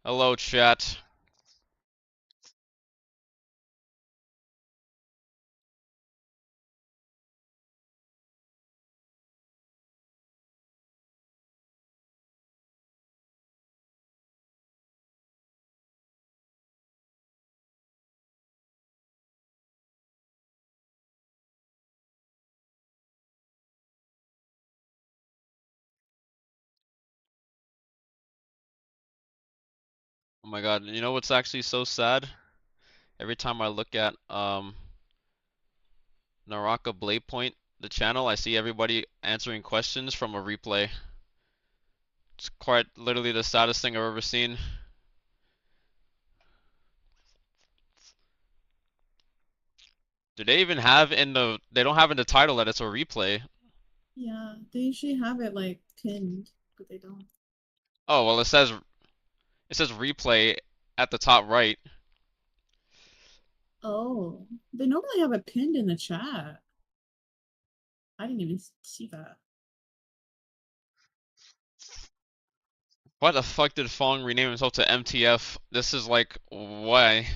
Hello, chat. Oh my god, you know what's actually so sad? Every time I look at Naraka Blade Point, the channel, I see everybody answering questions from a replay. It's quite literally the saddest thing I've ever seen. Do they even have in they don't have in the title that it's a replay. Yeah, they usually have it like pinned, but they don't. Oh, well it says replay at the top right. Oh, they normally have it pinned in the chat. I didn't even see that. Why the fuck did Fong rename himself to MTF? This is like, why?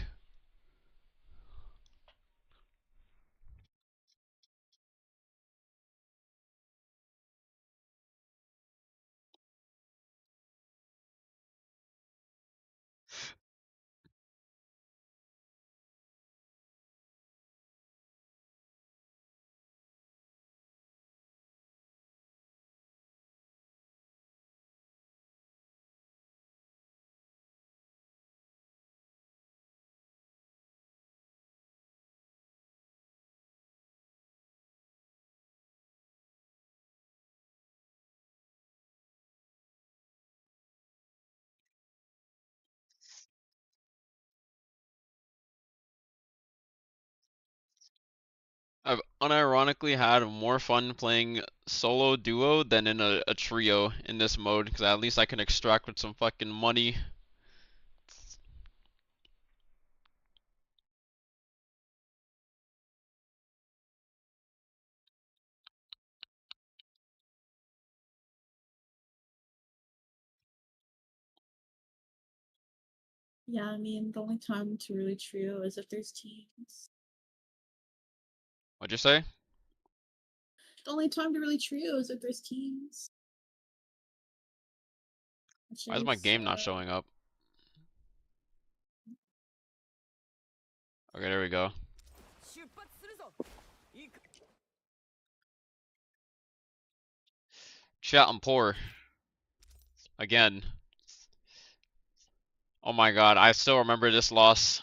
I've unironically had more fun playing solo duo than in a trio in this mode, because at least I can extract with some fucking money. Yeah, I mean, the only time to really trio is if there's teams. What'd you say? The only time to really trio is if there's teams, which Why is my is, game not showing up? Okay, there we go. Chat, I'm poor. Again. Oh my god, I still remember this loss.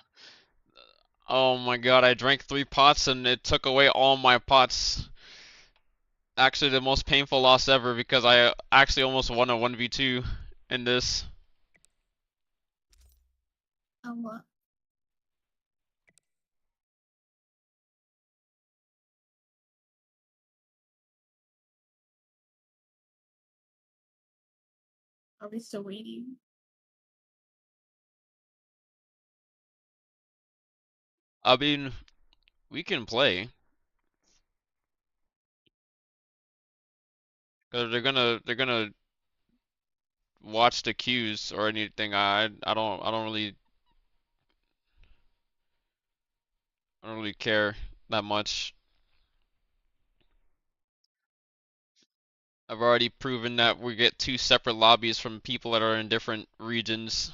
Oh my god, I drank 3 pots and it took away all my pots. Actually, the most painful loss ever because I actually almost won a 1v2 in this. what? Are we still waiting? I mean, we can play. Cause they're gonna watch the cues or anything. I don't really care that much. I've already proven that we get 2 separate lobbies from people that are in different regions.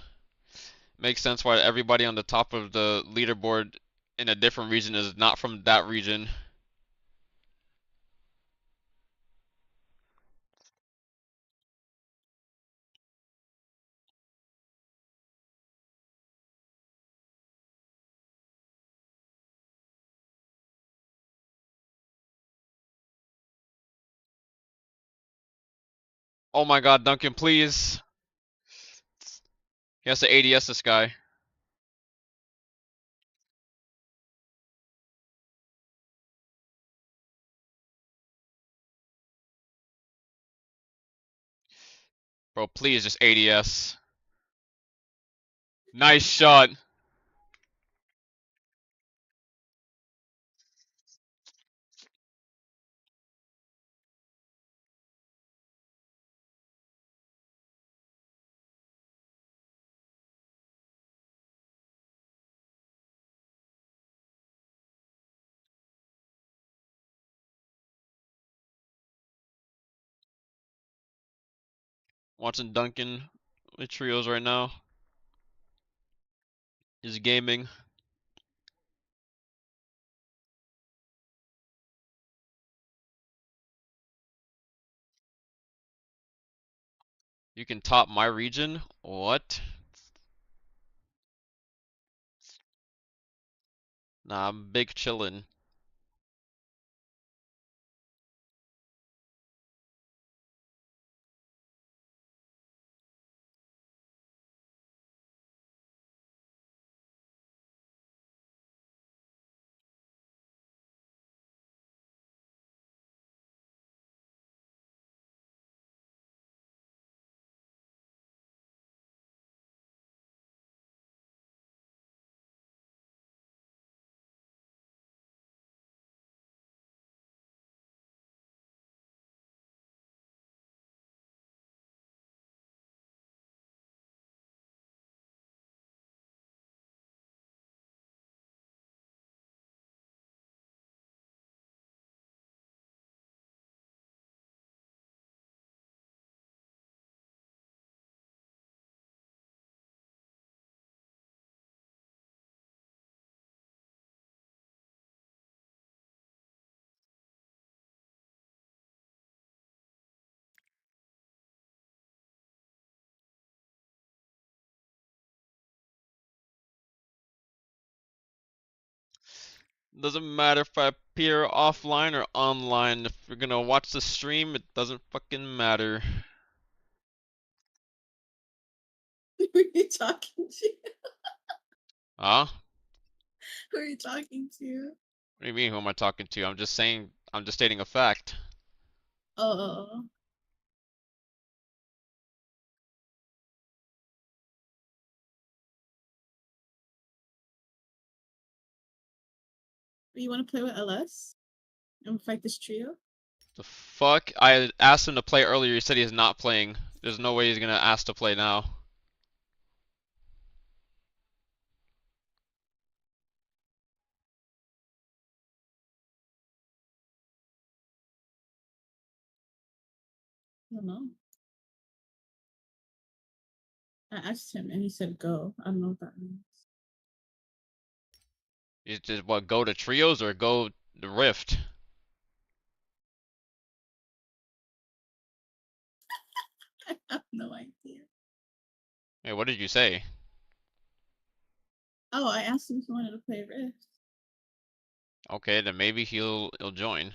Makes sense why everybody on the top of the leaderboard in a different region is not from that region. Oh my god, Duncan, please. He has to ADS this guy. Bro, please just ADS. Nice shot. Watching Duncan with trios right now. He's gaming. You can top my region? What? Nah, I'm big chillin'. Doesn't matter if I appear offline or online. If you're gonna watch the stream, it doesn't fucking matter. Who are you talking to? Huh? Who are you talking to? What do you mean, who am I talking to? I'm just stating a fact. Oh. You want to play with LS and fight this trio? The fuck? I asked him to play earlier, he said he's not playing. There's no way he's gonna ask to play now. I don't know. I asked him and he said go. I don't know what that means. You just what, go to trios or go to Rift? I have no idea. Hey, what did you say? Oh, I asked him if he wanted to play Rift. Okay, then maybe he'll join.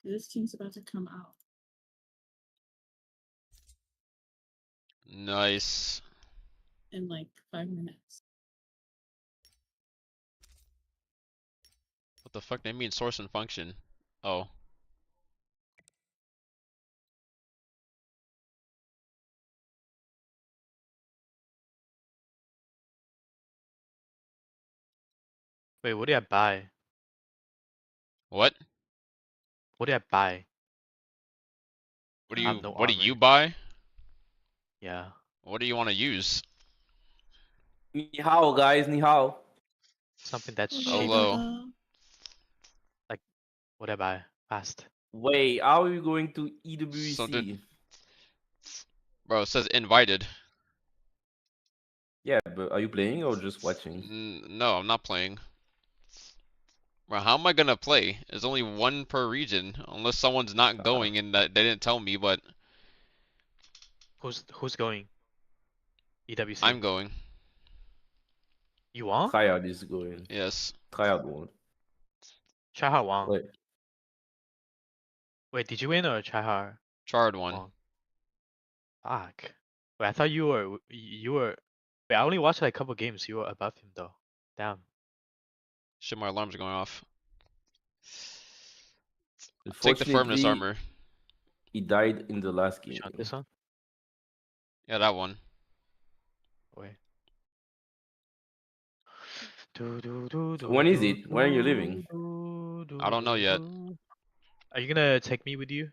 This team's about to come out. Nice. In like 5 minutes. What the fuck? They mean source and function. Oh. Wait, what did I buy? What? What did I buy? What do I you have no what do you armor. buy? Yeah. What do you want to use? Ni hao, guys, ni hao. Something that's Okay, cheap. Hello. What did I buy? Fast. Wait, how are you going to EWC? Something- Bro, it says invited. Yeah, but are you playing or just watching? No, I'm not playing. Bro, how am I gonna play? There's only one per region, unless someone's not going and that they didn't tell me, but Who's going? EWC. I'm going. You want? Tryhard is going. Yes. Tryhard won. Chihar won. Wait, Wait, did you win or Chihar Charred one. won? Fuck. Wait, I thought you were. Wait, I only watched like a couple games. You were above him though. Damn. Shit, my alarms are going off. Take the firmness unfortunately, armor. he died in the last game. Which one? This one? Yeah, that one. Wait. When is it? When are you leaving? I don't know yet. Are you gonna take me with you?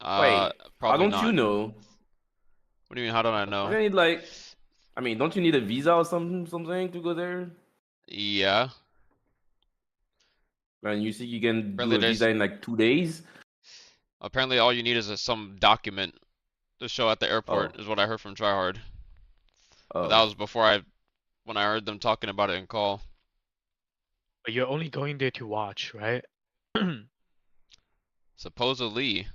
Uh, Wait, how probably don't you not. know? What do you mean? How don't I know? Don't you need like, I mean, don't you need a visa or something to go there? Yeah. And you see you can do Apparently, a visa there's in like 2 days? apparently all you need is some document to show at the airport, Oh, is what I heard from Tryhard. But that oh. was before when I heard them talking about it in call. But you're only going there to watch, right? Then Supposedly,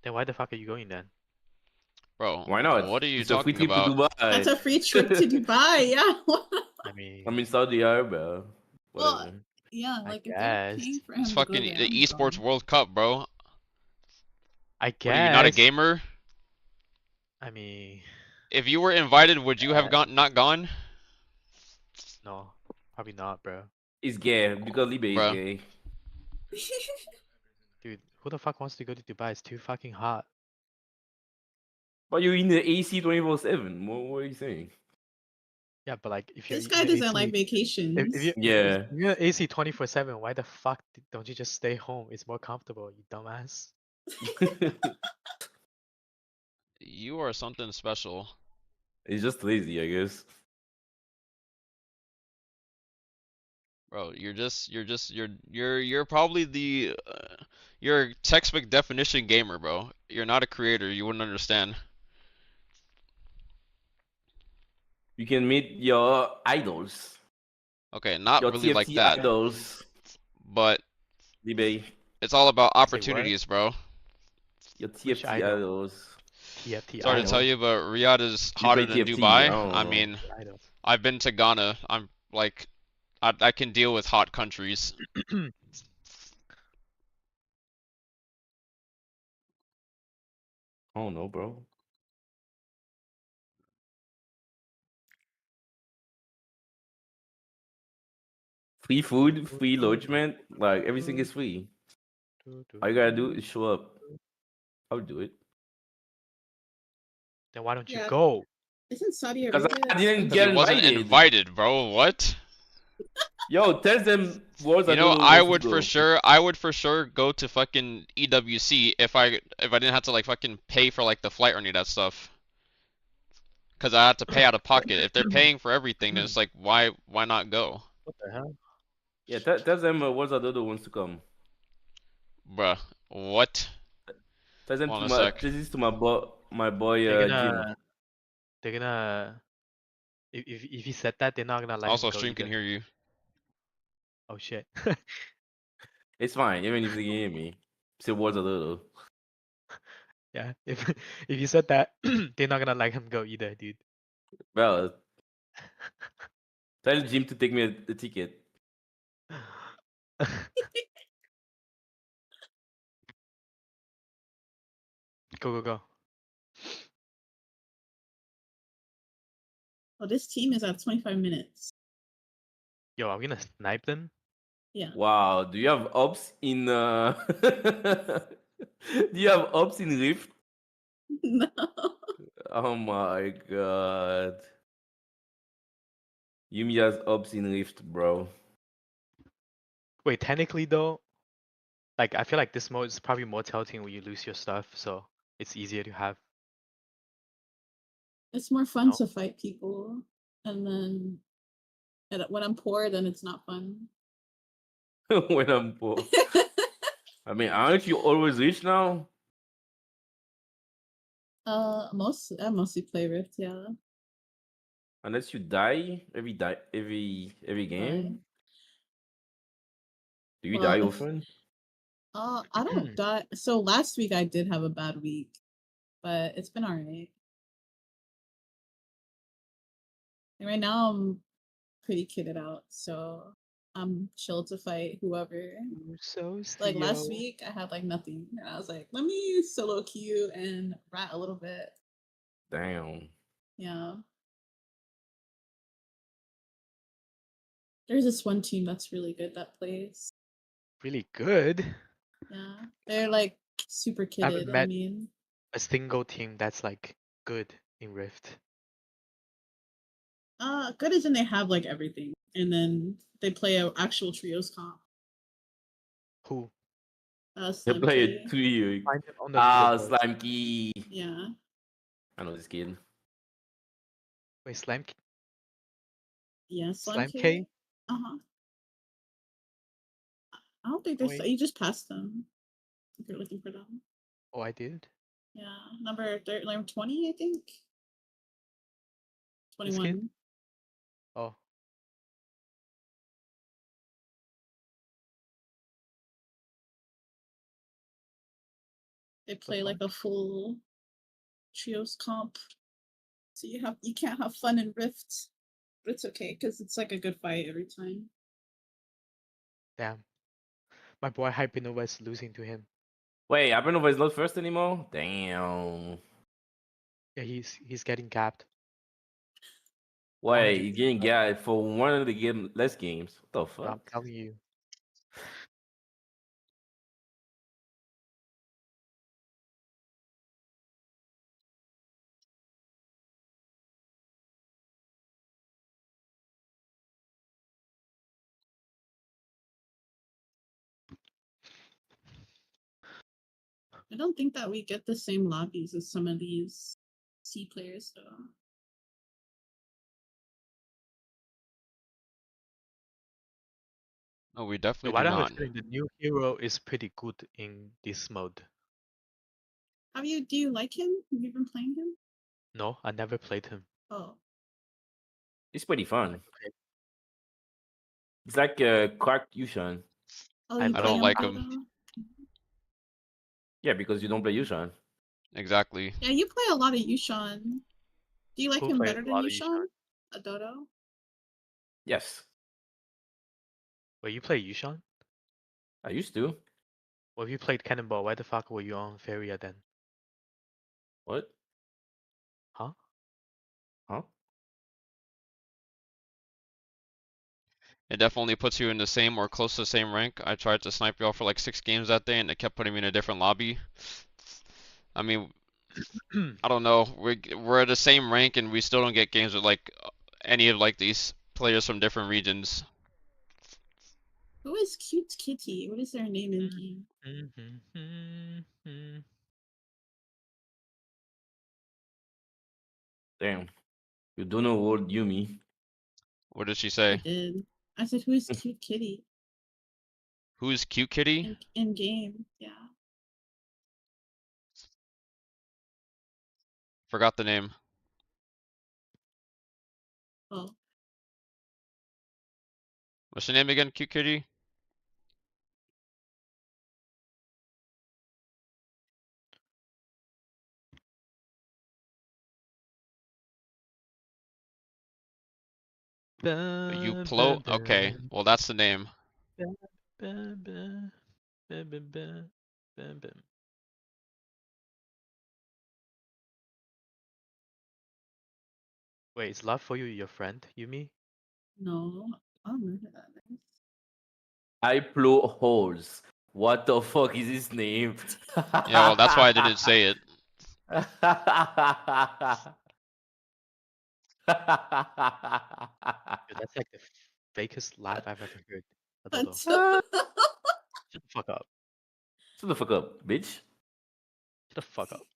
why the fuck are you going then? bro. Why not? What are you It's a free talking trip to about? That's Dubai. a free trip to Dubai. Yeah. I mean, I mean, Saudi Arabia. Well, Whatever. yeah. I Like if they're guess. paying for It's him to go fucking there, the I'm esports going. World Cup, bro. I What are you not a guess. gamer? I mean, If you were invited, would you have not gone? no, probably not, bro. It's gay because Libe is Bruh. gay. Dude, who the fuck wants to go to Dubai? It's too fucking hot. But you're in the AC 24/7. What are you saying? Yeah, but like if you're This in guy the doesn't like AC, vacations. Yeah. if you're in AC 24/7, why the fuck don't you just stay home? It's more comfortable, you dumbass. You are something special. It's just lazy, I guess. Bro, you're probably you're a textbook definition gamer, bro. You're not a creator. You wouldn't understand. You can meet your idols. Okay, not Your really like TFT that, idols. but Libe. it's all about what? opportunities, bro. Your Which TFT idol? idols. TFT Sorry to idol. tell you, but Riyadh is You hotter play than TFT, I Dubai. don't I know. mean, Idol. I've been to Ghana. I'm like, I can deal with hot countries. I don't know, bro. Free food, free lodgement, like everything is free. All you gotta do is show up. I'll do it. Then why don't you Yeah. go? Isn't Saudi Because Arabia I didn't expensive? Because he get wasn't invited. invited, bro. What? Yo, tell them words You I know, don't know I wants to would for sure go to fucking EWC if I didn't have to like fucking pay for like the flight or any of that stuff. Cause I have to pay out of pocket. If they're paying for everything, then it's like why not go, What the hell? Yeah, tell them words I don't know wants to come. bruh? What? Tell them Hold to on a my sec. this is to my boy They're Jim. gonna if he said that, they're not gonna let Also, him go stream can either. hear you. Oh shit. It's fine, even if they can hear me. Say words a little. Yeah, if you said that, they're not gonna let him go either, dude. Well, tell Jim to take me a ticket. Go, go, go. Well, this team is at 25 minutes. Yo, I'm gonna snipe them. Yeah. Wow, do you have ops in do you have ops in Rift? No. Oh my god. Yumi has ops in Rift, bro. Wait, technically though, like I feel like this mode is probably more tilting when you lose your stuff, so it's easier to have. It's more fun No? to fight people. And then when I'm poor, then it's not fun. When I'm poor. I mean, aren't you always rich now? I mostly play Rift, yeah. Unless you die every game. Do you Well, die if- often? I don't die. So last week I did have a bad week, but it's been alright. And right now I'm pretty kitted out, so I'm chill to fight whoever. You're so Like last Theo. week I had like nothing. And I was like, let me solo queue and rat a little bit. Damn. Yeah. There's this one team that's really good that plays. Really good. Yeah. They're like super Haven't kitted, I met- mean. A single team that's like good in Rift. Good as in they have like everything. And then they play a actual trios comp. Who? They Slime play Key. it 2 years. Find him on the Ah, leaderboard. Slime Key. Yeah. I know this kid. Wait, Slime Yeah, Slime Key. K? Uh-huh. I don't think Wait. you just passed them. If you're looking for them. Oh, I did? Yeah. Number 20, I think. This kid? 21. Oh. They play like a full trios comp. So you can't have fun in Rift. But it's okay, because it's like a good fight every time. Damn. My boy Hypernova is losing to him. Wait, Hypernova is not first anymore? Damn. Yeah, he's getting capped. Wait, 100 he's getting got for one of the less games. What the I'm fuck? telling you. I don't think that we get the same lobbies as some of these C players, though. No, we No, definitely what do I was not. saying, the new hero is pretty good in this mode. Do you like him? Have you been playing him? No, I never played him. Oh. It's pretty fun. Okay. It's like Clark Yushan. Oh, I you I play don't him, like Dodo? him. Yeah, because you don't play Yushan. Exactly. Yeah, you play a lot of Yushan. Do you like Who him plays better a than lot of Yushan? A Dodo? Yes, Wait, you play Yushan? I used to. Well, if you played Cannonball, why the fuck were you on Feria then? What? Huh? Huh? It definitely puts you in the same or close to the same rank. I tried to snipe y'all for like 6 games that day, and it kept putting me in a different lobby. I mean, I don't know. We're at the same rank, and we still don't get games with like any of like these players from different regions. Who is Cute Kitty? What is their name in game? Damn. You don't know what Yumi. What did she I say? did. I said, who is Cute Kitty? Who's Cute Kitty? In game, yeah. Forgot the name. Oh. What's your name again, Cute Kitty? You Plo? Okay, well that's the name. Wait, is Love for You your friend, Yumi? No, I don't know who that is. I blow holes. What the fuck is his name? Yeah, well that's why I didn't say it. Dude, that's like the fakest laugh I've ever heard. Adodo. Shut the fuck up. Shut the fuck up, bitch. Shut the fuck up.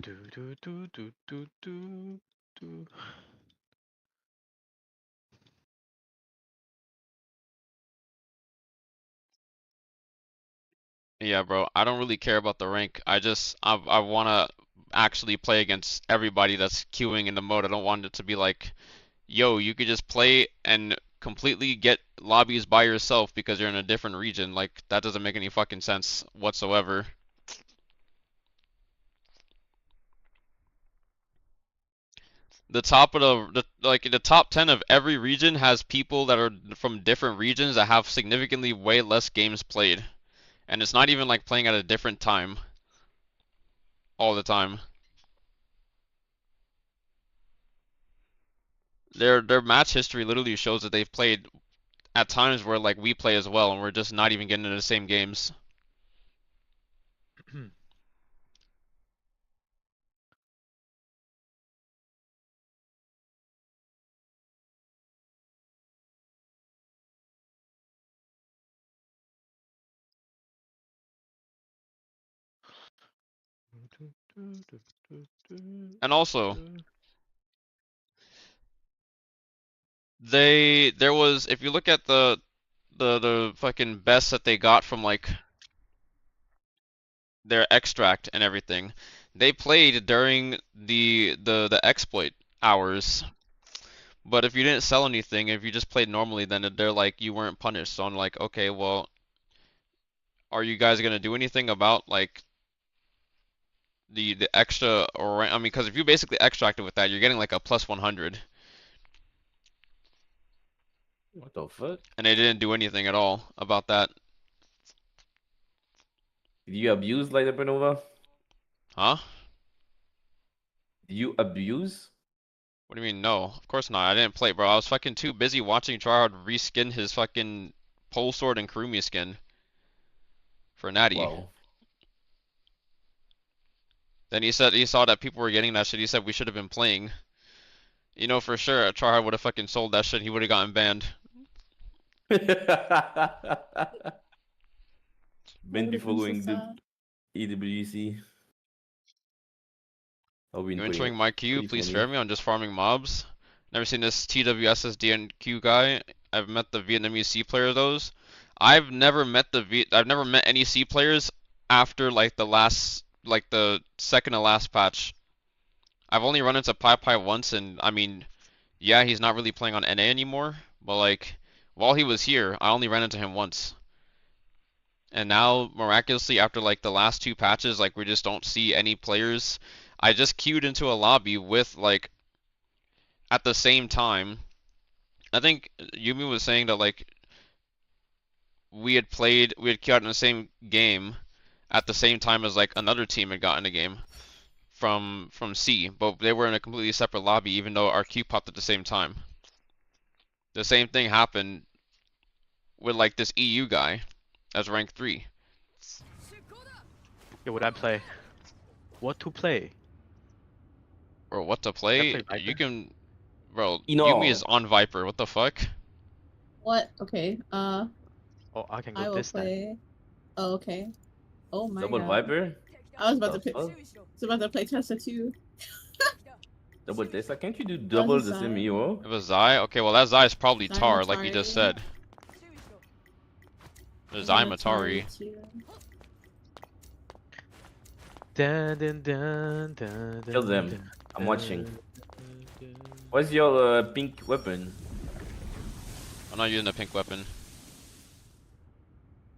Do do do do do do do. Yeah, bro. I don't really care about the rank. I wanna actually play against everybody that's queuing in the mode. I don't want it to be like, yo, you could just play and completely get lobbies by yourself because you're in a different region. Like that doesn't make any fucking sense whatsoever. The top of the top 10 of every region has people that are from different regions that have significantly way less games played. And it's not even like playing at a different time all the time. Their match history literally shows that they've played at times where like we play as well and we're just not even getting into the same games. And also, there was, if you look at the fucking best that they got from like their extract and everything, they played during the exploit hours. But if you didn't sell anything, if you just played normally, then they're like you weren't punished. So I'm like, okay, well, are you guys gonna do anything about like the extra, or I mean, because if you basically extracted with that, you're getting like a plus 100, What the fuck? and they didn't do anything at all about that. Did you abuse Light Up Nova? Huh? Did you abuse? What do you mean? No, of course not. I didn't play, bro. I was fucking too busy watching Tryhard reskin his fucking pole sword and Kurumi skin for Natty. Wow. Then he said he saw that people were getting that shit. He said we should have been playing. You know for sure, Tryhard would have fucking sold that shit. He would have gotten banned. Been That before would've been going so to sad. EWC. I'll be You're playing entering my queue. pretty Please funny. spare me. I'm just farming mobs. Never seen this TWSS DNQ guy. I've met the Vietnamese C player those. I've never met any C players after like the second to last patch. I've only run into Pai once, and I mean, yeah, he's not really playing on NA anymore, but like while he was here, I only ran into him once. And now miraculously after like the last two patches, like we just don't see any players. I just queued into a lobby with like at the same time. I think Yumi was saying that like we had queued out in the same game at the same time as like another team had gotten a game from C, but they were in a completely separate lobby even though our queue popped at the same time. The same thing happened with like this EU guy as rank 3. Yeah, would I play? What to play? Or what to play? play You Viper? can, bro. You know- Yumi is on Viper. What the fuck? What? Okay. Oh, I can I go will this then. play. Oh, okay. Oh my Double god. Viper? I was about The to pick. fuck? I was about to play Tessa too. Double Tesla? Can't you do double the same Zai. hero? It was Zai? Okay, well that Zai is probably Zai Tar, like you just Matari. said. There's Zai Matari. too. Dun, dun, dun, dun, Kill dun, them. dun, I'm watching. dun, dun. What's your pink weapon? I'm not using the pink weapon.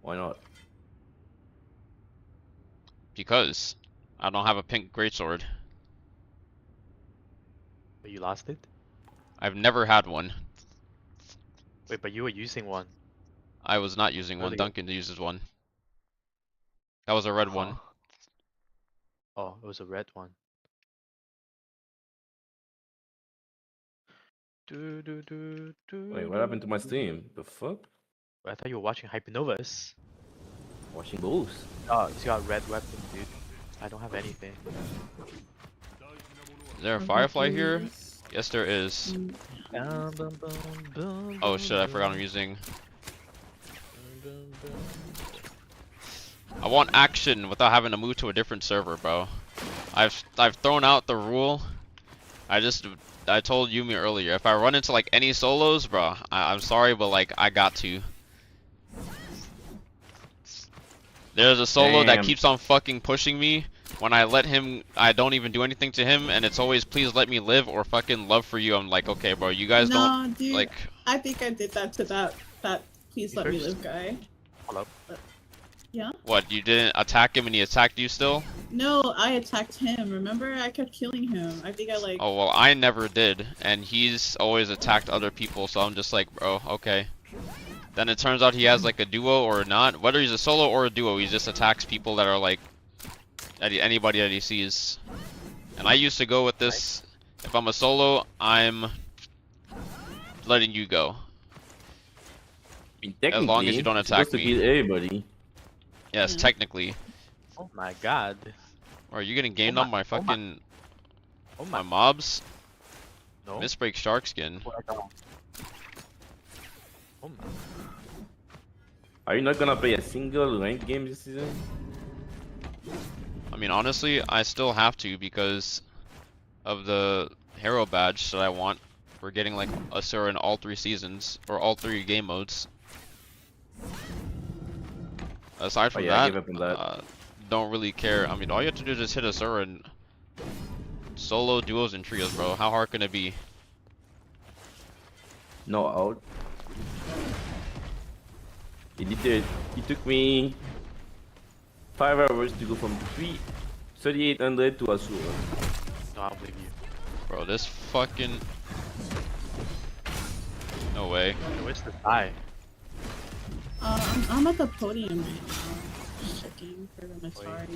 Why not? Because I don't have a pink greatsword. But you lost it? I've never had one. Wait, but you were using one. I was not using one. Really? Duncan uses one. That was a red one. Huh. Oh, it was a red one. Wait, what happened to my stream? The fuck? I thought you were watching Hypernovas. Watching both. Oh, it's got a red weapon, dude. I don't have anything. Is there a firefly here? Yes, there is. Oh shit, I forgot I'm using. I want action without having to move to a different server, bro. I've thrown out the rule. I told Yumi earlier, if I run into like any solos, bro, I'm sorry, but like I got to. There's a solo that Damn. keeps on fucking pushing me. When I let him, I don't even do anything to him, and it's always please let me live or fucking love for you. I'm like, okay, bro, you guys don't Dude, like. I think I did that to that please let me First. live guy. Hello? Yeah. What, you didn't attack him and he attacked you still? No, I attacked him. Remember, I kept killing him. I think I like. Oh well, I never did, and he's always attacked other people, so I'm just like, bro, okay. Then it turns out he has like a duo or not. Whether he's a solo or a duo, he just attacks people that are like anybody that he sees. And I used to go with this: if I'm a solo, I'm letting you go. I mean, As long as you don't you're attack supposed me. to kill everybody. Yes, Yeah. technically. Oh my god. Or are you getting gamed my- on my oh my- fucking Oh my my. mobs? No. Misbreak shark skin. Oh my god. Oh my. Are you not gonna play a single ranked game this season? I mean, honestly, I still have to because of the hero badge that I want for getting like Asura in all 3 seasons or all 3 game modes. Aside Oh from yeah, I that, gave up on that. don't really care. I mean, all you have to do is just hit Asura and solo, duos, and trios, bro. How hard can it be? No out. It took me 5 hours to go from 3,800 to Asura. No, I don't believe you. Bro, this fucking... No way. Hey, where's the guy? I'm at the podium right now. Just checking for the Matari.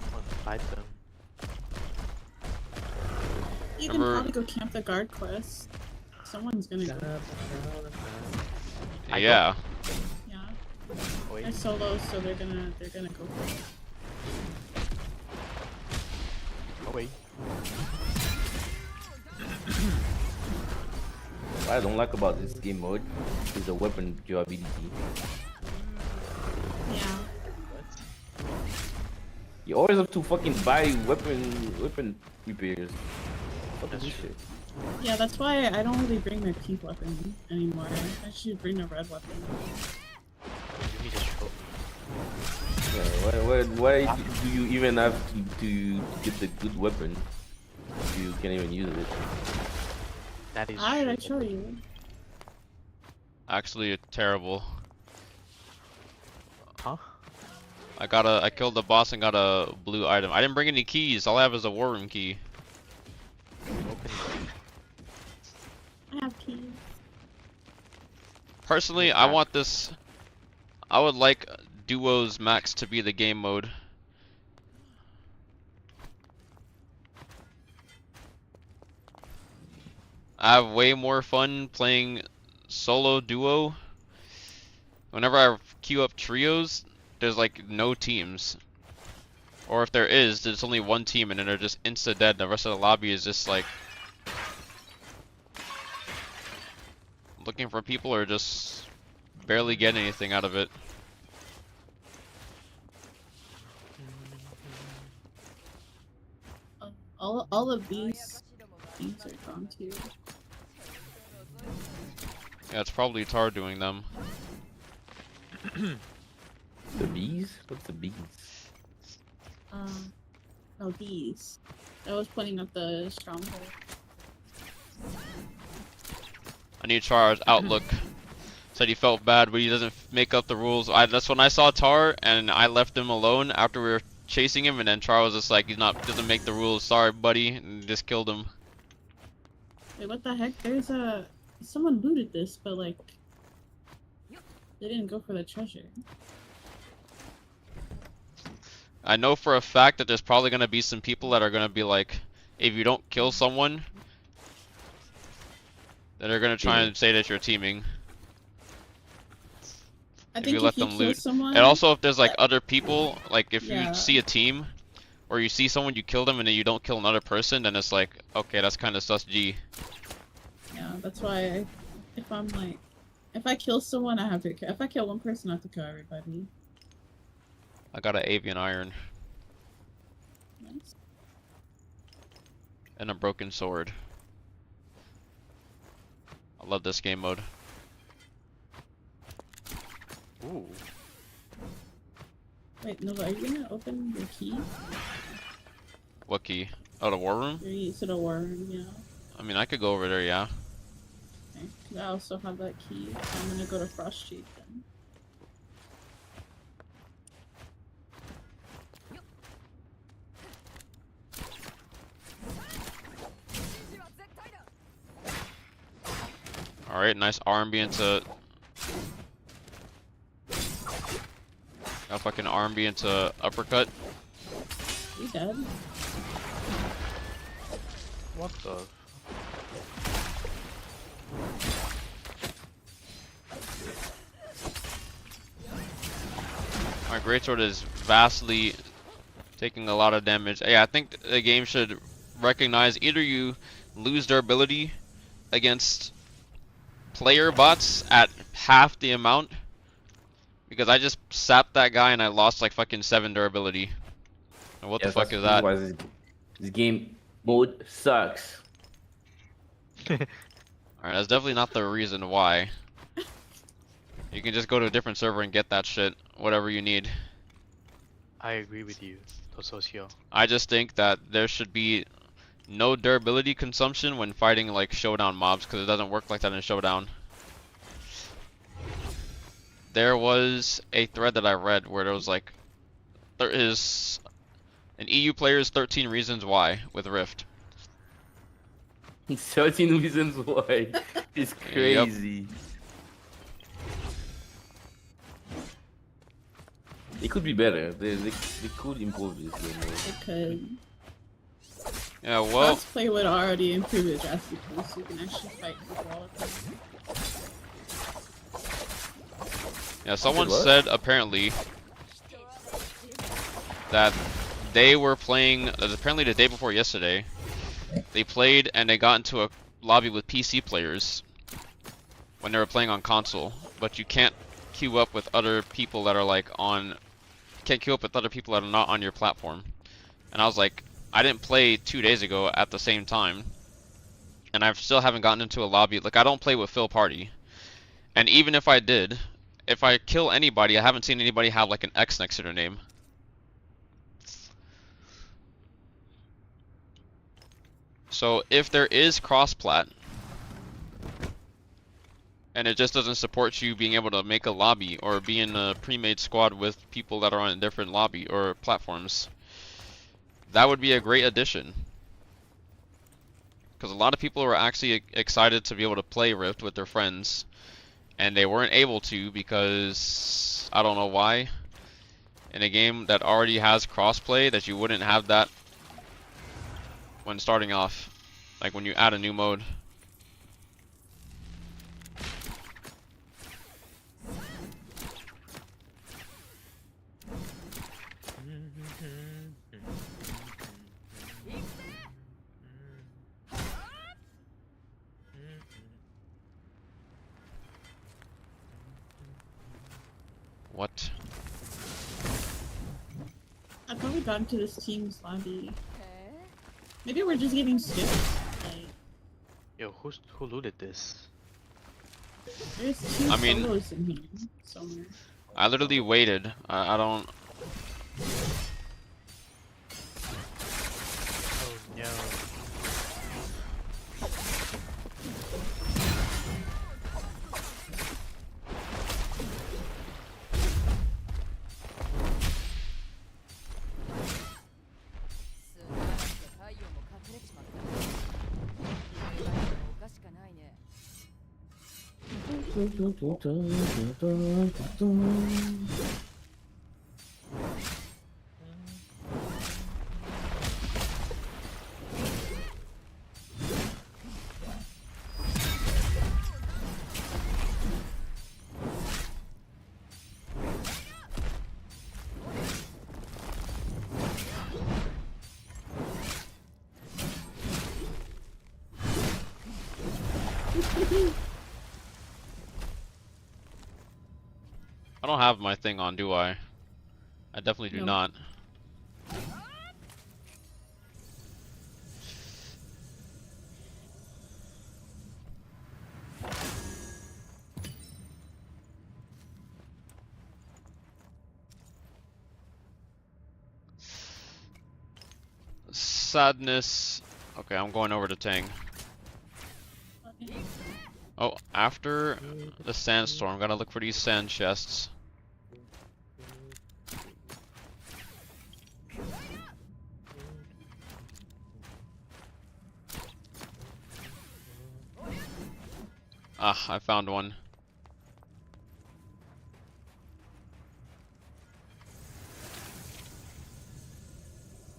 I want to fight them. You can Remember- probably go camp the guard quest. Someone's gonna go. I Yeah. Yeah. Wait. They're solos, so they're gonna go for it. Oh wait. What I don't like about this game mode is the weapon durability. Yeah. You always have to fucking buy weapon repairs. What is this shit? Yeah, that's why I don't really bring the pink weapon anymore. I should bring the red weapon. You need a trophy. Yeah, why do you even have to get the good weapon if you can't even use it? That is Alright, I true. show you. Actually, terrible. Huh? I killed the boss and got a blue item. I didn't bring any keys. All I have is a war room key. Open I have keys. Personally, I want this. I would like Duos Max to be the game mode. I have way more fun playing solo duo. Whenever I queue up trios, there's like no teams. Or if there is, there's only one team and then they're just insta dead. The rest of the lobby is just like looking for people or just barely getting anything out of it. All of these things are gone too. Yeah, it's probably Tar doing them. The bees? What's the bees? No, these. I was pointing at the stronghold. I need Tar's outlook. Said he felt bad, but he doesn't make up the rules. That's when I saw Tar, and I left him alone after we were chasing him, and then Char was just like, doesn't make the rules. Sorry, buddy, and just killed him. Wait, what the heck? Someone looted this, but like, they didn't go for the treasure. I know for a fact that there's probably gonna be some people that are gonna be like, if you don't kill someone, then they're gonna try and say that you're teaming. I If think you let if you them kill loot. someone, And also if there's like other people, like if Yeah. you see a team, or you see someone, you kill them, and then you don't kill another person, then it's like, okay, that's kind of sus G. yeah, that's why if I kill someone, I have to. If I kill one person, I have to kill everybody. I got an avian iron Nice. and a broken sword. I love this game mode. Ooh. Wait, Nova, are you gonna open your key? What key? Oh, the war room? Your key to the war room, yeah. I mean, I could go over there, yeah. Okay. 'Cause I also have that key, so I'm gonna go to Frost Cheek then. Alright, nice R&B into... Got fucking R&B into uppercut. You dead? What the? My greatsword is vastly taking a lot of damage. Yeah, I think the game should recognize either you lose durability against player bots at half the amount, Because I just sapped that guy and I lost like fucking 7 durability. And what the Yes, fuck that's is the that? reason why this game mode sucks. Alright, that's definitely not the reason why. You can just go to a different server and get that shit, whatever you need. I agree with you, Tosocio. I just think that there should be no durability consumption when fighting like showdown mobs, because it doesn't work like that in showdown. There was a thread that I read where there was like, there is an EU player's 13 reasons why with Rift. 13 reasons why. It's crazy. It could be better. They could improve this game. It could. Yeah, well, Crossplay would already improve it drastically, so you can actually fight with all of them. yeah, someone what? said apparently that they were playing, apparently the day before yesterday, they played and they got into a lobby with PC players when they were playing on console, but you can't queue up with other people that are like on, can't queue up with other people that are not on your platform. And I was like, I didn't play 2 days ago at the same time, and I still haven't gotten into a lobby. Like, I don't play with Phil Party, and even if I did, if I kill anybody, I haven't seen anybody have like an X next to their name. So if there is cross-plat, and it just doesn't support you being able to make a lobby or be in a pre-made squad with people that are on different lobby or platforms, that would be a great addition. Because a lot of people were actually excited to be able to play Rift with their friends, and they weren't able to because I don't know why. In a game that already has crossplay, that you wouldn't have that when starting off, like when you add a new mode. What? I've probably gotten to this team's lobby. Maybe we're just getting skipped. Like, Yo, who looted this? there's two I mean- solos in here somewhere. I literally waited. I don't. Oh no. I don't have my thing on, do I? I definitely do No. not. Sadness. Okay, I'm going over to Tang. Oh, after the sandstorm, gotta look for these sand chests. Ah, I found one.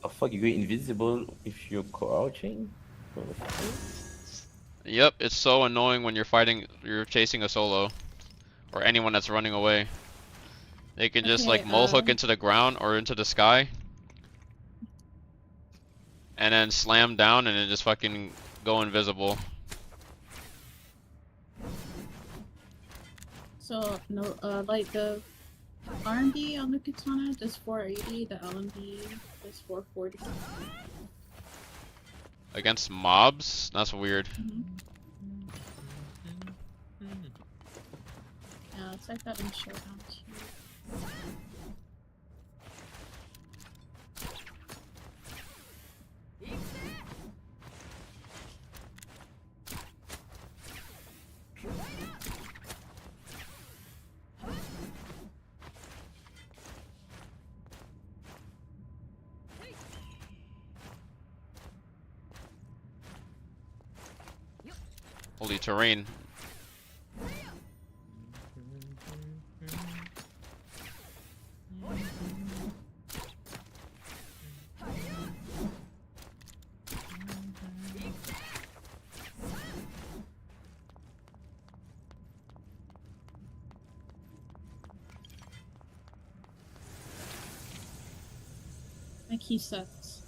Oh fuck, you get invisible if you're crouching? Yep, it's so annoying when you're chasing a solo, or anyone that's running away. They can just like Okay, mole hook into the ground or into the sky, and then slam down and then just fucking go invisible. So no, like the R&B on the katana does 480, the LMB does 440. Against mobs? That's weird. Yeah, it's like that in Showdown too. Holy terrain. My key sets.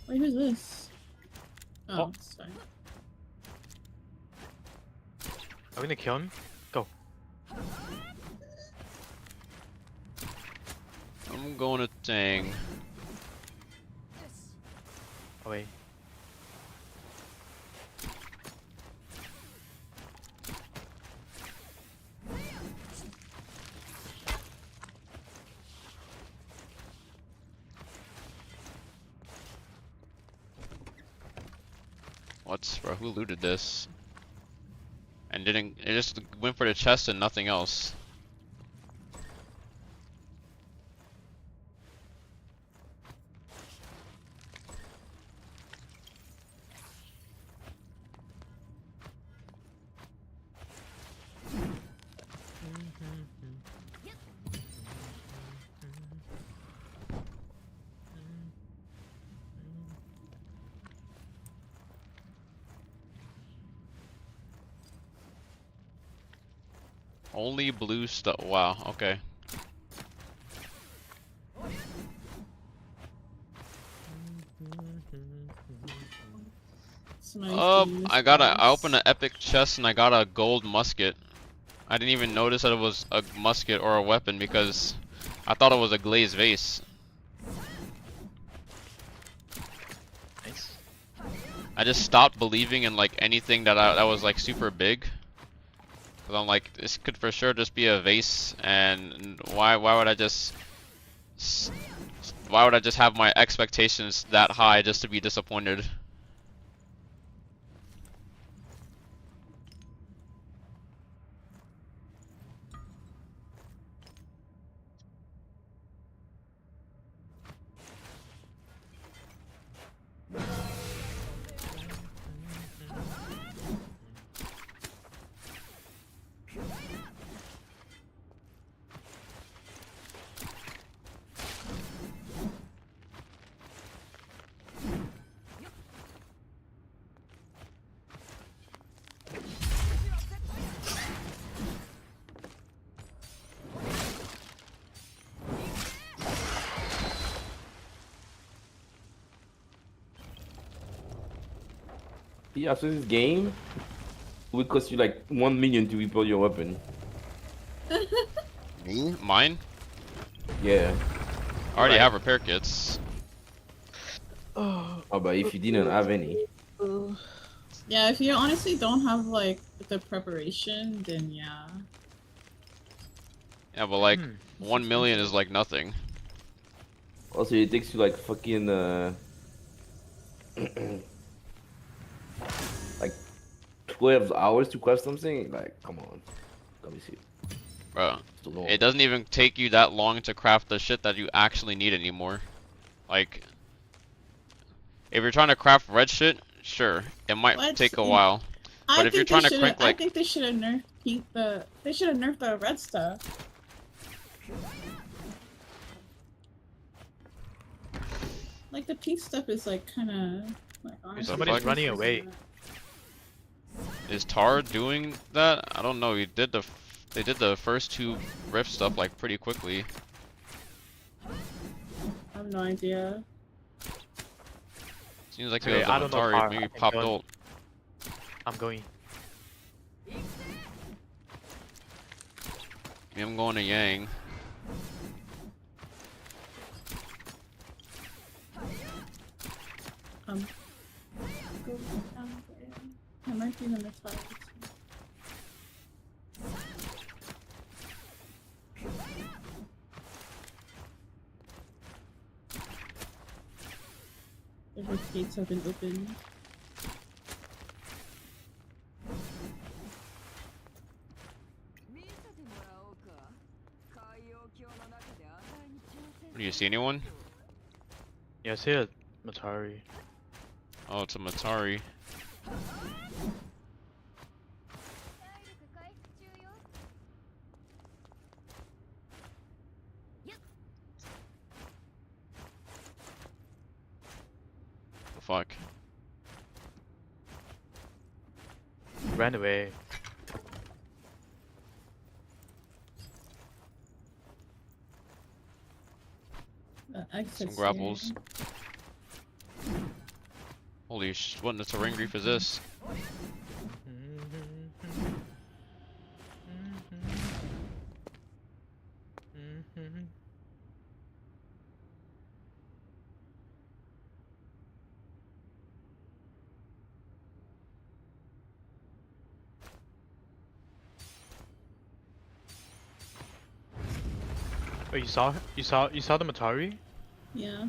Wait, who's this? Oh, Oh. sorry. Are we gonna kill him? Go. I'm going to Tang. Oh wait. What's bro? Who looted this? And didn't it just went for the chest and nothing else? Only blue stuff. Wow. Okay. It's nice to use I opened boss. an epic chest and I got a gold musket. I didn't even notice that it was a musket or a weapon because I thought it was a glazed vase. Nice. I just stopped believing in like anything that was like super big. Cause I'm like, this could for sure just be a vase, and why would I just have my expectations that high just to be disappointed? Yeah, after this game, it would cost you like 1 million to rebuild your weapon. Me? Mine? Yeah. I already Right. have repair kits. Oh, but if you didn't have any, Yeah, if you honestly don't have like the preparation, then yeah. Yeah, but like Hmm. 1 million is like nothing. also it takes you like fucking like 12 hours to craft something. Like, come on, let me see. Bro, It's too long. it doesn't even take you that long to craft the shit that you actually need anymore. Like, if you're trying to craft red shit, sure, it might What? take a while. I But if you're think they trying to should crank, I like- think they should have nerfed they should have nerfed the red stuff. Like the pink stuff is like kinda like honestly. somebody's fuck? running away. Is Tar doing that? I don't know. They did the first two rift stuff like pretty quickly. I have no idea. Seems like he Okay, was I on don't know Atari. Tar. Maybe I think popped one- ult. I'm going. I'm going to Yang. Go down there. I might be in the side. The gates have been opened. Do you see anyone? Yeah, I see a Matari. Oh, it's a Matari. The fuck? Ran away. Some grapples. Holy sh! What in the terrain grief is this? Oh, you saw the Matari? Yeah.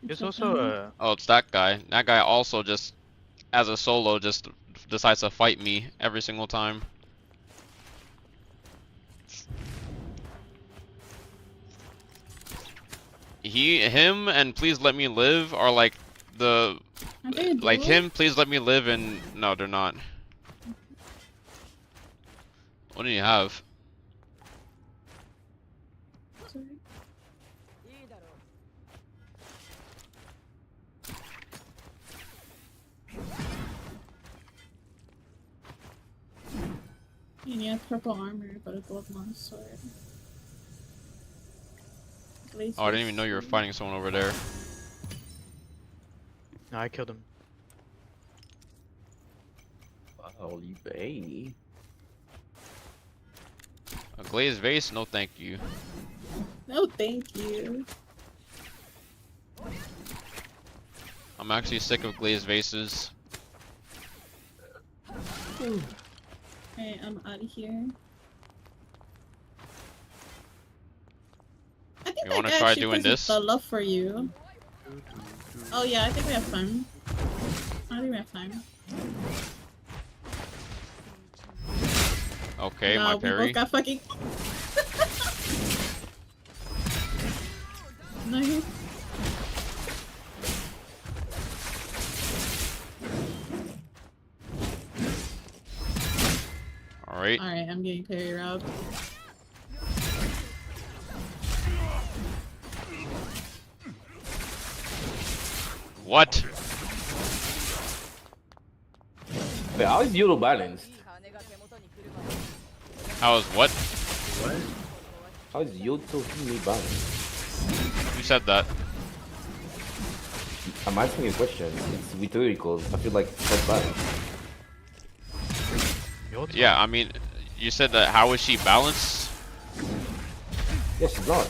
There's also a Oh, it's that guy. That guy also just, as a solo, just decides to fight me every single time. Him, and Please Let Me Live are like the, Aren't they a like duo? him, Please Let Me Live, and no, they're not. What do you have? Sorry. And you have purple armor, but a gold long sword. Glaze Oh, I didn't even know you were sword. fighting someone over there. No, I killed him. Wow, you baby. A glazed vase? No, thank you. No, thank you. I'm actually sick of glazed vases. Alright, I'm out of here. I think You that wanna guy try actually doing plays with this? the love for you. Oh yeah, I think we have fun. I think we have time. Okay, No, my we parry. both got fucking. Nice. Alright. Alright, I'm getting parry robbed. What? Wait, how is Yodo balanced? How is what? How is Yodo Hime balanced? Who said that? I'm asking a question. It's rhetorical. I feel like that's balanced. Yoto. Yeah, I mean, you said that how is she balanced? Yeah, she's not.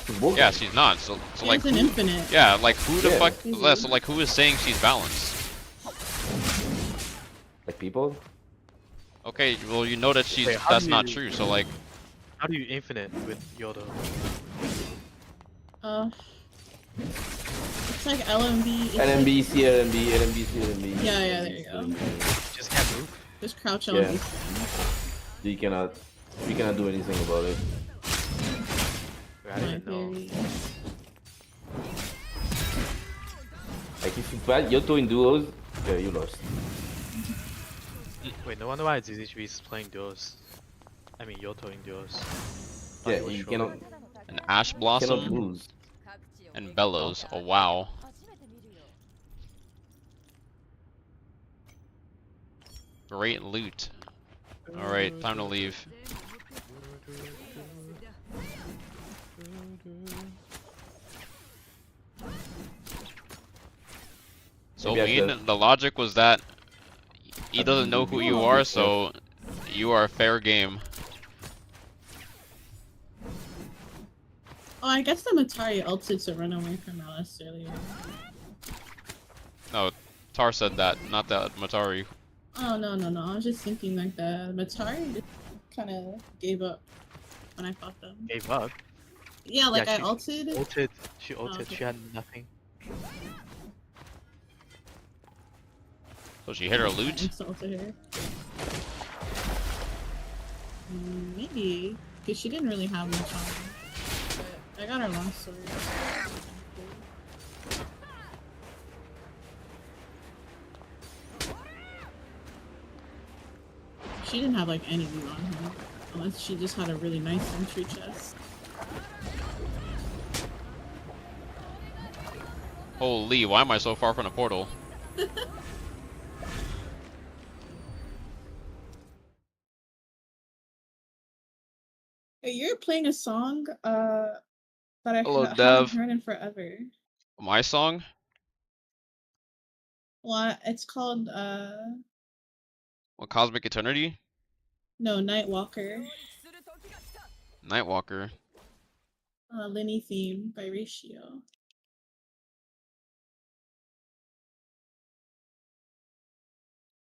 She's broken. Yeah, she's not. So She like, has an who, infinite. yeah, like who the Yeah. fuck? Easy. Yeah, so like, who is saying she's balanced? Like people? Okay, well you know that she's Wait, how that's do not you- true. So like, How do you infinite with Yoto? It's like LMB. It's NMB, CLMB, NMB, CLMB. Yeah, yeah, there you go. Just can't move. Like, just crouch Yeah. LMB. You cannot do anything about it. Wait, I didn't know. Parry. Like if you fight Yoto in duos, yeah, you lost. Wait, no wonder why ZZB is playing duos. I mean Yoto in duos. Yeah, Thought it was you short. cannot an Ash cannot Blossom lose. and Bellows. Oh wow. Great loot. Alright, time to leave. So Maybe I mean. could. The logic was that he doesn't know who you Oh. are, so you are fair game. Oh, I guess the Matari ulted to run away from Alice earlier. No, Tar said that, not that Matari. Oh, no. I was just thinking like the Matari just kind of gave up when I fought them. Gave up. Yeah, like Yeah, I she ulted. ulted. She ulted. okay. She had nothing. So she hit her I loot? insulted her. Maybe. Because she didn't really have much on her. But I got her long sword. She didn't have like any loot on her. Unless she just had a really nice entry chest. Holy, why am I so far from the portal? Hey, you're playing a song that I Hello, haven't Dev. heard in forever. My song? Well, it's called What, Cosmic Eternity? no, Nightwalker. Nightwalker. Linny Theme by Ratio.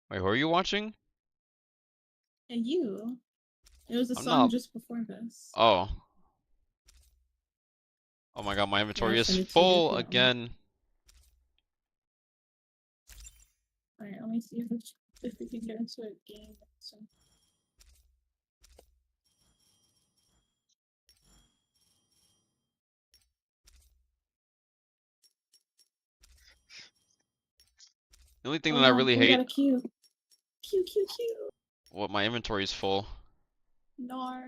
Wait, who are you watching? And you. It was a I'm song not- just before this. Oh. Oh my god, my inventory I'll is send it to you if full you don't mind. again. Alright, let me see if we can get into a game. So. The only thing Oh that I no, really we hate, got a queue. Queue. what, my inventory is full. Nar.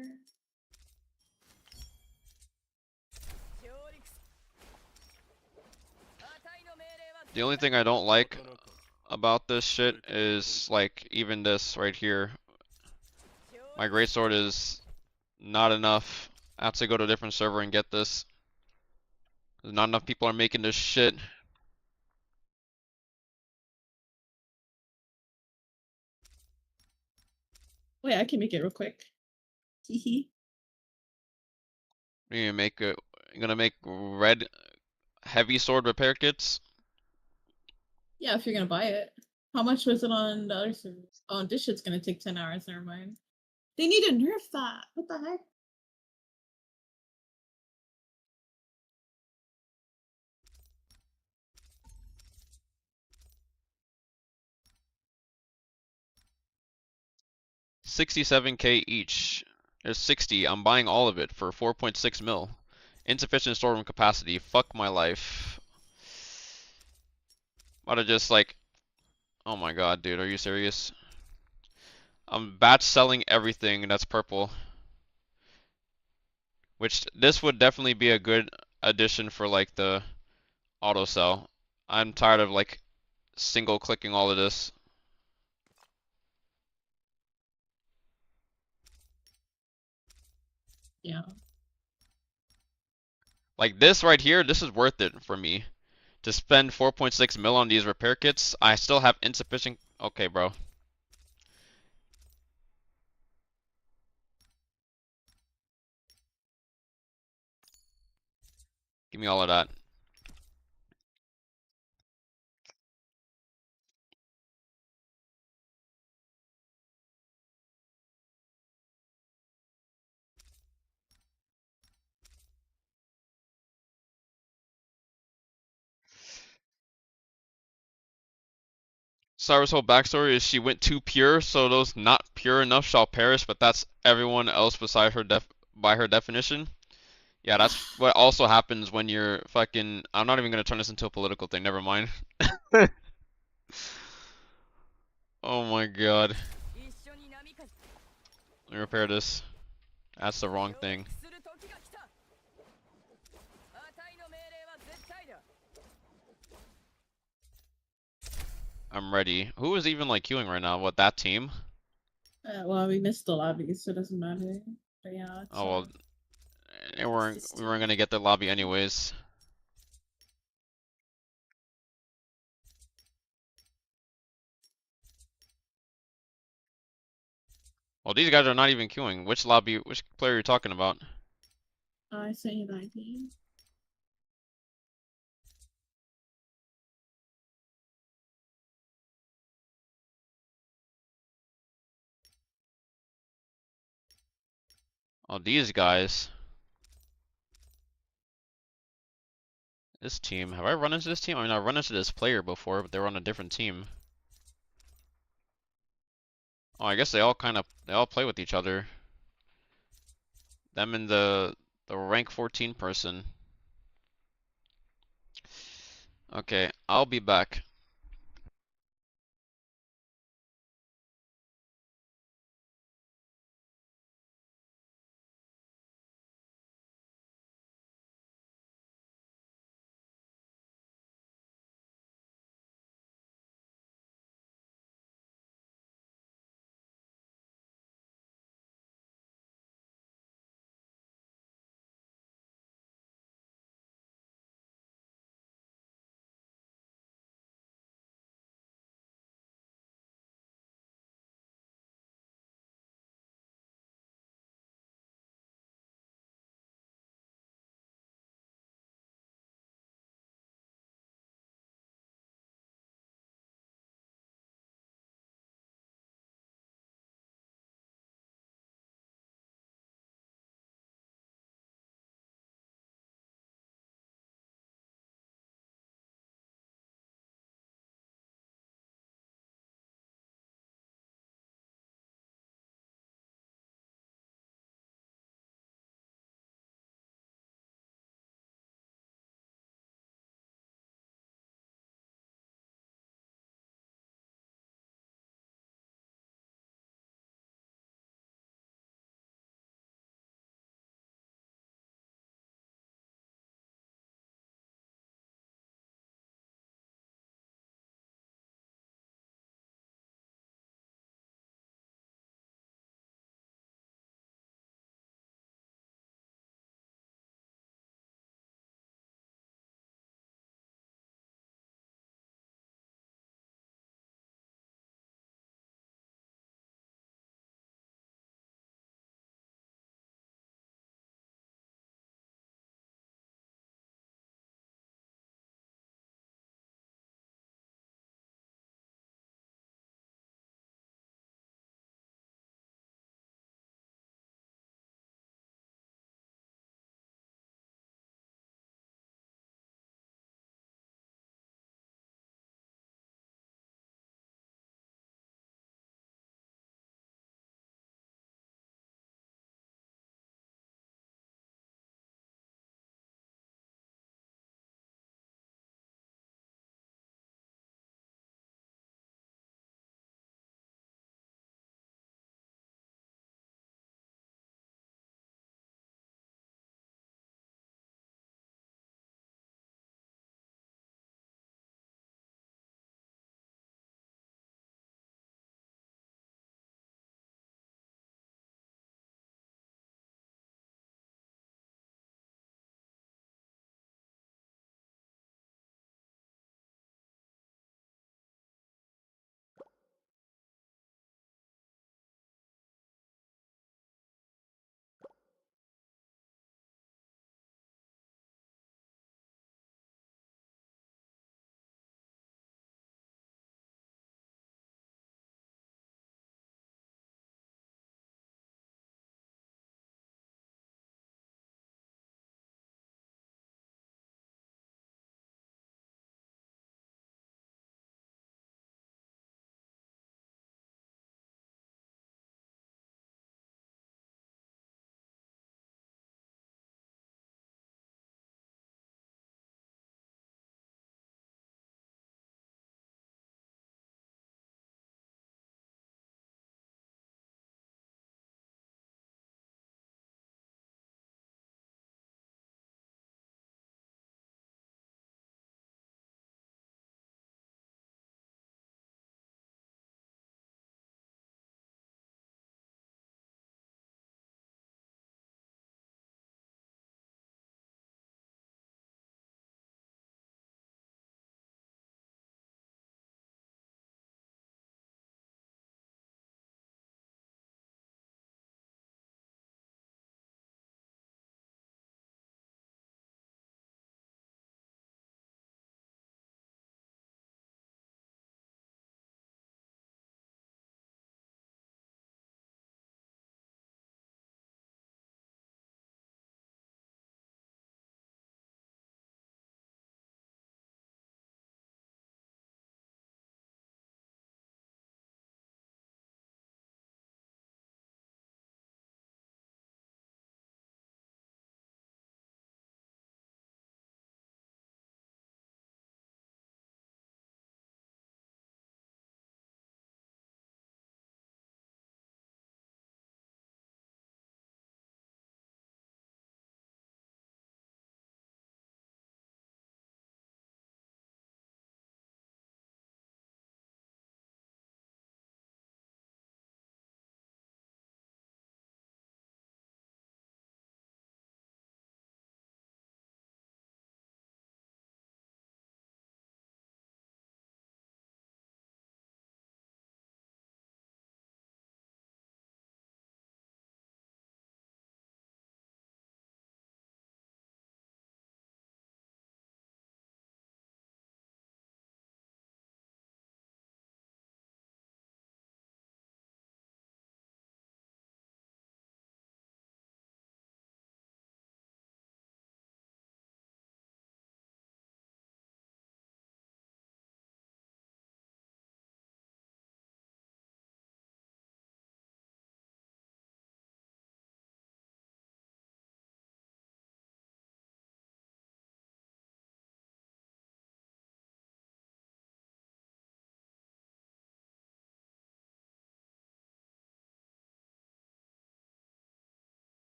The only thing I don't like about this shit is, like, even this right here. My greatsword is not enough. I have to go to a different server and get this. Not enough people are making this shit. Wait, I can make it real quick. Hehe. You're gonna make red heavy sword repair kits? Yeah, if you're gonna buy it. How much was it on the other server? Oh, this shit's gonna take 10 hours, never mind. They need to nerf that. What the heck? $67K each. There's 60. I'm buying all of it for 4.6 mil. Insufficient storeroom capacity. Fuck my life. About to just like, oh my god, dude, are you serious? I'm batch selling everything that's purple. Which this would definitely be a good addition for like the auto sell. I'm tired of like single clicking all of this. Yeah. Like this right here, this is worth it for me. To spend 4.6 mil on these repair kits, I still have insufficient. Okay, bro. Give me all of that. Cyrus' whole backstory is she went too pure, so those not pure enough shall perish, but that's everyone else beside her by her definition. Yeah, that's what also happens when you're fucking. I'm not even gonna turn this into a political thing. Never mind. Oh my god. Let me repair this. That's the wrong thing. I'm ready. Who is even like queuing right now? What, that team? Well, we missed the lobby, so it doesn't matter. But yeah. It's, Oh well, we weren't gonna get the lobby anyways. Well, these guys are not even queuing. Which lobby? Which player are you talking about? I sent you the ID. Oh, these guys. This team. Have I run into this team? I mean, I've run into this player before, but they were on a different team. Oh, I guess they all play with each other. Them and the rank 14 person. Okay, I'll be back.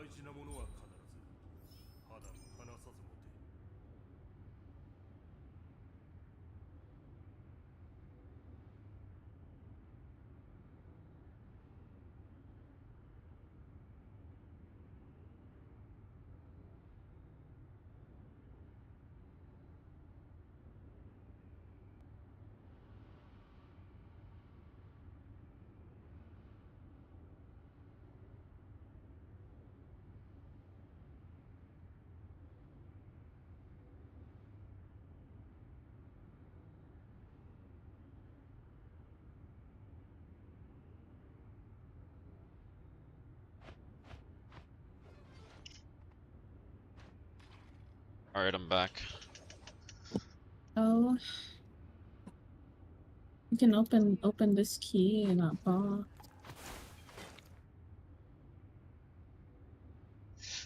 事なものは必ず肌も離さず持て。Alright, I'm back. Oh, you can open this key in that box.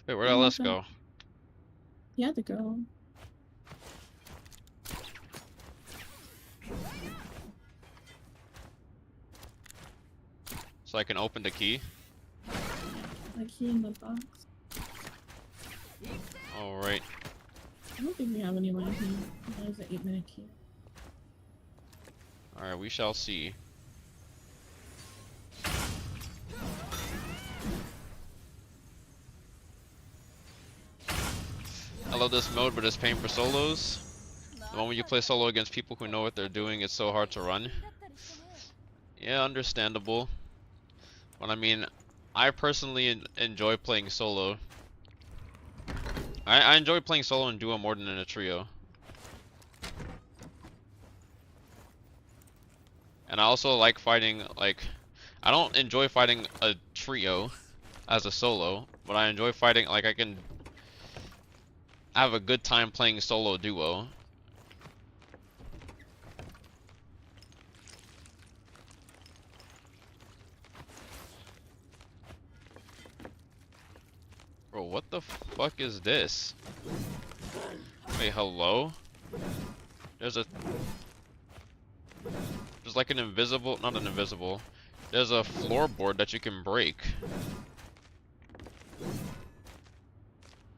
Wait, where'd Alice Open. go? Yeah, the girl. So I can open the key? The key in the box. Alright. I don't think we have anyone here. There's an 8-minute key. Alright, we shall see. I love this mode, but it's paying for solos. The moment you play solo against people who know what they're doing, it's so hard to run. Yeah, understandable. But I mean, I personally enjoy playing solo. I enjoy playing solo and duo more than in a trio. And I also like fighting, like, I don't enjoy fighting a trio as a solo, but I enjoy fighting, like, I can have a good time playing solo duo. Bro, what the fuck is this? Wait, hello? There's like an invisible, not an invisible. There's a floorboard that you can break.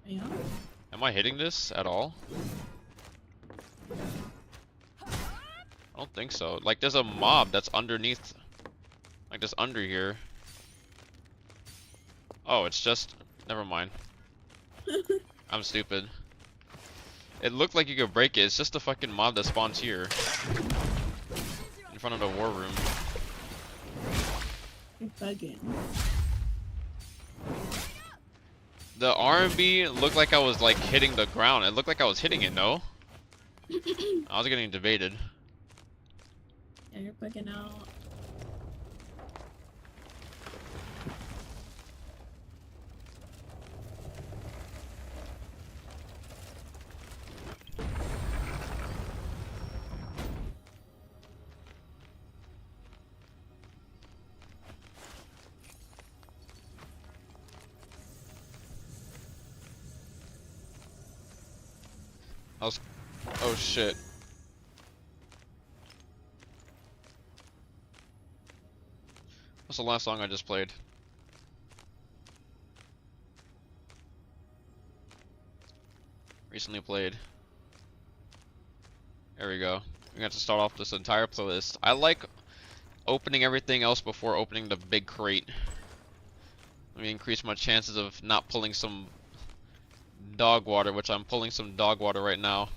Yeah. Am I hitting this at all? I don't think so. Like, there's a mob that's underneath, like, just under here. Oh, it's just, never mind. I'm stupid. It looked like you could break it. It's just a fucking mob that spawns here. In front of the war room. You're bugging. The R&B looked like I was like hitting the ground. It looked like I was hitting it, no? I was getting debated. Yeah, you're bugging out. Oh shit. What's the last song I just played? Recently played. There we go. We have to start off this entire playlist. I like opening everything else before opening the big crate. Let me increase my chances of not pulling some dog water, which I'm pulling some dog water right now.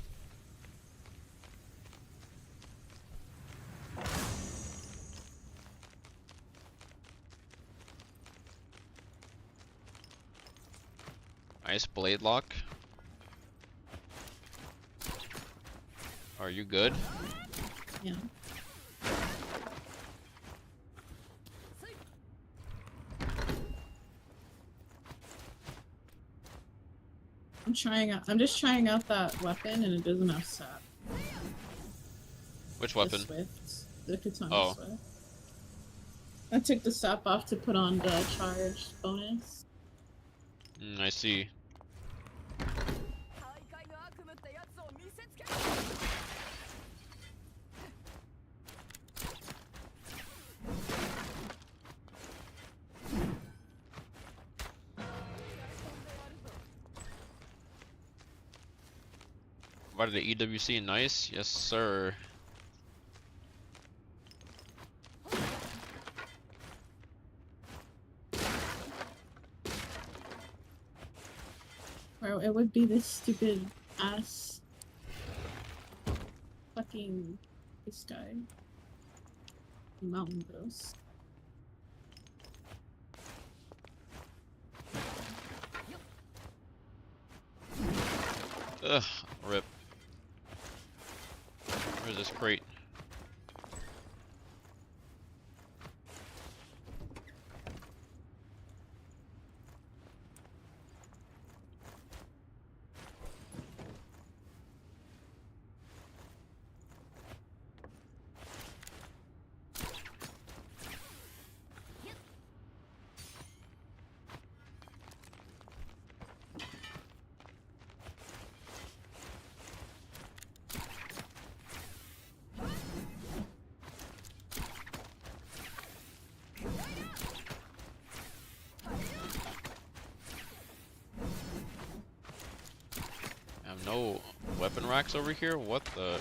Nice blade lock. Are you good? Yeah. I'm just trying out that weapon and it doesn't have sap. Which The weapon? Swift. The Katana Oh. Swift. I took the sap off to put on the charge bonus. I see. Provided the EWC, nice. Yes, sir. Or it would be this stupid ass fucking this guy. Mountain Ghost. Ugh, rip. Where's this crate? I have no weapon racks over here? What the?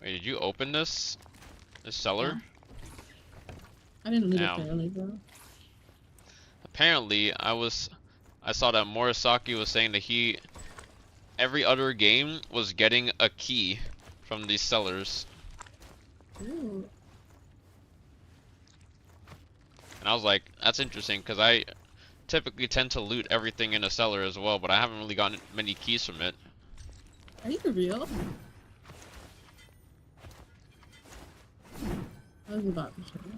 Wait, did you open this? This cellar? I didn't loot it Damn. early, bro. Apparently, I saw that Morisaki was saying that every other game was getting a key from these sellers. Ooh. And I was like, that's interesting, because I typically tend to loot everything in a cellar as well, but I haven't really gotten many keys from it. Are you for real? I was about to show you.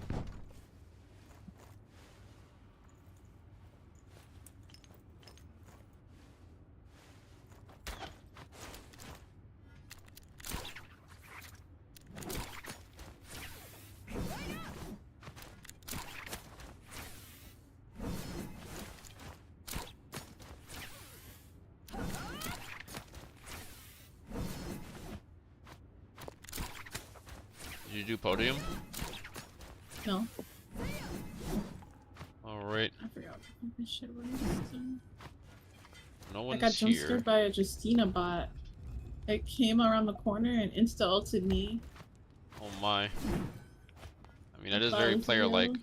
Did you do podium? No, Alright, I forgot what this shit was. no I one's got jump here. scared by a Justina bot. It came around the corner and insta ulted me. Oh my. I mean, that is thought very it was player-like. real.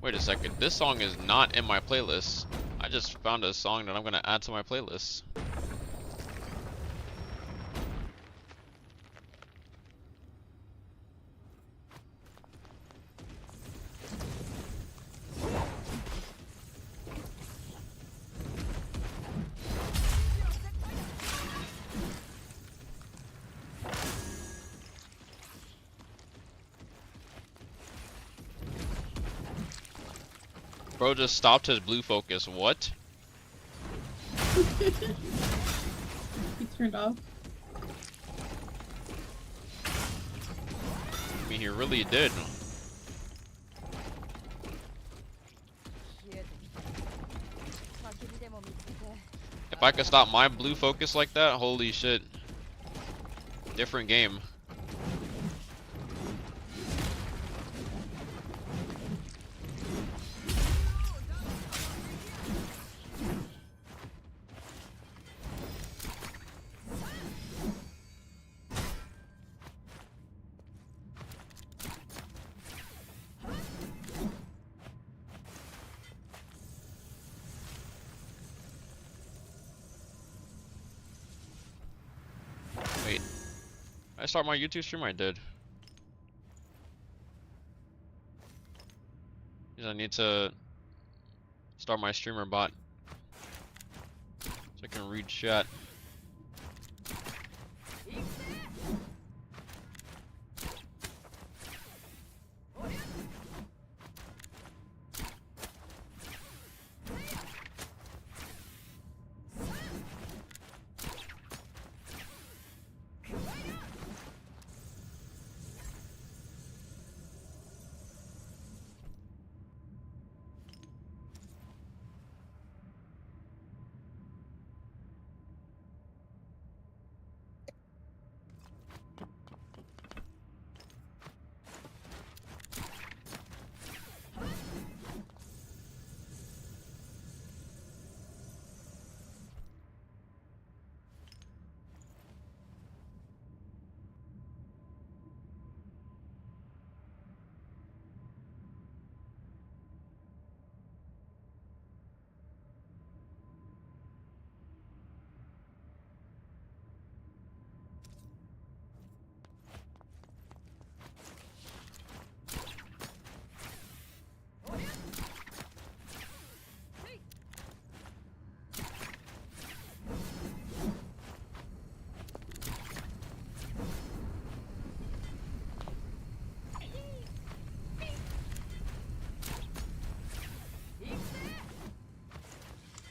Wait a second, this song is not in my playlist. I just found a song that I'm gonna add to my playlist. Bro just stopped his blue focus. What? He turned off. I mean, he really did. If I could stop my blue focus like that, holy shit. Different game. Wait. I start my YouTube stream? I did. Because I need to start my streamer bot. So I can read chat.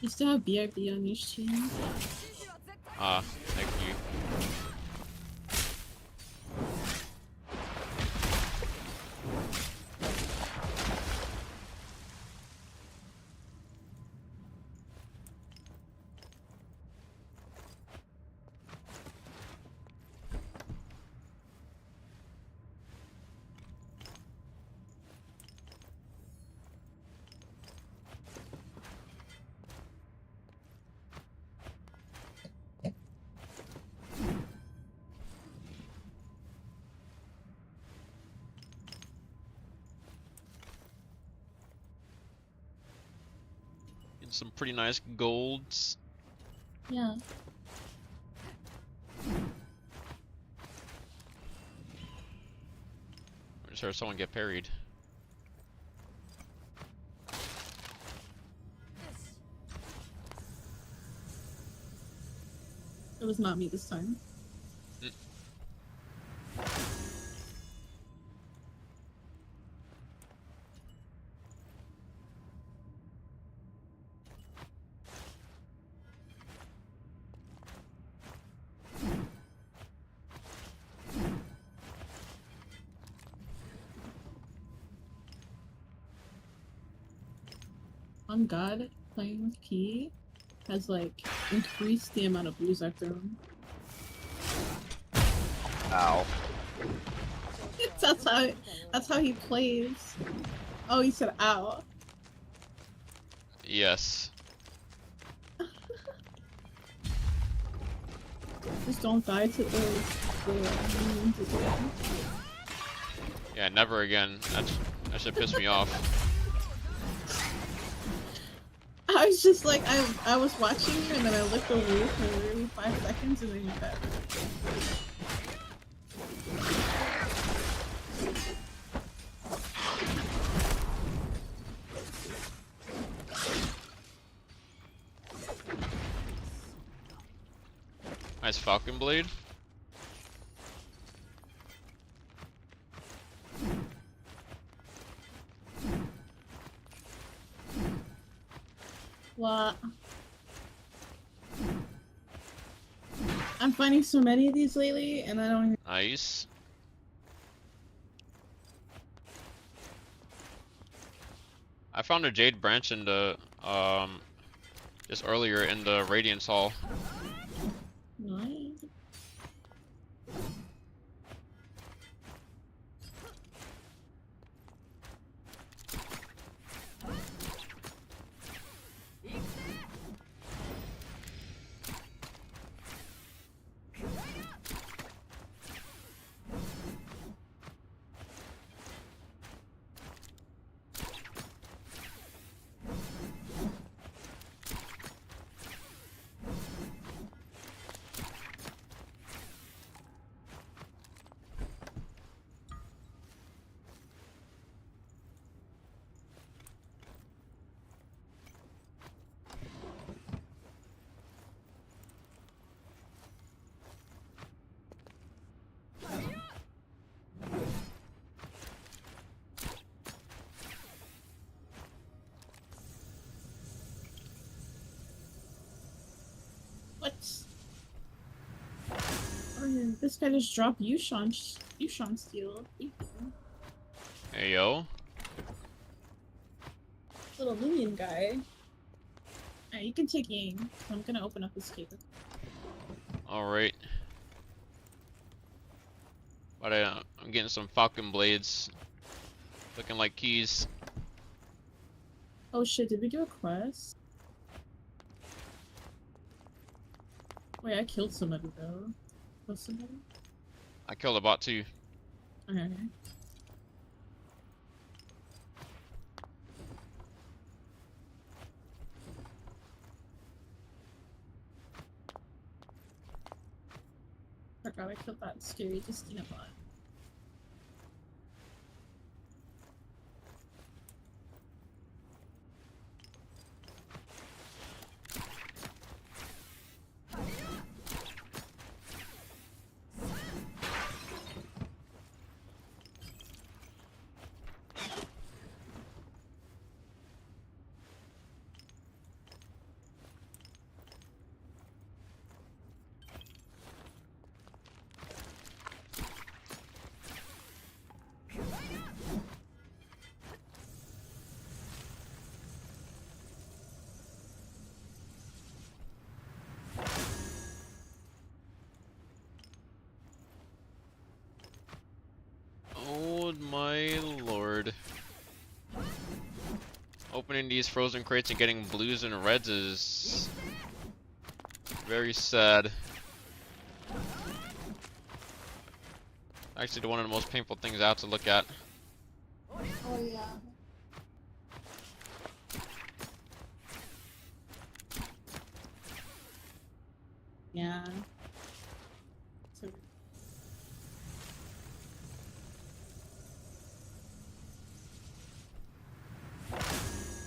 You still have BRB on your stream? Thank you. Getting some pretty nice golds. Yeah. I just heard someone get parried. It was not me this time. On God, playing with Key has like increased the amount of blues I've thrown. Ow. that's how he plays. Oh, he said ow. Yes. Just don't die to the minions again. Yeah, never again. That should piss me off. I was just like, I was watching you and then I looked away for literally 5 seconds and then you died. Nice Falcon Blade. What? I'm finding so many of these lately and I don't even... Nice. I found a Jade branch in the just earlier in the Radiance Hall. Nice. What? Oh, yeah, this guy just dropped Yushan Steel. Hey yo. Little minion guy. Alright, you can take Ying. I'm gonna open up this cave. Alright. But I'm getting some Falcon Blades. Looking like keys. Oh shit, did we do a quest? Wait, I killed somebody though. Killed somebody? I killed a bot too. Okay. Forgot I killed that scary Justina bot. hard. Opening these frozen crates and getting blues and reds is very sad. Actually, one of the most painful things I have to look at. Oh yeah. Yeah. So,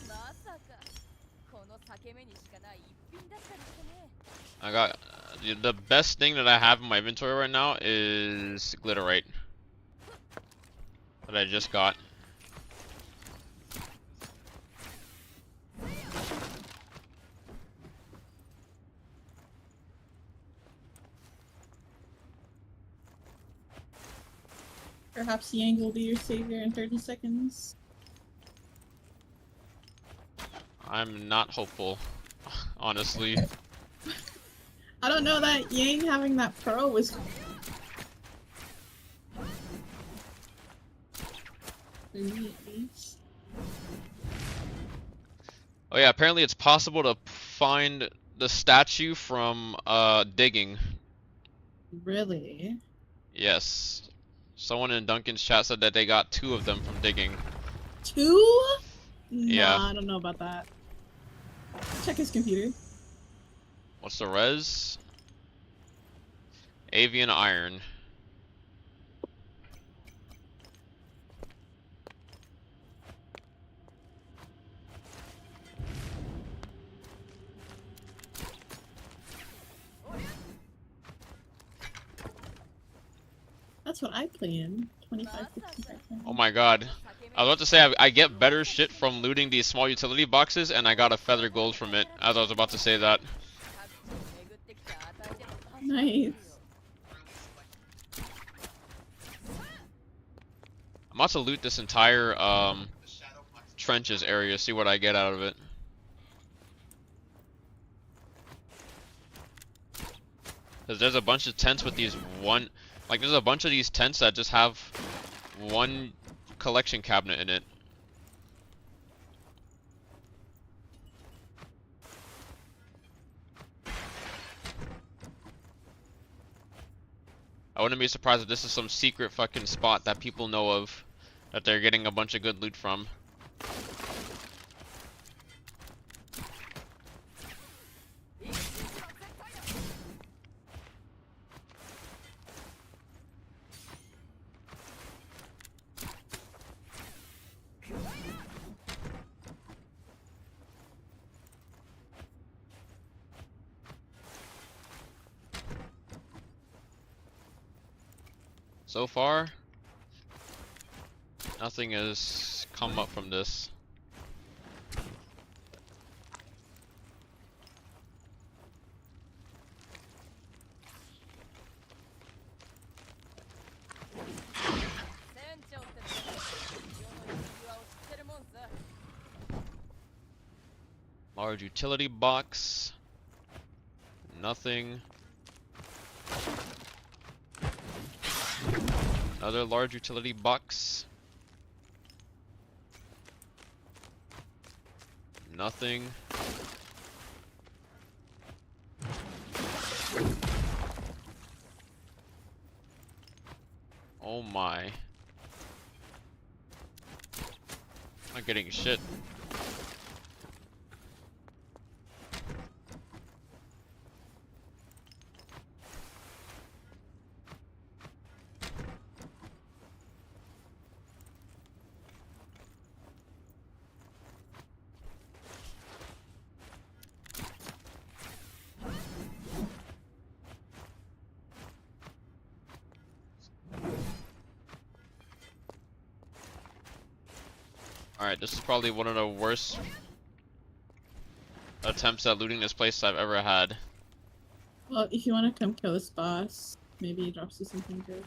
まさかこの裂け目にしかない一品だったりしてね。 I got the best thing that I have in my inventory right now is glitterite that I just got. perhaps Yang will be your savior in 30 seconds. I'm not hopeful, honestly. I don't know that Yang having that pearl was. For me at least. Oh yeah, apparently it's possible to find the statue from digging. Really? Yes. Someone in Duncan's chat said that they got 2 of them from digging. 2? Yeah. Nah, I don't know about that. Check his computer. What's the res? Avian iron. That's what I play in. 25, 65. Oh my god. I was about to say I get better shit from looting these small utility boxes, and I got a feather gold from it, as I was about to say that. Nice. I'm about to loot this entire trenches area, see what I get out of it. Cause there's a bunch of tents with these there's a bunch of these tents that just have one collection cabinet in it. I wouldn't be surprised if this is some secret fucking spot that people know of, that they're getting a bunch of good loot from. So far, nothing has come up from this. Large utility box. Nothing. Another large utility box. Nothing. Oh my. I'm not getting shit. Alright, this is probably one of the worst attempts at looting this place I've ever had. Well, if you want to come kill this boss, maybe he drops you something good.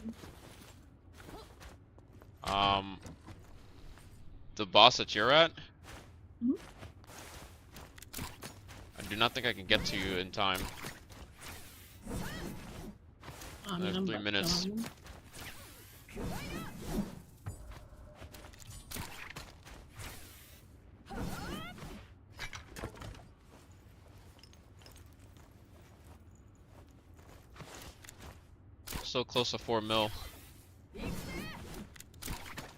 The boss that you're at? Mhm. I do not think I can get to you in time. I I have I'm 3 about to minutes. kill him. so close to 4 mil.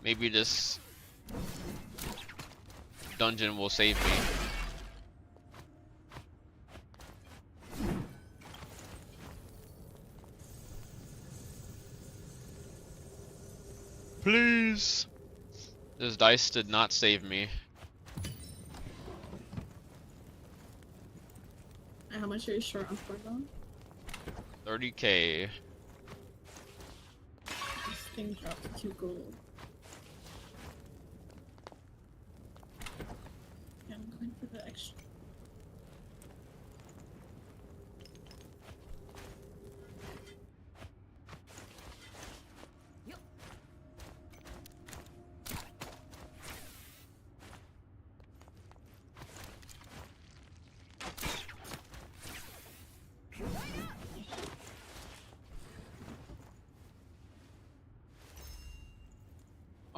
Maybe this dungeon will save me. Please. This dice did not save me. How much are you short on Fortnite? 30k. This thing dropped 2 gold. Yeah, I'm going for the extra.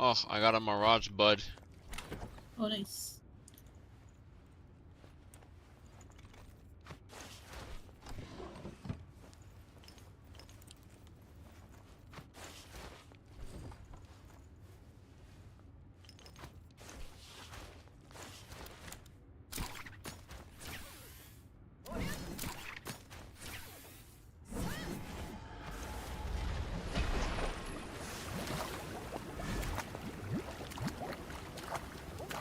Oh, I got a Mirage Bud. Oh, nice.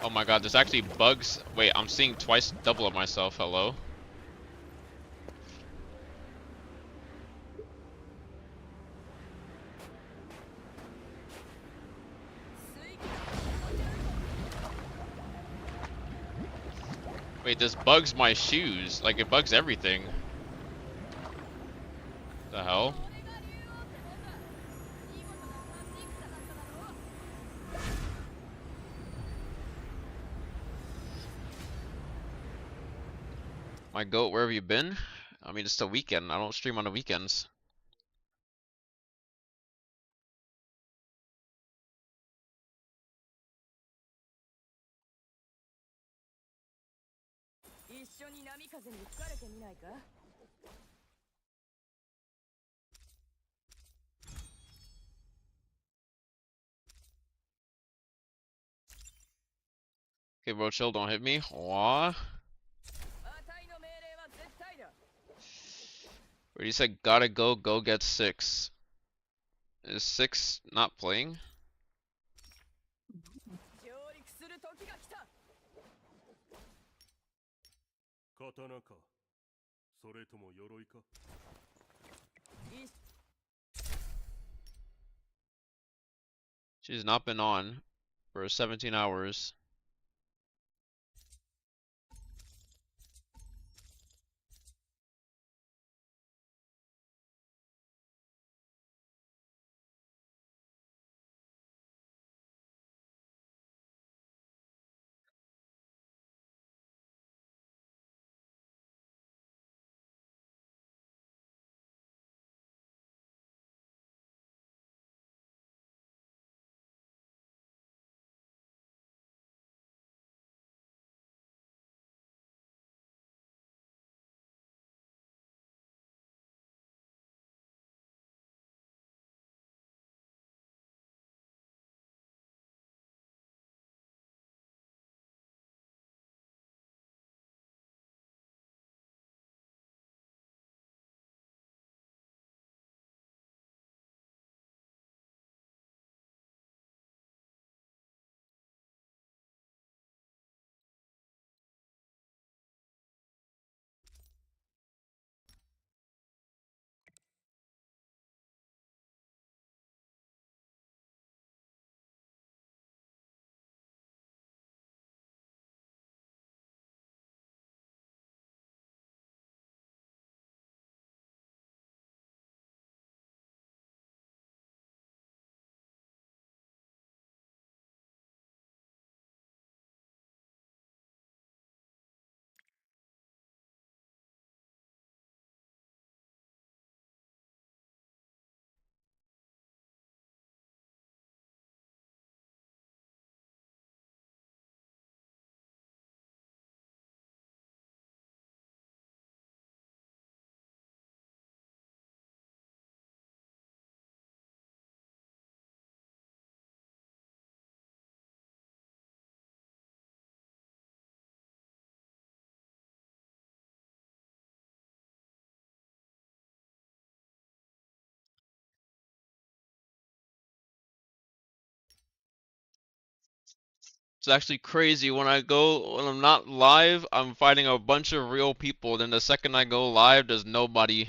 Oh my god, there's actually bugs. Wait, I'm seeing twice double of myself. Hello? Wait, this bugs my shoes. Like, it bugs everything. The hell? My goat, where have you been? I mean, it's the weekend. I don't stream on the weekends. Okay, bro, chill, don't hit me. Aw. Where you said gotta go get 6. Is 6 not playing? 刀か、それとも鎧か。She's not been on for 17 hours. It's actually crazy when I'm not live, I'm fighting a bunch of real people. Then the second I go live, there's nobody.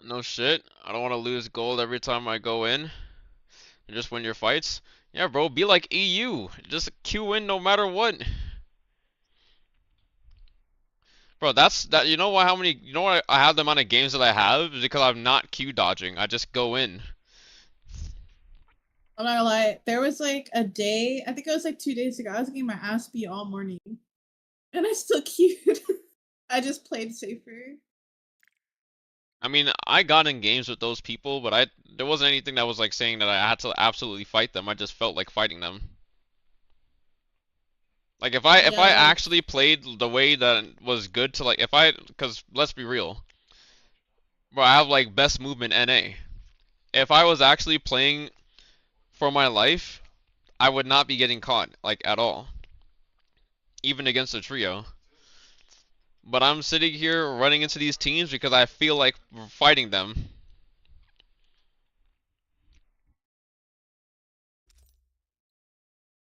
No shit. I don't want to lose gold every time I go in and just win your fights. Yeah, bro, be like EU. Just queue in no matter what. Bro, that you know why I have the amount of games that I have is because I'm not queue dodging. I just go in. I'm not gonna lie, there was like a day, I think it was like 2 days ago, I was getting my ass beat all morning. And I still queued. I just played safer. I mean, I got in games with those people, but there wasn't anything that was like saying that I had to absolutely fight them. I just felt like fighting them. Like if I Yeah, like- actually played the way that was good to like cause let's be real. Bro, I have like best movement NA. If I was actually playing for my life, I would not be getting caught like at all. Even against a trio. But I'm sitting here running into these teams because I feel like fighting them.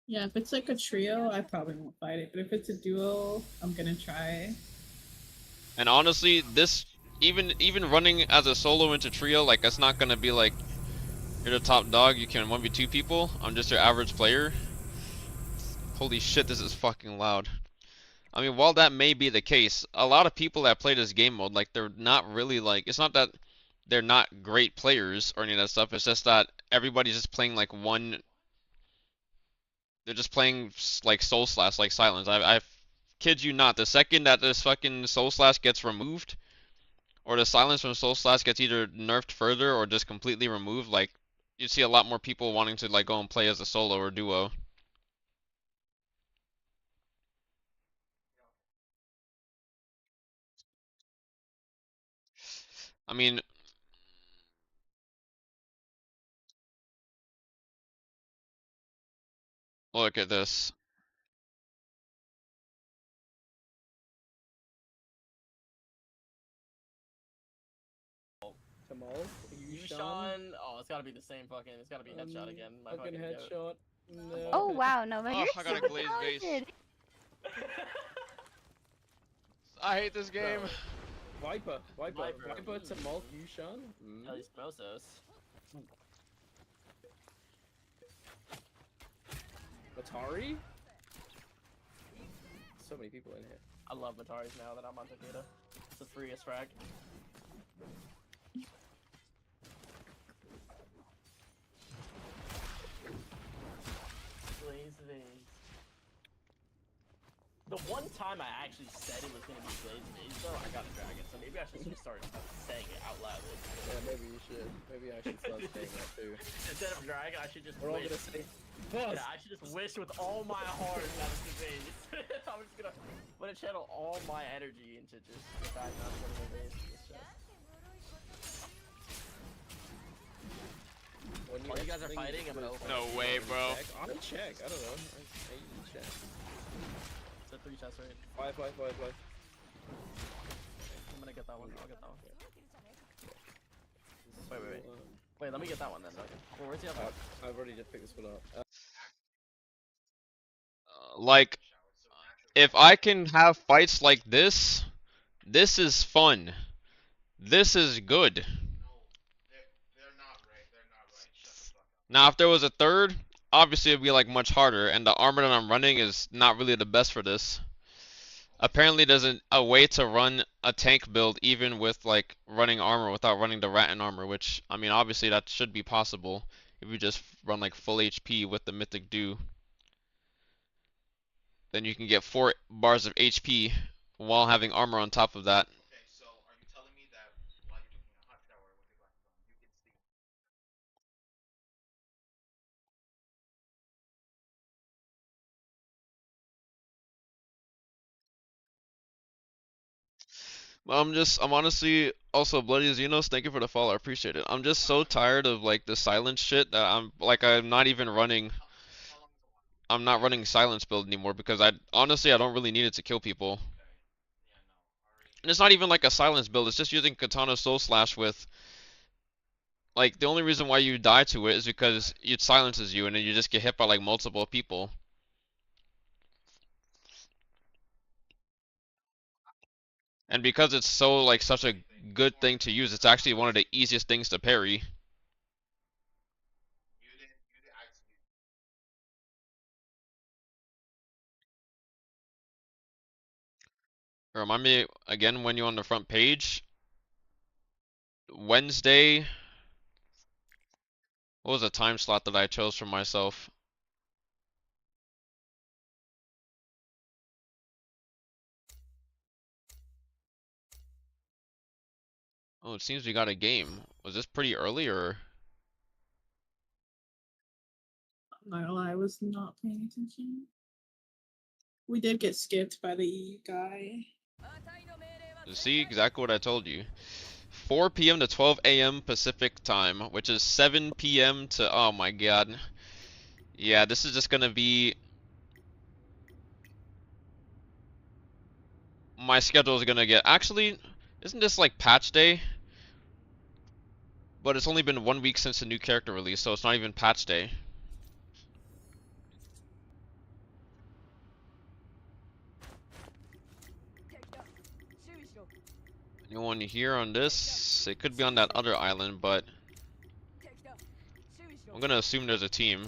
Yeah, if it's like a trio, I probably won't fight it. But if it's a duo, I'm gonna try. And honestly, this even running as a solo into trio, like that's not gonna be like you're the top dog, you can 1v2 people. I'm just your average player. Holy shit, this is fucking loud. I mean, while that may be the case, a lot of people that play this game mode, like they're not really like, it's not that they're not great players or any of that stuff, it's just that everybody's just playing like they're just playing like Soul Slash, like Silence. I kid you not, the second that this fucking Soul Slash gets removed, or the Silence from Soul Slash gets either nerfed further or just completely removed, like, you see a lot more people wanting to like go and play as a solo or duo. I mean, look at this. Tamal, You, you Sean. Oh, it's gotta be the same fucking. It's gotta be headshot again. My fucking fucking headshot. No. Oh wow, no, but Oh, you're I got a so glazed vase. talented. I hate this game. Viper, Viper. Tamal, you Sean. Elismosos. Atari. So many people in here. I love Mataris now that I'm on Takeda. It's the freest frag. Blaze Vase. The one time I actually said it was gonna be Blaze Vase, though, I got a dragon, so maybe I should just start saying it out loud. Yeah, maybe you should. Maybe I should start saying that too. Instead of dragon, I should just We're all wish. gonna say, Yeah, I should just wish with all my heart that it's the Vase. I'm just gonna channel all my energy into just the fact that I'm getting a Vase. It's just... when While you guys are think fighting, I'm gonna it's open No it. way, bro. I'm gonna check. I don't know. I usually check. It's a 3 chest, right? Five. I'm gonna get that one. I'll get that one. Wait. Wait, let me get that one then. Okay. Well, where's the other one? I've already just picked this one up. Like, if I can have fights like this is fun. This is good. Now, if there was a third, obviously it'd be like much harder, and the armor that I'm running is not really the best for this. Apparently there's a way to run a tank build even with like running armor without running the Rattan armor, which I mean obviously that should be possible if you just run like full HP with the Mythic Dew. Then you can get 4 bars of HP while having armor on top of that. Okay, so are you telling me that while you're taking a hot shower with your glasses on, you can sleep? Well, I'm honestly also Bloody Xenos, thank you for the follow, I appreciate it. I'm just so tired of like the silence shit that I'm not even running. I'm not running silence build anymore because honestly I don't really need it to kill people. And it's not even like a silence build, it's just using Katana Soul Slash with like the only reason why you die to it is because it silences you and then you just get hit by like multiple people. And because it's so like such a good thing to use, it's actually one of the easiest things to parry. Remind me again when you're on the front page. Wednesday. What was the time slot that I chose for myself? Oh, it seems we got a game. Was this pretty early or? I'm not gonna lie, I was not paying attention. We did get skipped by the EU guy. See, exactly what I told you. 4 p.m. to 12 a.m. Pacific time, which is 7 p.m. to, oh my god. Yeah, this is just gonna be... My schedule is gonna get... Actually, isn't this like patch day? But it's only been 1 week since the new character release, so it's not even patch day. Anyone here on this? It could be on that other island, but I'm gonna assume there's a team.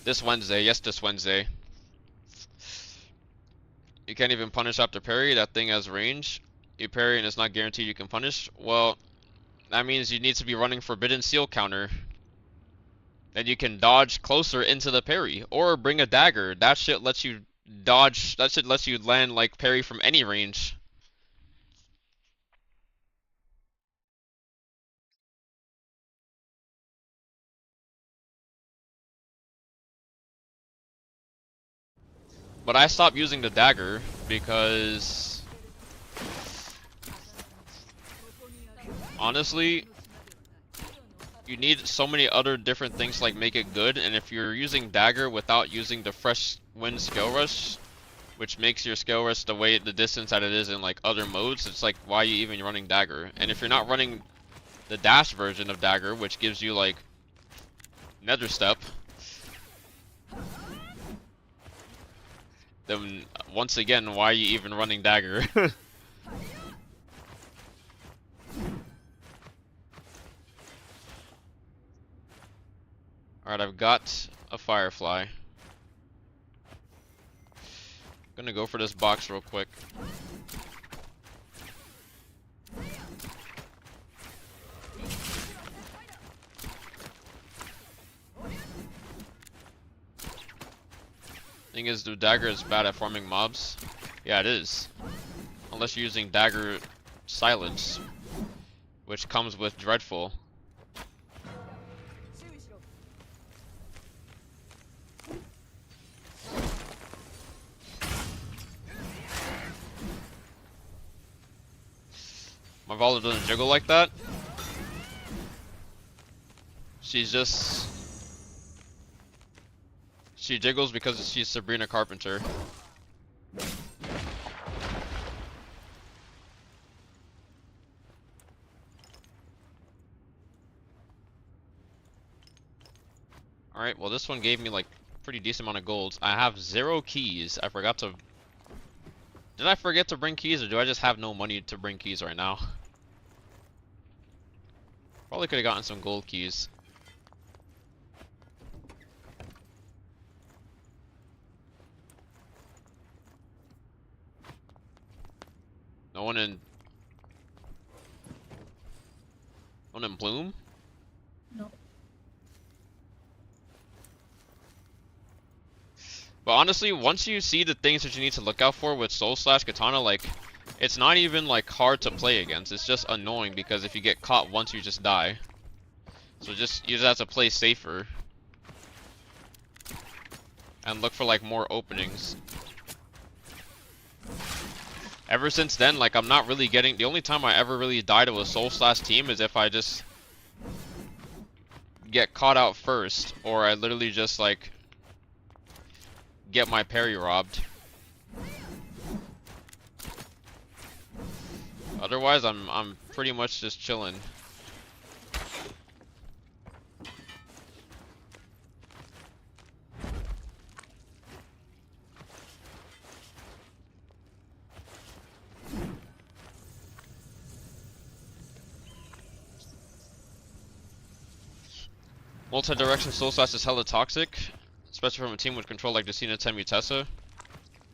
This Wednesday, yes, this Wednesday. You can't even punish after parry, that thing has range. You parry and it's not guaranteed you can punish. Well, that means you need to be running Forbidden Seal counter. Then you can dodge closer into the parry. Or bring a dagger. That shit lets you dodge, that shit lets you land like parry from any range. But I stopped using the dagger because honestly, you need so many other different things to like make it good, and if you're using dagger without using the fresh wind skill rush, which makes your skill rush the distance that it is in like other modes, it's like why are you even running dagger? And if you're not running the dash version of dagger, which gives you like nether step, then once again, why are you even running dagger? Alright, I've got a firefly. Gonna go for this box real quick. Thing is, the dagger is bad at farming mobs. Yeah, it is. Unless you're using dagger silence, which comes with Dreadful. My Valor doesn't jiggle like that. She jiggles because she's Sabrina Carpenter. Alright, well this one gave me like pretty decent amount of golds. I have 0 keys. I forgot to... Did I forget to bring keys, or do I just have no money to bring keys right now? Probably could have gotten some gold keys. No one in. No one in Bloom? No. But honestly, once you see the things that you need to look out for with Soul Slash Katana, like, it's not even like hard to play against. It's just annoying because if you get caught once, you just die. So you just have to play safer and look for like more openings. Ever since then, like, I'm not really getting. The only time I ever really died to a Soul Slash team is if I just get caught out first, or I literally just like get my parry robbed. Otherwise, I'm pretty much just chilling. Multi-direction Soul Slash is hella toxic, especially from a team with control like Justina, Temmie, Tessa.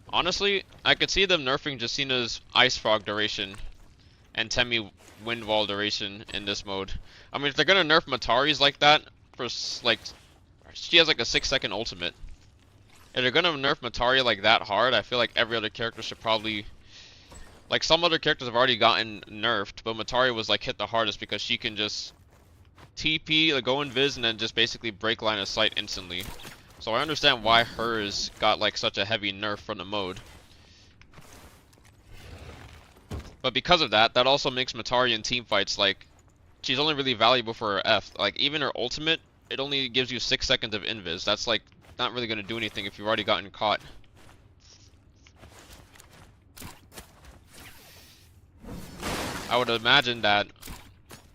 Honestly, I could see them nerfing Justina's Ice Frog duration and Temmie Wind Wall duration in this mode. I mean, if they're gonna nerf Matari's like that, for like, she has like a 6-second ultimate. If they're gonna nerf Matari like that hard, I feel like every other character should probably, like, some other characters have already gotten nerfed, but Matari was like hit the hardest because she can just TP, like, go invis, and then just basically break line of sight instantly. So I understand why hers got like such a heavy nerf from the mode. But because of that, that also makes Matari in team fights, like, she's only really valuable for her F. Like, even her ultimate, it only gives you 6 seconds of invis. That's like not really gonna do anything if you've already gotten caught. I would imagine that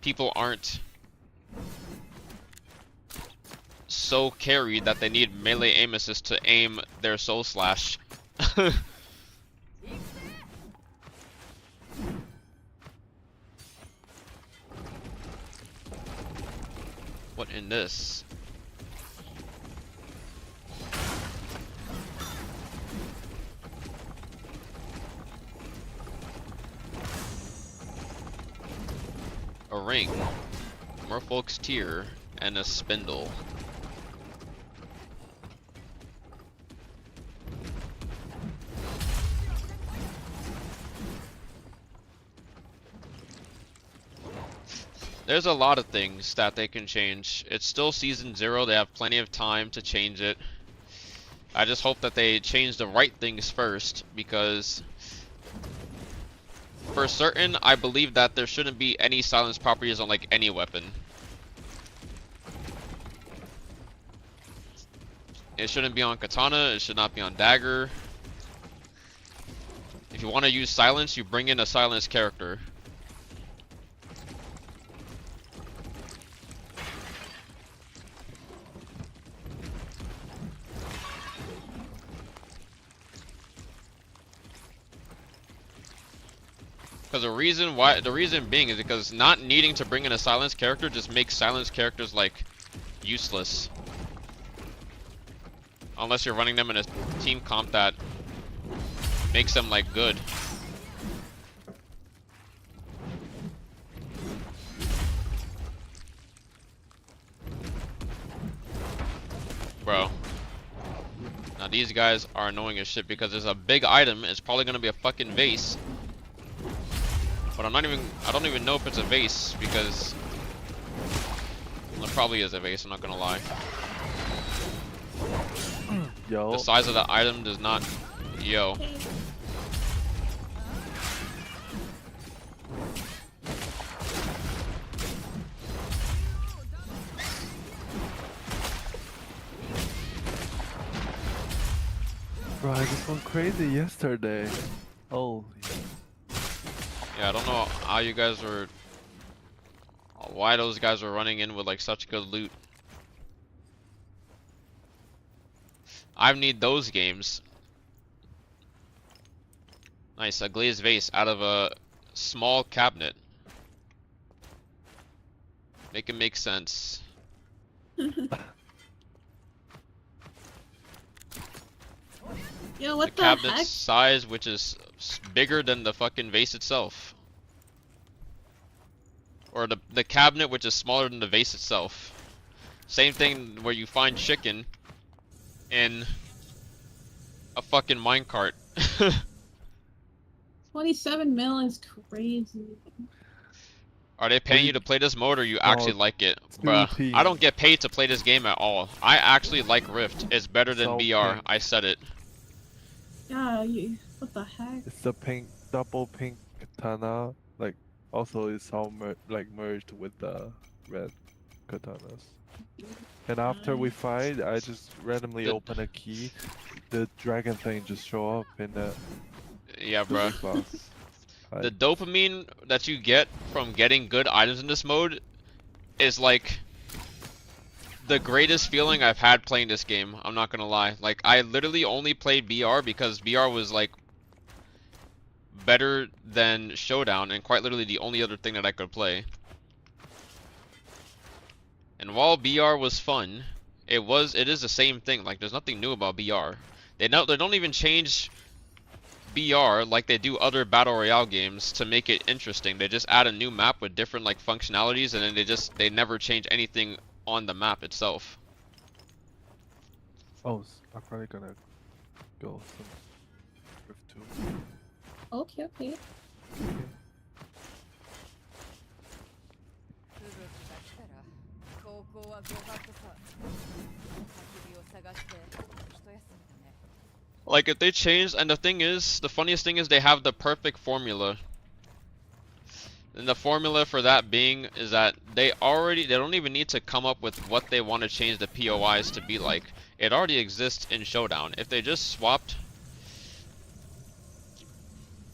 people aren't so carried that they need melee aim assist to aim their Soul Slash. What in this? A ring, Merfolk's Tear, and a spindle. There's a lot of things that they can change. It's still season 0, they have plenty of time to change it. I just hope that they change the right things first, because for certain, I believe that there shouldn't be any silence properties on like any weapon. It shouldn't be on Katana, it should not be on Dagger. If you want to use silence, you bring in a silence character. Because the reason being is because not needing to bring in a silence character just makes silence characters like useless. Unless you're running them in a team comp that makes them like good. Bro. Now these guys are annoying as shit because there's a big item, it's probably gonna be a fucking vase. But I don't even know if it's a vase because it probably is a vase, I'm not gonna lie. Yo. The size of the item does not, yo. Bro, I just went crazy yesterday. Holy. Yeah, I don't know how you guys were, why those guys were running in with like such good loot. I need those games. Nice, a glazed vase out of a small cabinet. Make it make sense. Yo, what The the cabinet's heck? size, which is bigger than the fucking vase itself. Or the cabinet, which is smaller than the vase itself. Same thing where you find chicken in a fucking minecart. 27 mil is crazy. Are they paying you to play this mode or you actually like it? Bruh, Stupid. I don't get paid to play this game at all. I actually like Rift. It's better than So BR. pink. I said it. Yeah, what the heck? It's the pink, double pink katana. Like, also it's all merged with the red katanas. And after we fight, I just randomly open a key. The dragon thing just show up in the Yeah, bruh. box. The dopamine that you get from getting good items in this mode is like the greatest feeling I've had playing this game. I'm not gonna lie. Like, I literally only played BR because BR was like better than Showdown and quite literally the only other thing that I could play. And while BR was fun, it is the same thing. Like, there's nothing new about BR. They don't even change BR like they do other battle royale games to make it interesting. They just add a new map with different like functionalities, and then they never change anything on the map itself. Oh, I'm probably gonna go some Rift 2. Okay, okay. 吹雪が来たら高校はご法度さ。焚き火を探して一休みだね。 Like, if they change, and the funniest thing is they have the perfect formula. And the formula for that being is that they don't even need to come up with what they want to change the POIs to be like. It already exists in Showdown. If they just swapped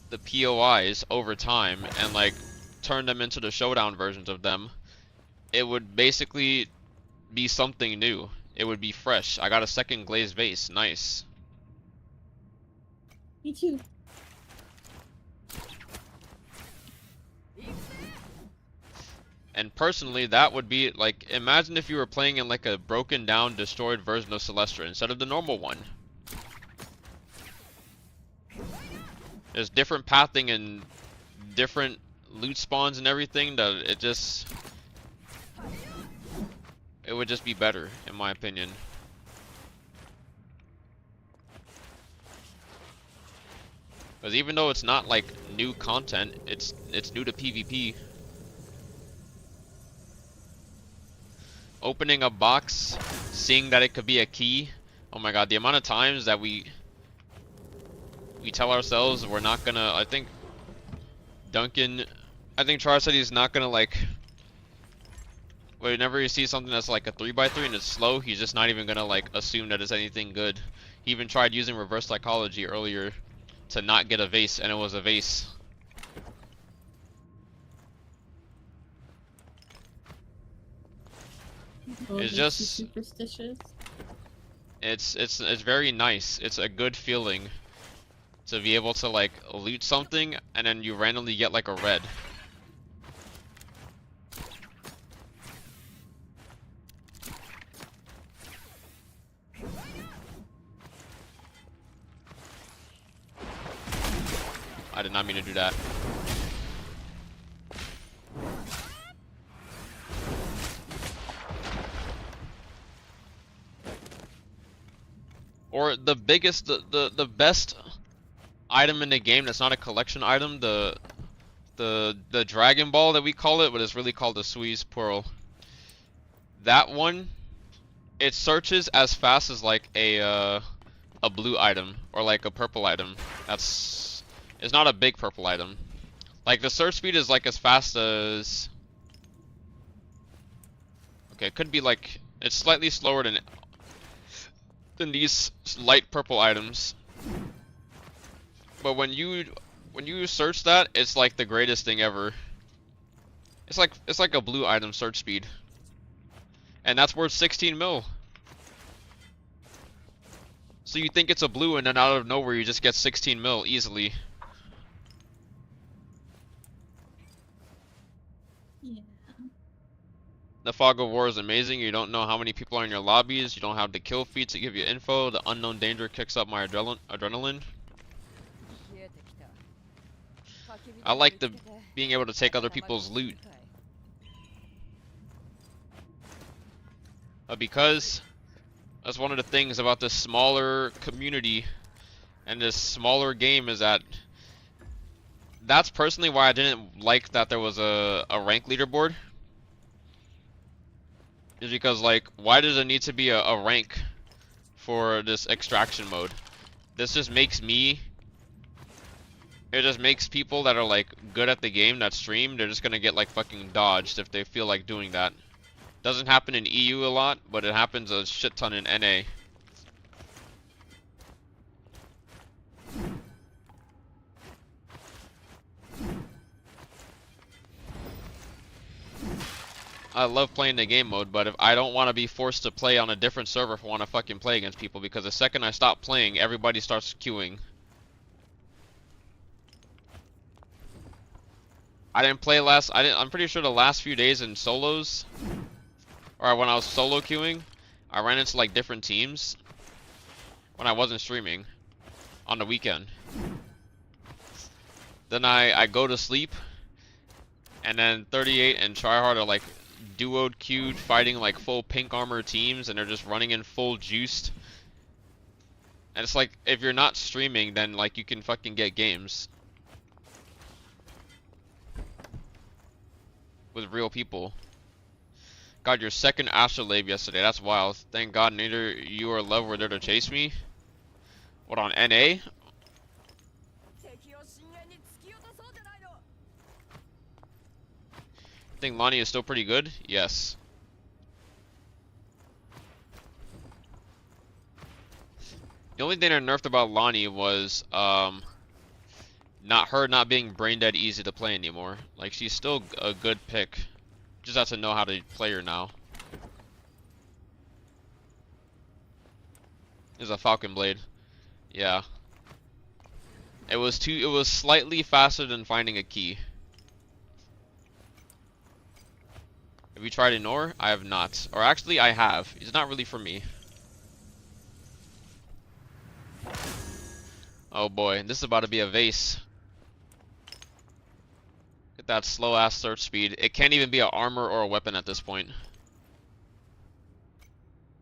the POIs over time and like turned them into the Showdown versions of them, it would basically be something new. It would be fresh. I got a second glazed vase. Nice. Me too. And personally, that would be like, imagine if you were playing in like a broken down, destroyed version of Celestra instead of the normal one. There's different pathing and different loot spawns and everything that it would just be better, in my opinion. Because even though it's not like new content, it's new to PvP. Opening a box, seeing that it could be a key. Oh my god, the amount of times that we tell ourselves we're not gonna, I think Char said he's not gonna like, whenever he sees something that's like a 3x3 and it's slow, he's just not even gonna like assume that it's anything good. He even tried using reverse psychology earlier to not get a vase, and it was a vase. It's just superstitious. It's very nice. It's a good feeling to be able to like loot something and then you randomly get like a red. I did not mean to do that. Or the biggest, the best item in the game that's not a collection item, the Dragon Ball that we call it, but it's really called the Sui's Pearl. That one, it searches as fast as like a blue item or like a purple item. It's not a big purple item. Like the search speed is like as fast as, okay, it could be like, it's slightly slower than these light purple items. But when you search that, it's like the greatest thing ever. It's like a blue item search speed. And that's worth 16 mil. So you think it's a blue and then out of nowhere you just get 16 mil easily. Yeah. The Fog of War is amazing. You don't know how many people are in your lobbies. You don't have the kill feed to give you info. The unknown danger kicks up my adrenaline. I like the being able to take other people's loot. Because that's one of the things about this smaller community and this smaller game is that that's personally why I didn't like that there was a rank leaderboard. Is because, like, why does there need to be a rank for this extraction mode? This just makes me, it just makes people that are like good at the game that stream, they're just gonna get like fucking dodged if they feel like doing that. Doesn't happen in EU a lot, but it happens a shit ton in NA. I love playing the game mode, but if I don't want to be forced to play on a different server if I want to fucking play against people, because the second I stop playing, everybody starts queuing. I didn't play I'm pretty sure the last few days in solos, or when I was solo queuing, I ran into like different teams when I wasn't streaming on the weekend. Then I go to sleep, and then 38 and Tryhard are like duoed queued fighting like full pink armor teams, and they're just running in full juiced. And it's like, if you're not streaming, then like you can fucking get games with real people. God, your second astrolabe yesterday, that's wild. Thank God neither you or Love were there to chase me. What, on NA? Think Lonnie is still pretty good? Yes. The only thing I nerfed about Lonnie was not being brain dead easy to play anymore. Like, she's still a good pick. Just have to know how to play her now. There's a Falcon Blade. Yeah. It was slightly faster than finding a key. Have you tried Ignore? I have not. Or actually, I have. It's not really for me. Oh boy, this is about to be a vase. Get that slow ass search speed. It can't even be an armor or a weapon at this point.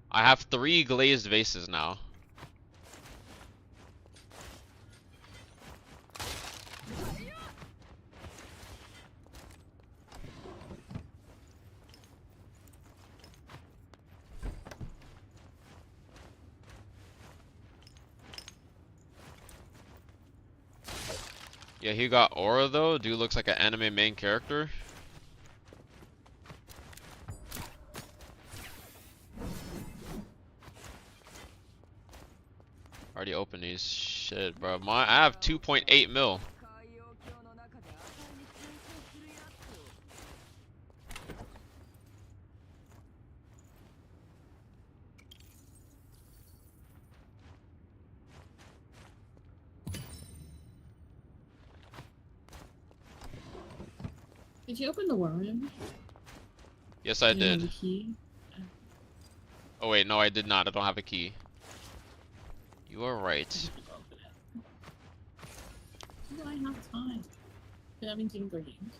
I have 3 glazed vases now. Yeah, he got aura though. Dude looks like an anime main character. Already opened these. Shit, bro. I have 2.8 mil. Did you open the war room? Yes, I Do you have did. a key? Oh wait, no, I did not. I don't have a key. You are right. Do I have time? That means you can go games.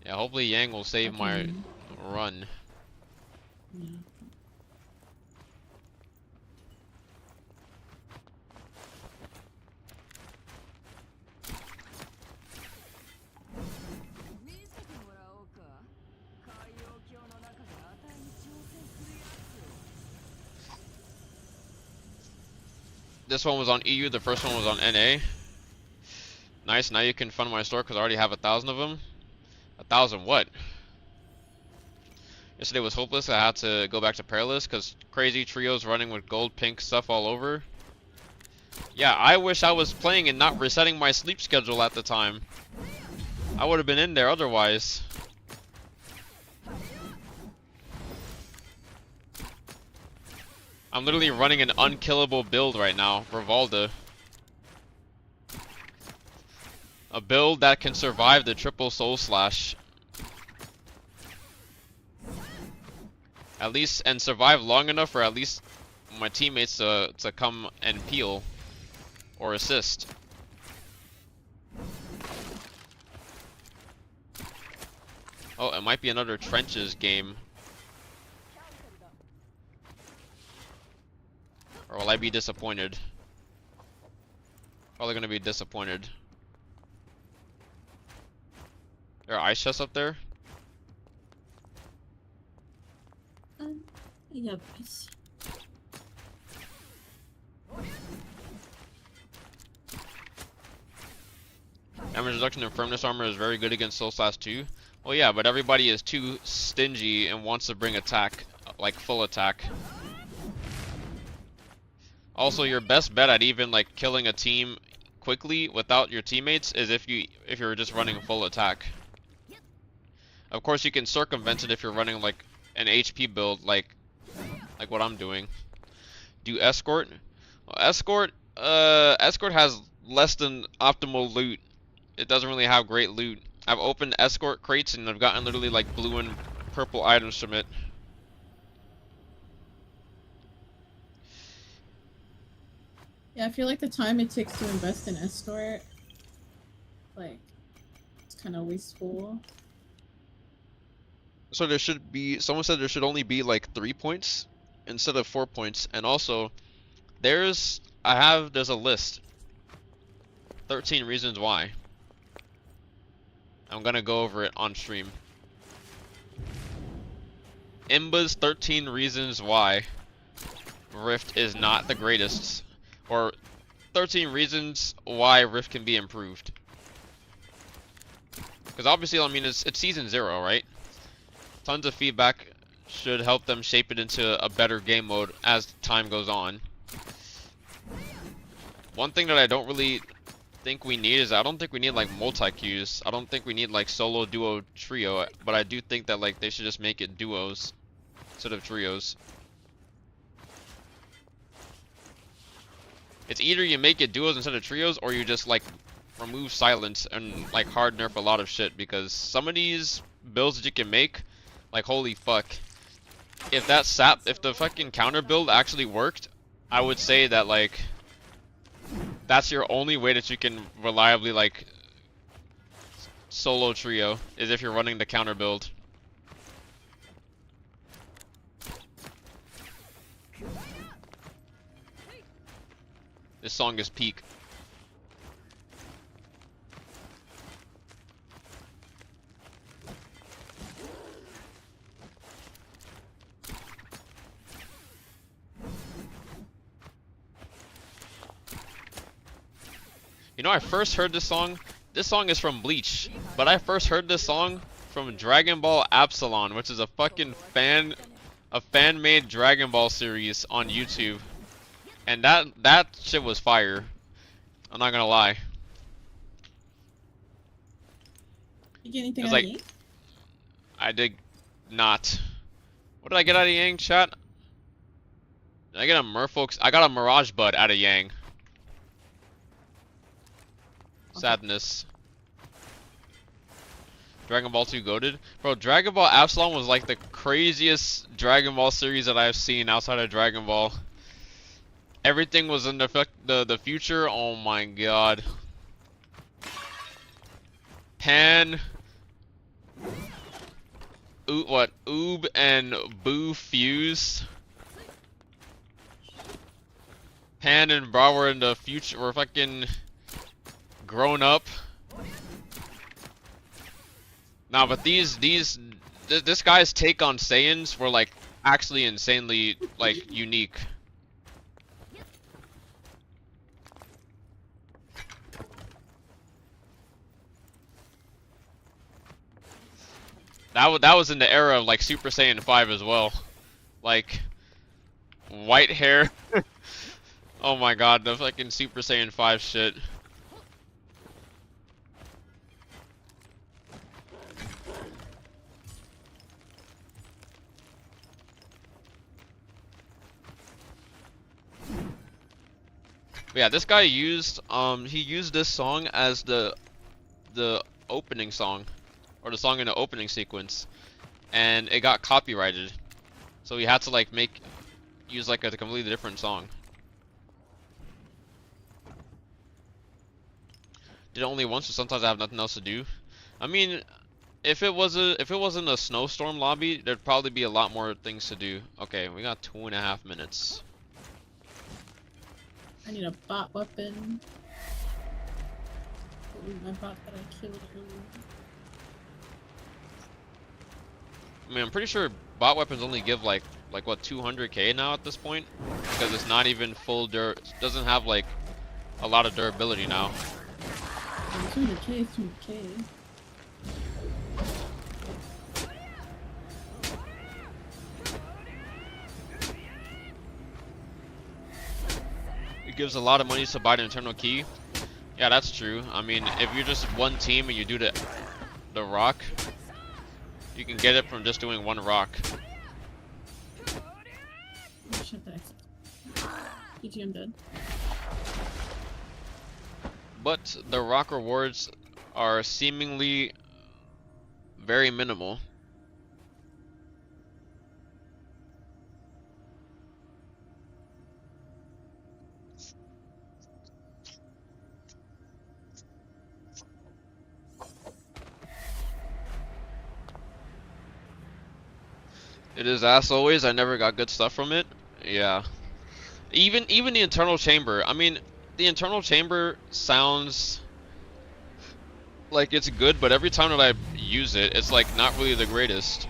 Yeah, hopefully Yang will save my Okay. run. Yeah. This one was on EU, the first one was on NA. Nice, now you can fund my store because I already have 1,000 of them. 1,000 what? Yesterday was hopeless. I had to go back to Perilous because crazy trios running with gold, pink stuff all over. Yeah, I wish I was playing and not resetting my sleep schedule at the time. I would have been in there otherwise. I'm literally running an unkillable build right now for Valda. A build that can survive the triple soul slash. At least, and survive long enough for at least my teammates to come and peel. or assist. Oh, it might be another trenches game. Or will I be disappointed? Probably gonna be disappointed. There are ice chests up there? Yeah, please. Damage reduction and firmness armor is very good against Soul Slash 2. Well, yeah, but everybody is too stingy and wants to bring attack, like full attack. Also, your best bet at even like killing a team quickly without your teammates is if you're just running full attack. Of course, you can circumvent it if you're running like an HP build, like what I'm doing. Do escort? Well, escort has less than optimal loot. It doesn't really have great loot. I've opened escort crates and I've gotten literally like blue and purple items from it. Yeah, I feel like the time it takes to invest in escort, like, it's kind of wasteful. So there should be, someone said there should only be like 3 points instead of 4 points. And also, there's a list. 13 reasons why. I'm gonna go over it on stream. Imba's 13 reasons why Rift is not the greatest. Or 13 reasons why Rift can be improved. Because obviously, I mean, it's season 0, right? Tons of feedback should help them shape it into a better game mode as time goes on. One thing that I don't really think we need is I don't think we need like multi-queues. I don't think we need like solo, duo, trio, but I do think that like they should just make it duos instead of trios. It's either you make it duos instead of trios or you just like remove silence and like hard nerf a lot of shit, because some of these builds that you can make, like holy fuck, if the fucking counter build actually worked, I would say that like that's your only way that you can reliably like solo trio, is if you're running the counter build. This song is peak. You know, I first heard this song is from Bleach, but I first heard this song from Dragon Ball Absalon, which is a fucking fan-made Dragon Ball series on YouTube. And that shit was fire. I'm not gonna lie. You get anything It was out like, of Yang? I did not. What did I get out of Yang, chat? Did I get a Merfolk? I got a Mirage Bud out of Yang. Sadness. Dragon Ball 2 goated? Bro, Dragon Ball Absalon was like the craziest Dragon Ball series that I've seen outside of Dragon Ball. Everything was in the future. Oh my god. Pan, Oob and Boo fused. Pan and Bra were in the future. Were fucking grown up. Nah, but this guy's take on Saiyans were like actually insanely like unique. That was in the era of like Super Saiyan 5 as well. Like white hair. Oh my god, the fucking Super Saiyan 5 shit. But yeah, this guy used this song as the opening song, or the song in the opening sequence, and it got copyrighted, so he had to like use like a completely different song. did it only once, so sometimes I have nothing else to do. I mean, if it wasn't a snowstorm lobby, there'd probably be a lot more things to do. Okay, we got 2.5 minutes. I need a bot weapon. Ooh, my bot that I killed earlier. I mean, I'm pretty sure bot weapons only give like what 200k now at this point, because it's not even full doesn't have like a lot of durability now. 200k is 200k. It gives a lot of money to buy the internal key. Yeah, that's true. I mean, if you're just one team and you do the rock, you can get it from just doing one rock. Oh shit, GG, I'm dead. But the rock rewards are seemingly very minimal. It is, as always, I never got good stuff from it. Yeah. Even the internal chamber. I mean, the internal chamber sounds like it's good, but every time that I use it, it's like not really the greatest.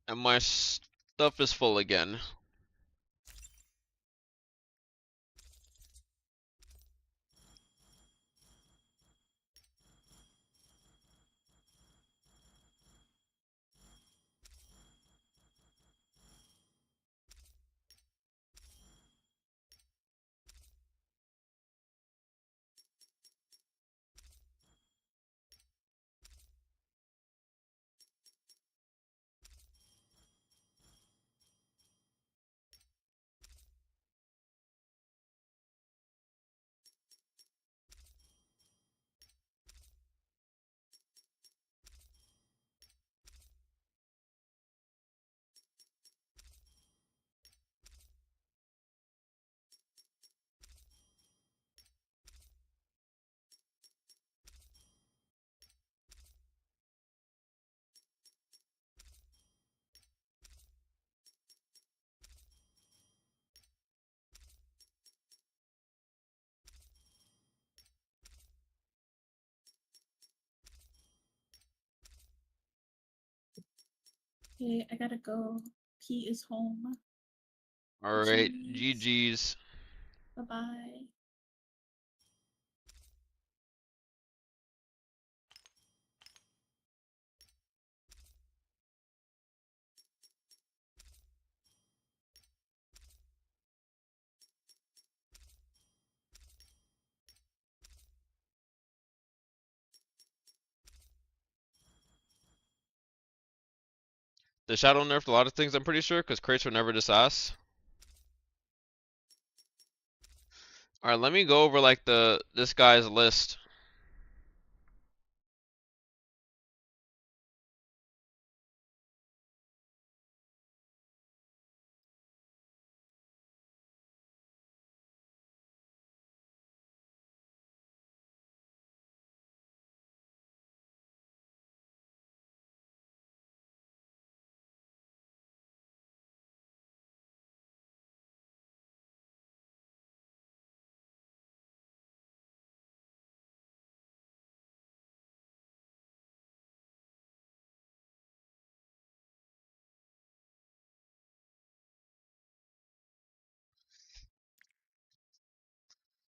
And my stuff is full again. Okay, I gotta go. P is home. Alright, GG's. GG's. Bye bye. The Shadow nerfed a lot of things, I'm pretty sure, because crates were never this ass. Alright, let me go over like this guy's list.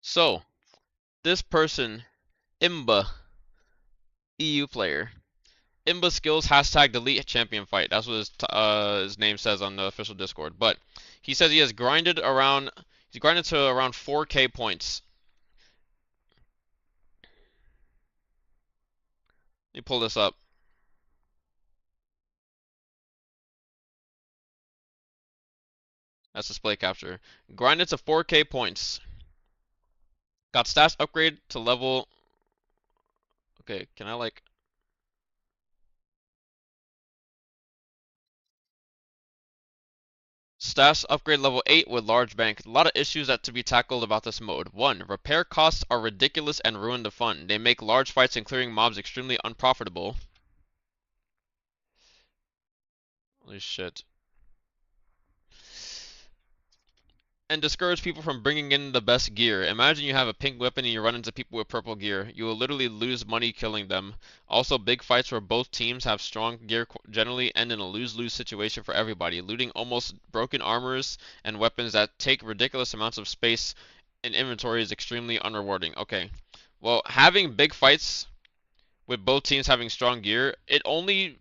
So, this person, Imba, EU player. Imba skills hashtag delete champion fight. That's what his name says on the official Discord. But he says he has grinded around. He's grinded to around 4K points. Let me pull this up. That's display capture. Grinded to 4K points. Got stats upgrade to level. Okay, can I like? Stats upgrade level 8 with large bank. A lot of issues that to be tackled about this mode. 1. Repair costs are ridiculous and ruin the fun. They make large fights and clearing mobs extremely unprofitable. Holy shit. And discourage people from bringing in the best gear. Imagine you have a pink weapon and you run into people with purple gear. You will literally lose money killing them. Also, big fights where both teams have strong gear generally end in a lose-lose situation for everybody. Looting almost broken armors and weapons that take ridiculous amounts of space in inventory is extremely unrewarding. Okay, well, having big fights with both teams having strong gear, it only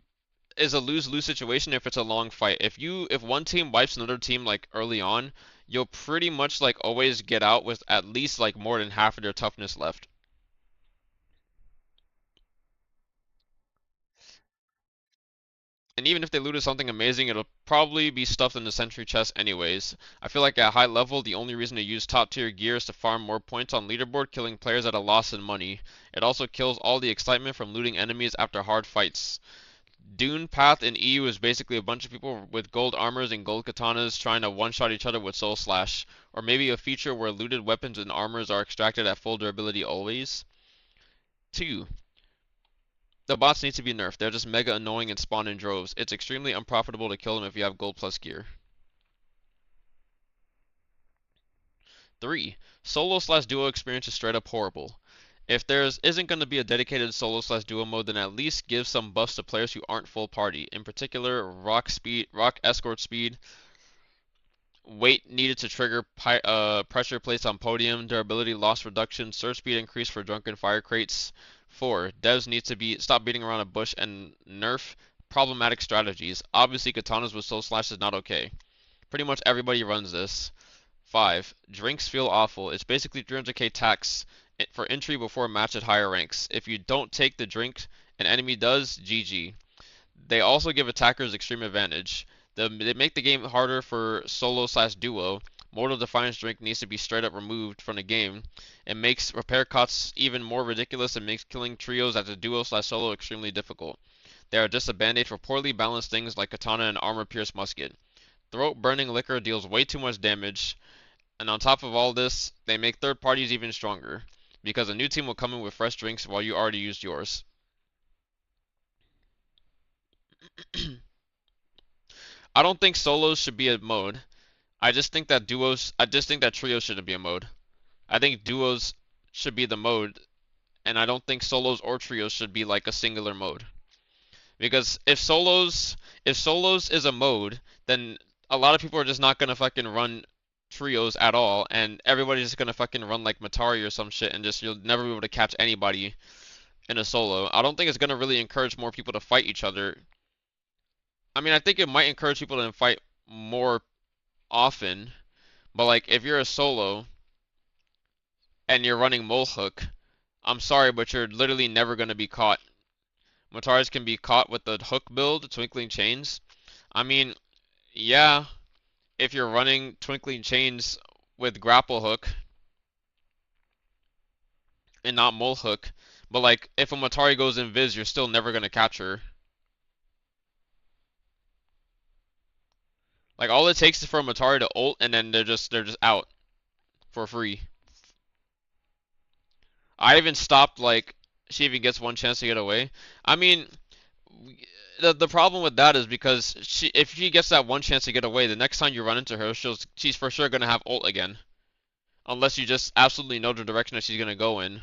is a lose-lose situation if it's a long fight. If one team wipes another team like early on, you'll pretty much like always get out with at least like more than half of their toughness left. And even if they looted something amazing, it'll probably be stuffed in the sentry chest anyways. I feel like at high level, the only reason to use top tier gear is to farm more points on leaderboard, killing players at a loss in money. It also kills all the excitement from looting enemies after hard fights. Dune Path in EU is basically a bunch of people with gold armors and gold katanas trying to one-shot each other with Soul Slash. Or maybe a feature where looted weapons and armors are extracted at full durability always. 2. The bots need to be nerfed. They're just mega annoying and spawn in droves. It's extremely unprofitable to kill them if you have gold plus gear. 3. Solo/duo experience is straight up horrible. If there isn't going to be a dedicated solo/duo mode, then at least give some buffs to players who aren't full party. In particular, rock escort speed, weight needed to trigger pressure plates on podium, durability loss reduction, surge speed increase for drunken fire crates. 4. Devs need to stop beating around a bush and nerf problematic strategies. Obviously, katanas with soul slash is not okay. Pretty much everybody runs this. 5. Drinks feel awful. It's basically 300k tax for entry before a match at higher ranks. If you don't take the drink, an enemy does, GG. They also give attackers extreme advantage. They make the game harder for solo/duo. Mortal Defiance drink needs to be straight up removed from the game. It makes repair costs even more ridiculous and makes killing trios as a duo/solo extremely difficult. They are just a band-aid for poorly balanced things like katana and armor-pierced musket. Throat burning liquor deals way too much damage. And on top of all this, they make third parties even stronger, because a new team will come in with fresh drinks while you already used yours. I don't think solos should be a mode. I just think that trios shouldn't be a mode. I think duos should be the mode, and I don't think solos or trios should be like a singular mode. Because if solos is a mode, then a lot of people are just not gonna fucking run trios at all, and everybody's just gonna fucking run like Matari or some shit, and just you'll never be able to catch anybody in a solo. I don't think it's gonna really encourage more people to fight each other. I mean, I think it might encourage people to fight more often, but like if you're a solo and you're running Molhook, I'm sorry, but you're literally never gonna be caught. Mataris can be caught with the hook build, Twinkling Chains. I mean, yeah, if you're running Twinkling Chains with Grapple Hook and not Molhook, but like if a Matari goes invis, you're still never gonna catch her. Like all it takes is for a Matari to ult and then they're just out for free. I even stopped like she even gets one chance to get away. I mean, the problem with that is because if she gets that one chance to get away, the next time you run into her, she's for sure gonna have ult again, unless you just absolutely know the direction that she's gonna go in.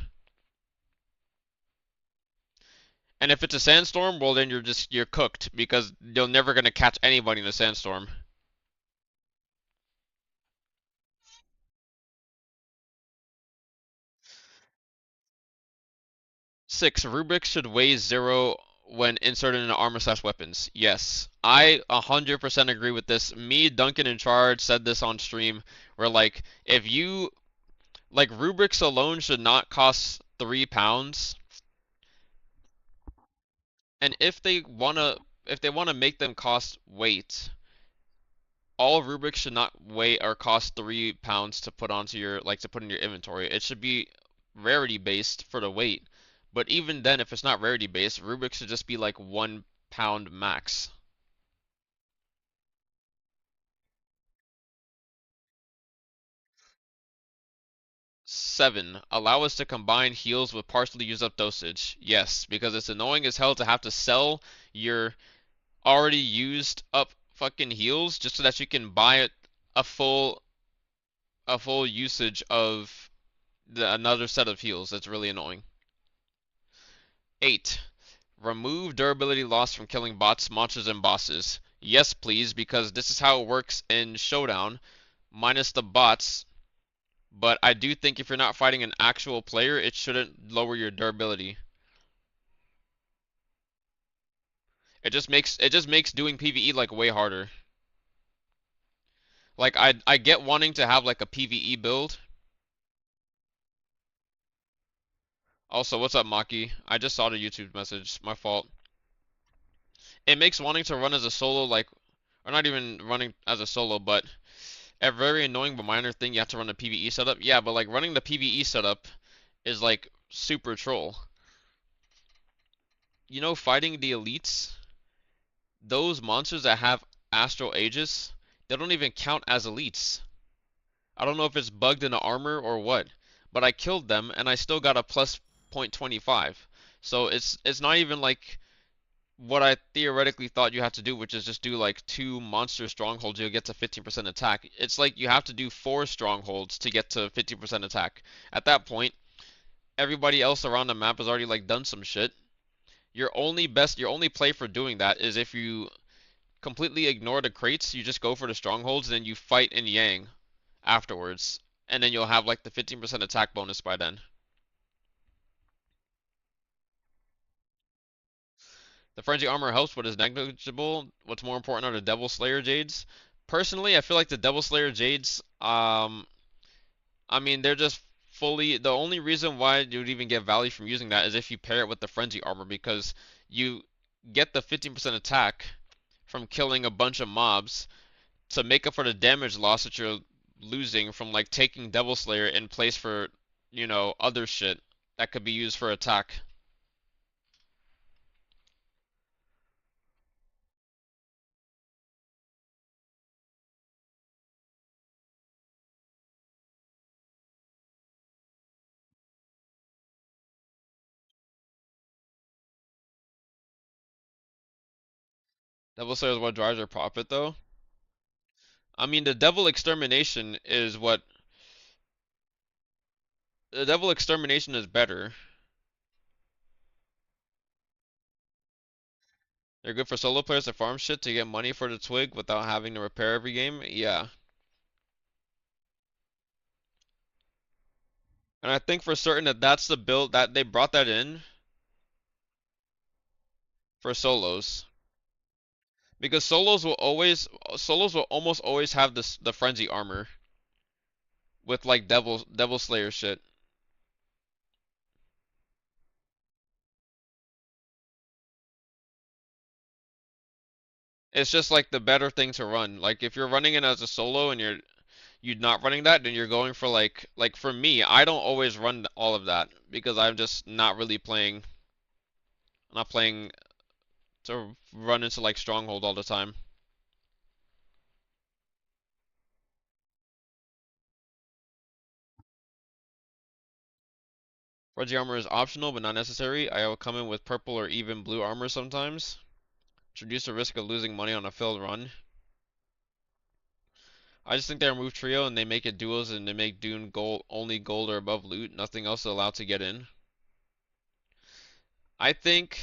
And if it's a sandstorm, well then you're cooked, because you're never gonna catch anybody in a sandstorm. Six, Rubik should weigh 0 when inserted into armor/weapons. Yes, I 100% agree with this. Me, Duncan, and Charge said this on stream. Where like, if you like, rubrics alone should not cost £3, and if they wanna make them cost weight, all rubrics should not weigh or cost £3 to put onto your to put in your inventory. It should be rarity based for the weight. But even then, if it's not rarity based, rubrics should just be like £1 max. 7. Allow us to combine heals with partially used up dosage. Yes, because it's annoying as hell to have to sell your already used up fucking heals just so that you can buy a full usage of another set of heals. That's really annoying. 8. Remove durability loss from killing bots, monsters, and bosses. Yes, please, because this is how it works in Showdown, minus the bots. But I do think if you're not fighting an actual player, it shouldn't lower your durability. It just makes doing PvE like way harder. Like I get wanting to have like a PvE build. Also, what's up, Maki? I just saw the YouTube message. My fault. It makes wanting to run as a solo or not even running as a solo, but a very annoying but minor thing. You have to run a PvE setup. Yeah, but like running the PvE setup is like super troll. You know, fighting the elites, those monsters that have Astral Aegis, they don't even count as elites. I don't know if it's bugged in the armor or what, but I killed them and I still got a plus 0.25. So it's not even like what I theoretically thought you had to do, which is just do like 2 monster strongholds, you'll get to 15% attack. It's like you have to do 4 strongholds to get to 50% attack. At that point, everybody else around the map has already like done some shit. Your only play for doing that is if you completely ignore the crates, you just go for the strongholds, and then you fight in Yang afterwards, and then you'll have like the 15% attack bonus by then. The Frenzy Armor helps, but is negligible. What's more important are the Devil Slayer Jades. Personally, I feel like the Devil Slayer Jades, I mean, they're just fully... The only reason why you would even get value from using that is if you pair it with the Frenzy Armor, because you get the 15% attack from killing a bunch of mobs to make up for the damage loss that you're losing from like taking Devil Slayer in place for, you know, other shit that could be used for attack. Devil Slayer is what drives your profit, though. I mean, the Devil Extermination is what... The Devil Extermination is better. They're good for solo players to farm shit to get money for the twig without having to repair every game. Yeah. And I think for certain that that's the build that they brought that in for solos. Because solos will almost always have the frenzy armor with like Devil Slayer shit. It's just like the better thing to run. Like if you're running it as a solo and you're not running that, then you're going for like for me, I don't always run all of that because I'm just not really playing. I'm not playing to run into like Stronghold all the time. Frenzy armor is optional but not necessary. I will come in with purple or even blue armor sometimes. Reduce the risk of losing money on a failed run. I just think they remove trio and they make it duos and they make Dune only gold or above loot. Nothing else allowed to get in. I think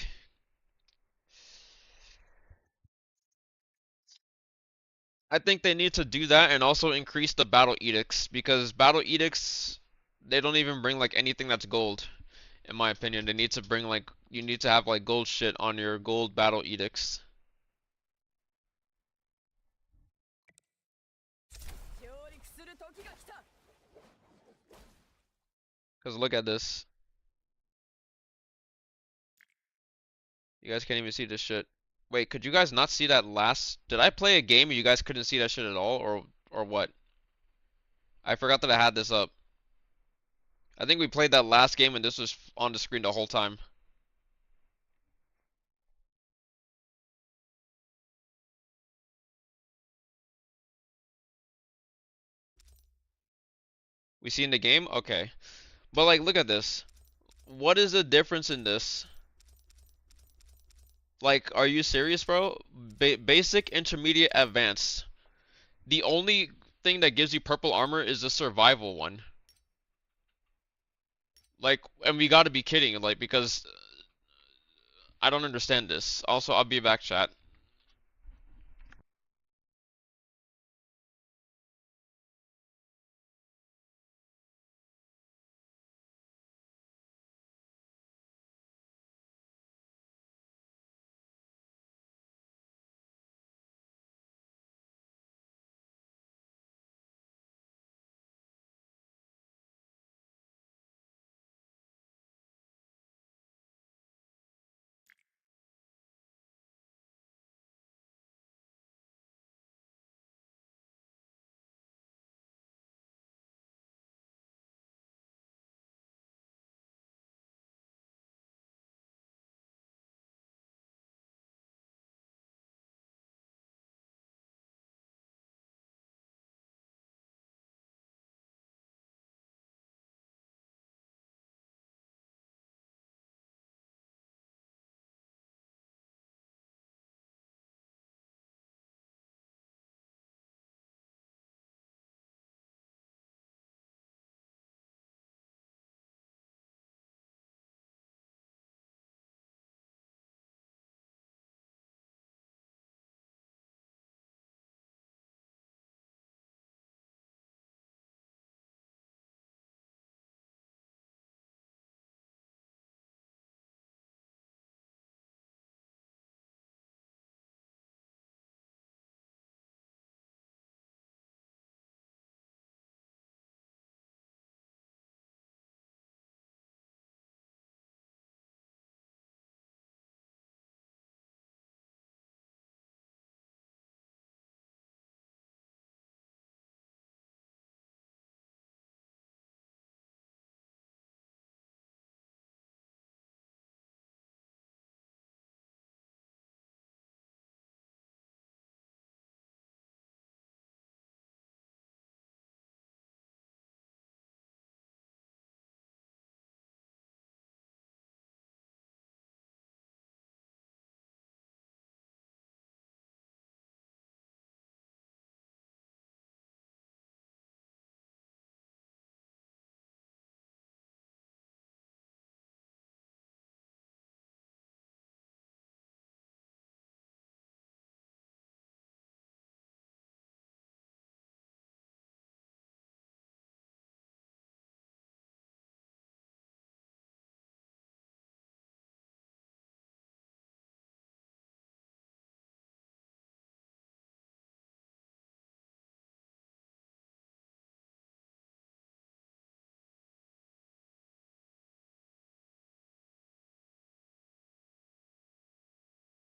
they need to do that and also increase the battle edicts, because battle edicts, they don't even bring like anything that's gold. In my opinion, they need to bring like you need to have like gold shit on your gold battle edicts. 上陸する時が来た。 Cause look at this. You guys can't even see this shit. Wait, could you guys not see that last? Did I play a game and you guys couldn't see that shit at all, or what? I forgot that I had this up. I think we played that last game and this was on the screen the whole time. We see in the game? Okay. But like, look at this. What is the difference in this? Like, are you serious, bro? Basic, intermediate, advanced. The only thing that gives you purple armor is the survival one. Like, and we gotta be kidding, like, because I don't understand this. Also, I'll be back, chat.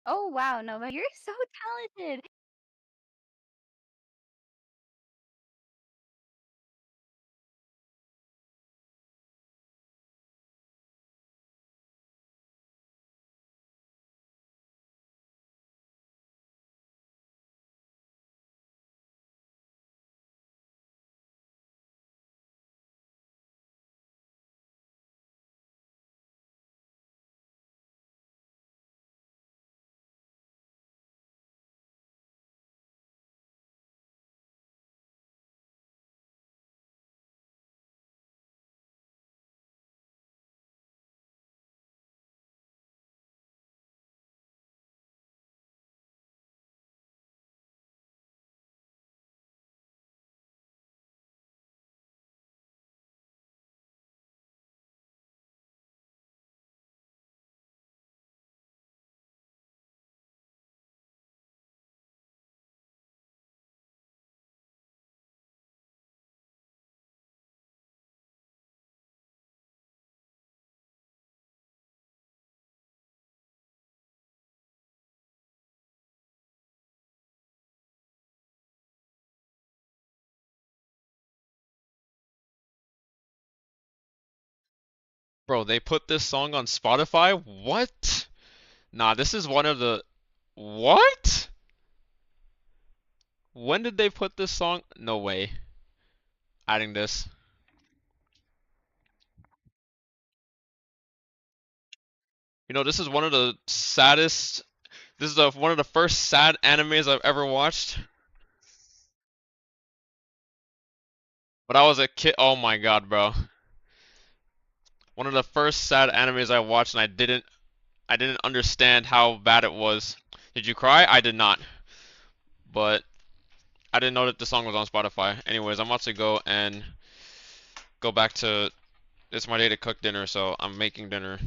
Oh wow, Nova, you're so talented. Bro, they put this song on Spotify? What? Nah, this is one of the... What? When did they put this song? No way. Adding this. You know, this is one of the saddest... This is one of the first sad animes I've ever watched. But I was a kid. Oh my god, bro. One of the first sad animes I watched, and I didn't understand how bad it was. Did you cry? I did not. But I didn't know that the song was on Spotify. Anyways, I'm about to go and go back to... It's my day to cook dinner, so I'm making dinner.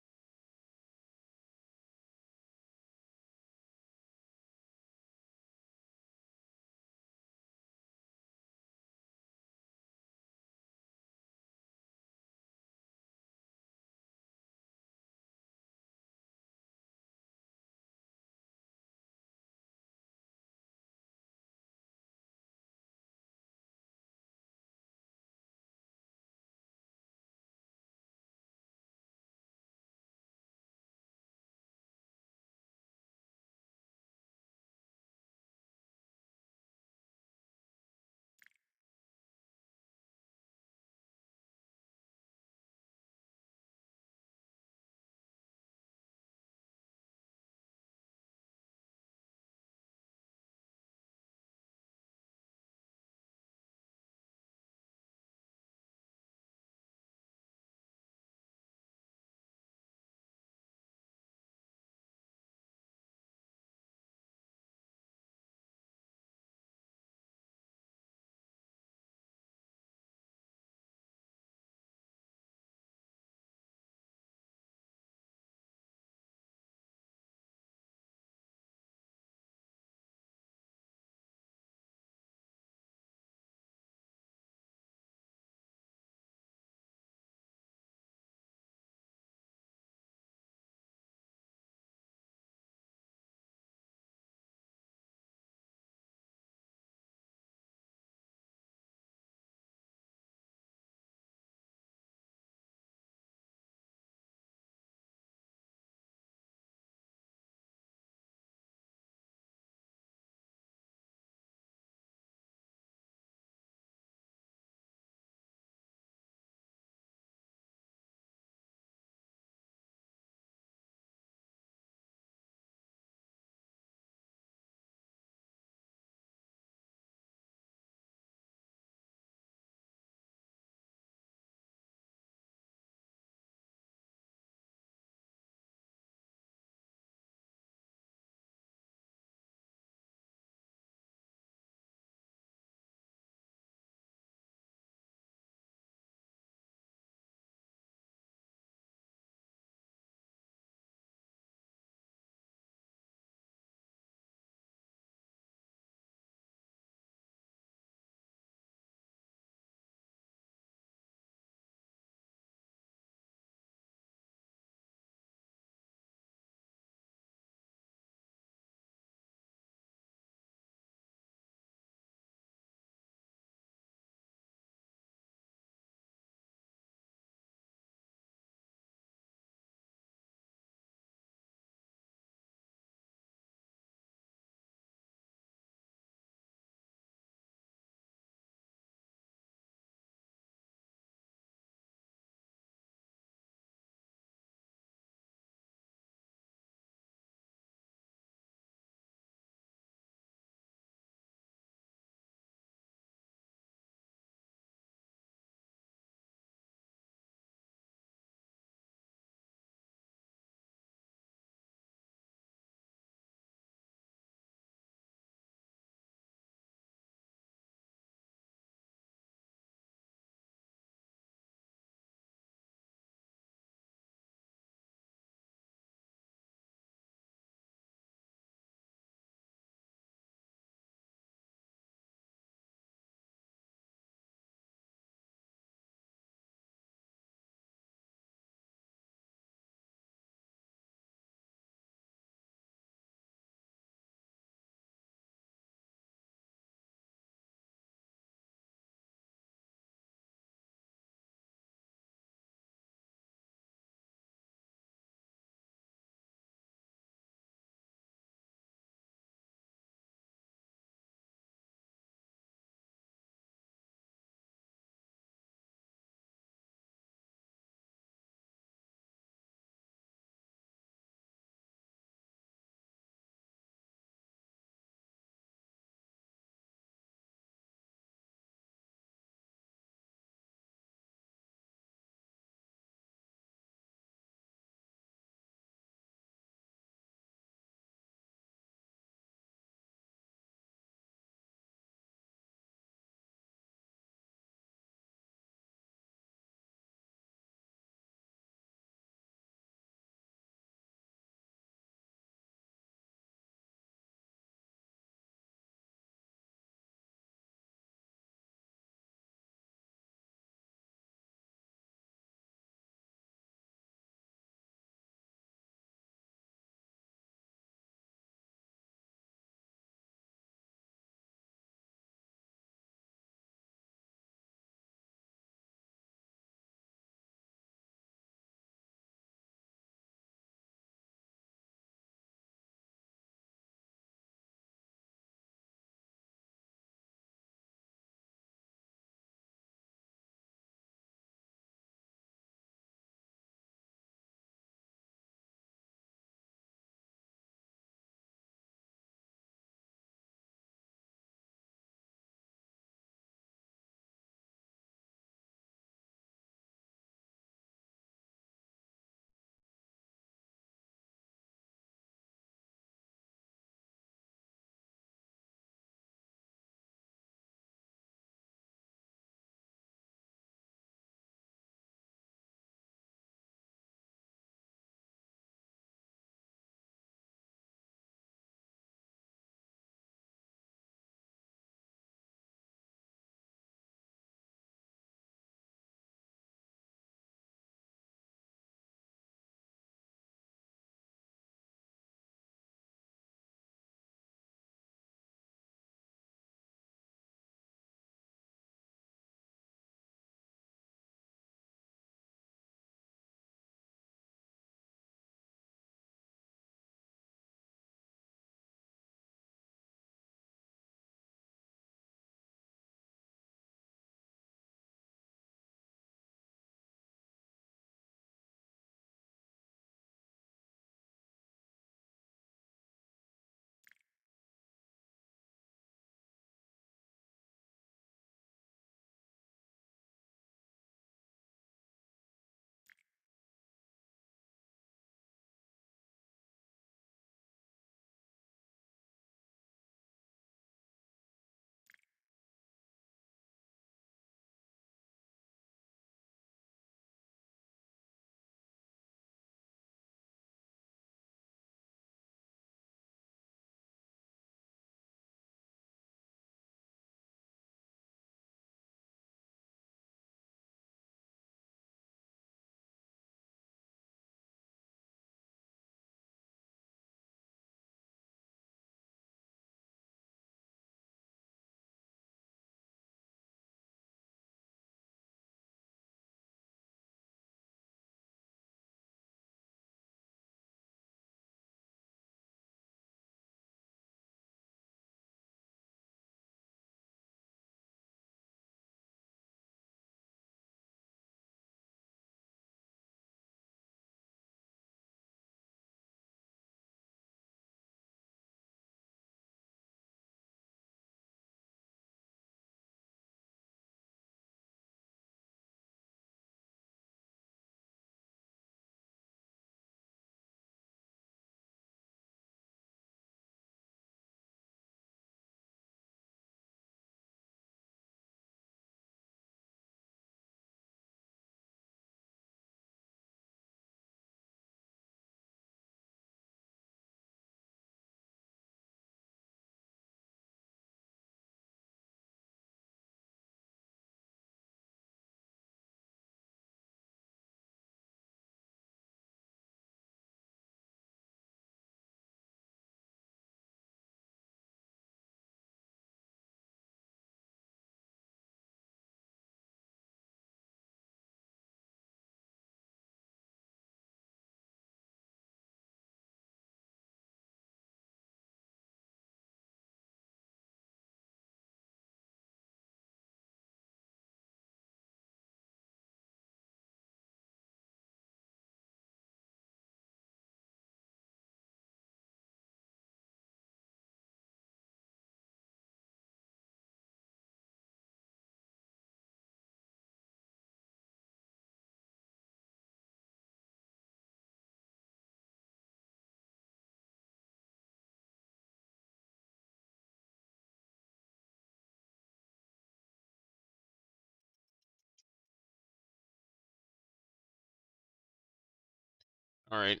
Alright.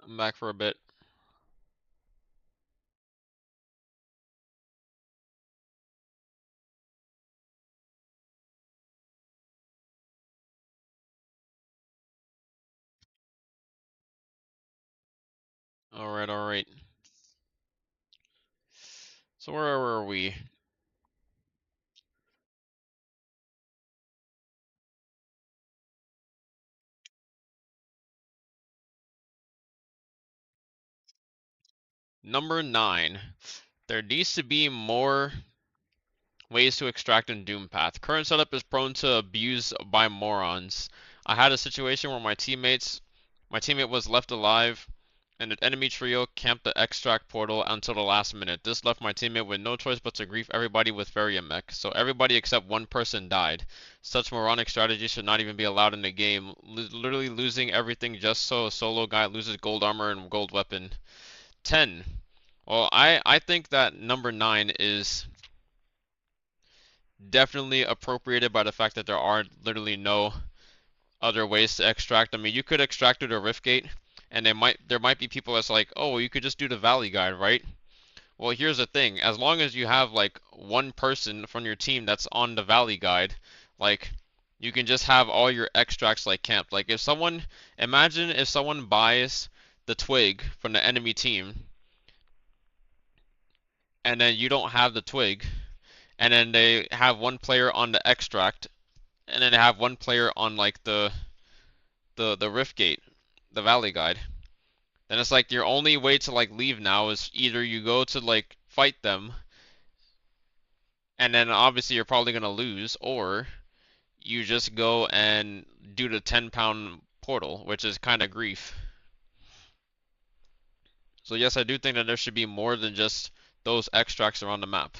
I'm back for a bit. Alright. So where were we? Number 9. There needs to be more ways to extract in Doom Path. Current setup is prone to abuse by morons. I had a situation where my teammate was left alive, and an enemy trio camped the extract portal until the last minute. This left my teammate with no choice but to grief everybody with Variamech, so everybody except one person died. Such moronic strategy should not even be allowed in the game, literally losing everything just so a solo guy loses gold armor and gold weapon. 10. Well, I think that number 9 is definitely appropriated by the fact that there are literally no other ways to extract. I mean, you could extract through the Riftgate, and there might be people that's like, oh, well, you could just do the Valley Guide, right? Well, here's the thing. As long as you have like one person from your team that's on the Valley Guide, like you can just have all your extracts like camped. Like imagine if someone buys the twig from the enemy team, and then you don't have the twig, and then they have one player on the extract, and then they have one player on like the Riftgate, the Valley Guide. Then it's like your only way to like leave now is either you go to like fight them, and then obviously you're probably gonna lose, or you just go and do the 10-pound portal, which is kind of grief. So yes, I do think that there should be more than just those extracts around the map.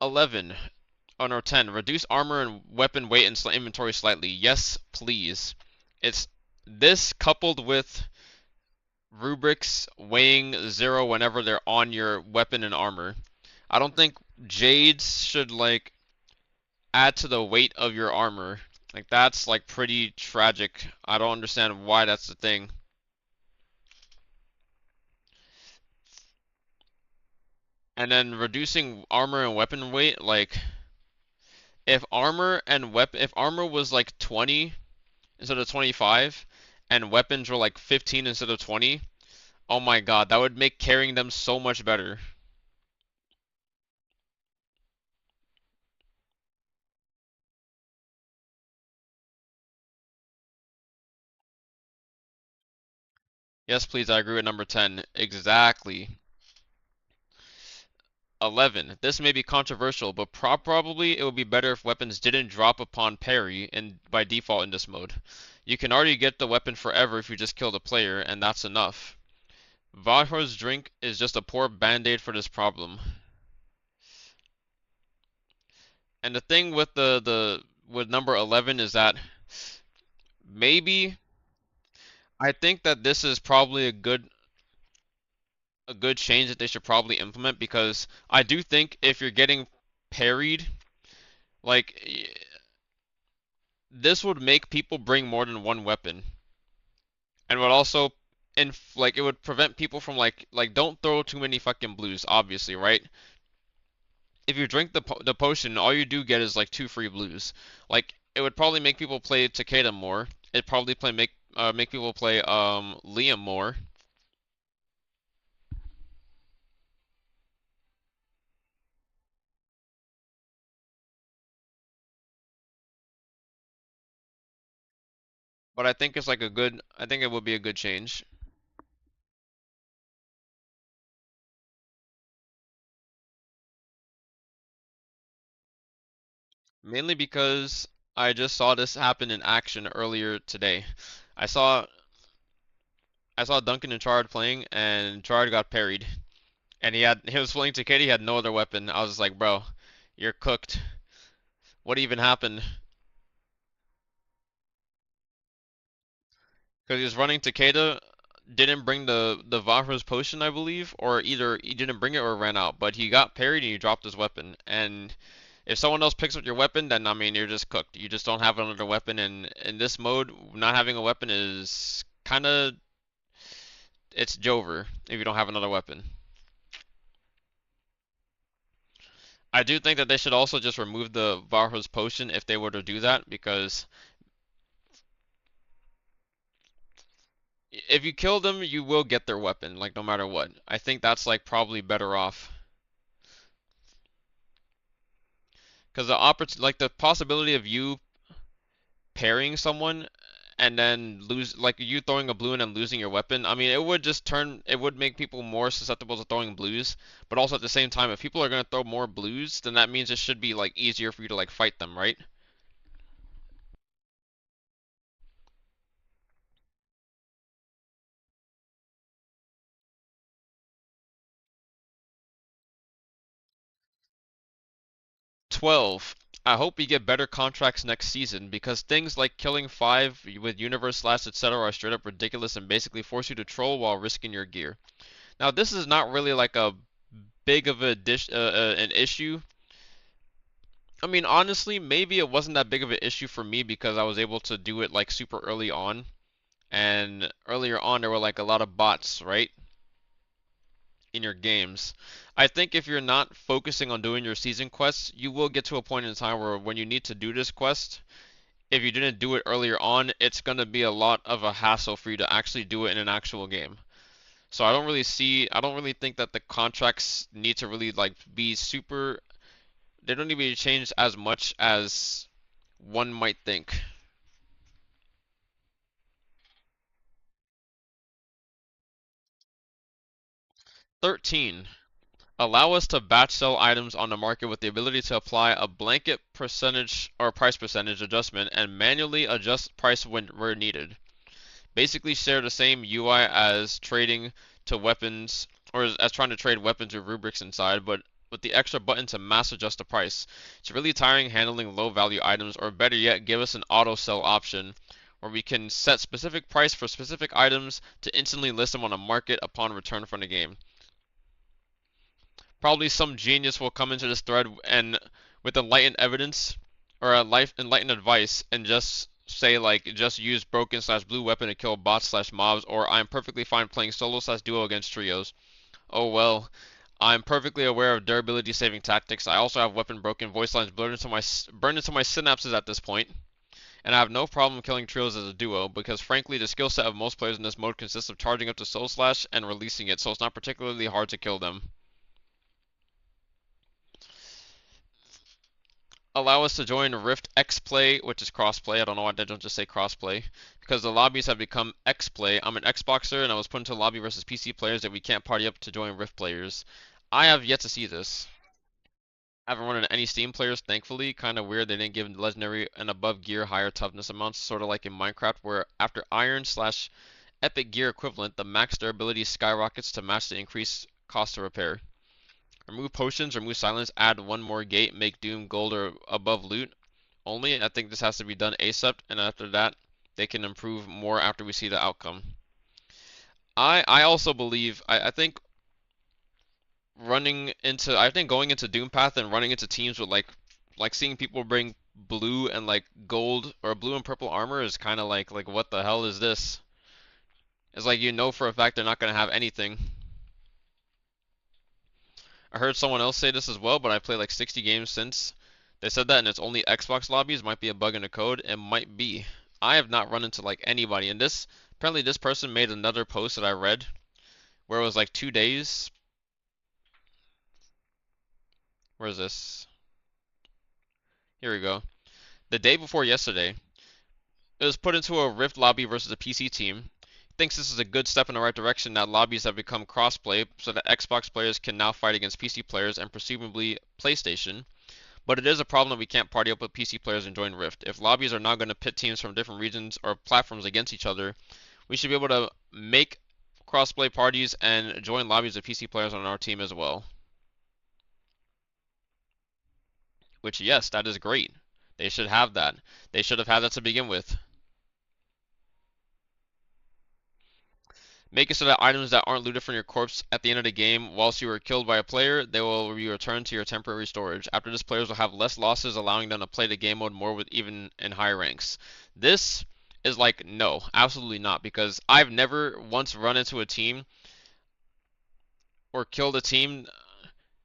11. Oh no, 10. Reduce armor and weapon weight and inventory slightly. Yes, please. It's this coupled with rubrics weighing 0 whenever they're on your weapon and armor. I don't think jades should like add to the weight of your armor. Like that's like pretty tragic. I don't understand why that's the thing. And then reducing armor and weapon weight, like if armor was like 20 instead of 25 and weapons were like 15 instead of 20, oh my god, that would make carrying them so much better. Yes, please, I agree with number 10. Exactly. 11. This may be controversial, but probably it would be better if weapons didn't drop upon parry and by default in this mode. You can already get the weapon forever if you just kill the player, and that's enough. Vahor's drink is just a poor band-aid for this problem. And the thing with with number 11 is that maybe I think that this is probably a good change that they should probably implement, because I do think if you're getting parried, like this would make people bring more than one weapon, and would also it would prevent people from like don't throw too many fucking blues, obviously, right? If you drink the potion, all you do get is like 2 free blues. Like it would probably make people play Takeda more. It'd probably make people play Liam more. But I think it's like I think it would be a good change. Mainly because I just saw this happen in action earlier today. I saw Duncan and Chard playing, and Chard got parried. And he was playing Takeda, he had no other weapon. I was just like, bro, you're cooked. What even happened? Because he was running Takeda didn't bring the Vahra's potion, I believe, or either he didn't bring it or ran out, but he got parried and he dropped his weapon. And if someone else picks up your weapon, then I mean you're just cooked. You just don't have another weapon, and in this mode, not having a weapon is kind of it's Jover if you don't have another weapon. I do think that they should also just remove the Vahra's potion if they were to do that, because if you kill them, you will get their weapon, like no matter what. I think that's like probably better off. Because the possibility of you parrying someone and then like you throwing a blue and then losing your weapon, I mean, it would make people more susceptible to throwing blues, but also at the same time, if people are going to throw more blues, then that means it should be like easier for you to like fight them, right? I hope we get better contracts next season, because things like killing 5 with Universe Slash etc. are straight up ridiculous and basically force you to troll while risking your gear. Now this is not really like a big of an issue. I mean, honestly, maybe it wasn't that big of an issue for me because I was able to do it like super early on. And earlier on there were like a lot of bots, right? In your games. I think if you're not focusing on doing your season quests, you will get to a point in time where when you need to do this quest, if you didn't do it earlier on, it's going to be a lot of a hassle for you to actually do it in an actual game. So I don't really think that the contracts need to really like be super, they don't need to be changed as much as one might think. 13. Allow us to batch sell items on the market with the ability to apply a blanket percentage or price percentage adjustment and manually adjust price where needed. Basically share the same UI as trading to weapons, or as trying to trade weapons with rubrics inside, but with the extra button to mass adjust the price. It's really tiring handling low value items, or better yet, give us an auto sell option where we can set specific price for specific items to instantly list them on the market upon return from the game. Probably some genius will come into this thread and with enlightened evidence or enlightened advice and just say like just use broken/blue weapon to kill bots/mobs, or I'm perfectly fine playing solo/duo against trios. Oh well, I'm perfectly aware of durability saving tactics. I also have weapon broken voice lines burned into my synapses at this point, and I have no problem killing trios as a duo because frankly the skill set of most players in this mode consists of charging up to soul slash and releasing it, so it's not particularly hard to kill them. Allow us to join Rift X Play, which is crossplay. I don't know why they don't just say crossplay. Because the lobbies have become X Play. I'm an Xboxer and I was put into a lobby versus PC players that we can't party up to join Rift players. I have yet to see this. I haven't run into any Steam players, thankfully. Kind of weird they didn't give legendary and above gear higher toughness amounts, sort of like in Minecraft, where after iron/epic gear equivalent, the max durability skyrockets to match the increased cost to repair. Remove potions, remove silence, add one more gate, make Doom gold or above loot only. I think this has to be done ASAP, and after that, they can improve more after we see the outcome. I also believe, I think going into Doom Path and running into teams with like seeing people bring blue and like gold or blue and purple armor is kind of like what the hell is this? It's like you know for a fact they're not going to have anything. I heard someone else say this as well, but I played like 60 games since they said that, and it's only Xbox lobbies. Might be a bug in the code. It might be. I have not run into like anybody. And apparently this person made another post that I read where it was like 2 days. Where is this? Here we go. The day before yesterday, it was put into a Rift lobby versus a PC team. Thinks this is a good step in the right direction that lobbies have become crossplay so that Xbox players can now fight against PC players and presumably PlayStation. But it is a problem that we can't party up with PC players and join Rift. If lobbies are not going to pit teams from different regions or platforms against each other, we should be able to make crossplay parties and join lobbies of PC players on our team as well. Which, yes, that is great. They should have that. They should have had that to begin with. Make it so that items that aren't looted from your corpse at the end of the game whilst you were killed by a player, they will be returned to your temporary storage. After this, players will have less losses, allowing them to play the game mode more with even in higher ranks. This is like, no, absolutely not, because I've never once run into a team or killed a team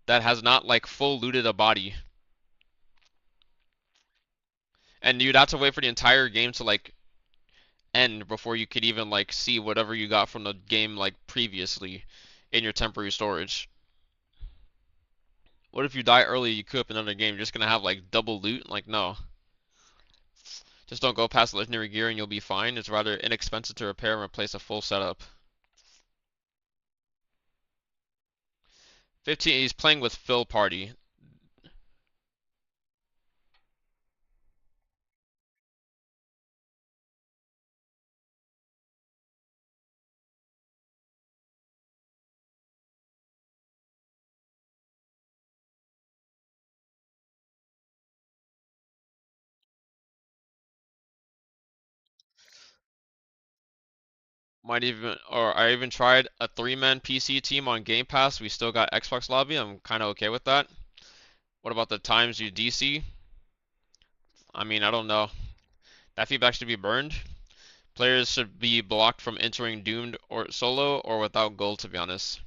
that has not like full looted a body. And you'd have to wait for the entire game to like end before you could even like see whatever you got from the game like previously in your temporary storage. What if you die early, you queue up another game, you're just gonna have like double loot? Like, no. Just don't go past legendary gear and you'll be fine. It's rather inexpensive to repair and replace a full setup. 15, he's playing with Phil Party. Might even, or I even tried a 3-man PC team on Game Pass. We still got Xbox lobby. I'm kind of okay with that. What about the times you DC? I mean, I don't know. That feedback should be burned. Players should be blocked from entering Doomed or solo or without gold, to be honest.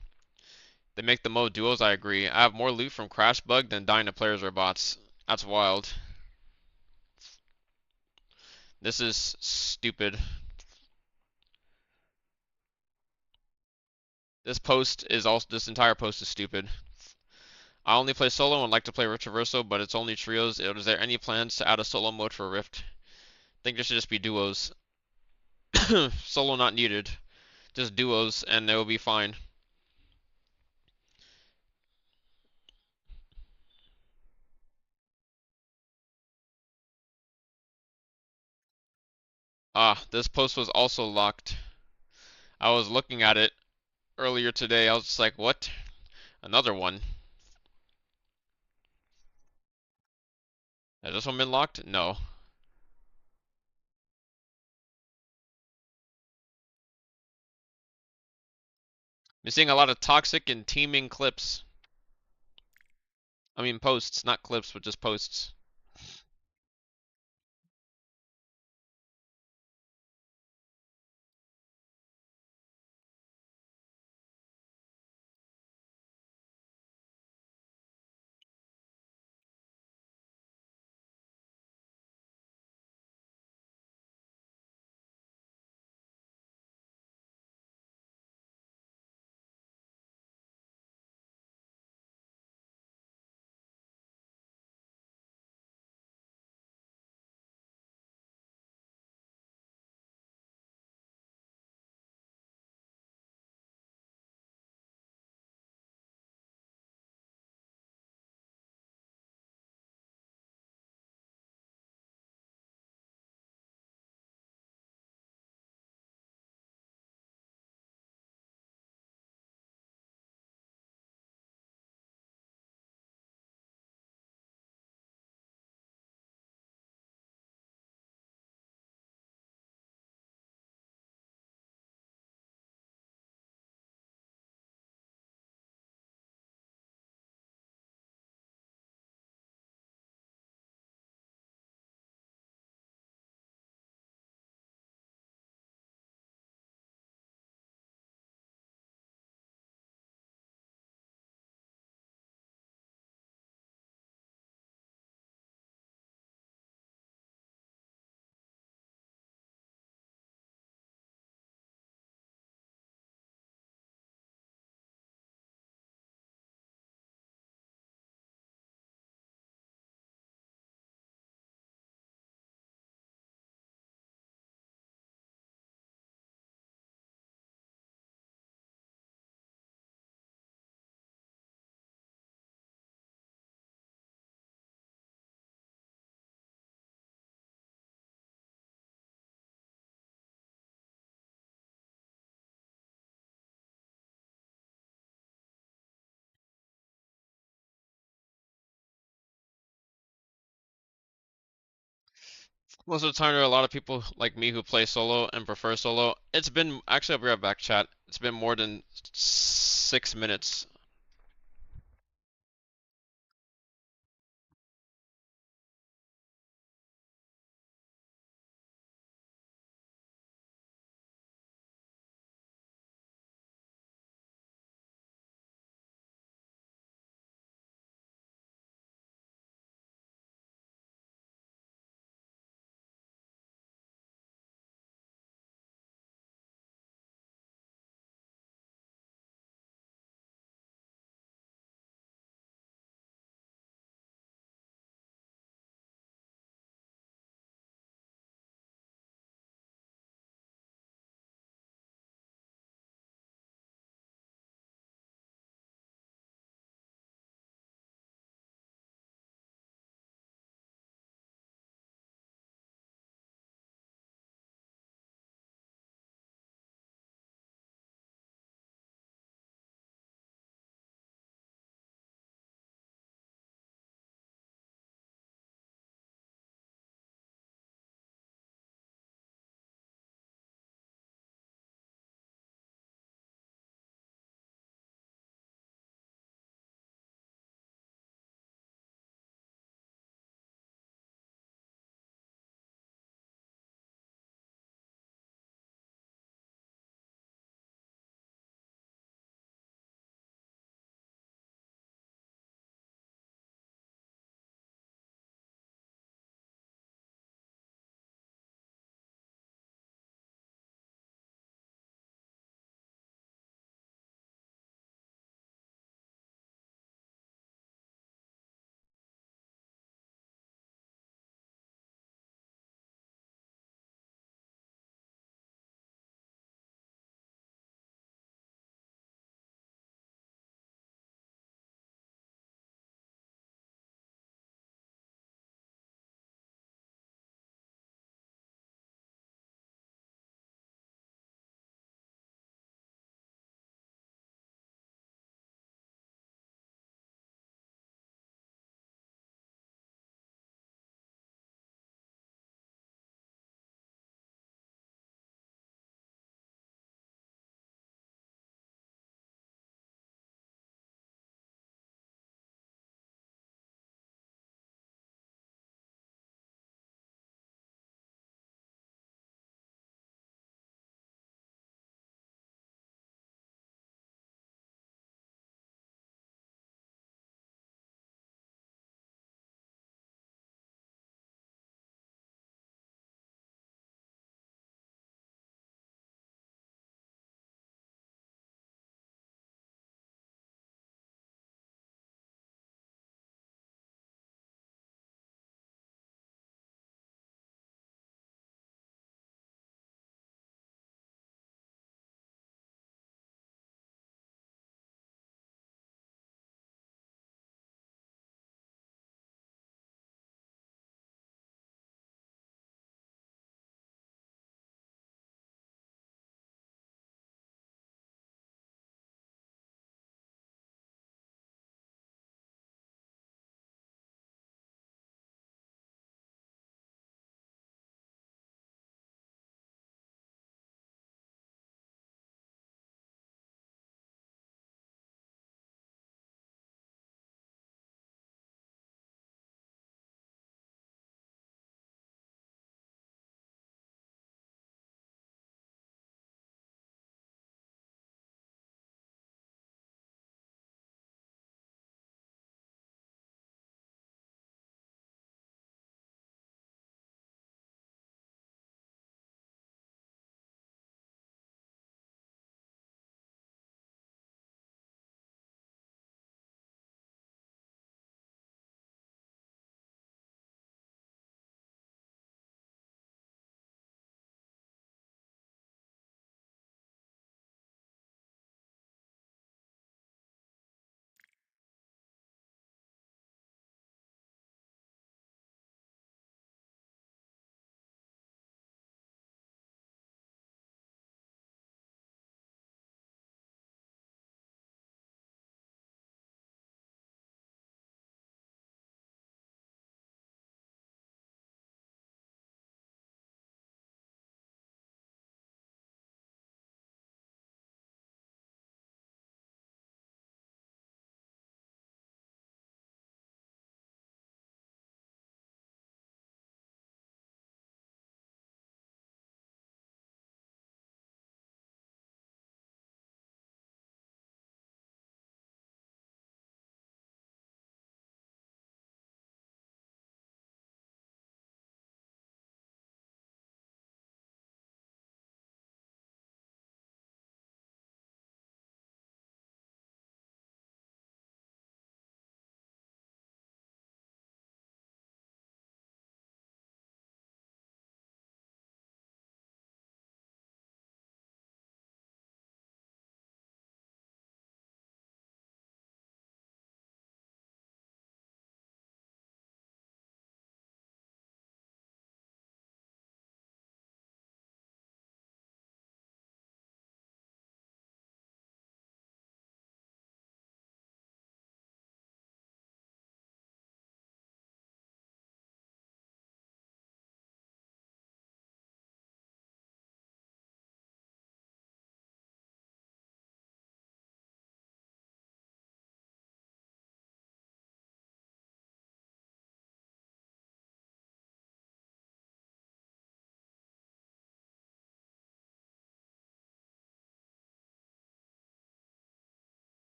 They make the mode duos, I agree. I have more loot from Crash Bug than dying to players or bots. That's wild. This is stupid. This entire post is stupid. I only play solo and like to play Retroverso, but it's only trios. Is there any plans to add a solo mode for Rift? I think there should just be duos. Solo not needed. Just duos and it will be fine. Ah, this post was also locked. I was looking at it earlier today. I was just like, what? Another one. Has this one been locked? No. I'm seeing a lot of toxic and teaming clips. I mean posts, not clips, but just posts. Most of the time, there are a lot of people like me who play solo and prefer solo. It's been actually, I'll be right back, chat. It's been more than 6 minutes.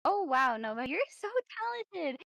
Oh wow, Nova, you're so talented.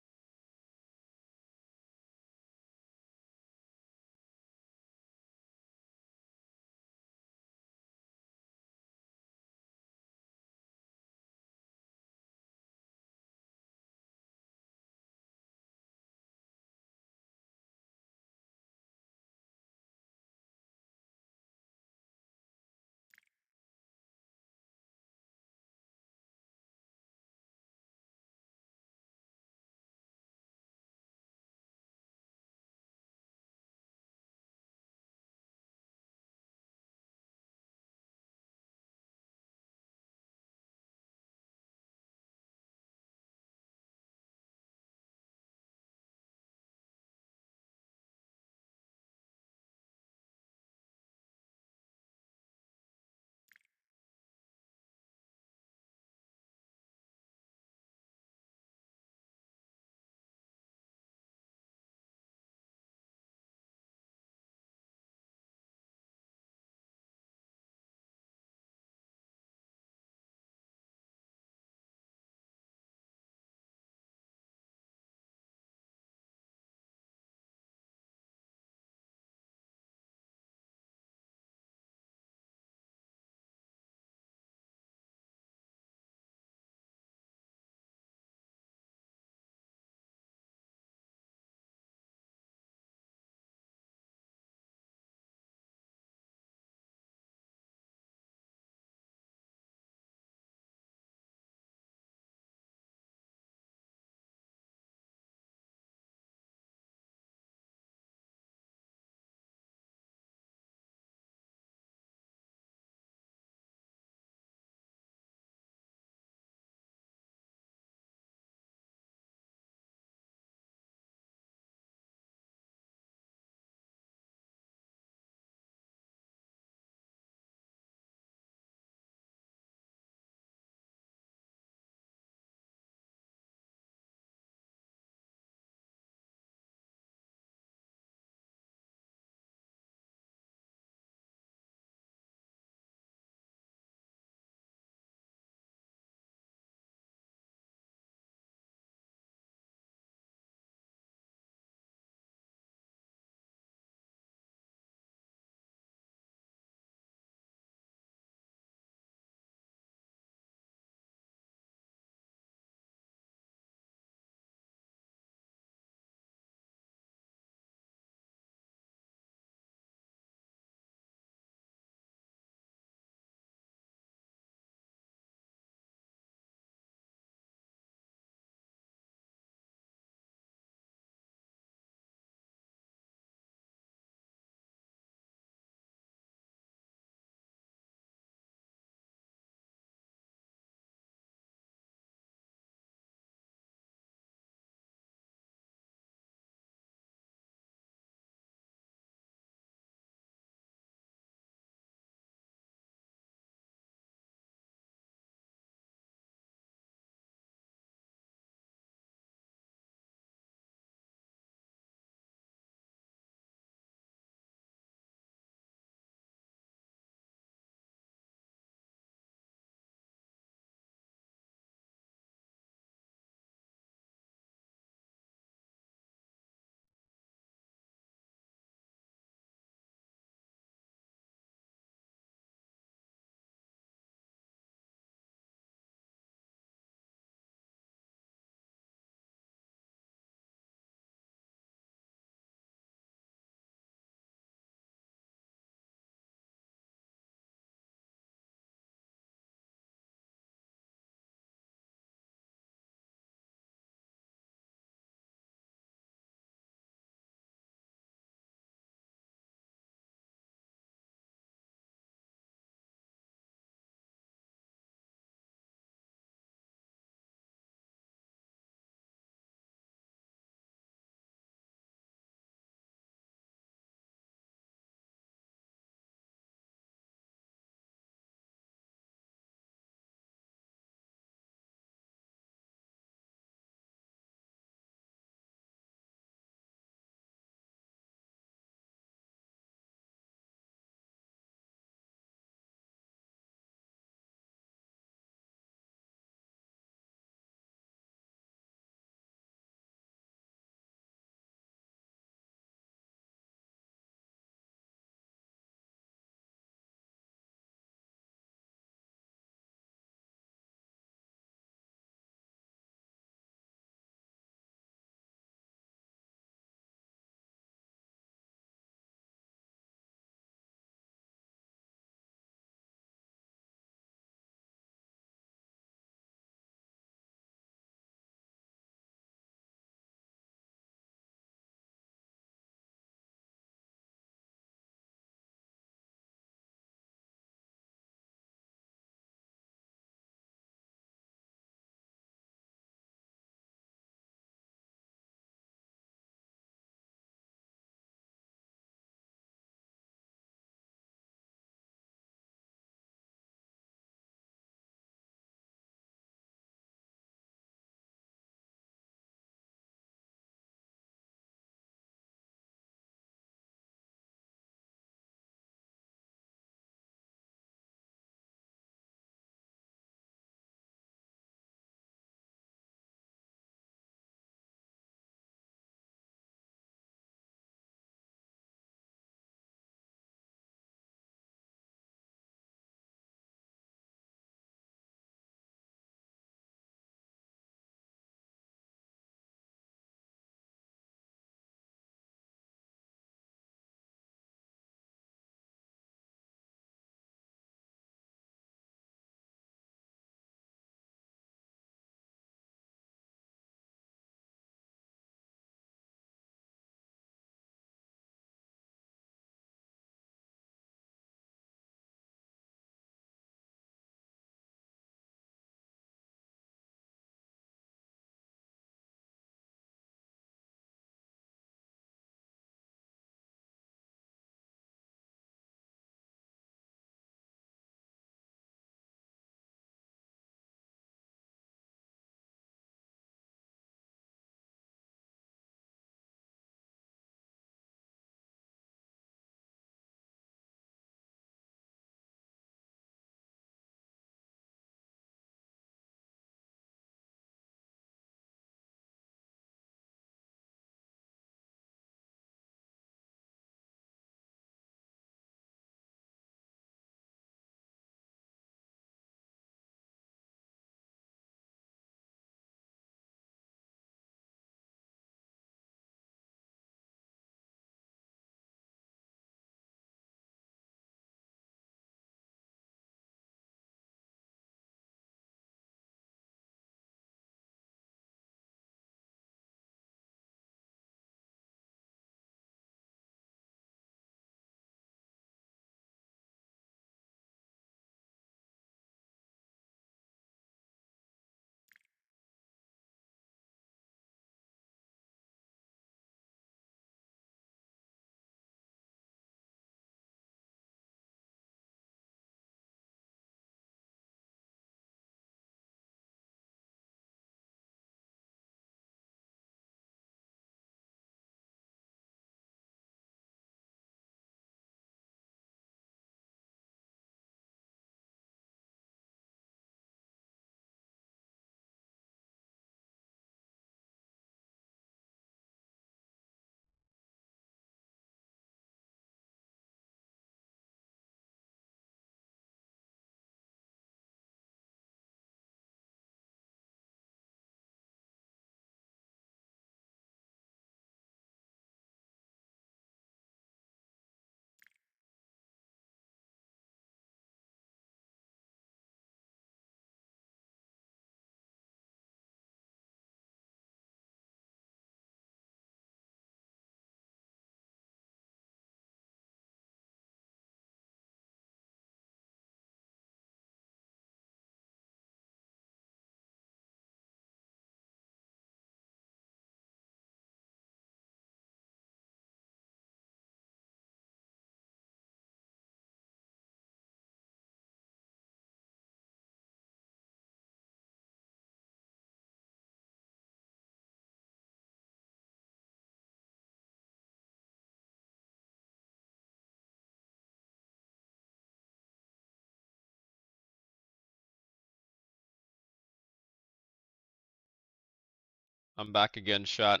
I'm back again, chat.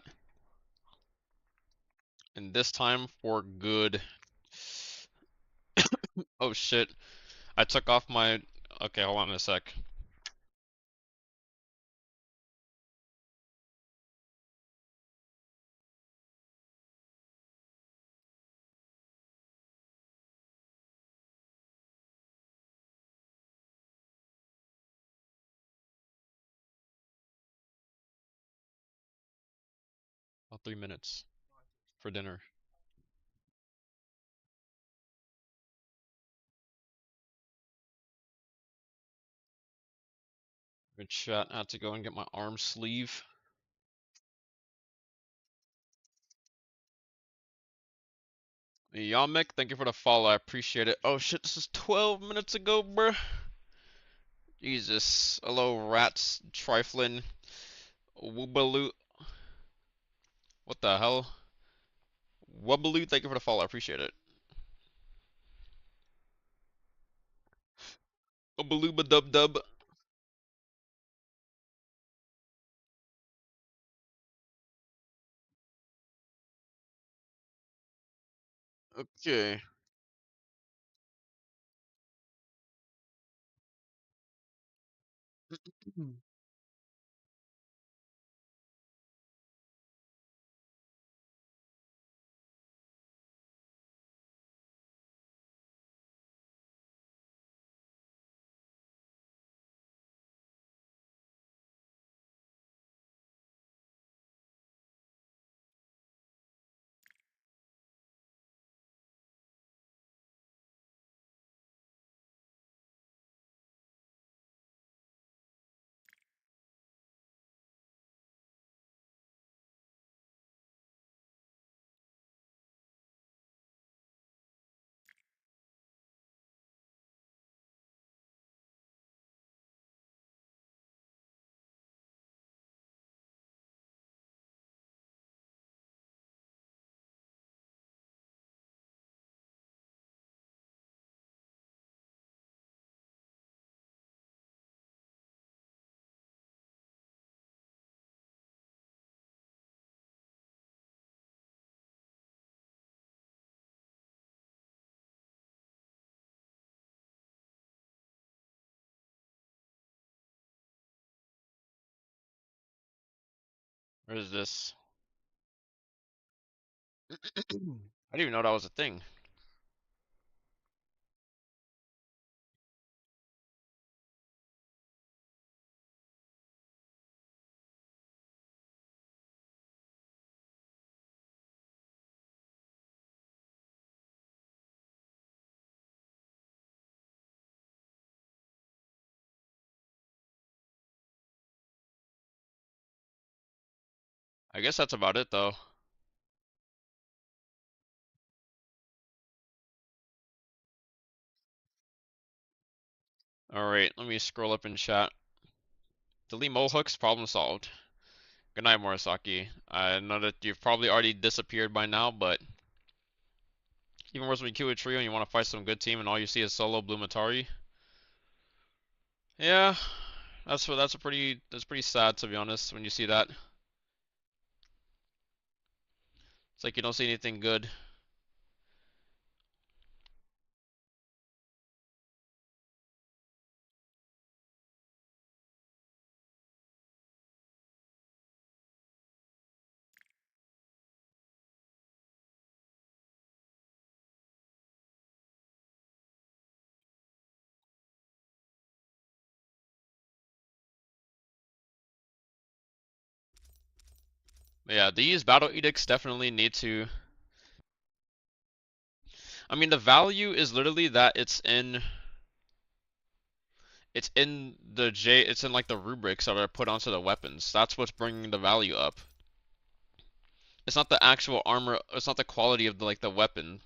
And this time for good. Oh shit. I took off my... Okay, hold on a sec. About 3 minutes for dinner. Good chat. I had to go and get my arm sleeve. Yamek, thank you for the follow. I appreciate it. Oh shit, this is 12 minutes ago, bruh. Jesus. Hello, rats. Triflin. Woobaloo. What the hell? Wubbaloo, thank you for the follow. I appreciate it. Wubbalooba dub dub. Okay. Where is this? I didn't even know that was a thing. I guess that's about it though. Alright, let me scroll up in chat. Delete mohooks, problem solved. Good night, Murasaki. I know that you've probably already disappeared by now, but even worse when you kill a trio and you want to fight some good team and all you see is solo Blue Matari. Yeah, that's pretty sad to be honest when you see that. It's like you don't see anything good. But yeah, these battle edicts definitely need to. I mean, the value is literally that it's in it's in like the rubrics that are put onto the weapons. That's what's bringing the value up. It's not the actual armor, it's not the quality of the weapon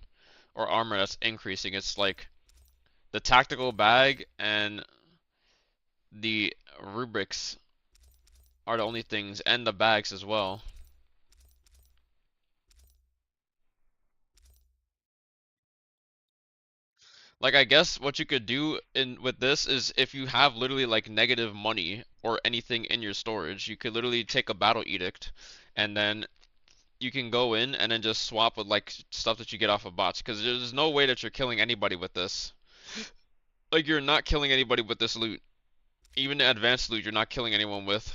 or armor that's increasing. It's like the tactical bag and the rubrics are the only things, and the bags as well. Like, I guess what you could do in with this is if you have literally like negative money or anything in your storage, you could literally take a battle edict and then you can go in and then just swap with like stuff that you get off of bots, because there's no way that you're killing anybody with this. Like, you're not killing anybody with this loot. Even the advanced loot, you're not killing anyone with.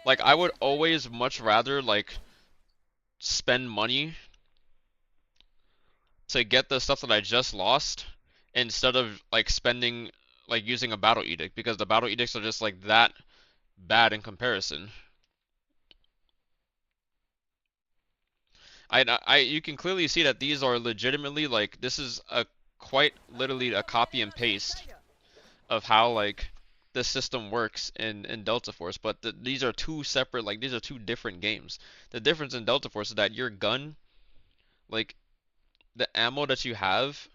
Like, I would always much rather like spend money to get the stuff that I just lost instead of like spending like using a battle edict, because the battle edicts are just like that bad in comparison. You can clearly see that these are legitimately like, this is a quite literally a copy and paste of how like this system works in Delta Force, but these are two separate, like these are two different games. The difference in Delta Force is that your gun, like the ammo that you have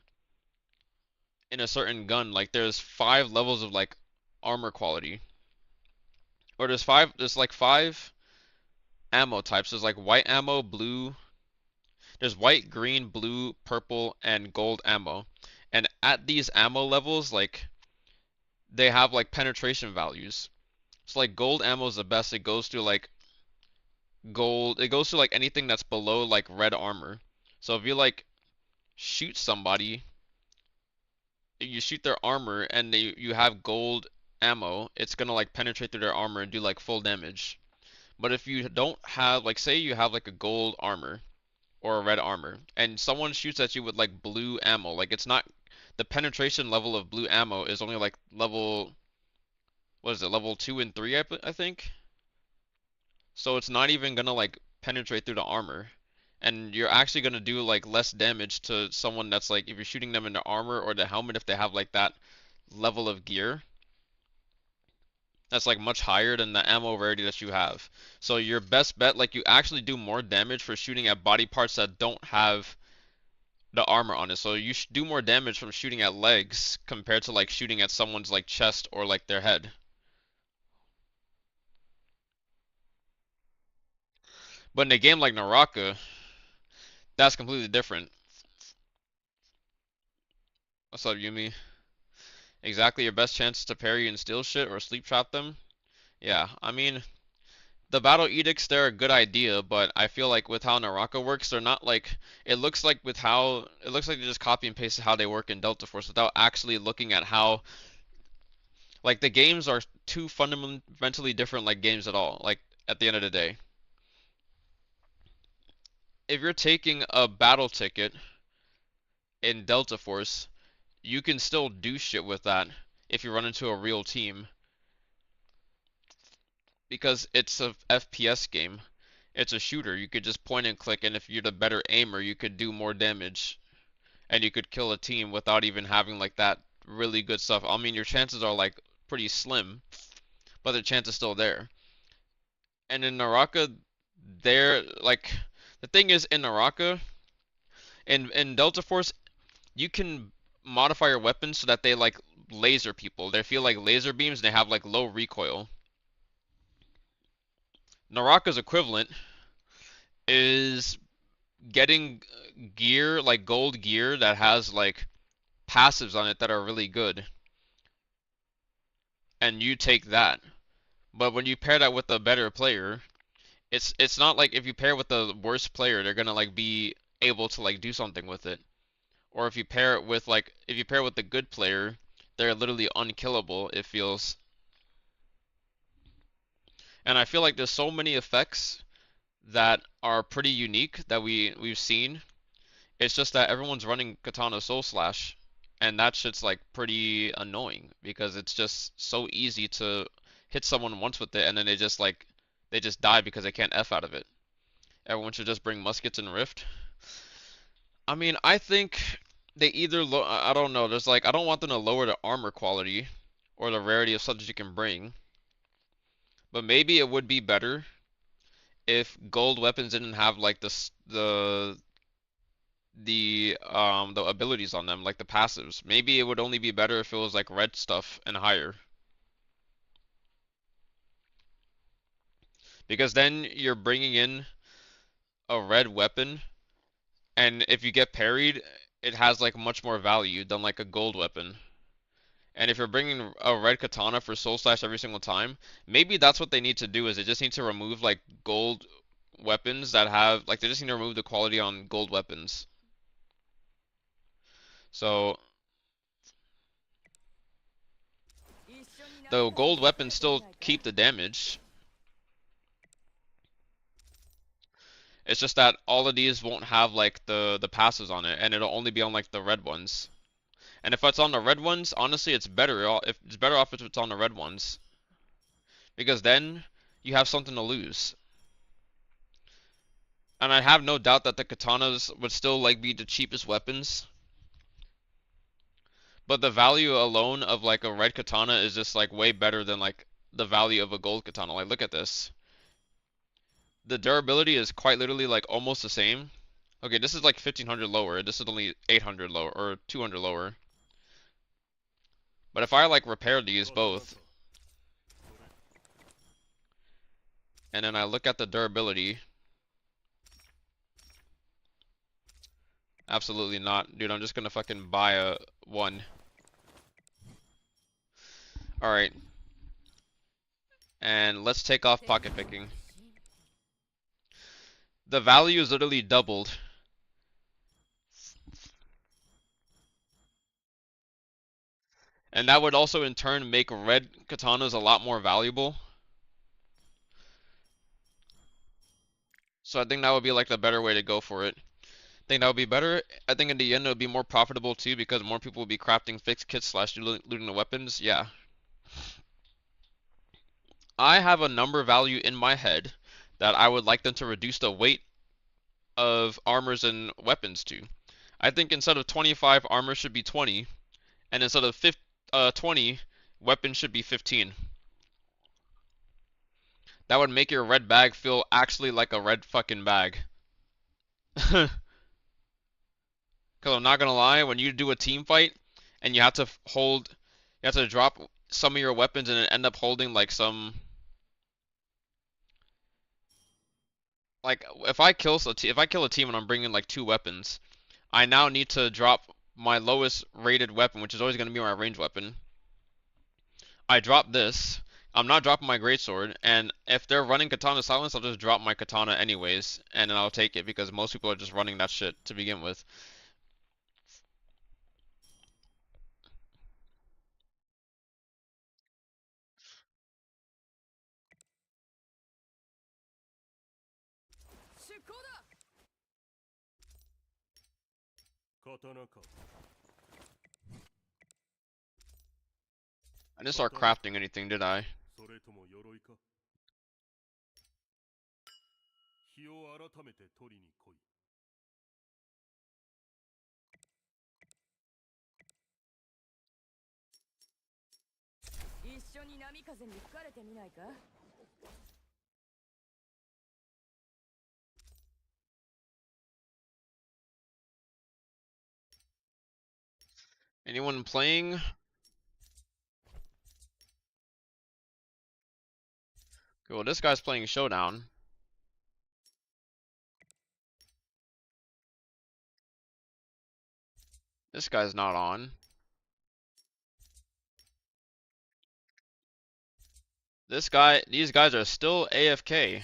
in a certain gun, like there's 5 levels of like armor quality, or there's like 5 ammo types. There's like white ammo, blue, there's white, green, blue, purple, and gold ammo. And at these ammo levels, like they have like penetration values. So like gold ammo is the best. It goes to like gold. It goes to like anything that's below like red armor. So if you like shoot somebody, you shoot their armor and you have gold ammo, it's gonna like penetrate through their armor and do like full damage. But if you don't have, like, say you have like a gold armor or a red armor and someone shoots at you with like blue ammo, like it's not, the penetration level of blue ammo is only like level, what is it, level 2 and 3, I think. So it's not even gonna like penetrate through the armor, and you're actually gonna do like less damage to someone that's like, if you're shooting them in the armor or the helmet, if they have like that level of gear that's like much higher than the ammo rarity that you have. So your best bet, like you actually do more damage for shooting at body parts that don't have the armor on it. So you do more damage from shooting at legs compared to like shooting at someone's like chest or like their head. But in a game like Naraka, that's completely different. What's up, Yumi? Exactly, your best chance to parry and steal shit or sleep trap them? Yeah, I mean, the battle edicts, they're a good idea, but I feel like with how Naraka works, they're not like, it looks like they just copy and pasted how they work in Delta Force without actually looking at how, like, the games are two fundamentally different like games at all, like at the end of the day. If you're taking a battle ticket in Delta Force, you can still do shit with that if you run into a real team, because it's a FPS game. It's a shooter. You could just point and click, and if you're the better aimer, you could do more damage, and you could kill a team without even having like that really good stuff. I mean, your chances are like pretty slim, but the chance is still there. And in Naraka, they're like, the thing is, in Naraka, in Delta Force, you can modify your weapons so that they like laser people. They feel like laser beams and they have like low recoil. Naraka's equivalent is getting gear, like gold gear that has like passives on it that are really good, and you take that. But when you pair that with a better player, it's not like if you pair with the worst player, they're gonna like be able to like do something with it. Or if you pair it with like, if you pair with the good player, they're literally unkillable, it feels. And I feel like there's so many effects that are pretty unique that we've seen. It's just that everyone's running Katana Soul Slash, and that shit's like pretty annoying because it's just so easy to hit someone once with it and then they just die because they can't F out of it. Everyone should just bring muskets and Rift. I mean, I think they either I don't know, there's like, I don't want them to lower the armor quality or the rarity of stuff that you can bring. But maybe it would be better if gold weapons didn't have like the the abilities on them, like the passives. Maybe it would only be better if it was like red stuff and higher. Because then you're bringing in a red weapon, and if you get parried, it has like much more value than like a gold weapon. And if you're bringing a red katana for Soul Slash every single time, maybe that's what they need to do, is they just need to remove like gold weapons that have, like, they just need to remove the quality on gold weapons. So the gold weapons still keep the damage. It's just that all of these won't have like the passes on it, and it'll only be on like the red ones. And if it's on the red ones, honestly, it's better if it's better off if it's on the red ones, because then you have something to lose. And I have no doubt that the katanas would still like be the cheapest weapons. But the value alone of like a red katana is just like way better than like the value of a gold katana. Like, look at this. The durability is quite literally like almost the same. Okay, this is like 1500 lower. This is only 800 lower, or 200 lower. But if I like repair these both, and then I look at the durability, absolutely not. Dude, I'm just gonna fucking buy a one. Alright. And let's take off pocket picking. The value is literally doubled. And that would also in turn make red katanas a lot more valuable. So I think that would be like the better way to go for it. I think that would be better. I think in the end it would be more profitable too, because more people will be crafting fixed kits slash looting the weapons. Yeah. I have a number value in my head that I would like them to reduce the weight of armors and weapons to. I think instead of 25, armor should be 20, and instead of 20, weapons should be 15. That would make your red bag feel actually like a red fucking bag. Because I'm not gonna lie, when you do a team fight and you have to drop some of your weapons and end up holding like some, like if I kill a team and I'm bringing like 2 weapons, I now need to drop my lowest rated weapon, which is always gonna be my range weapon. I drop this. I'm not dropping my greatsword, and if they're running Katana Silence, I'll just drop my katana anyways, and then I'll take it because most people are just running that shit to begin with. I didn't start crafting anything, did I? それとも鎧か日を改めて取りに来い一緒に波風に吹かれてみないか Anyone playing? Okay, well, this guy's playing Showdown. This guy's not on. These guys are still AFK.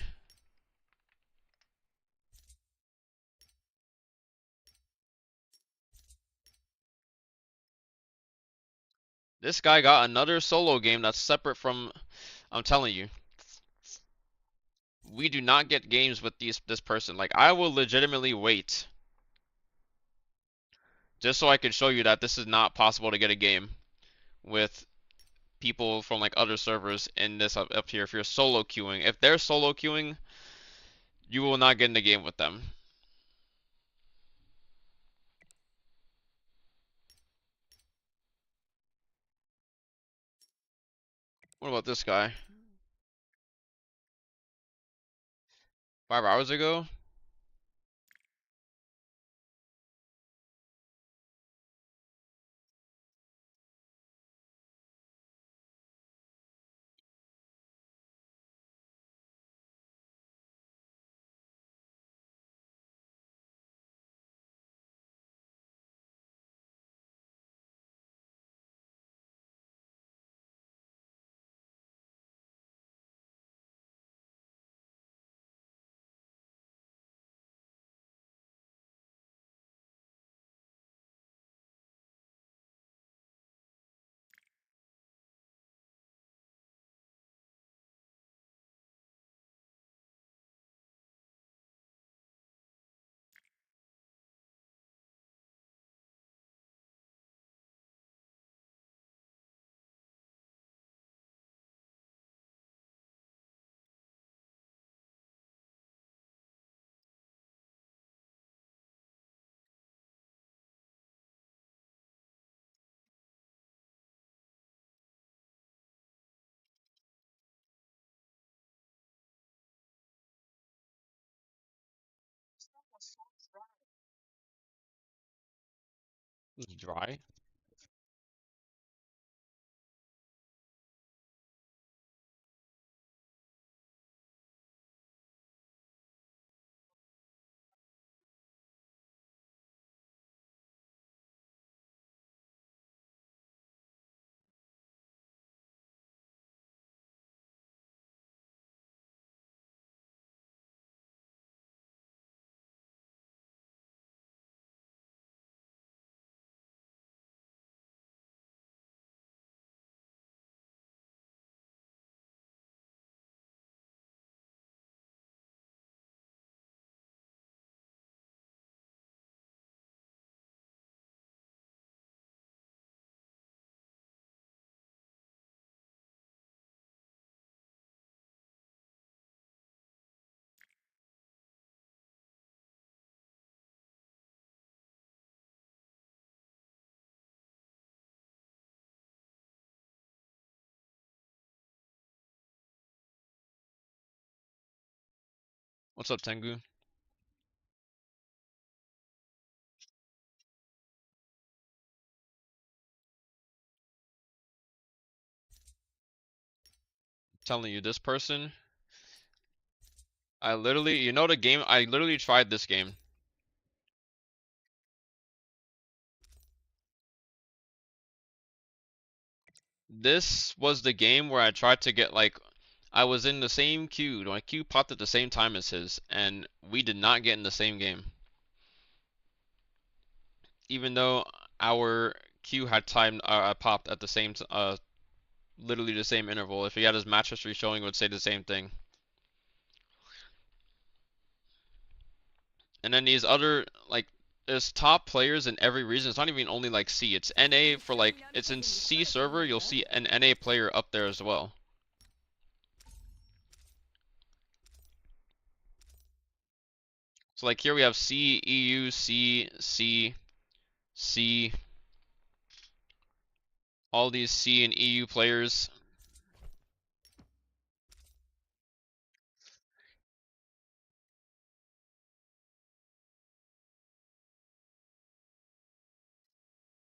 This guy got another solo game that's separate from, I'm telling you. We do not get games with this person. Like, I will legitimately wait just so I can show you that this is not possible to get a game with people from like other servers in this up here. If you're solo queuing, if they're solo queuing, you will not get in the game with them. What about this guy? 5 hours ago? It's dry. What's up, Tengu? Telling you, this person, I literally, you know the game, I literally tried this game. This was the game where I tried to get like, I was in the same queue. My queue popped at the same time as his, and we did not get in the same game. Even though our queue had time popped at the same, literally the same interval. If he had his match history showing, it would say the same thing. And then these other, like, there's top players in every region. It's not even only like C. It's NA for like, it's in C server. You'll see an NA player up there as well. So like here we have C, EU, C, C, C. All these C and EU players.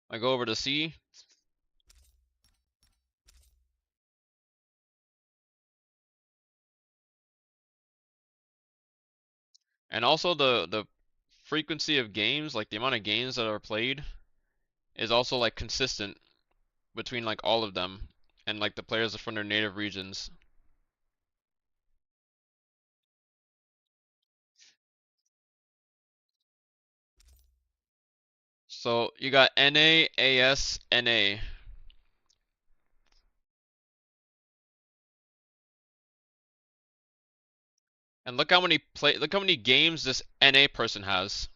I go over to C. And also the frequency of games, like the amount of games that are played, is also like consistent between like all of them and like the players from their native regions. So you got NA, AS, NA. And look how many games this NA person has.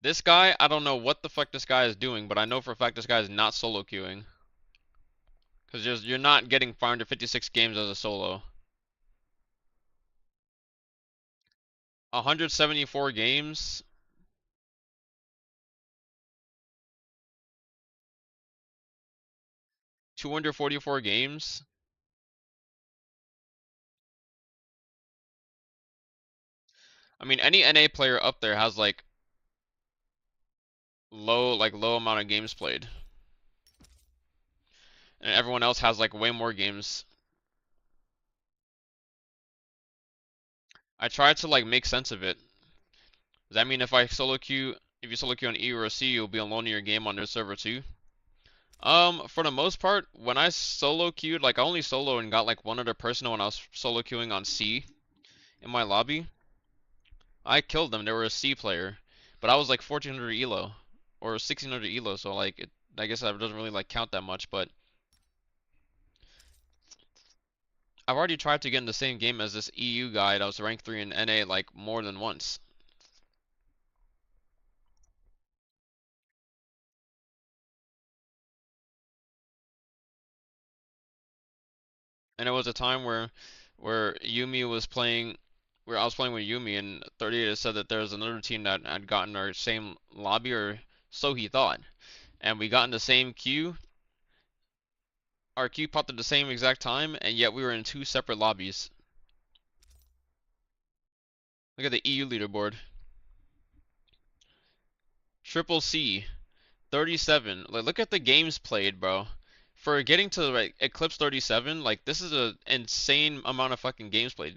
This guy, I don't know what the fuck this guy is doing, but I know for a fact this guy is not solo queuing. Cause you're not getting 556 games as a solo. 174 games. $244 games. I mean, any NA player up there has like low amount of games played. And everyone else has like way more games. I tried to like make sense of it. Does that mean if you solo queue on E or a C, you'll be alone in your game on their server too? For the most part, when I solo queued, like I only solo and got like one other person when I was solo queuing on C in my lobby. I killed them. They were a C player, but I was like 1400 elo or 1600 elo, so like I guess that doesn't really like count that much. But I've already tried to get in the same game as this EU guy that was rank 3 in NA like more than once. And it was a time where Yumi was playing, where I was playing with Yumi, and 38 had said that there was another team that had gotten our same lobby, or so he thought. And we got in the same queue. Our queue popped at the same exact time, and yet we were in 2 separate lobbies. Look at the EU leaderboard. Triple C, 37. Like, look at the games played, bro. For getting to like Eclipse 37, like this is a insane amount of fucking games played.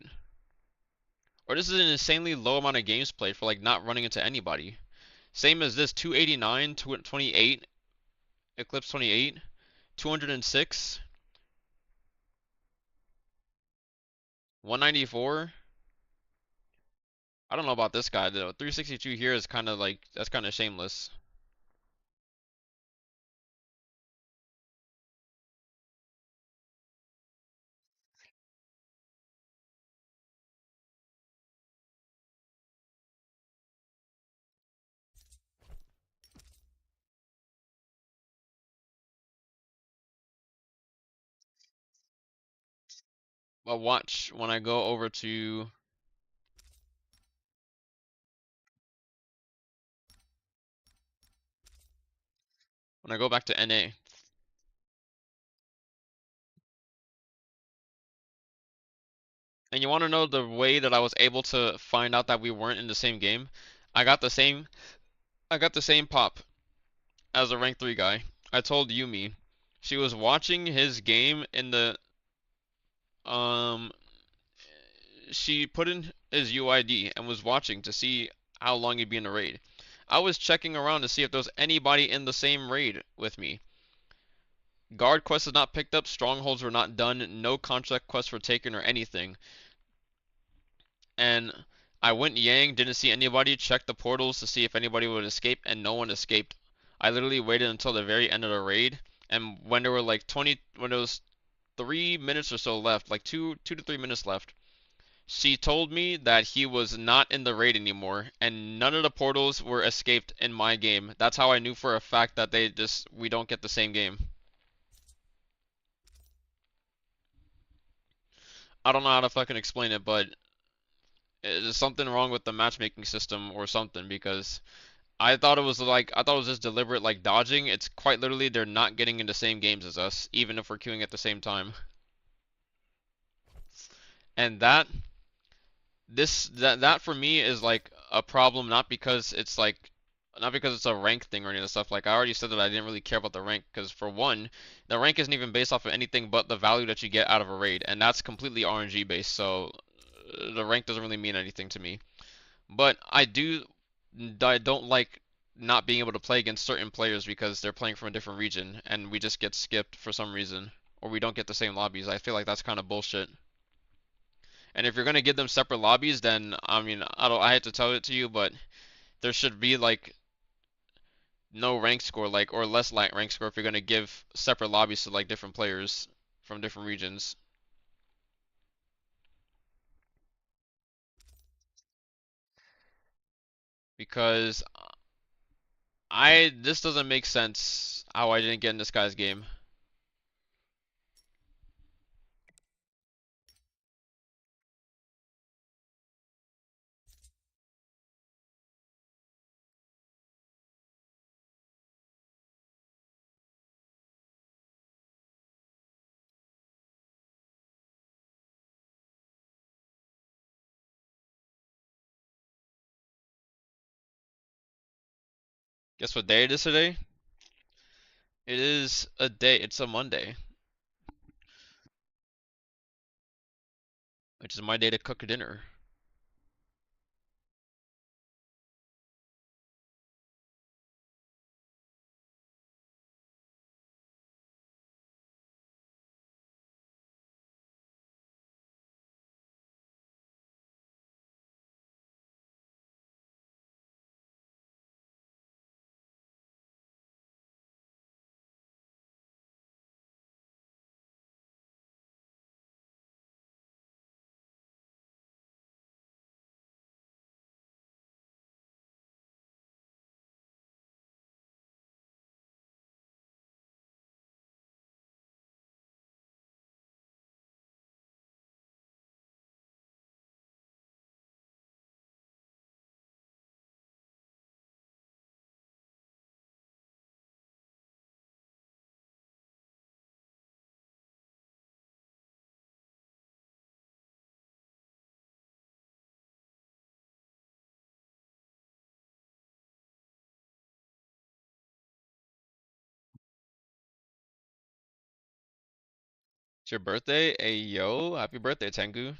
Or this is an insanely low amount of games played for like not running into anybody. Same as this, 289, 28, Eclipse 28, 206, 194. I don't know about this guy though. 362 here is kind of like, that's kind of shameless. But watch when I go over to when I go back to NA. And you want to know the way that I was able to find out that we weren't in the same game? I got the same pop as a rank 3 guy. I told Yumi. She was watching his game in the she put in his UID and was watching to see how long he'd be in the raid. I was checking around to see if there was anybody in the same raid with me. Guard quests was not picked up, strongholds were not done, no contract quests were taken or anything. And I went Yang, didn't see anybody, checked the portals to see if anybody would escape, and no one escaped. I literally waited until the very end of the raid, and when there were like when there was 3 minutes or so left, like 2 to 3 minutes left, she told me that he was not in the raid anymore, and none of the portals were escaped in my game. That's how I knew for a fact that we don't get the same game. I don't know how to fucking explain it, but there's something wrong with the matchmaking system or something, because I thought it was just deliberate like dodging. It's quite literally they're not getting in the same games as us, even if we're queuing at the same time. And that for me is like a problem, not because it's a rank thing or any of the stuff. Like, I already said that I didn't really care about the rank, because for one, the rank isn't even based off of anything but the value that you get out of a raid, and that's completely RNG based, so the rank doesn't really mean anything to me. But I don't like not being able to play against certain players because they're playing from a different region and we just get skipped for some reason, or we don't get the same lobbies. I feel like that's kind of bullshit. And if you're gonna give them separate lobbies, then I mean, I hate to tell it to you, but there should be like no rank score, like, or less rank score if you're gonna give separate lobbies to like different players from different regions. Because this doesn't make sense how I didn't get in this guy's game. Guess what day it is today? It is a day, it's a Monday. Which is my day to cook dinner. your birthday? Hey yo, happy birthday, Tengu.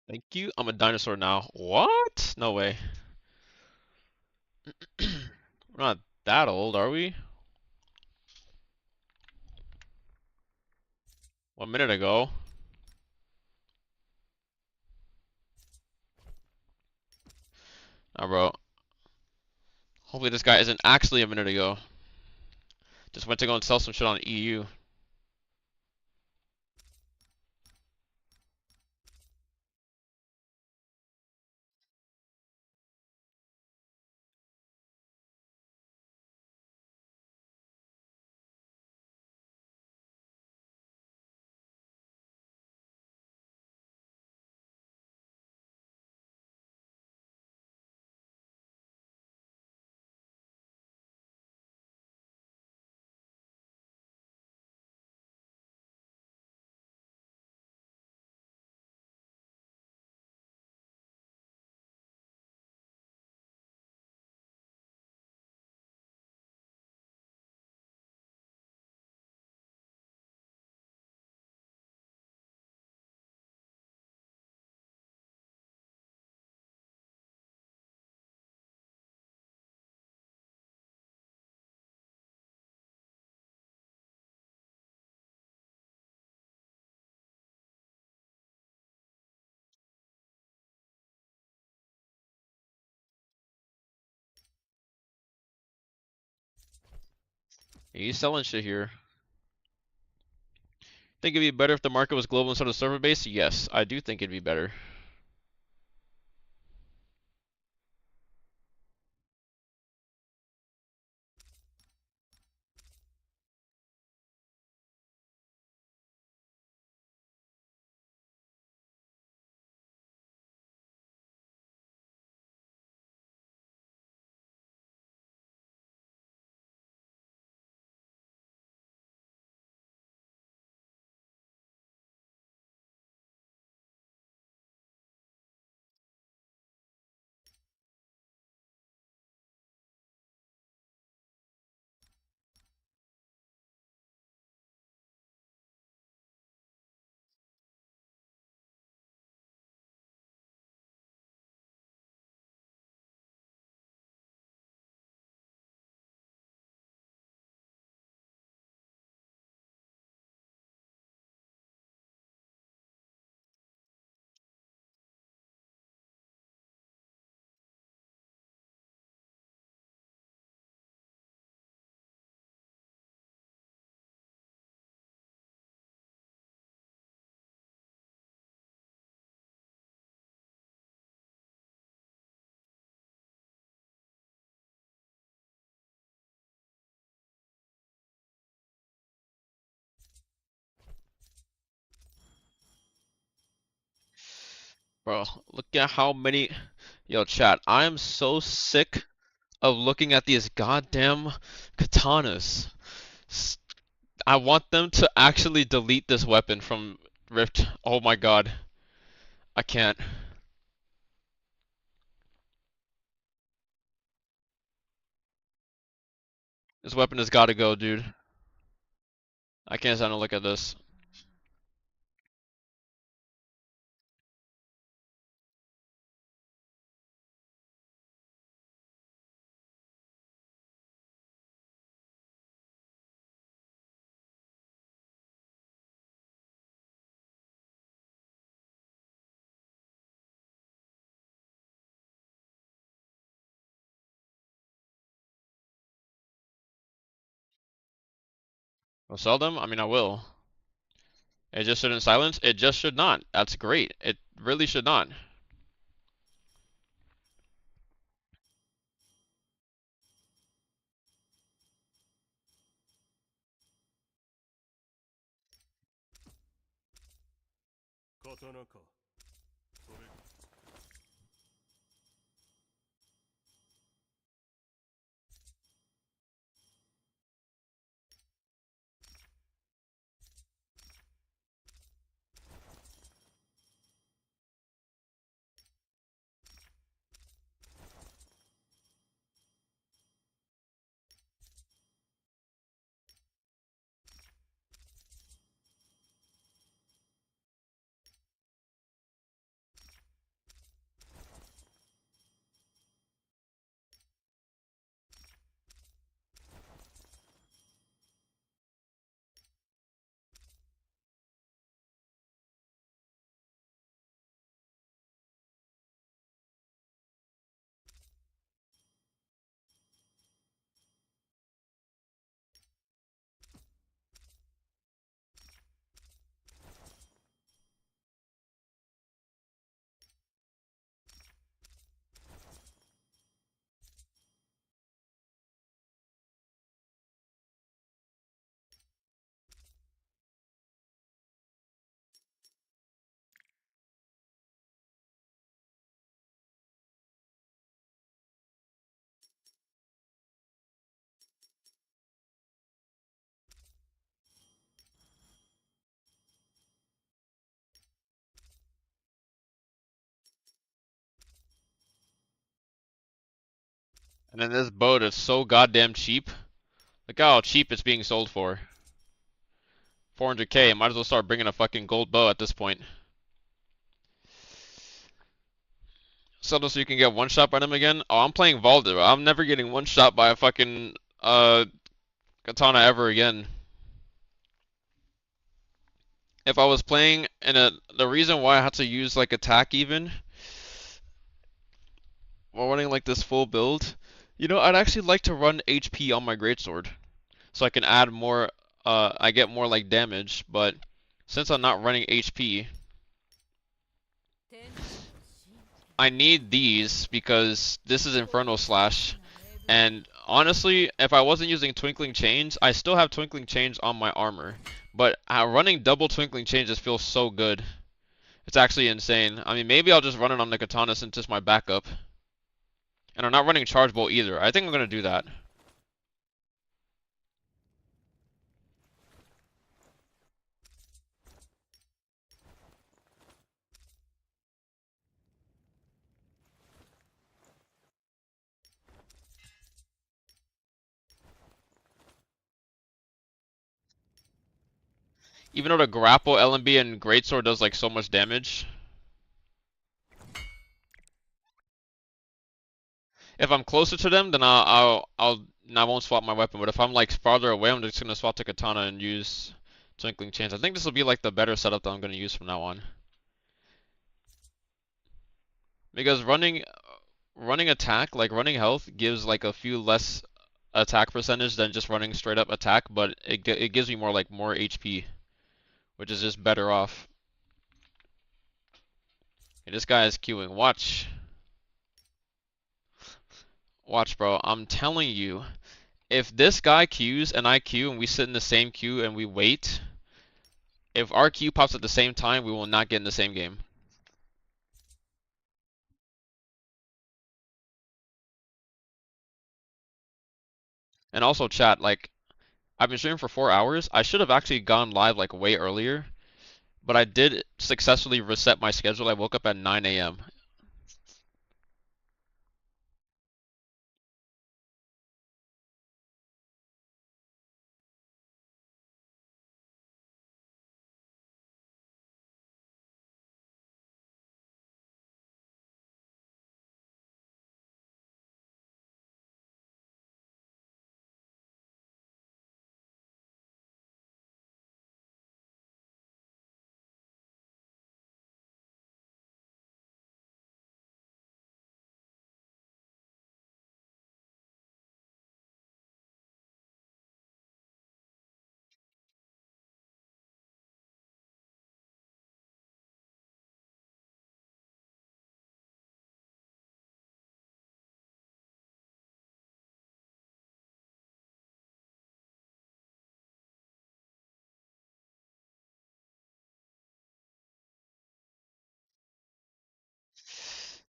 Thank you. I'm a dinosaur now. What? No way. We're not that old, are we? 1 minute ago. Nah, bro. Hopefully this guy isn't actually a minute ago. Just went to go and sell some shit on EU. He's selling shit here. Think it'd be better if the market was global instead of server based? Yes, I do think it'd be better. Bro, look at how many. Yo, chat, I am so sick of looking at these goddamn katanas. I want them to actually delete this weapon from Rift. Oh my god. I can't. This weapon has gotta go, dude. I can't stand to look at this. I'll sell them? I mean, I will. It just shouldn't silence? It just should not. That's great. It really should not. And then this boat is so goddamn cheap. Look how cheap it's being sold for. 400k. Might as well start bringing a fucking gold bow at this point. Sell this so you can get one shot by them again. Oh, I'm playing Valdo. I'm never getting one shot by a fucking katana ever again. If I was playing in the reason why I had to use like attack even while running like this full build, you know, I'd actually like to run HP on my greatsword. so I can add more. I get more like damage, but since I'm not running HP, I need these because this is Inferno Slash. And honestly, if I wasn't using Twinkling Chains, I still have Twinkling Chains on my armor. But running double Twinkling Chains just feels so good. It's actually insane. I mean, maybe I'll just run it on the Katana since it's my backup. And I'm not running Charge Bolt either. I think I'm going to do that. Even though the grapple, LMB, and Greatsword does like so much damage. If I'm closer to them, then I won't swap my weapon. But if I'm like farther away, I'm just gonna swap to Katana and use Twinkling Chains. I think this will be like the better setup that I'm gonna use from now on. Because running attack, like running health, gives like a few less attack percentage than just running straight up attack, but it gives me more HP, which is just better off. Okay, this guy is queuing. Watch, bro. I'm telling you, if this guy queues and I queue and we sit in the same queue and we wait, if our queue pops at the same time, we will not get in the same game. And also, chat, like, I've been streaming for 4 hours. I should have actually gone live like way earlier, but I did successfully reset my schedule. I woke up at 9 a.m.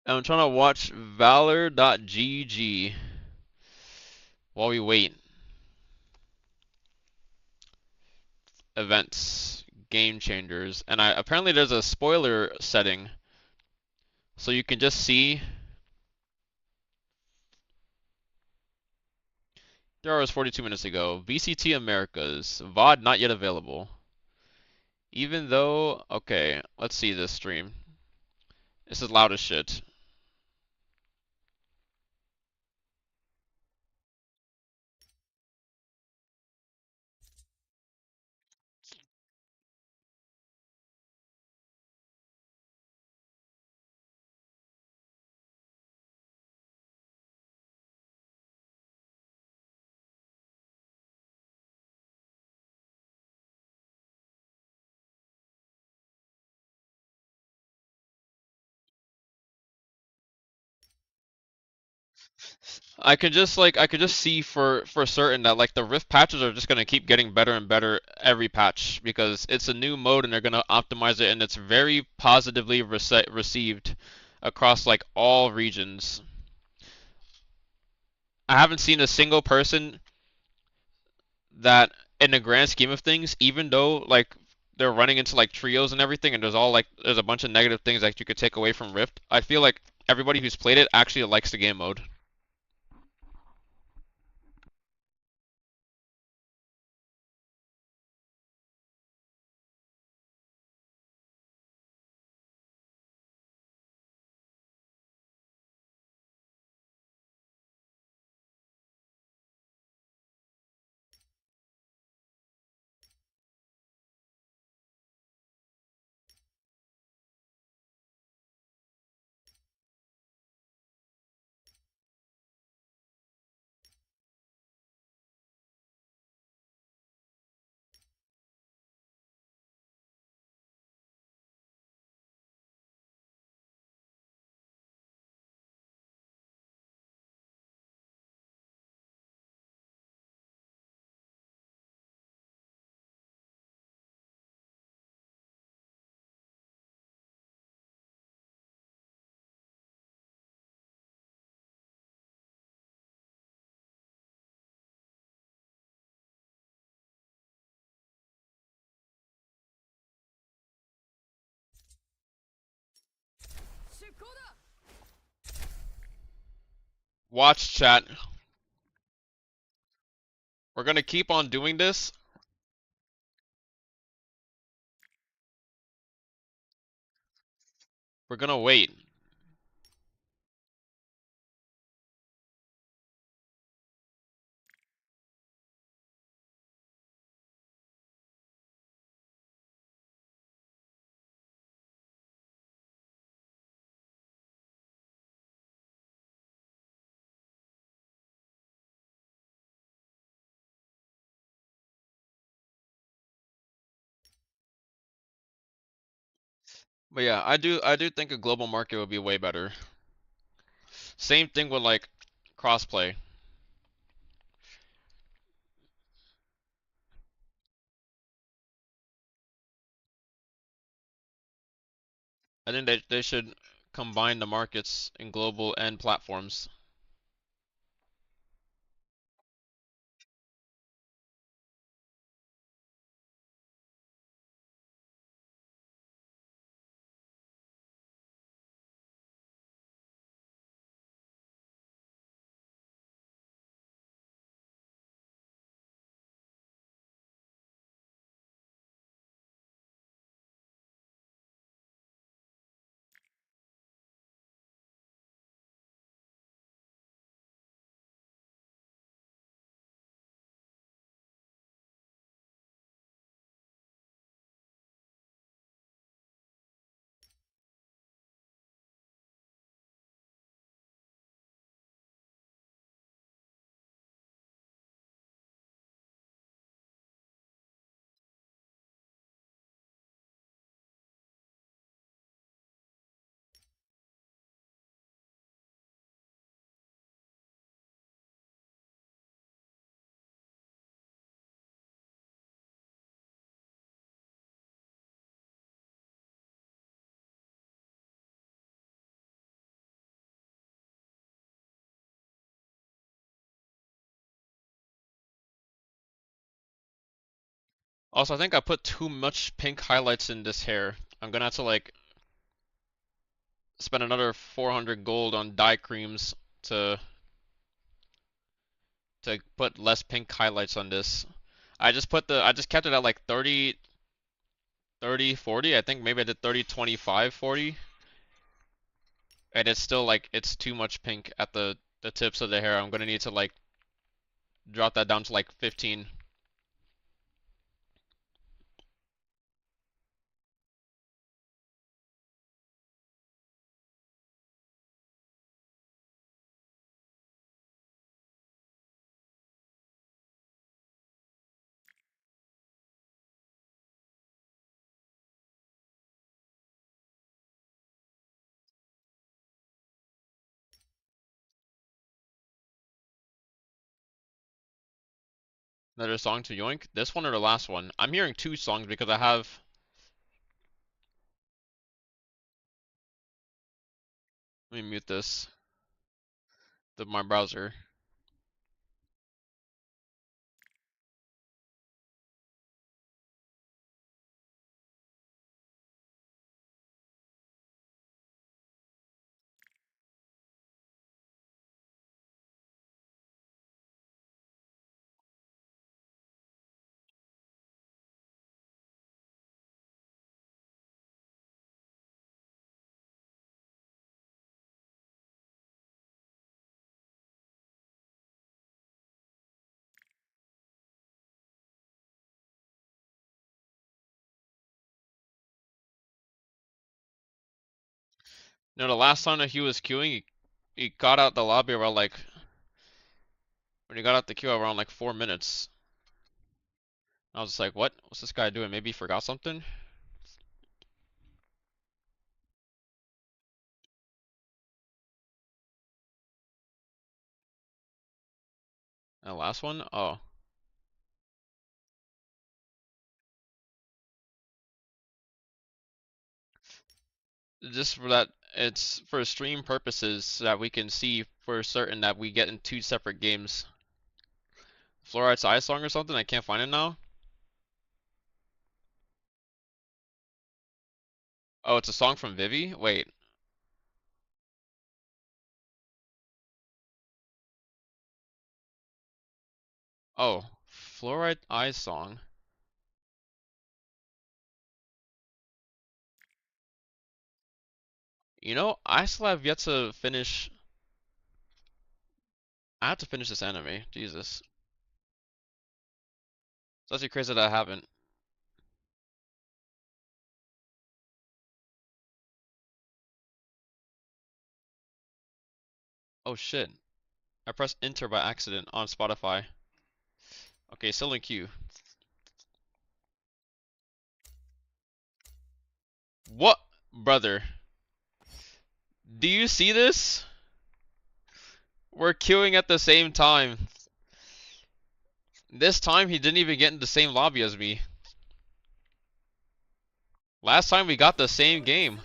I'm trying to watch Valor.gg while we wait. Events, game changers, and apparently there's a spoiler setting, so you can just see. 3 hours 42 minutes ago. VCT Americas. VOD not yet available. Even though, okay, let's see this stream. This is loud as shit. I could just see for certain that like the Rift patches are just gonna keep getting better and better every patch because it's a new mode and they're gonna optimize it and it's very positively received across like all regions. I haven't seen a single person that in the grand scheme of things, even though like they're running into like trios and everything and there's a bunch of negative things that you could take away from Rift, I feel like everybody who's played it actually likes the game mode. Watch chat. We're gonna keep on doing this. We're gonna wait. But yeah, I do think a global market would be way better. Same thing with like crossplay. I think they should combine the markets in global and platforms. Also, I think I put too much pink highlights in this hair. I'm gonna have to like spend another 400 gold on dye creams to put less pink highlights on this. I just kept it at like 30 30 40. I think maybe I did 30 25 40. And it's still like it's too much pink at the tips of the hair. I'm gonna need to like drop that down to like 15. Another song to yoink. This one or the last one? I'm hearing two songs because I have. Let me mute this. My browser. No, the last time that he was queuing, he got out the lobby around like when he got out the queue around like 4 minutes. I was just like, what? What's this guy doing? Maybe he forgot something? And the last one? Oh. Just for that, it's for stream purposes so that we can see for certain that we get in two separate games. Fluoride's Eye Song or something? I can't find it now. Oh, it's a song from Vivi? Wait. Oh, Fluoride Eyes song. You know, I still have yet to finish. I have to finish this anime. Jesus. It's actually crazy that I haven't. Oh shit. I pressed enter by accident on Spotify. Okay, still in queue. What? Brother. Do you see this? We're queuing at the same time. This time he didn't even get in the same lobby as me. Last time we got the same game.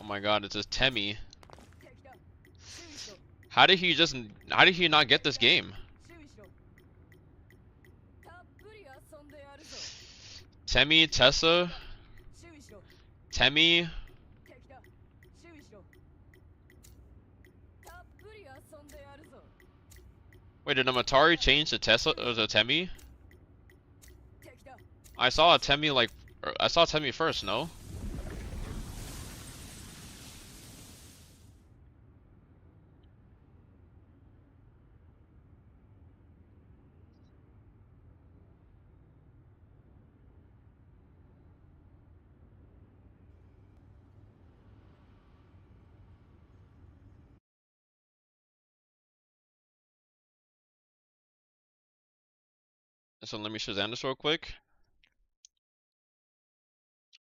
Oh my god, it's just Temmie. How did he not get this game? Temmie, Tessa, Temmie. Wait, did Amatari change to Tessa or to Temmie? I saw a Temmie like I saw Temmie first, no? So let me Shazam this real quick.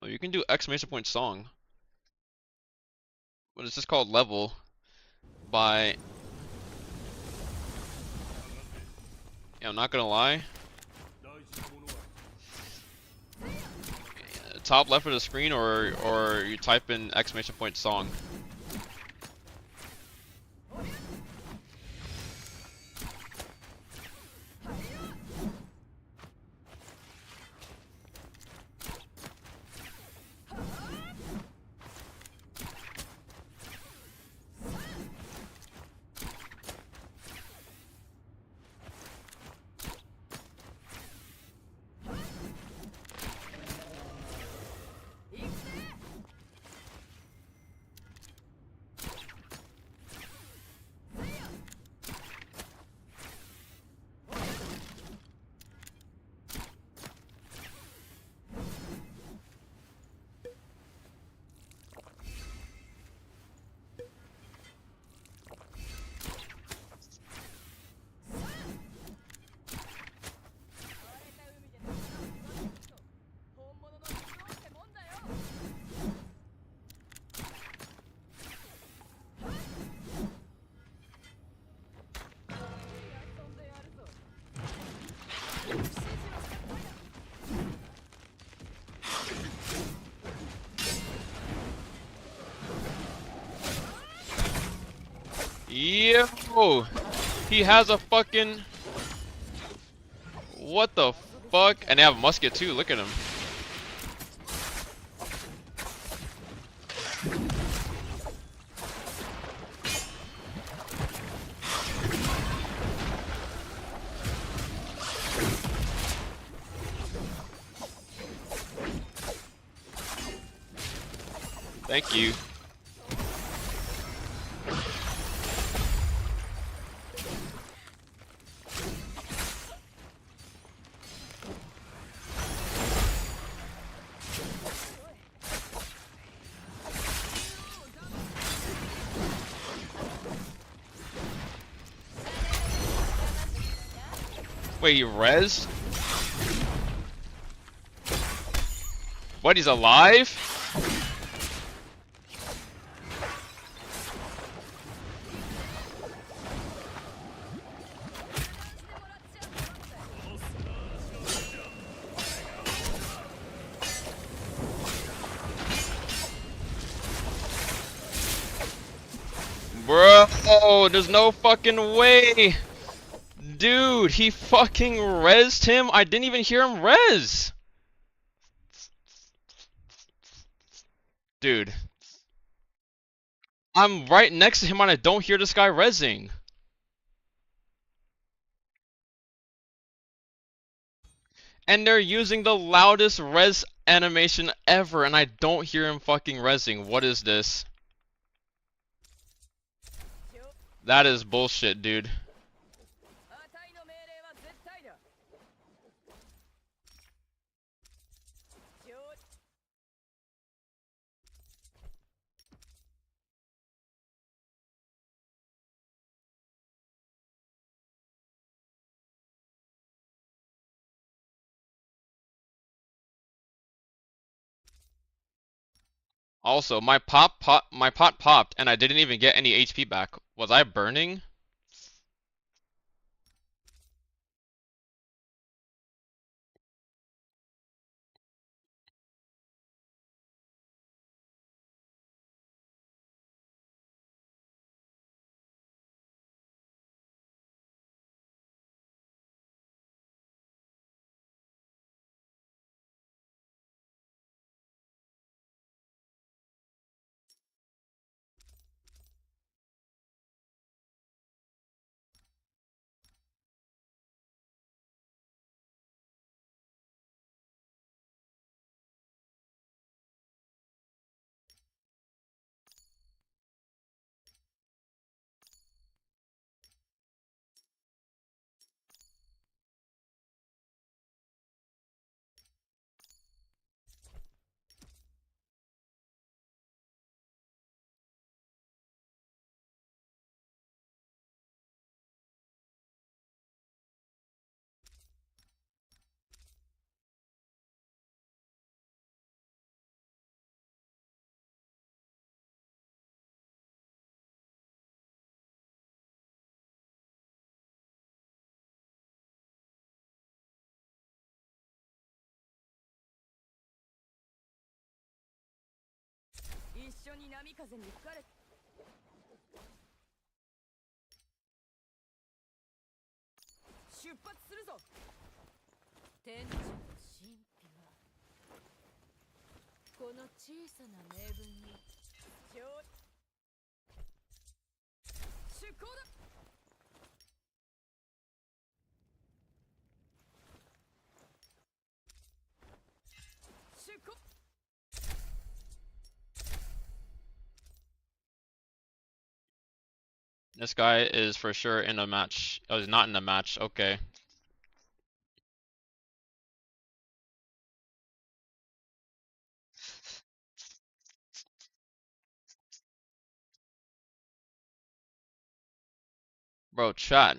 Oh, you can do exclamation point song. What is this called? Level by. Yeah, I'm not gonna lie. Top left of the screen, or you type in exclamation point song. Yo, he has a fucking. What the fuck? And they have a musket too. Look at him. Thank you. Wait, he rezzed? What, he's alive? Bro, there's no fucking way. Dude, he fucking rezzed him. I didn't even hear him res. Dude. I'm right next to him and I don't hear this guy rezzing. And they're using the loudest res animation ever and I don't hear him fucking rezzing. What is this? That is bullshit, dude. Also, my pot popped and I didn't even get any HP back. Was I burning? This guy is for sure in a match. Oh, he's not in a match. Okay. Bro, chat.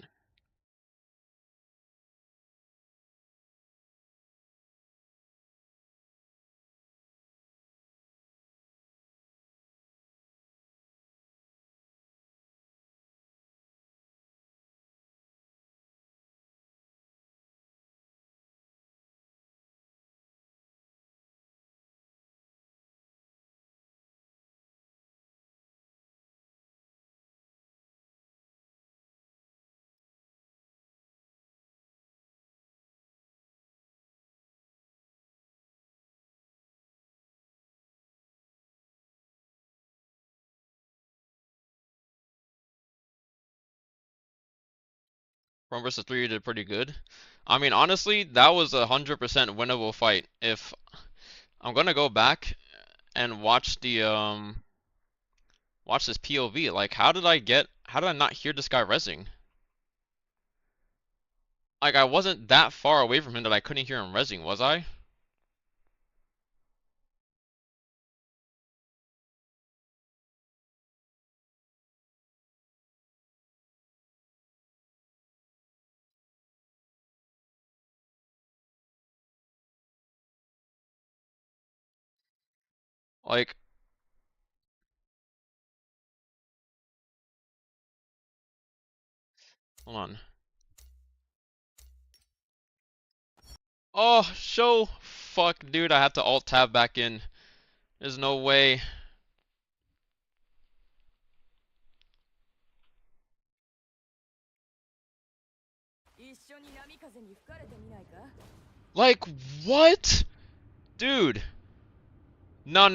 One versus 3 did pretty good. I mean, honestly, that was 100% winnable fight. If I'm gonna go back and watch the watch this POV, like how did I not hear this guy rezzing? Like I wasn't that far away from him that I couldn't hear him rezzing, was I? Like hold on. Oh, fuck, dude, I had to alt tab back in. There's no way. Like, what? Dude. No.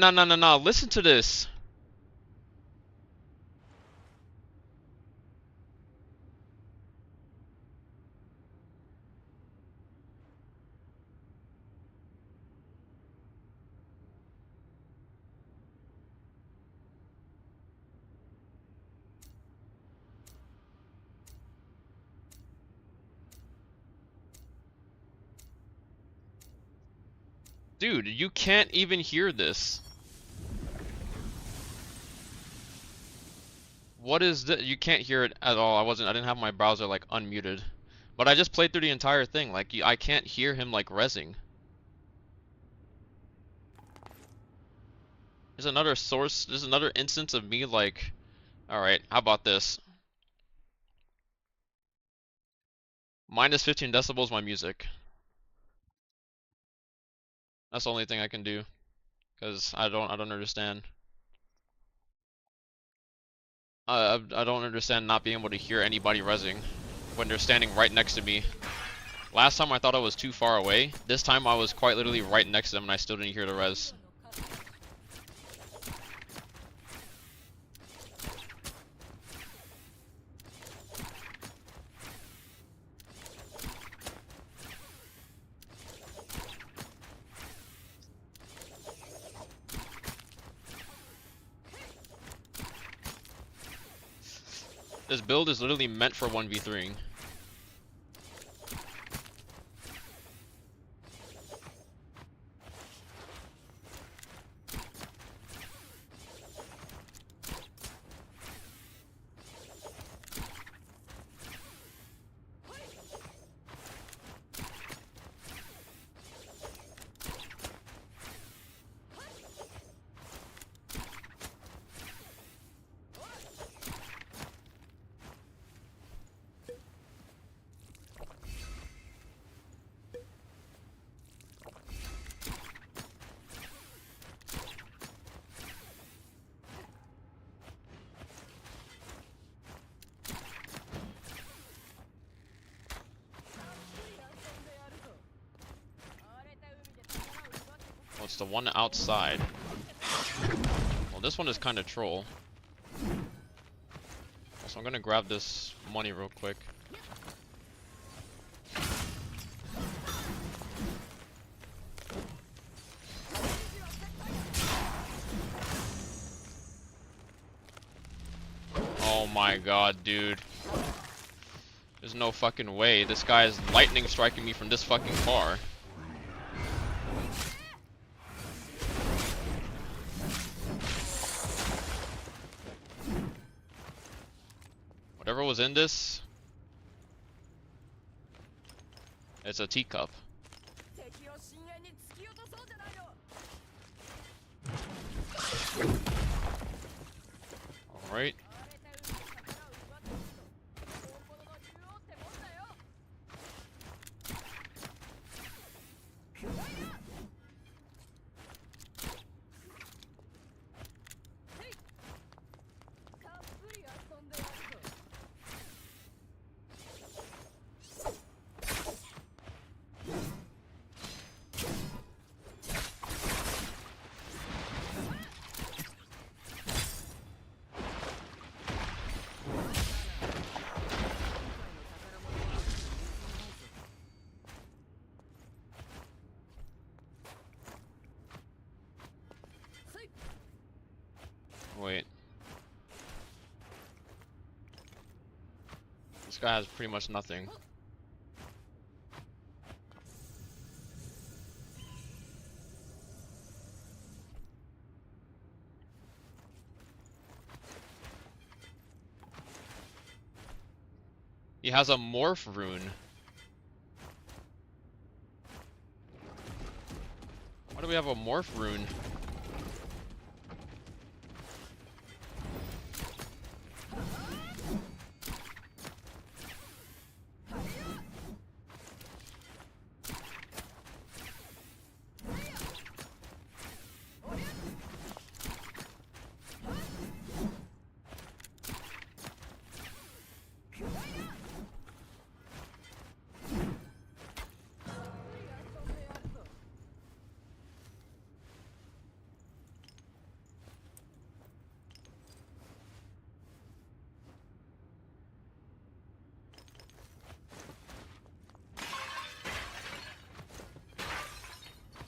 Listen to this. Dude, you can't even hear this. What is this? You can't hear it at all. I didn't have my browser like unmuted. But I just played through the entire thing. Like, I can't hear him like rezzing. There's another source, there's another instance of me like, alright, how about this? Minus 15 decibels my music. That's the only thing I can do. Cause I don't understand. I don't understand not being able to hear anybody rezzing when they're standing right next to me. Last time I thought I was too far away. This time I was quite literally right next to them and I still didn't hear the res. This build is literally meant for 1v3ing. Oh, it's the one outside. Well, this one is kind of troll. So I'm gonna grab this money real quick. Oh my god, dude. There's no fucking way. This guy is lightning striking me from this fucking far. Whatever was in this, it's a teacup. Alright. Wait. This guy has pretty much nothing. He has a morph rune. Why do we have a morph rune?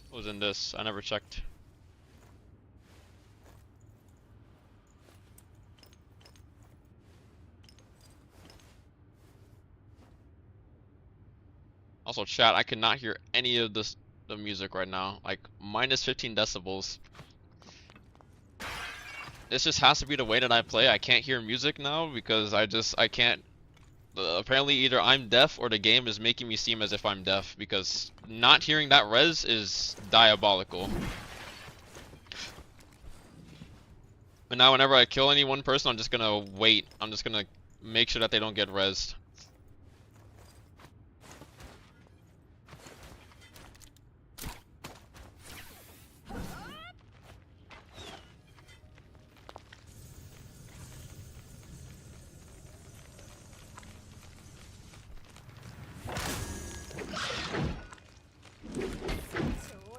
What was in this? I never checked. Also, chat, I cannot hear any of this the music right now. Like minus 15 decibels. This just has to be the way that I play. I can't hear music now because I can't. Apparently either I'm deaf or the game is making me seem as if I'm deaf because not hearing that res is diabolical. And now whenever I kill any one person, I'm just gonna wait. I'm just gonna make sure that they don't get rezzed.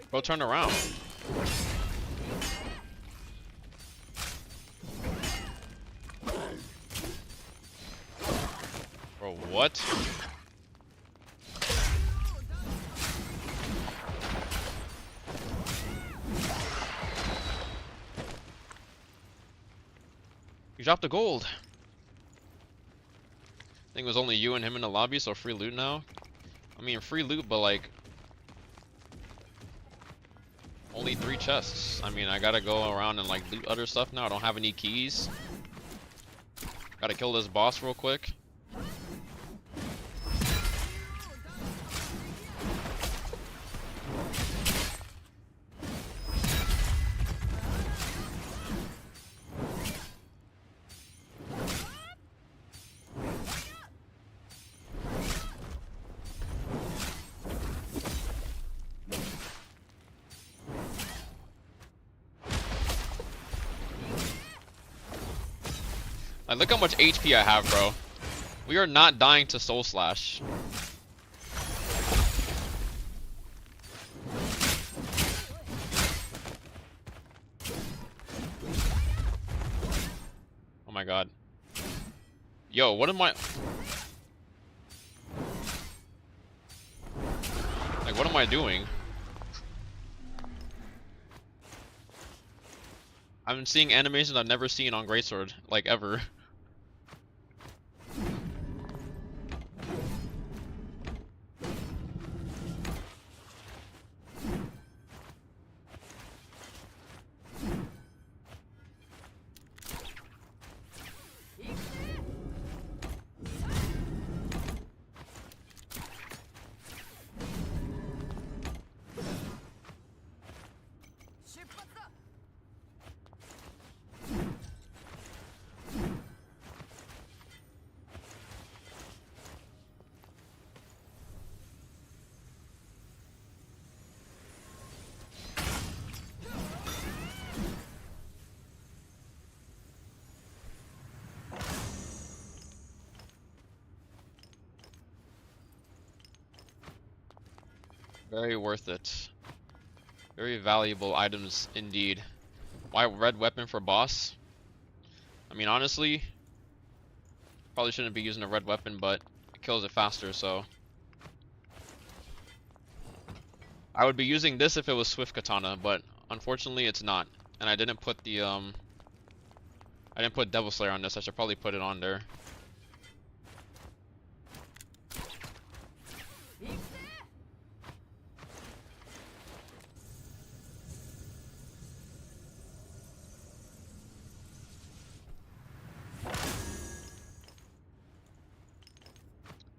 Bro, turn around. Bro, what? You dropped the gold. I think it was only you and him in the lobby, so free loot now. I mean, free loot, but like only 3 chests. I mean, I gotta go around and like loot other stuff now. I don't have any keys. Gotta kill this boss real quick. Like, look how much HP I have, bro. We are not dying to Soul Slash. Oh my god. Yo, what am I... Like, what am I doing? I'm seeing animations I've never seen on Greatsword, like, ever. Very worth it. Very valuable items indeed. Why red weapon for boss? I mean, honestly, probably shouldn't be using a red weapon, but it kills it faster, so. I would be using this if it was Swift Katana, but unfortunately it's not. And I didn't put the I didn't put Devil Slayer on this. I should probably put it on there.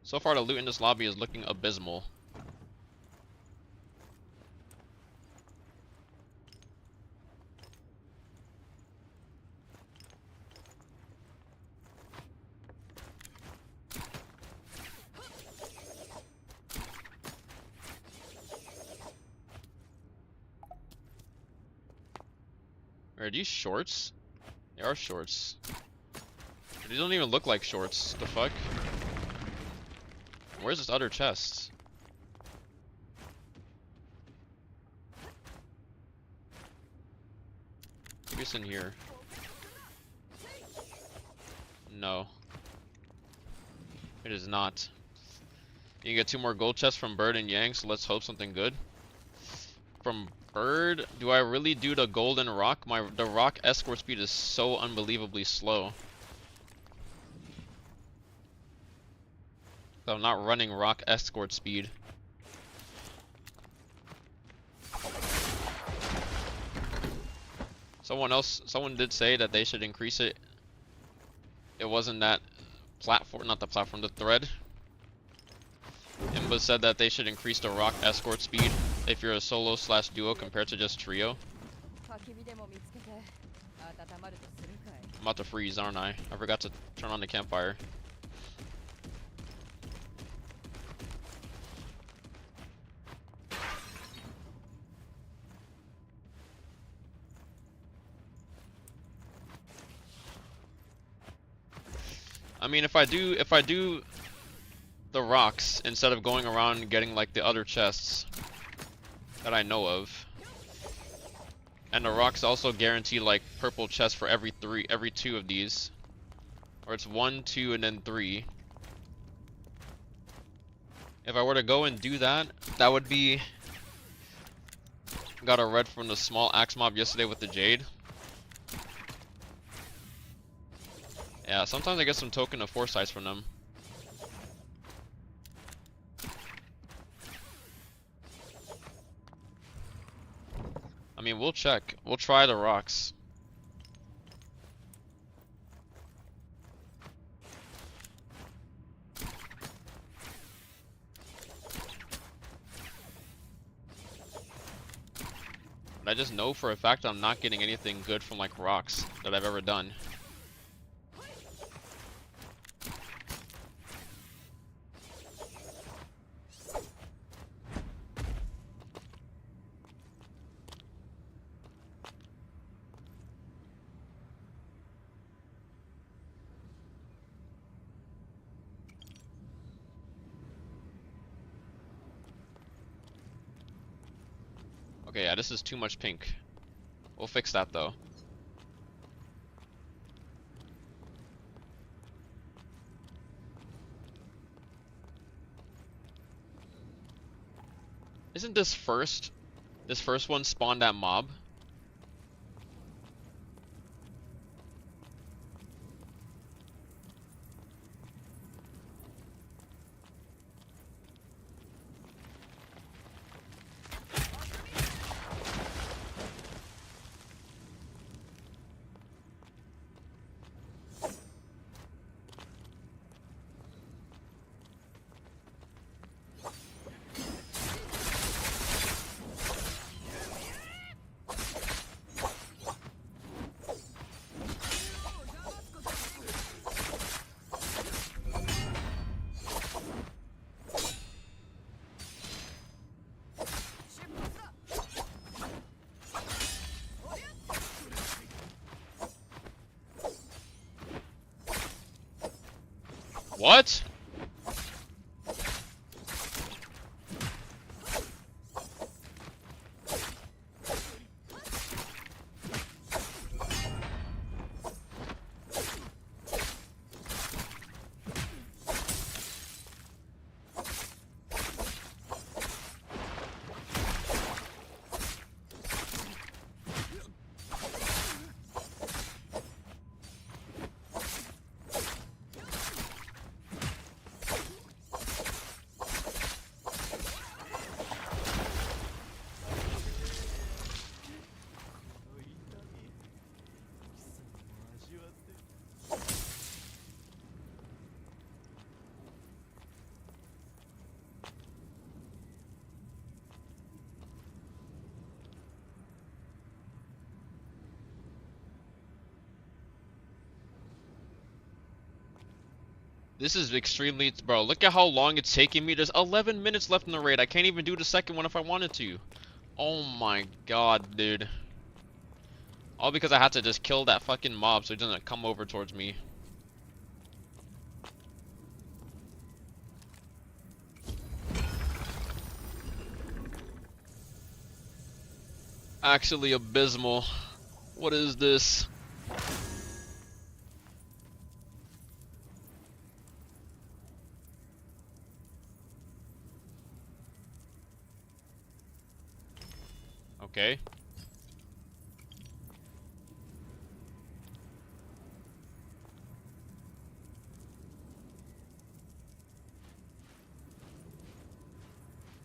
So far, the loot in this lobby is looking abysmal. Are these shorts? They are shorts. These don't even look like shorts. The fuck? Where's this other chest? Maybe it's in here. No. It is not. You can get 2 more gold chests from Bird and Yang, so let's hope something good. From Bird, do I really do the golden rock? The rock escort speed is so unbelievably slow. So I'm not running rock escort speed. Someone did say that they should increase it. It wasn't that platform, not the platform, the thread. Imba said that they should increase the rock escort speed if you're a solo / duo compared to just trio. 焚き火でも見つけて温まるとするかい。 I'm about to freeze, aren't I? I forgot to turn on the campfire. I mean, if I do the rocks instead of going around and getting like the other chests that I know of, and the rocks also guarantee like purple chests for every 2 of these, or it's 1, 2, and then 3. If I were to go and do that, that would be. Got a red from the small axe mob yesterday with the jade. Yeah, sometimes I get some token of foresights from them. I mean, we'll check. We'll try the rocks. But I just know for a fact I'm not getting anything good from like rocks that I've ever done. Okay, yeah, this is too much pink. We'll fix that though. Isn't this first one spawned that mob? What? This is extremely, bro, look at how long it's taking me. There's 11 minutes left in the raid. I can't even do the second one if I wanted to. Oh my god, dude. All because I had to just kill that fucking mob so it doesn't come over towards me. Actually abysmal. What is this? Okay.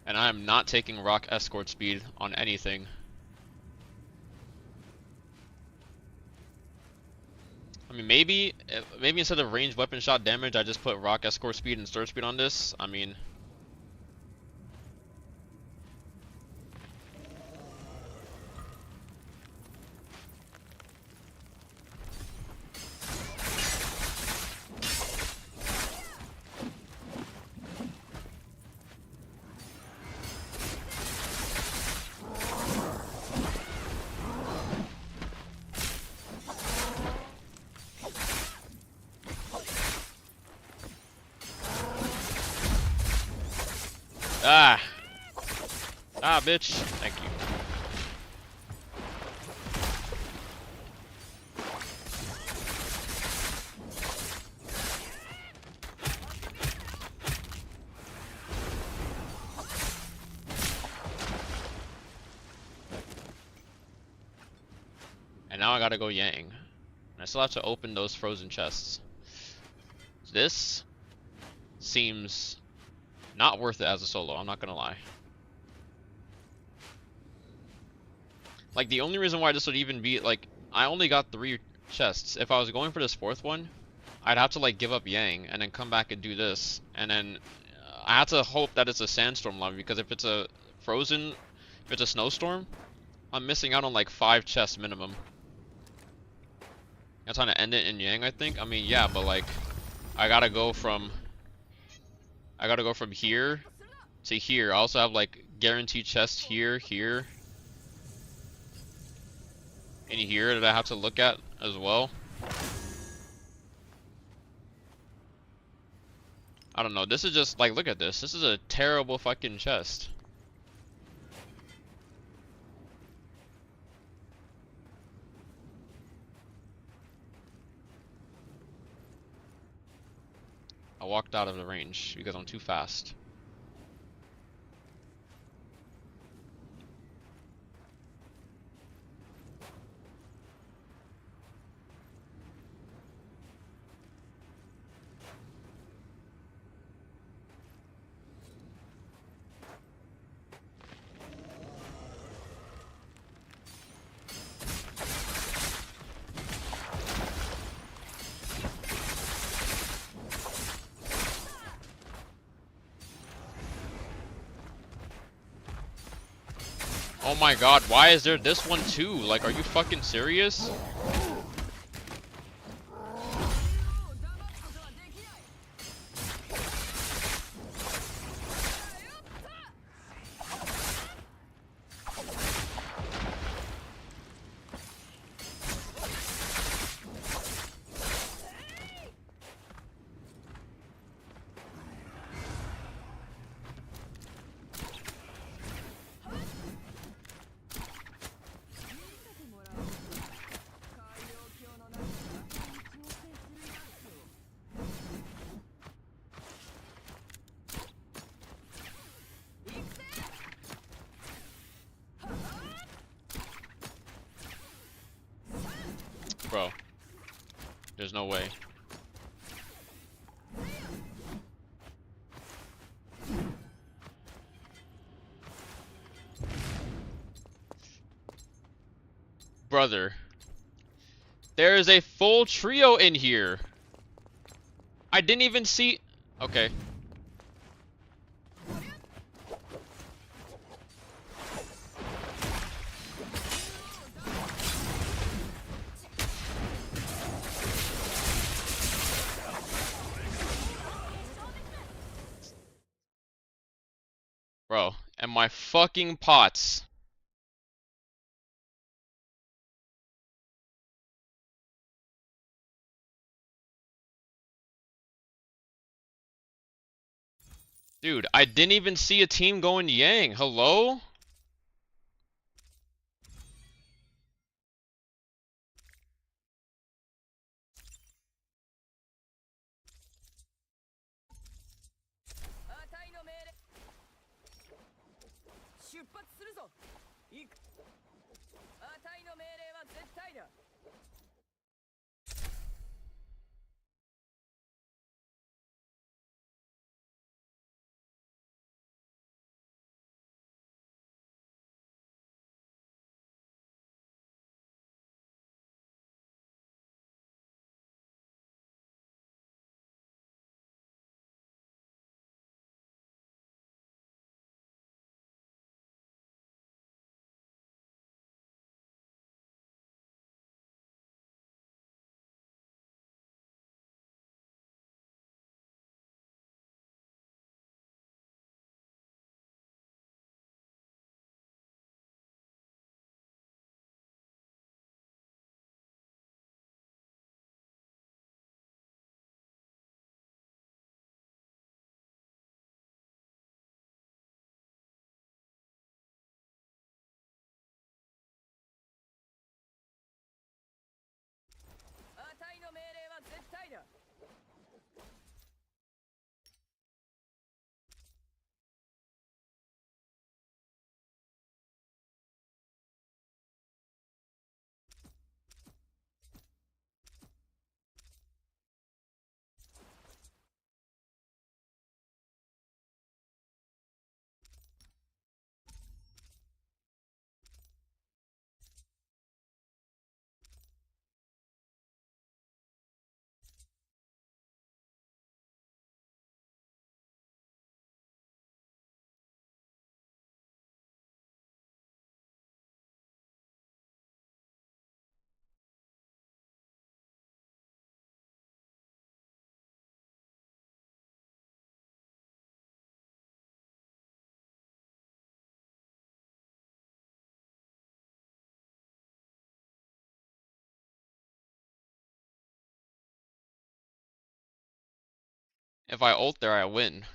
And I am not taking rock escort speed on anything. I mean, maybe instead of ranged weapon shot damage, I just put rock escort speed and surge speed on this. I mean, bitch. Thank you. And now I gotta go Yang. And I still have to open those frozen chests. This seems not worth it as a solo, I'm not gonna lie. Like, the only reason why this would even be, like, I only got 3 chests. If I was going for this 4th one, I'd have to, like, give up Yang, and then come back and do this. And then, I have to hope that it's a sandstorm lobby, because if it's a frozen, if it's a snowstorm, I'm missing out on, like, 5 chests minimum. I'm trying to end it in Yang, I think. I mean, yeah, but, like, I gotta go from here to here. I also have, like, guaranteed chests here, here, and here that I have to look at as well. I don't know. This is just, like, look at this. This is a terrible fucking chest. I walked out of the range because I'm too fast. Oh my god, why is there this one too? Like, are you fucking serious? Bro, there's no way. Brother, there is a full trio in here. I didn't even see. Okay. Bro, and my fucking pots. Dude, I didn't even see a team going Yang. Hello? If I ult there, I win.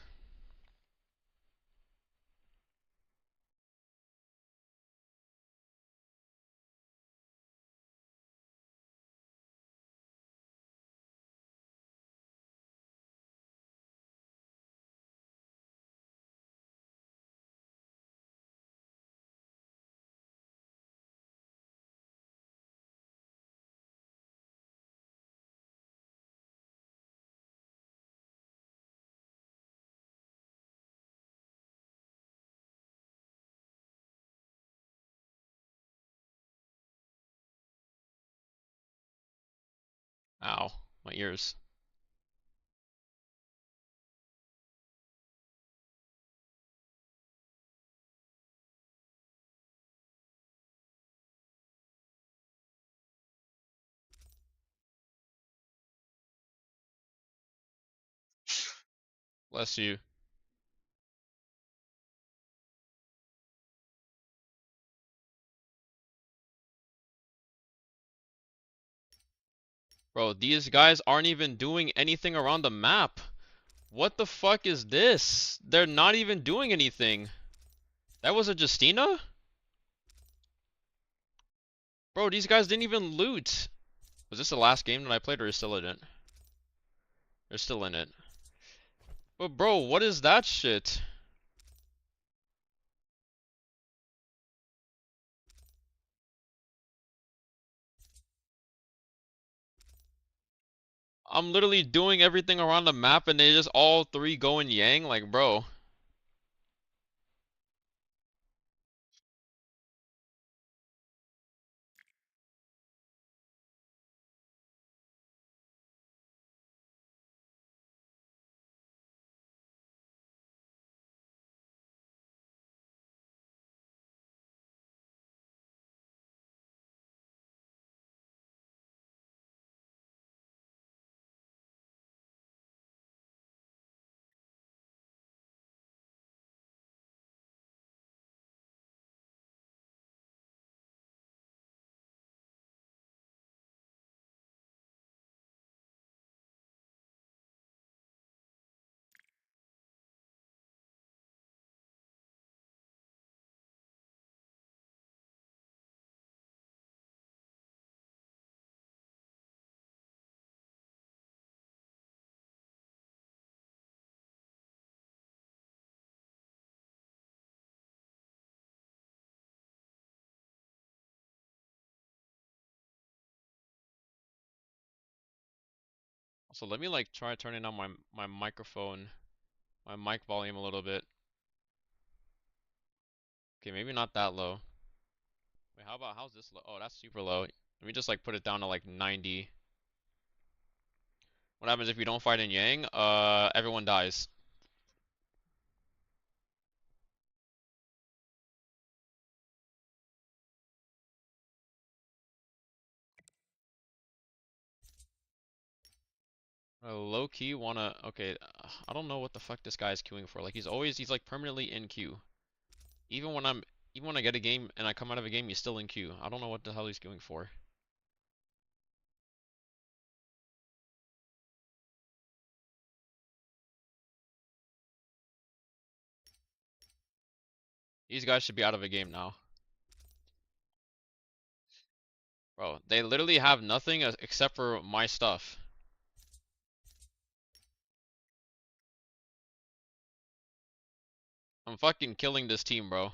Ow, my ears. Bless you. Bro, these guys aren't even doing anything around the map. What the fuck is this? They're not even doing anything. That was a Justina? Bro, these guys didn't even loot. Was this the last game that I played, or is still in it? They're still in it. But bro, what is that shit? I'm literally doing everything around the map and they just all three go in Yang, like bro. So let me like try turning on my microphone, my mic volume a little bit. Okay, maybe not that low. Wait, how's this low? Oh, that's super low. Let me just like put it down to like 90. What happens if you don't fight in Yang? Everyone dies. Low key wanna, okay, I don't know what the fuck this guy is queuing for. Like he's like permanently in queue. Even when I get a game and I come out of a game, he's still in queue. I don't know what the hell he's queuing for. These guys should be out of a game now. Bro, they literally have nothing except for my stuff. I'm fucking killing this team, bro.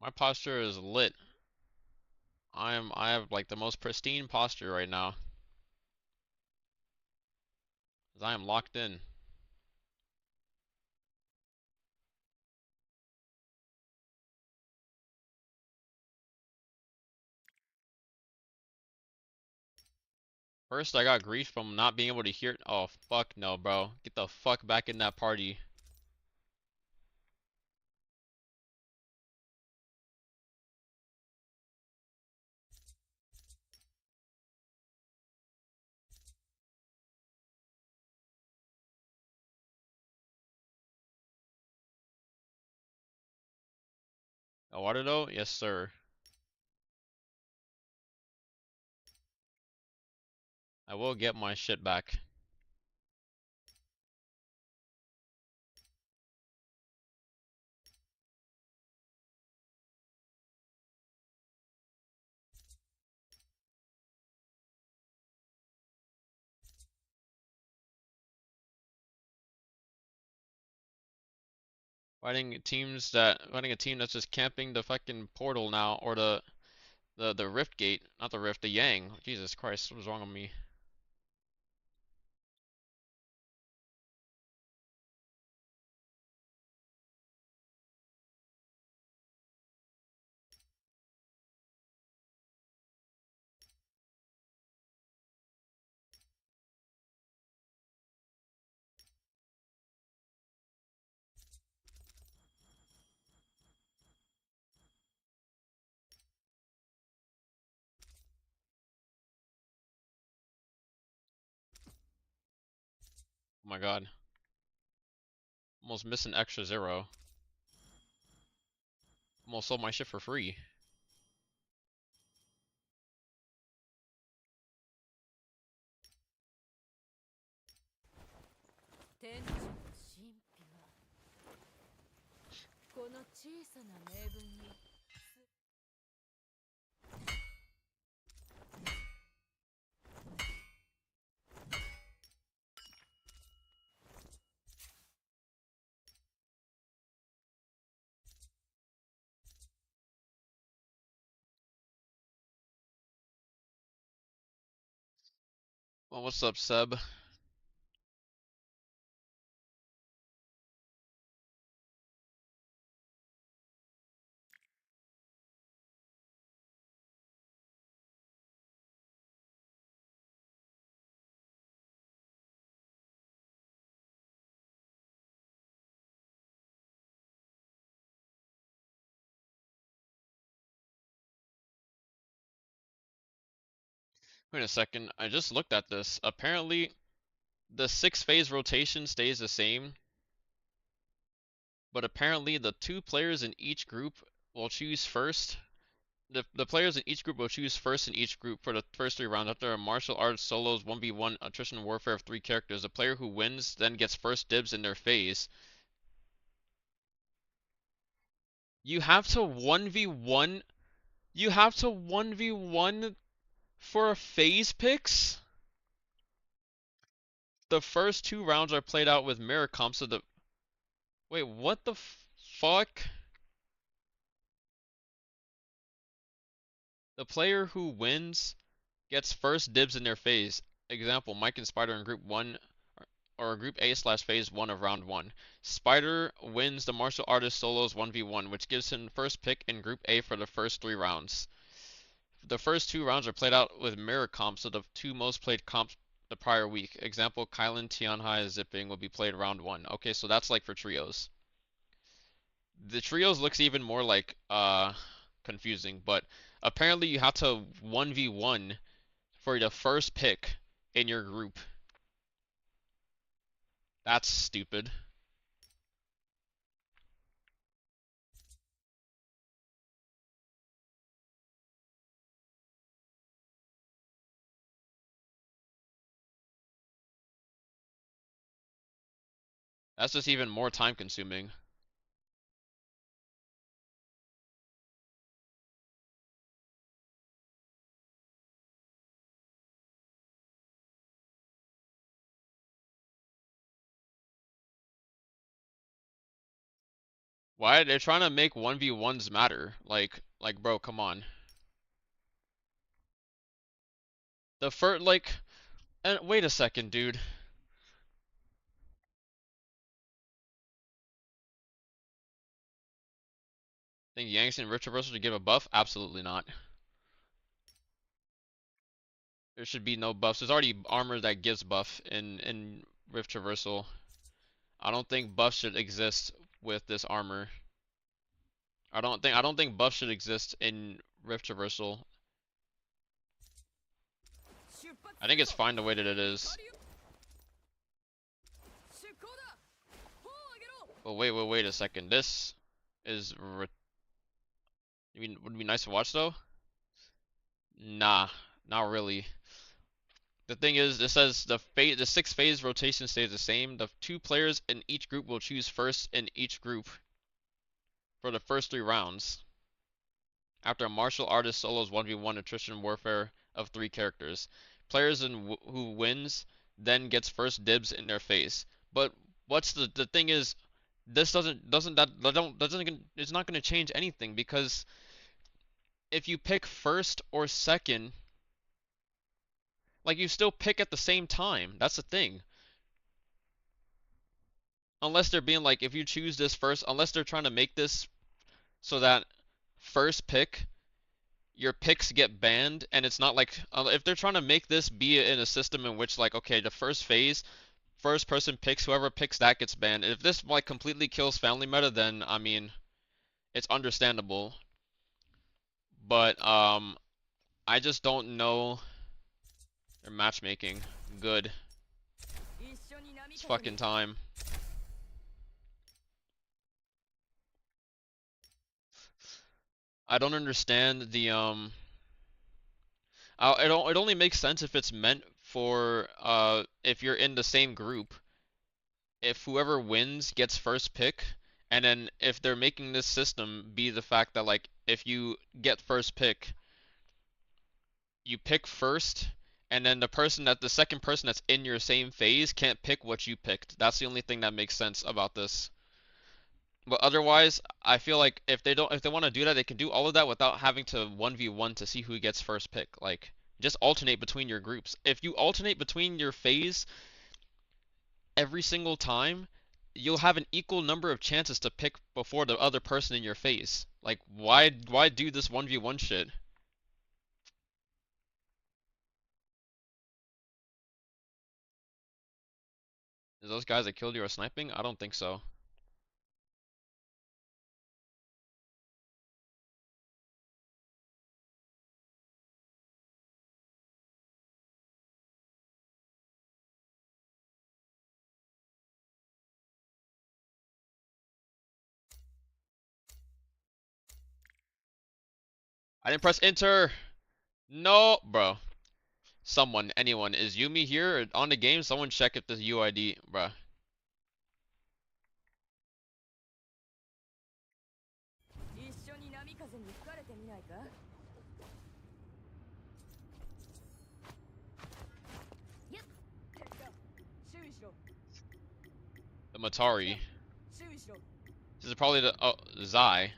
My posture is lit. I have like the most pristine posture right now. 'Cause I am locked in. First, I got grief from not being able to hear. Oh, fuck no, bro. Get the fuck back in that party. A water though? Yes, sir. I will get my shit back. Fighting a team that's just camping the fucking portal now, or the rift gate, not the rift, the yang. Jesus Christ, what was wrong with me? Oh my god. Almost missing extra zero. Almost sold my shit for free. Well, what's up, Seb? Wait a second, I just looked at this. Apparently, the 6-phase rotation stays the same, but apparently the 2 players in each group will choose first. The players in each group will choose first in each group for the first 3 rounds. After a martial arts solos 1v1 attrition warfare of 3 characters, the player who wins then gets first dibs in their phase. You have to 1v1. You have to 1v1 for a phase picks? The first 2 rounds are played out with mirror comps, so the... Wait, what the fuck? The player who wins gets first dibs in their phase. Example, Mike and Spider in Group 1 or Group A/Phase 1 of Round 1. Spider wins the martial artist solos 1v1, which gives him first pick in Group A for the first 3 rounds. The first 2 rounds are played out with mirror comps, so the 2 most played comps the prior week. Example, Kylan, Tianhai, Zipping will be played round 1. Okay, so that's like for trios. The trios looks even more like confusing, but apparently you have to 1v1 for the first pick in your group. That's stupid. That's just even more time consuming. Why they're trying to make 1v1s matter? Like bro, come on. The first and wait a second, dude. Think Yanks and Rift Traversal should give a buff? Absolutely not. There should be no buffs. There's already armor that gives buff in Rift Traversal. I don't think buffs should exist with this armor. I don't think buffs should exist in Rift Traversal. I think it's fine the way that it is. But wait a second. This is you mean would be nice to watch though? Nah, not really. The thing is, it says the 6-phase rotation stays the same. The 2 players in each group will choose first in each group for the first 3 rounds. After a martial artist solos 1v1 attrition warfare of 3 characters, players who wins then gets first dibs in their phase. But what's the thing is, this it's not going to change anything, because if you pick first or second, like, you still pick at the same time. That's the thing. Unless they're being like, if you choose this first, unless they're trying to make this so that first pick, your picks get banned, and it's not like, if they're trying to make this be in a system in which, like, okay, the first phase, first person picks, whoever picks that gets banned. If this, like, completely kills family meta, then, I mean, it's understandable. But, I just don't know. They're matchmaking. Good. It's fucking time. I don't understand the it only makes sense if it's meant for if you're in the same group. If whoever wins gets first pick, and then if they're making this system be the fact that, like, if you get first pick, you pick first, and then the second person that's in your same phase can't pick what you picked. That's the only thing that makes sense about this. But otherwise, I feel like if they want to do that, they can do all of that without having to 1v1 to see who gets first pick. Like, just alternate between your groups. If you alternate between your phase every single time, you'll have an equal number of chances to pick before the other person in your phase. Like, why do this 1v1 shit? Is those guys that killed you are sniping? I don't think so. I didn't press enter. No, bro. Anyone, is Yumi here on the game? Someone check if this UID, bro. The Matari. This is probably the Zai.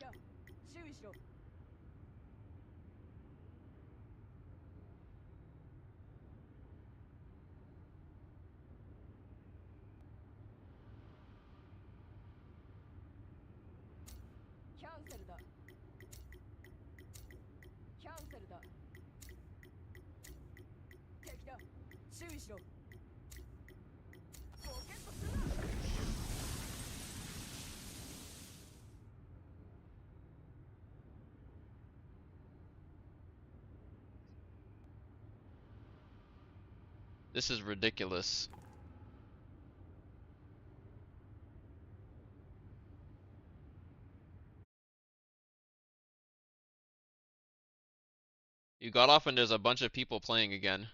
This is ridiculous. You got off and there's a bunch of people playing again.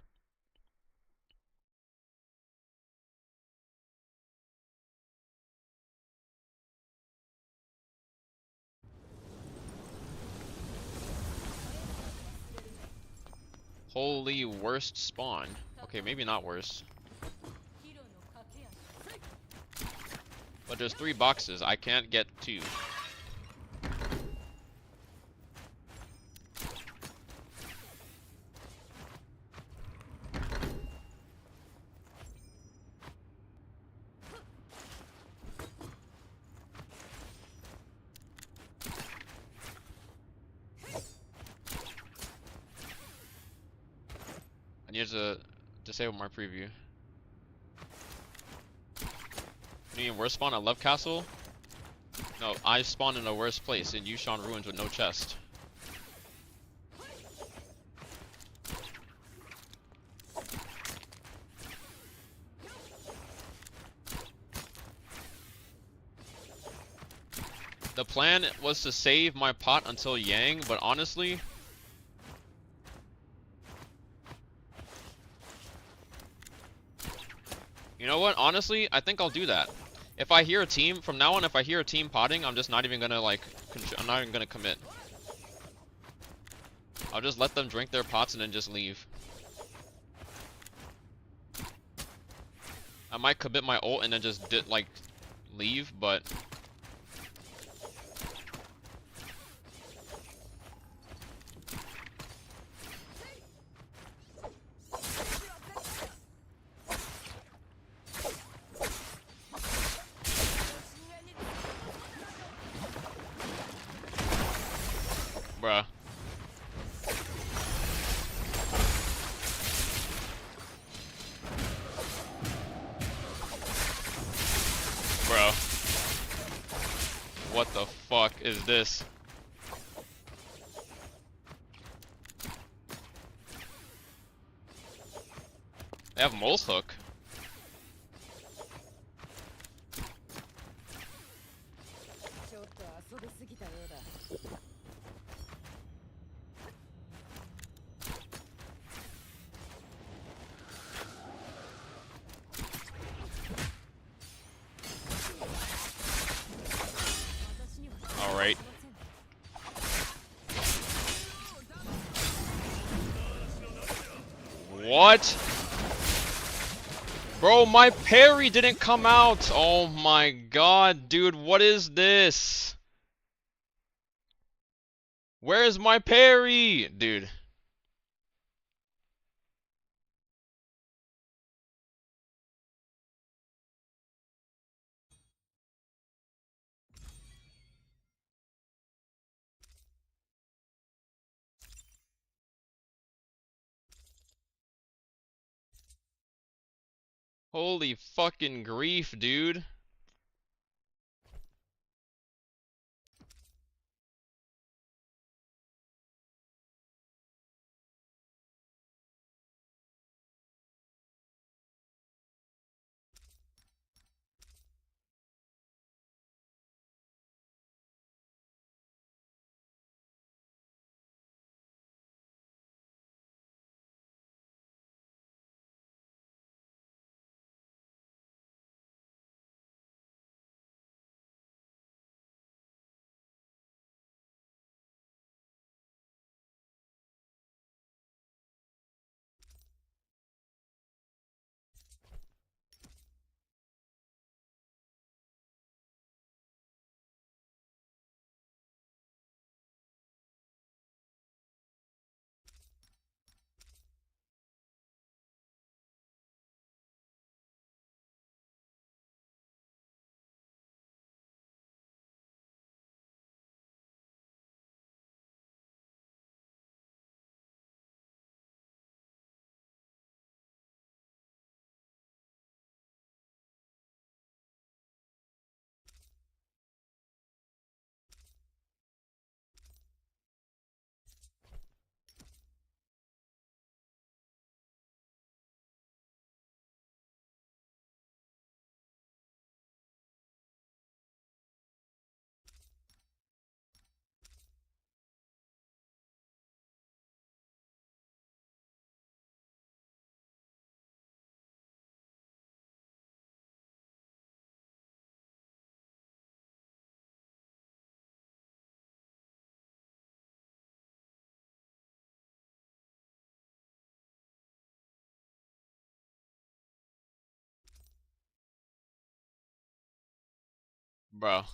Holy worst spawn. Okay, maybe not worse. But there's 3 boxes. I can't get 2. I need to disable my preview. You mean worst spawn at Love Castle? No, I spawned in the worst place in Yushan Ruins with no chest. The plan was to save my pot until Yang, but honestly, you know what? Honestly, I think I'll do that. If I hear a team, from now on, if I hear a team potting, I'm just not even gonna like, I'm not even gonna commit. I'll just let them drink their pots and then just leave. I might commit my ult and then just like leave, but bruh. Bro. What the fuck is this? They have Mole's Hook. Alright. What? Bro, my parry didn't come out! Oh my god, dude, what is this? Where's my parry? Dude. Holy fucking grief, dude. Bro.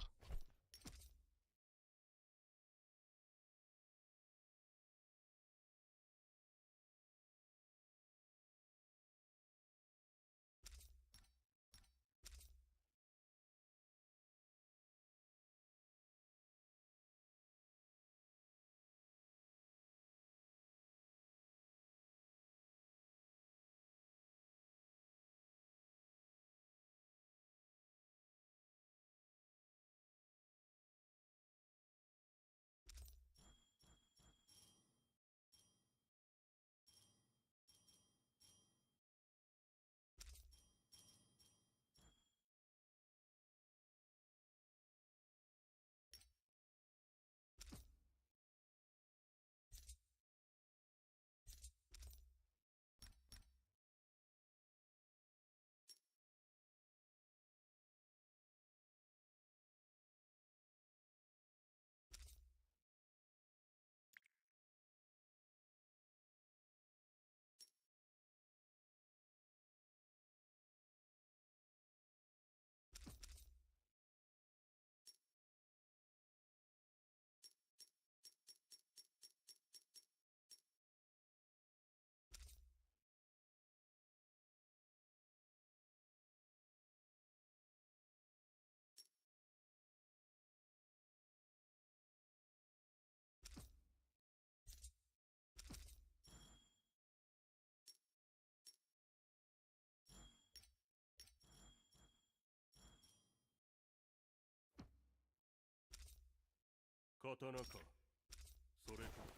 刀か。それか。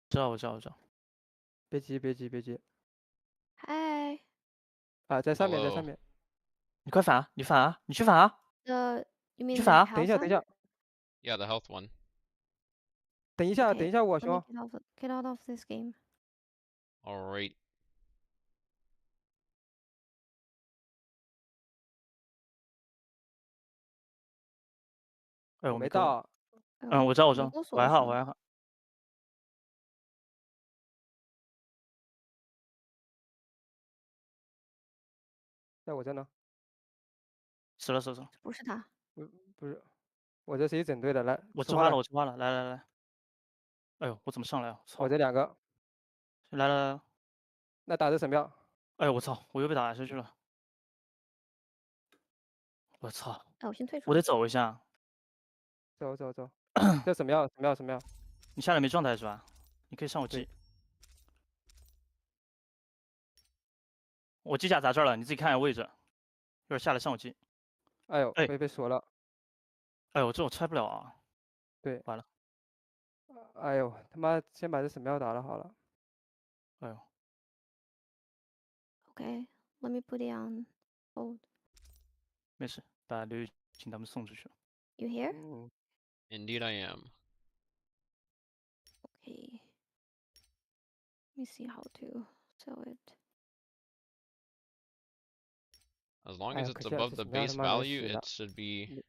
知道，我知道，我知道。别急，别急，别急。嗨，啊，在上面，在 Hello 上面。你快反啊！你反啊！你去反啊！ You mean 去 the 反啊！等一下，等一 house 下， Yeah, the health one. 等一下， one? 等一下，我 Let me 兄。 get out of this game. Alright. 哎，我没没扣。到。我知道，我知道，你告诉我还好，我说我还好。在我这呢。死了，死了，死了。不是他，不是，我这是一整队的，来，我吃花了，吃花了。我吃花了，来来来。哎呦，我怎么上来啊？操！我这2个。来来来。那打的神庙。哎呦，我操！我又被打下去了。我操！哎，我先退出。我得走一下。走走走。这神庙，神庙，神庙。你下来没状态是吧？你可以上我机。我机甲砸这儿了，你自己看一下位置。一会儿下来上我机。哎呦，哎，被锁了。哎呦，这我拆不了啊。对。完了。哎呦，他妈，先把这神庙打了好了。哎呦， Okay, let me put it on hold. 没事，把刘雨晴他们送出去了。 You here? Indeed, I am. Okay. Let me see how to sell it. As long 哎 as 呀， it's 可惜了， above 这 the 什么样他 base 妈没 value, 死 it 了。 should be.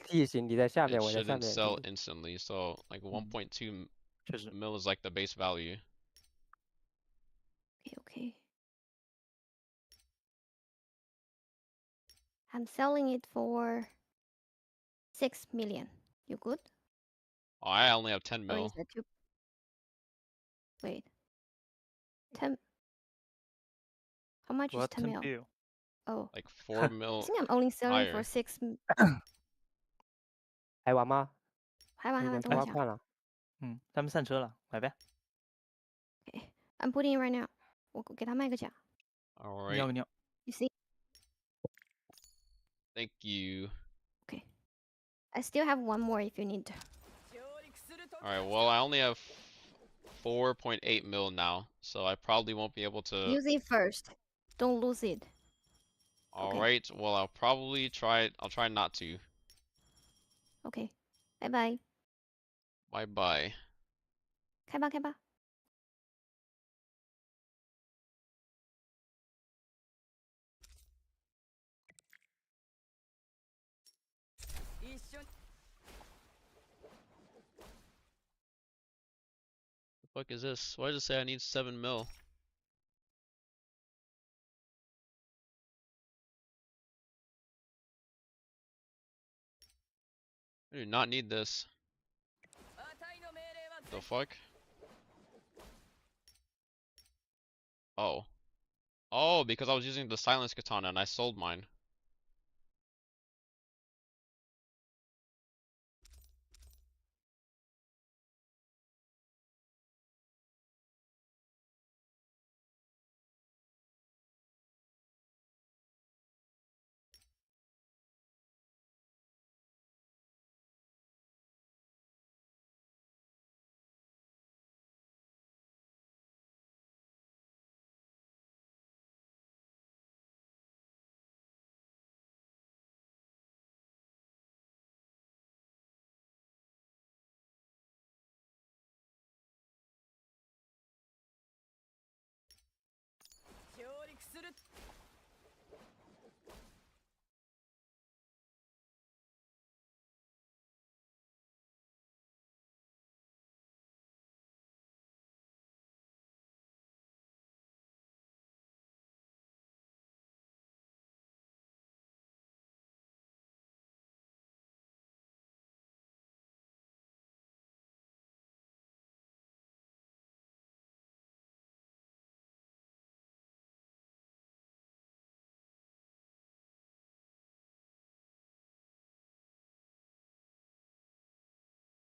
地形你在下 It 面，我在上 shouldn't 面。 sell 地 instantly. So like 1.2 确实。 mil is like the base value. Okay. I'm selling it for 6 million. You good? Oh, I only have 10 Or mil. is that too? Wait. 10. How much is Well, 10 mil? bill. Oh. Like 4 I mil think I'm only selling higher. for 6. 还玩吗？还玩，那个等我一下。通话快了。他们上车了，买呗。 Okay. I'm putting it right now. 我给他卖个价。 All right. 尿个尿。 You see? Thank you. Okay. I still have one more if you need. All right. Well, I only have 4.8 mil now, so I probably won't be able to. Use it first. Don't lose it. All Okay. right. Well, I'll probably try. I'll try not to. Okay. Bye bye. Bye bye. 开吧，开吧。The fuck is this? Why does it say I need 7 mil? I do not need this. The fuck? Oh. Oh, because I was using the silence katana and I sold mine.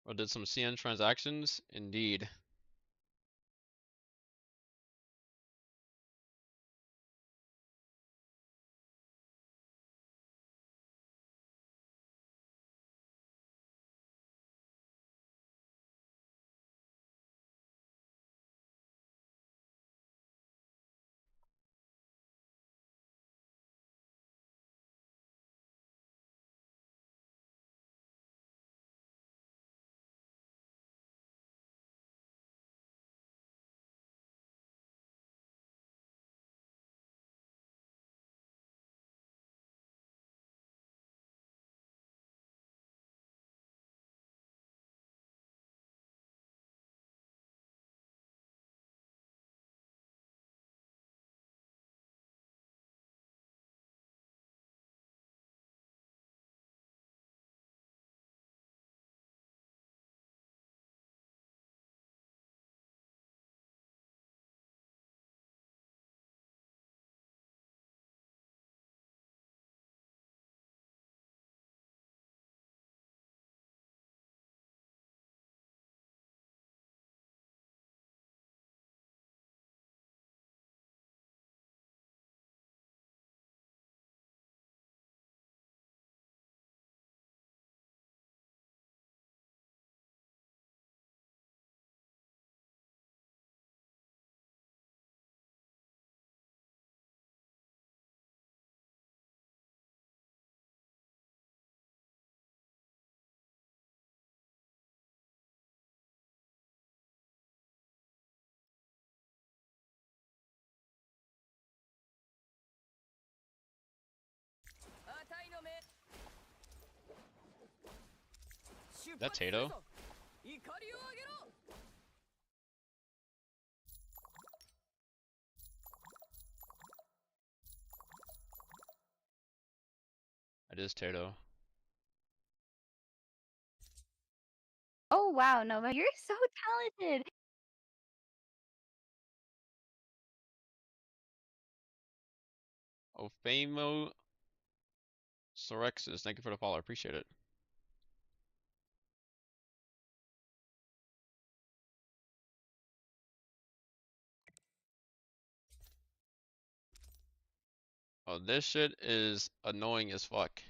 Or did some CN transactions? Indeed. That Tato? It is Tato. Oh wow, Nova, you're so talented. Ofamo Sorexis, thank you for the follow. I appreciate it. Oh, this shit is annoying as fuck.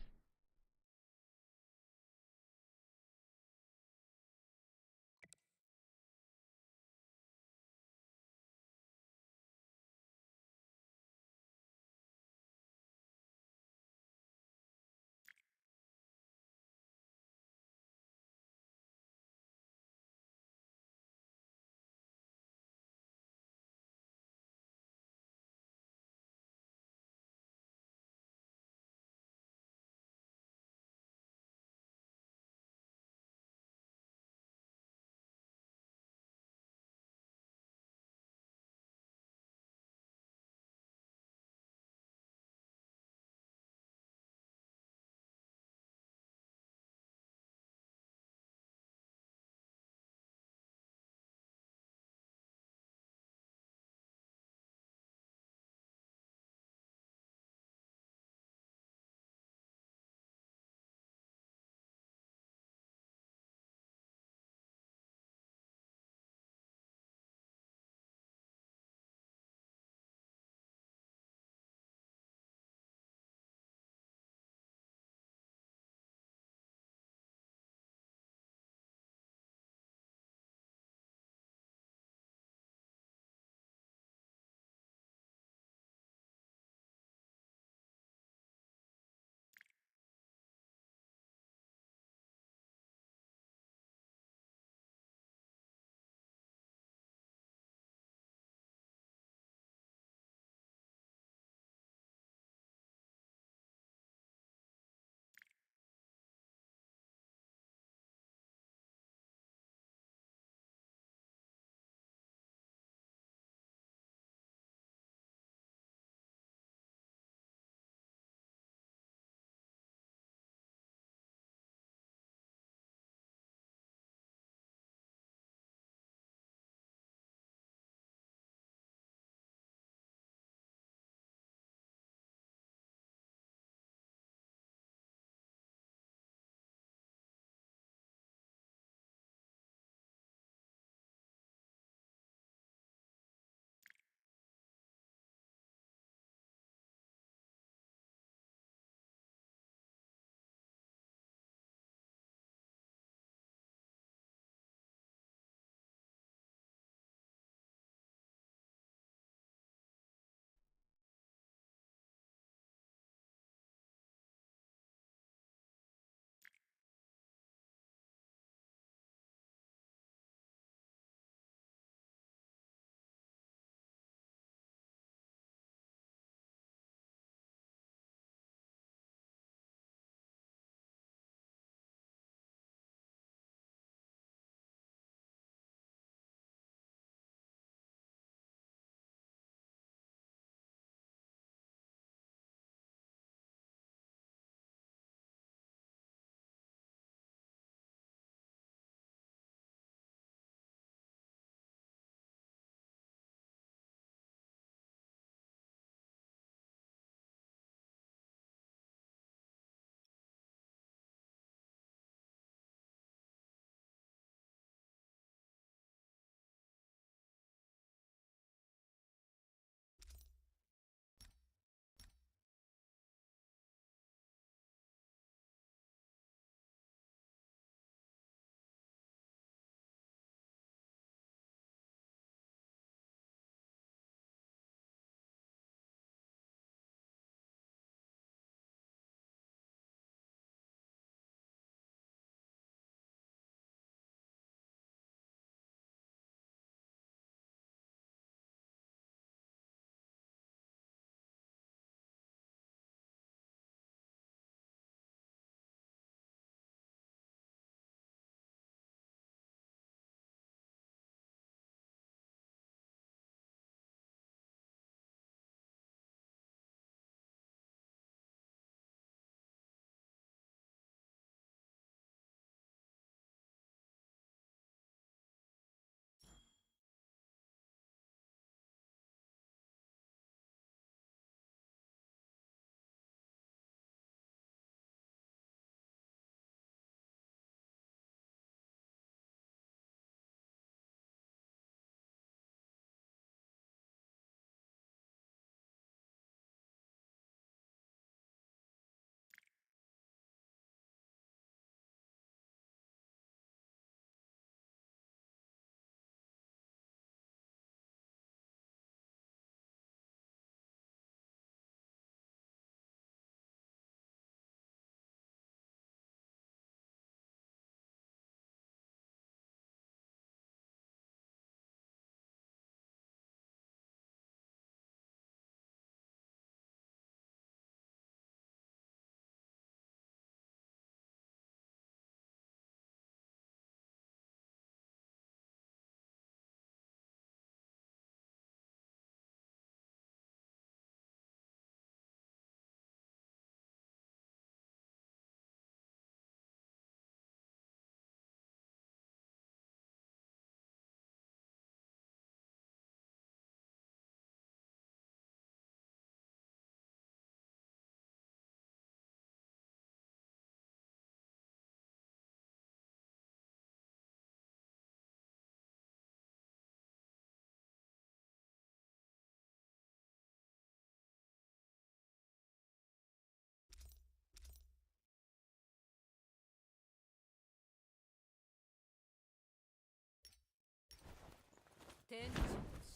天地の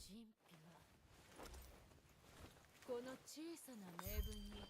神秘はこの小さな名分に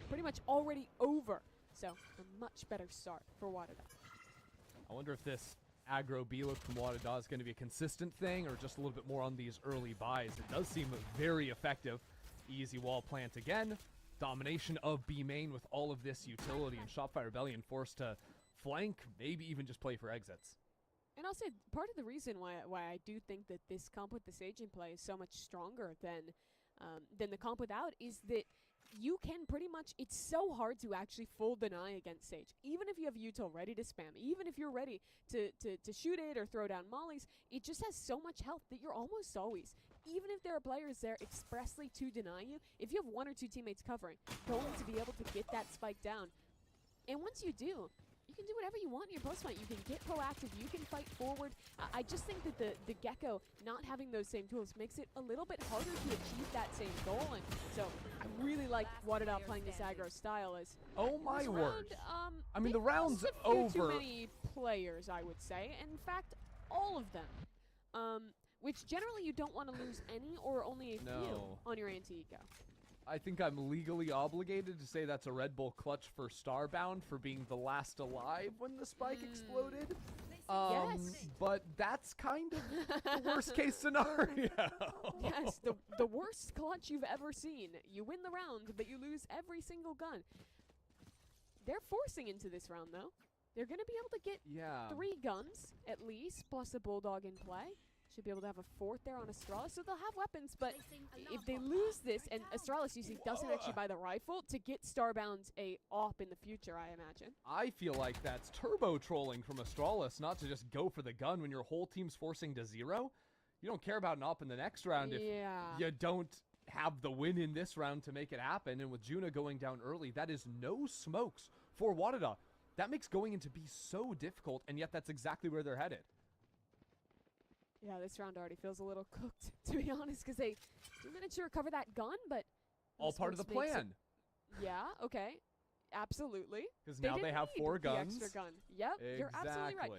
pretty much already over. So a much better start for Wadada. I wonder if this aggro B-look from Wadada is going to be a consistent thing or just a little bit more on these early buys. It does seem very effective. Easy wall plant again. Domination of B main with all of this utility, and Shopify Rebellion forced to flank, maybe even just play for exits. And I'll say part of the reason why I do think that this comp with the Sage in play is so much stronger than the comp without is that you can pretty much, it's so hard to actually full deny against Sage. Even if you have util ready to spam, even if you're ready to shoot it or throw down mollies, it just has so much health that you're almost always, even if there are players there expressly to deny you, if you have one or two teammates covering, going to be able to get that spike down. And once you do, you can do whatever you want in your post fight. You can get proactive. You can fight forward. I just think that the Gecko not having those same tools makes it a little bit harder to achieve that same goal. And so I really like Wadada playing this aggro style. As oh my word! I mean, the round's a few over. Too many players, I would say. In fact, all of them. Which generally you don't want to lose any or only a few on your anti-eco. I think I'm legally obligated to say that's a Red Bull clutch for Starbound for being the last alive when the spike exploded. Yes. But that's kind of the worst case scenario. Yes, the worst clutch you've ever seen. You win the round, but you lose every single gun. They're forcing into this round, though. They're going to be able to get 3 guns, at least, plus a Bulldog in play. Should be able to have a 4th there on Astralis, so they'll have weapons, but if they lose this, and Astralis usually doesn't actually buy the rifle, to get Starbound a AWP in the future, I imagine. I feel like that's turbo trolling from Astralis, not to just go for the gun when your whole team's forcing to 0. You don't care about an AWP in the next round if you don't have the win in this round to make it happen, and with Juna going down early, that is no smokes for Wadada. That makes going into B so difficult, and yet that's exactly where they're headed. Yeah, this round already feels a little cooked, to be honest, because they managed to recover that gun, but... All part of the plan. Yeah, okay. Absolutely. Because now they have 4 guns. The extra gun. Yep, you're absolutely right.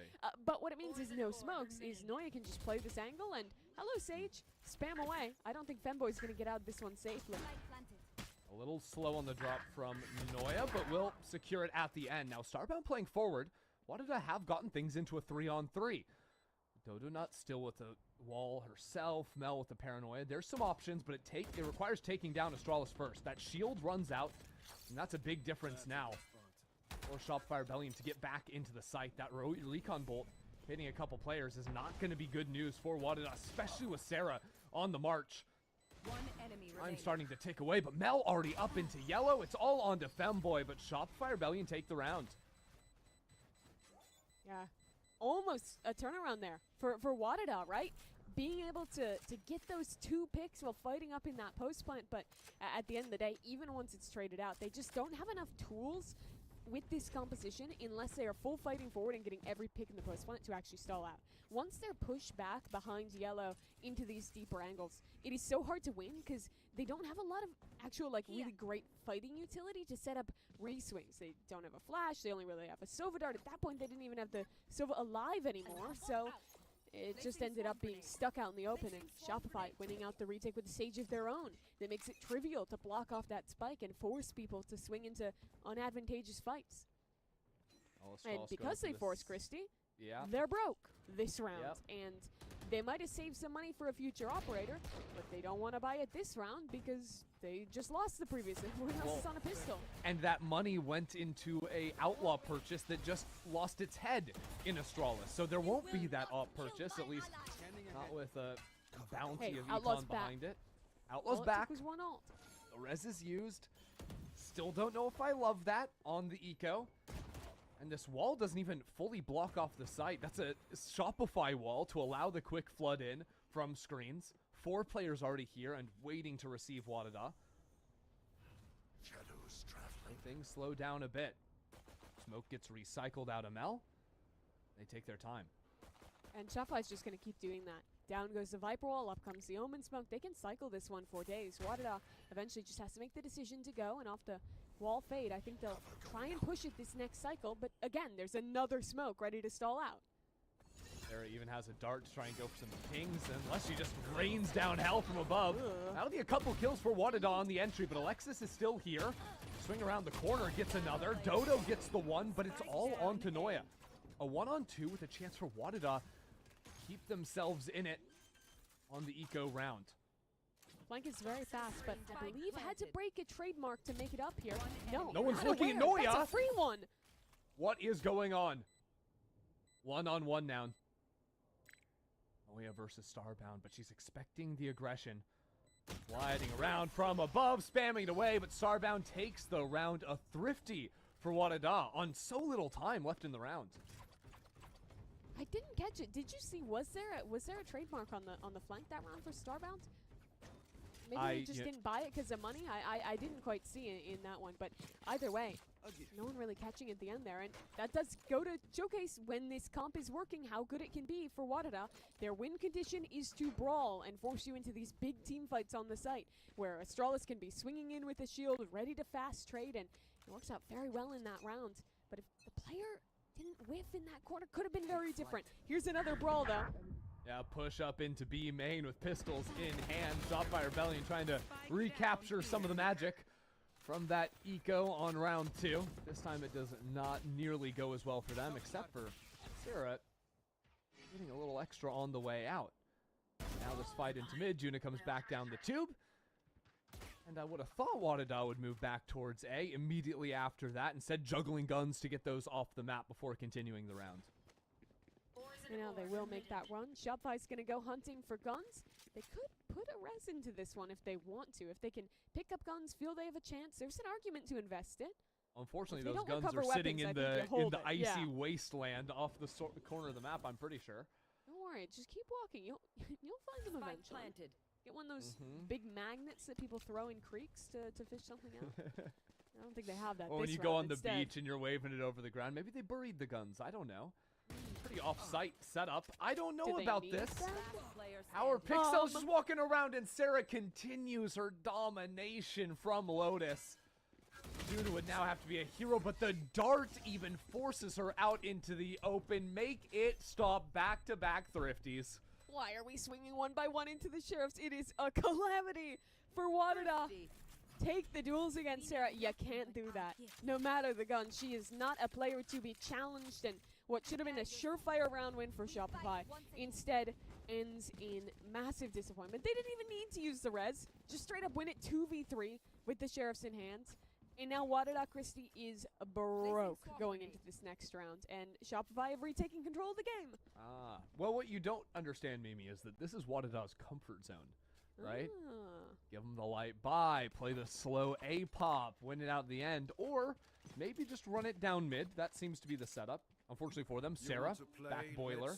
But what it means is no smokes, is Noya can just play this angle, and hello, Sage. Spam away. I don't think Femboy's going to get out of this one safely. A little slow on the drop from Noya, but will secure it at the end. Now, Starbound playing forward. Wanted to have gotten things into a 3-on-3. Dodonut still with the wall herself. Mel with the paranoia. There's some options, but it requires taking down Astralis first. That shield runs out, and that's a big difference now for Shopify Rebellion to get back into the site. That recon bolt hitting a couple players is not going to be good news for Wadada, especially with Sarah on the march. I'm starting to tick away, but Mel already up into yellow. It's all on to Femboy, but Shopify Rebellion take the round. Yeah. Almost a turnaround there for Wadada, right? Being able to get those 2 picks while fighting up in that post plant, but at the end of the day, even once it's traded out, they just don't have enough tools with this composition unless they are full fighting forward and getting every pick in the post plant to actually stall out. Once they're pushed back behind yellow into these deeper angles, it is so hard to win because they don't have a lot of actual really great fighting utility to set up re-swings. They don't have a flash, they only really have a Sova dart. At that point, they didn't even have the Sova alive anymore, so it just ended up being stuck out in the open, and Shopify winning out the retake with a Sage of their own. That makes it trivial to block off that spike and force people to swing into unadvantageous fights. And because they forced Christie, they're broke this round. And they might have saved some money for a future operator, but they don't want to buy it this round because they just lost the previous. Everyone else is on a pistol. And that money went into a outlaw purchase that just lost its head in Astralis. So there won't be that AWP purchase, at least not with a bounty of Econ behind it. Outlaw's back. Was one ult. The res is used. Still don't know if I love that on the eco. And this wall doesn't even fully block off the site. That's a Shopify wall to allow the quick flood in from screens. 4 players already here and waiting to receive Wadada. Shadows traveling. Things slow down a bit. Smoke gets recycled out of Mel. They take their time. And Shopify's just going to keep doing that. Down goes the Viper Wall, up comes the Omen Smoke. They can cycle this one for days. Wadada eventually just has to make the decision to go, and off the wall fade, I think they'll try and push it this next cycle, but again, there's another smoke ready to stall out. Sarah even has a dart to try and go for some pings, unless she just rains down hell from above. That'll be a couple kills for Wadada on the entry, but Alexis is still here. Swing around the corner, gets another. Dodo gets the one, but it's all on to Noya. A 1-on-2 with a chance for Wadada to keep themselves in it on the eco round. Flank is very fast, but I believe had to break a trademark to make it up here. No, No one's not looking at aware. Noya. That's a free one. What is going on? 1-on-1 now. Noya versus Starbound, but she's expecting the aggression. Sliding around from above, spamming it away, but Starbound takes the round. A thrifty for Wadada on so little time left in the round. I didn't catch it. Did you see? Was there a trademark on the flank that round for Starbound? Maybe they just didn't buy it because of money. I didn't quite see it in that one, but either way, no one really catching at the end there, and that does go to showcase when this comp is working how good it can be for Wadada. Their win condition is to brawl and force you into these big team fights on the site, where Astralis can be swinging in with a shield, ready to fast trade, and it works out very well in that round. But if the player didn't whiff in that corner, could have been very different. Here's another brawl though. Yeah, push up into B main with pistols in hand. Shopify Rebellion trying to recapture some of the magic from that eco on round 2. This time it does not nearly go as well for them, except for Sarah getting a little extra on the way out. Now this fight into mid. Juna comes back down the tube. And I would have thought Wadada would move back towards A immediately after that, instead juggling guns to get those off the map before continuing the round. And now they will make that run. Shopify's going to go hunting for guns. They could put a res into this one if they want to. If they can pick up guns, feel they have a chance, there's an argument to invest it. Unfortunately, If they those don't guns are recover sitting weapons, in I think you the hold it. icy Yeah. wasteland off the corner of the map, I'm pretty sure. Don't worry, just keep walking. You'll find them eventually. Get one of those big magnets that people throw in creeks to fish something out. I don't think they have that. Or when this you go round on the instead. beach and you're waving it over the ground, maybe they buried the guns. I don't know. Pretty off-site setup. I don't know Do they about need this. that? Our Pixel's just walking around, and Sarah continues her domination from Lotus. Juna would now have to be a hero, but the dart even forces her out into the open. Make it stop. Back-to-back thrifties. Why are we swinging one by one into the sheriffs? It is a calamity for Wadada. Take the duels against Sarah. You can't do that. No matter the gun, she is not a player to be challenged, and what should have been a surefire round win for Shopify instead ends in massive disappointment. They didn't even need to use the res. Just straight up win it 2v3 with the sheriffs in hand. And now Wadada Christie is broke going into this next round, and Shopify have retaken control of the game. Ah. Well, what you don't understand, Mimi, is that this is Wadada's comfort zone, right? Ah. Give them the light buy, play the slow A-pop, win it out at the end, or maybe just run it down mid. That seems to be the setup. Unfortunately for them, Sarah, back boiler,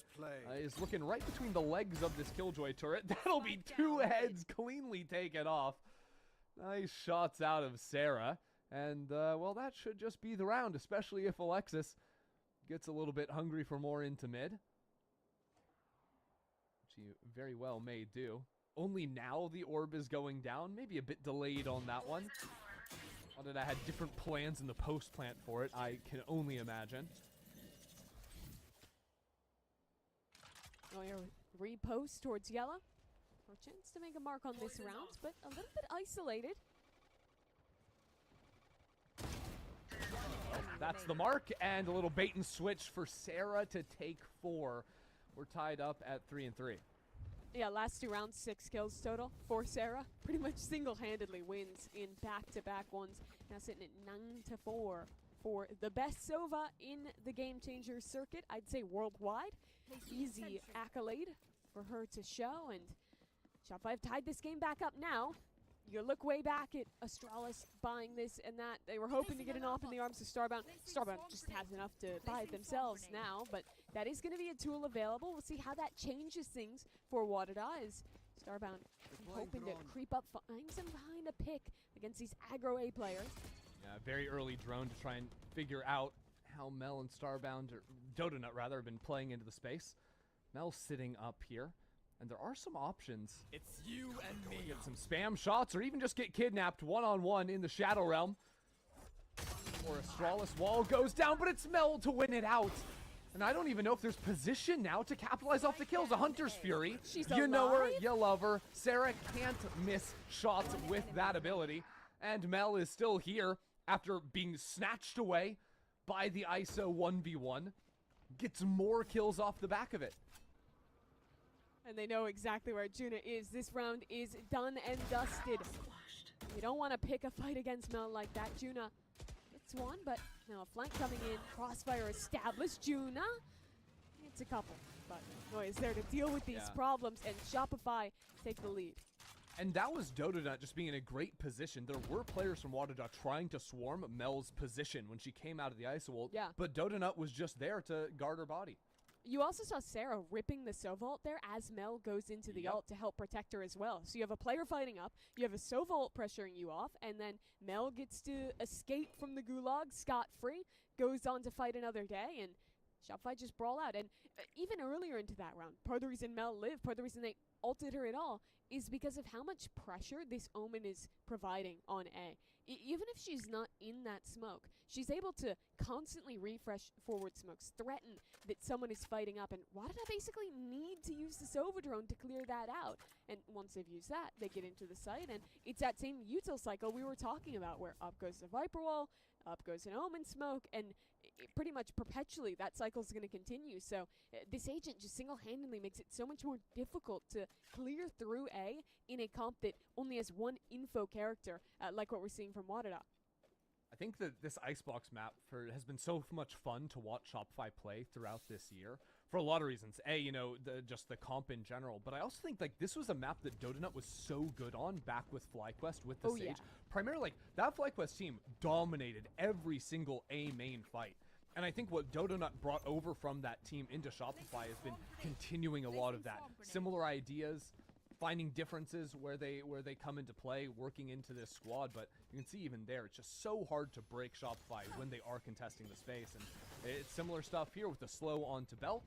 is looking right between the legs of this Killjoy turret. That'll be 2 heads cleanly taken off. Nice shots out of Sarah. And, well, that should just be the round, especially if Alexis gets a little bit hungry for more into mid. Which he very well may do. Only now the orb is going down. Maybe a bit delayed on that one. Although I had different plans in the post-plant for it, I can only imagine. Oh, here, repost towards Yella. For a chance to make a mark on this round, but a little bit isolated. That's the mark, and a little bait and switch for Sarah to take 4. We're tied up at 3-3. Yeah, last 2 rounds, 6 kills total for Sarah. Pretty much single-handedly wins in back-to-back ones. Now sitting at 9-4 for the best Sova in the Game Changer circuit. I'd say worldwide. Easy accolade for her to show, and Shopify have tied this game back up now. You look way back at Astralis buying this and that. They were hoping to get an off in the arms of Starbound. Starbound just has enough to buy it themselves now, but that is going to be a tool available. We'll see how that changes things for Wadada as Starbound hoping to creep up, find some behind a pick against these aggro A players. Yeah, very early drone to try and figure out how Mel and Starbound, or Dodonut rather, have been playing into the space. Mel's sitting up here. And there are some options. It's you and me. Get some spam shots or even just get kidnapped one-on-one in the Shadow Realm. Or Astralis wall goes down, but it's Mel to win it out. And I don't even know if there's position now to capitalize off the kills. A Hunter's Fury. She's You know her, alive? you love her. Sarah can't miss shots with that ability. And Mel is still here after being snatched away by the ISO 1v1. Gets more kills off the back of it. And they know exactly where Juna is. This round is done and dusted. You don't want to pick a fight against Mel like that. Juna gets one, but now a flank coming in. Crossfire established. Juna it's a couple, but Noi is there to deal with these problems, and Shopify take the lead. And that was Dodonut just being in a great position. There were players from Wadada trying to swarm Mel's position when she came out of the ice ult, but Dodonut was just there to guard her body. You also saw Sarah ripping the Sova there as Mel goes into the ult to help protect her as well. So you have a player fighting up, you have a Sova ult pressuring you off, and then Mel gets to escape from the gulag scot-free, goes on to fight another day, and Shopify just brawl out. And even earlier into that round, part of the reason Mel lived, part of the reason they ulted her at all, is because of how much pressure this Omen is providing on A. Even if she's not in that smoke, she's able to constantly refresh forward smokes, threaten that someone is fighting up, and Wadada basically need to use the Sova drone to clear that out. And once they've used that, they get into the site, and it's that same util cycle we were talking about, where up goes the Viper Wall, up goes an Omen smoke, and pretty much perpetually that cycle is going to continue. So this agent just single-handedly makes it so much more difficult to clear through A in a comp that only has one info character, like what we're seeing from Wadada. I think that this Icebox map has been so much fun to watch Shopify play throughout this year for a lot of reasons. A, you know, just the comp in general, but I also think like this was a map that Dodonut was so good on back with FlyQuest with the Sage. Primarily, like, that FlyQuest team dominated every single A main fight. And I think what Dodonut brought over from that team into Shopify has been continuing a lot of that. Similar ideas, finding differences where they come into play, working into this squad, but you can see even there, it's just so hard to break Shopify when they are contesting the space. And it's similar stuff here with the slow onto Belt.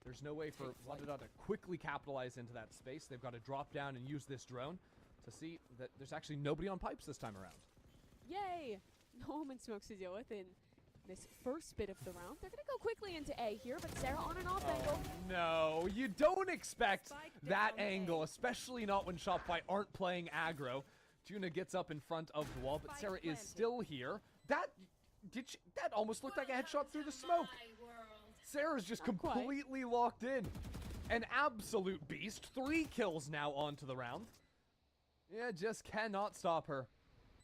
There's no way for Wadada to quickly capitalize into that space. They've got to drop down and use this drone to see that there's actually nobody on pipes this time around. Yay! No Omen smokes to deal with in this first bit of the round. They're going to go quickly into A here, but Sarah on and off angle. No, you don't expect that angle, especially not when Shopify aren't playing aggro. Juna gets up in front of the wall, but Sarah is still here. That almost looked like a headshot through the smoke. Sarah's just completely locked in. An absolute beast. 3 kills now onto the round. Yeah, just cannot stop her.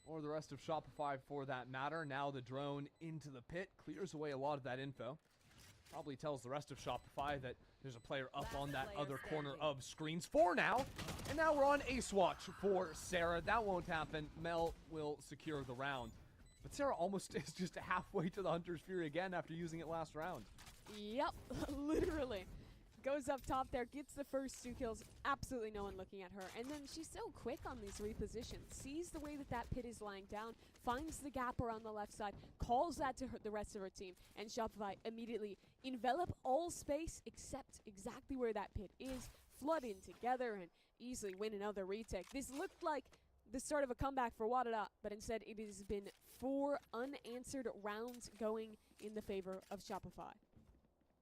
Or the rest of Shopify for that matter. Now the drone into the pit, clears away a lot of that info. Probably tells the rest of Shopify that there's a player up on that other corner of screens. 4 now. And now we're on Ace Watch for Sarah. That won't happen. Mel will secure the round. But Sarah almost is just halfway to the Hunter's Fury again after using it last round. Yep, literally. Goes up top there, gets the first 2 kills, absolutely no one looking at her. And then she's so quick on these repositions, sees the way that pit is lying down, finds the gap around the left side, calls that to the rest of her team, and Shopify immediately envelop all space except exactly where that pit is, flood in together, and easily win another retake. This looked like the start of a comeback for Wadada, but instead it has been 4 unanswered rounds going in the favor of Shopify.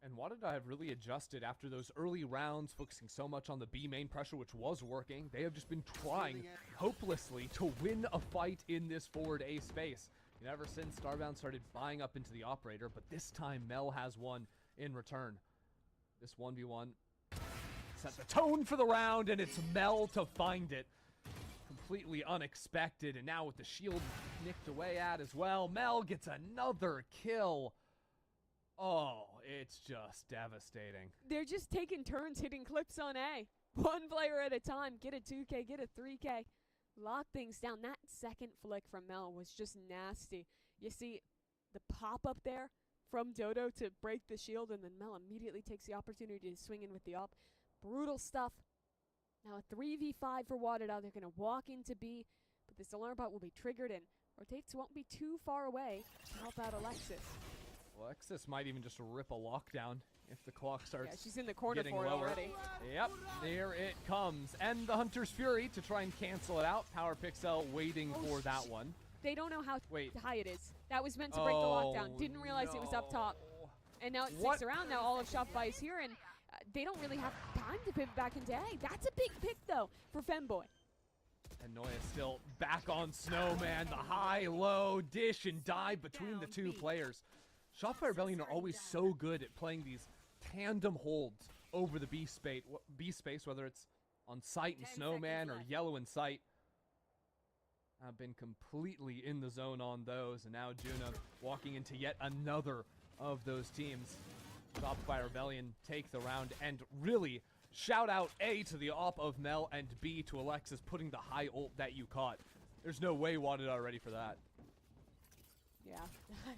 And Wadada have really adjusted after those early rounds, focusing so much on the B main pressure, which was working. They have just been trying hopelessly to win a fight in this forward A space. And ever since Starbound started buying up into the operator, but this time Mel has one in return. This 1v1 set the tone for the round, and it's Mel to find it. Completely unexpected, and now with the shield nicked away at as well, Mel gets another kill. Oh, it's just devastating. They're just taking turns hitting clips on A. 1 player at a time. Get a 2K, get a 3K. Lock things down. That second flick from Mel was just nasty. You see the pop-up there from Dodo to break the shield, and then Mel immediately takes the opportunity to swing in with the op. Brutal stuff. Now a 3v5 for Wadada. They're going to walk into B, but this alarm bot will be triggered, and Rotates won't be too far away to help out Alexis. Alexis might even just rip a lockdown if the clock starts. Yeah, she's in the corner getting for it lower. already. Yep, there it comes. And the Hunter's Fury to try and cancel it out. Power Pixel waiting for that one. They don't know how high it is. That was meant to break the lockdown. Didn't realize it was up top. And now it What? sticks around. Now all of Shopify is here, and they don't really have time to pivot back into A. That's a big pick, though, for Femboy. And Noya still back on Snowman. The high-low dish and dive between the two players. Shopify Rebellion are always so good at playing these tandem holds over the B space, whether it's on site and Snowman or yellow in sight. I've been completely in the zone on those, and now Juna walking into yet another of those teams. Shopify Rebellion take the round, and really shout out A to the op of Mel and B to Alexis putting the high ult that you caught. There's no way Wadada are ready for that. Yeah,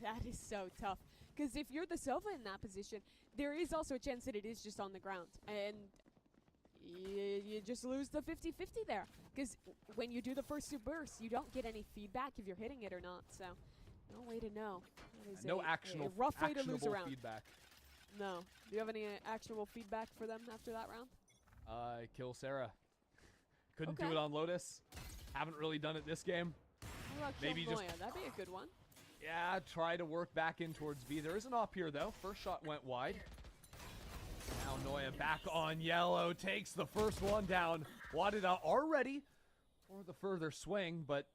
that is so tough. Because if you're the Sova in that position, there is also a chance that it is just on the ground. And you just lose the 50-50 there. Because when you do the first two bursts, you don't get any feedback if you're hitting it or not. So, no way to know. That is No a rough way to lose a round. feedback. No. Do you have any actionable feedback for them after that round? Kill Sarah. Couldn't Okay. do it on Lotus. Haven't really done it this game. What about Maybe Kill just- Noya? That'd be a good one. Yeah, try to work back in towards B. There is an op here, though. First shot went wide. Now Noya back on yellow. Takes the first one down. Wadada are ready for the further swing, but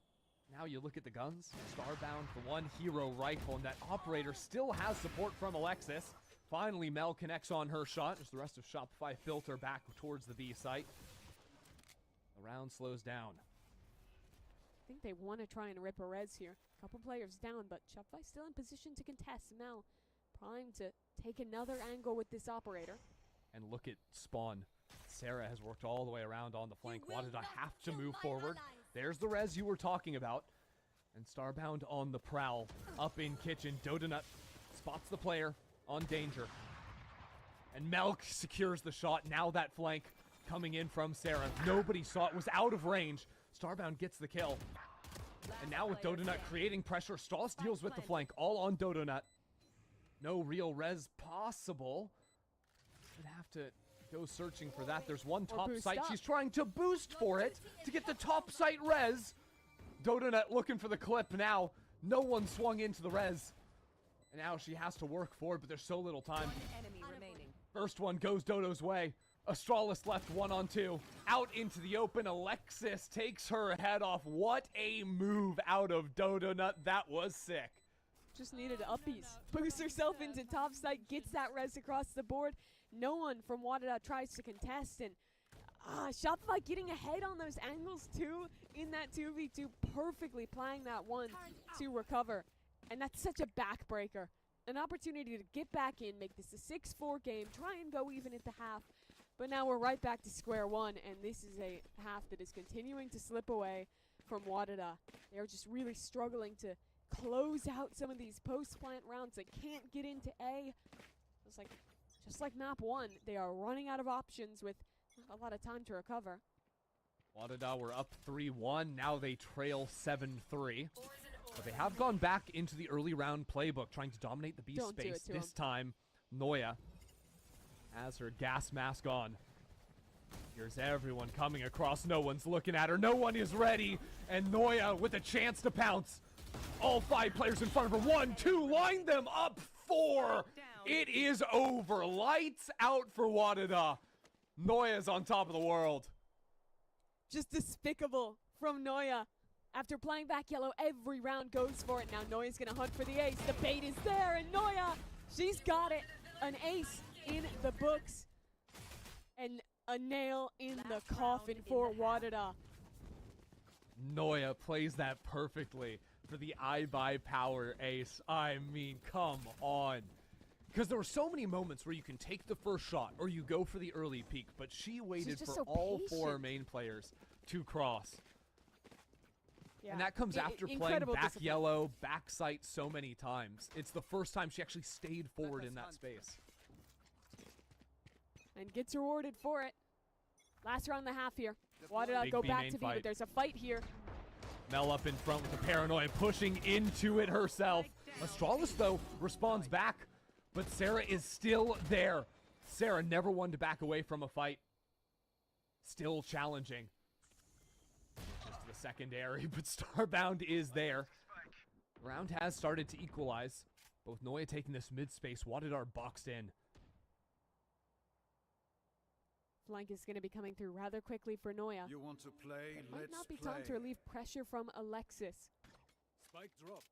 now you look at the guns. Starbound for one hero rifle, and that operator still has support from Alexis. Finally, Mel connects on her shot as the rest of Shopify filter back towards the B site. The round slows down. I think they want to try and rip a res here. Couple players down, but Shopify still in position to contest. Mel primed to take another angle with this operator. And look at Spawn. Sarah has worked all the way around on the flank. Wadada have to move forward. There's the res you were talking about. And Starbound on the prowl. Up in kitchen. Dodonut spots the player on danger. And Melk secures the shot. Now that flank coming in from Sarah. Nobody saw it. Was out of range. Starbound gets the kill. And now with Dodonut creating pressure, Strauss deals with the flank. All on Dodonut. No real res possible. Would have to go searching for that. There's one top boost site. up. She's trying to boost for it to get the top site res. Dodonut looking for the clip now. No one swung into the res. And now she has to work for it, but there's so little time. Enemy remaining. First one goes Dodo's way. Astralis left 1-on-2. Out into the open. Alexis takes her head off. What a move out of Dodonut. That was sick. Just needed uppies. Boosts herself into top site, gets that res across the board. No one from Wadada tries to contest, and Shopify getting ahead on those angles too in that 2v2, perfectly playing that one to recover. And that's such a backbreaker. An opportunity to get back in, make this a 6-4 game, try and go even at the half. But now we're right back to square one, and this is a half that is continuing to slip away from Wadada. They're just really struggling to close out some of these post-plant rounds that can't get into A. Just like map 1, they are running out of options with not a lot of time to recover. Wadada were up 3-1. Now they trail 7-3. But they have gone back into the early round playbook, trying to dominate the B Don't do space. it to This him. time, Noya has her gas mask on. Here's everyone coming across. No one's looking at her. No one is ready. And Noya with a chance to pounce. All 5 players in front of her. 1, 2, line them up. 4. It is over. Lights out for Wadada. Noya's on top of the world. Just despicable from Noya. After playing back yellow, every round goes for it. Now Noya's going to hunt for the ace. The bait is there, and Noya, she's got it. An ace in the books. And a nail in the coffin for Wadada. Noya plays that perfectly for the iBuy power ace. I mean, come on. Because there were so many moments where you can take the first shot or you go for the early peek, but she waited just for so all 4 patient. main players to cross. Yeah. And that comes after playing Incredible back discipline. yellow, back sight so many times. It's the first time she actually stayed forward in that space. And gets rewarded for it. Last round and a half here. Wadada Big go B back main to B, but fight. there's a fight here. Mel up in front with the paranoia, pushing into it herself. Astralis, though, responds back, but Sarah is still there. Sarah never one to back away from a fight. Still challenging. Just the secondary, but Starbound is there. Round has started to equalize. But with Noya taking this mid space, Wadidar boxed in. Flank is going to be coming through rather quickly for Noya. You want to play? It might Let's not be play. time to relieve pressure from Alexis. Spike dropped.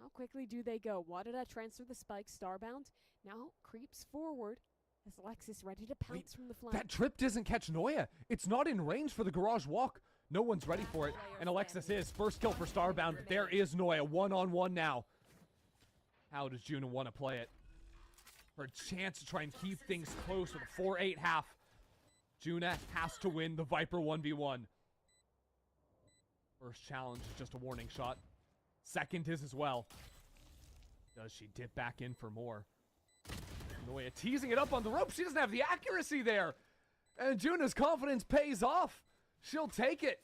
How quickly do they go? Wadida transfer the spike, Starbound now creeps forward as Alexis ready to pounce from the flank. That trip doesn't catch Noya. It's not in range for the garage walk. No one's ready for it, and Alexis is. First kill for Starbound. There is Noya, one-on-one now. How does Juna want to play it? For a chance to try and keep things close with a 4-8 half. Juna has to win the Viper 1v1. First challenge is just a warning shot. Second is as well. Does she dip back in for more? Noya teasing it up on the rope. She doesn't have the accuracy there. And Juna's confidence pays off. She'll take it.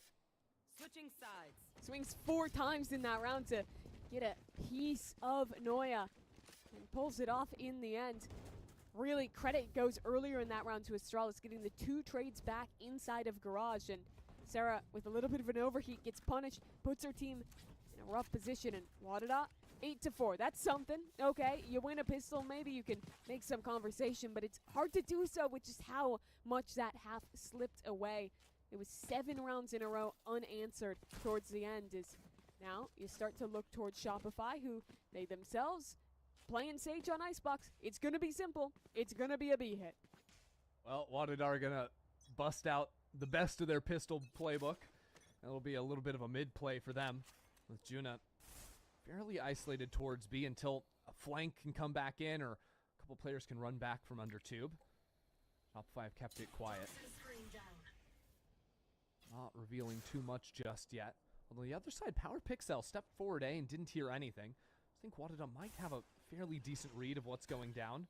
Switching sides. Swings 4 times in that round to get a piece of Noya. And pulls it off in the end. Really, credit goes earlier in that round to Astralis, getting the 2 trades back inside of Garage. And Sarah, with a little bit of an overheat, gets punished, puts her team in a rough position. And Wadida, 8-4. That's something. Okay, you win a pistol, maybe you can make some conversation, but it's hard to do so with just how much that half slipped away. It was 7 rounds in a row unanswered towards the end. As now you start to look towards Shopify, who they themselves playing Sage on Icebox. It's going to be simple. It's going to be a B hit. Well, Wadidar are going to bust out the best of their pistol playbook. It'll be a little bit of a mid play for them, with Juna fairly isolated towards B until a flank can come back in or a couple players can run back from under tube. Shopify have kept it quiet. Not revealing too much just yet. On the other side, Power Pixel stepped forward A and didn't hear anything. I think Wadida might have a fairly decent read of what's going down.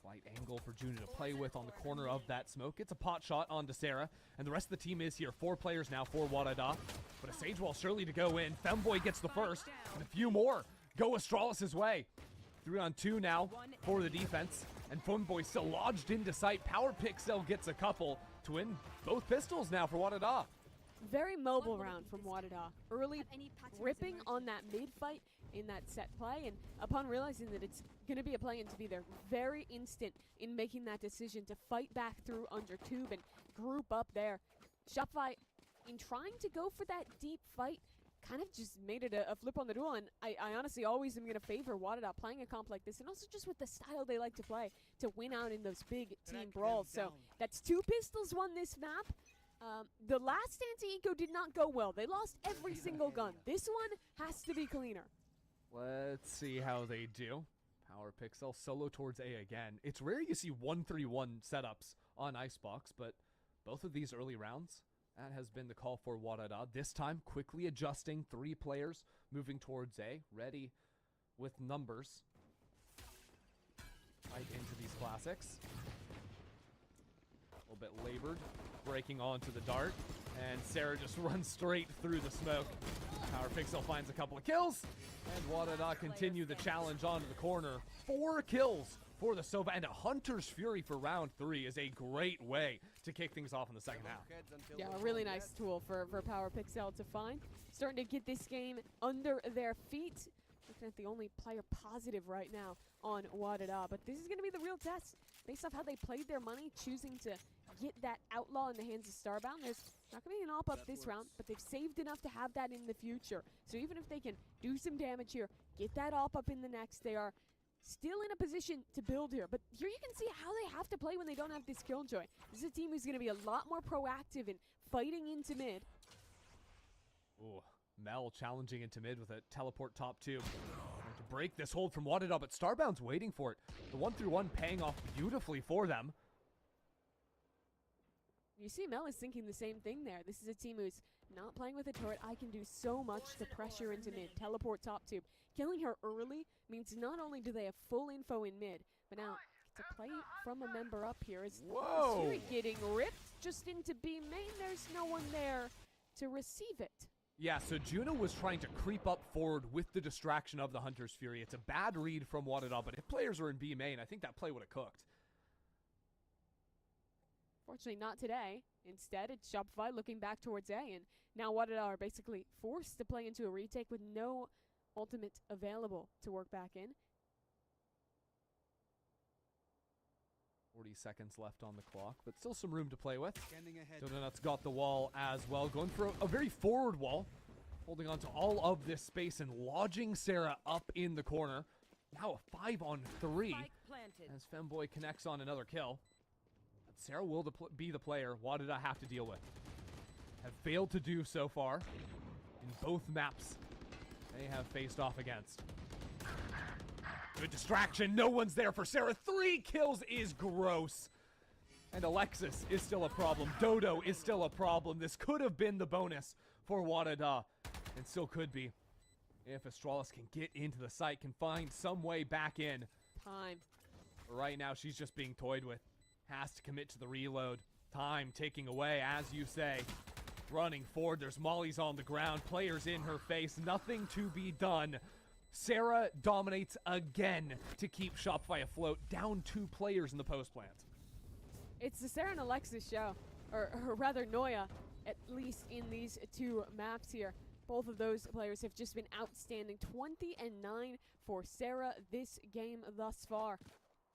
Slight angle for Juna to play with on the corner of that smoke. It's a pot shot onto Sarah, and the rest of the team is here. 4 players now for Wadida, but a Sage Wall surely to go in. Femboy gets the first, and a few more go Astralis' way. 3-on-2 now for the defense, and Femboy still lodged into sight. Power Pixel gets a couple to win both pistols now for Wadida. Very mobile round from Wadida. Early ripping on that mid fight in that set play, and upon realizing that it's going to be a play and to be there, very instant in making that decision to fight back through under tube and group up there. Shopify, in trying to go for that deep fight, kind of just made it a flip on the duel, and I honestly always am going to favor Wadida playing a comp like this, and also just with the style they like to play to win out in those big team brawls. So that's 2 pistols won this map. The last anti-eco did not go well. They lost every single gun. This one has to be cleaner. Let's see how they do. Power Pixel solo towards A again. It's rare you see 1-3-1 setups on Icebox, but both of these early rounds, that has been the call for Wadida. This time, quickly adjusting, 3 players moving towards A, ready with numbers. Right into these classics. A little bit labored, breaking onto the dart, and Sarah just runs straight through the smoke. Power Pixel finds a couple of kills, and Wadida continue the challenge onto the corner. 4 kills for the Sova, and a Hunter's Fury for round 3 is a great way to kick things off in the second half. Yeah, a really nice tool for Power Pixel to find. Starting to get this game under their feet. Looking at the only player positive right now on Wadida, but this is going to be the real test. Based off how they played their money, choosing to get that Outlaw in the hands of Starbound. There's not going to be an op up this round, but they've saved enough to have that in the future. So even if they can do some damage here, get that op up in the next, they are still in a position to build here. But here you can see how they have to play when they don't have this Killjoy. This is a team who's going to be a lot more proactive in fighting into mid. Ooh. Mel challenging into mid with a teleport top 2. Trying to break this hold from Wadida, but Starbound's waiting for it. The 1-3-1 paying off beautifully for them. You see Mel is thinking the same thing there. This is a team who's not playing with a turret. I can do so much to pressure into mid. Teleport top 2. Killing her early means not only do they have full info in mid, but now to play from a member up here is Fury getting ripped just into B main. There's no one there to receive it. Yeah, so Juna was trying to creep up forward with the distraction of the Hunter's Fury. It's a bad read from Wadida, but if players are in B main, I think that play would have cooked. Fortunately, not today. Instead, it's Shopify looking back towards A, and now Wadida are basically forced to play into a retake with no ultimate available to work back in. 40 seconds left on the clock, but still some room to play with. Donut's got the wall as well, going for a very forward wall, holding on to all of this space and lodging Sarah up in the corner. Now a 5-on-3 as Femboy connects on another kill. But Sarah will be the player Wadada have to deal with. Have failed to do so far in both maps they have faced off against. Good distraction. No one's there for Sarah. 3 kills is gross. And Alexis is still a problem. Dodo is still a problem. This could have been the bonus for Wadada. And still could be. If Astralis can get into the site, can find some way back in. Time. Right now, she's just being toyed with. Has to commit to the reload. Time ticking away, as you say. Running forward. There's mollies on the ground. Players in her face. Nothing to be done. Sarah dominates again to keep Shopify afloat. Down 2 players in the post plant. It's the Sarah and Alexis show. Or rather, Noya, at least in these 2 maps here. Both of those players have just been outstanding. 20-9 for Sarah this game thus far.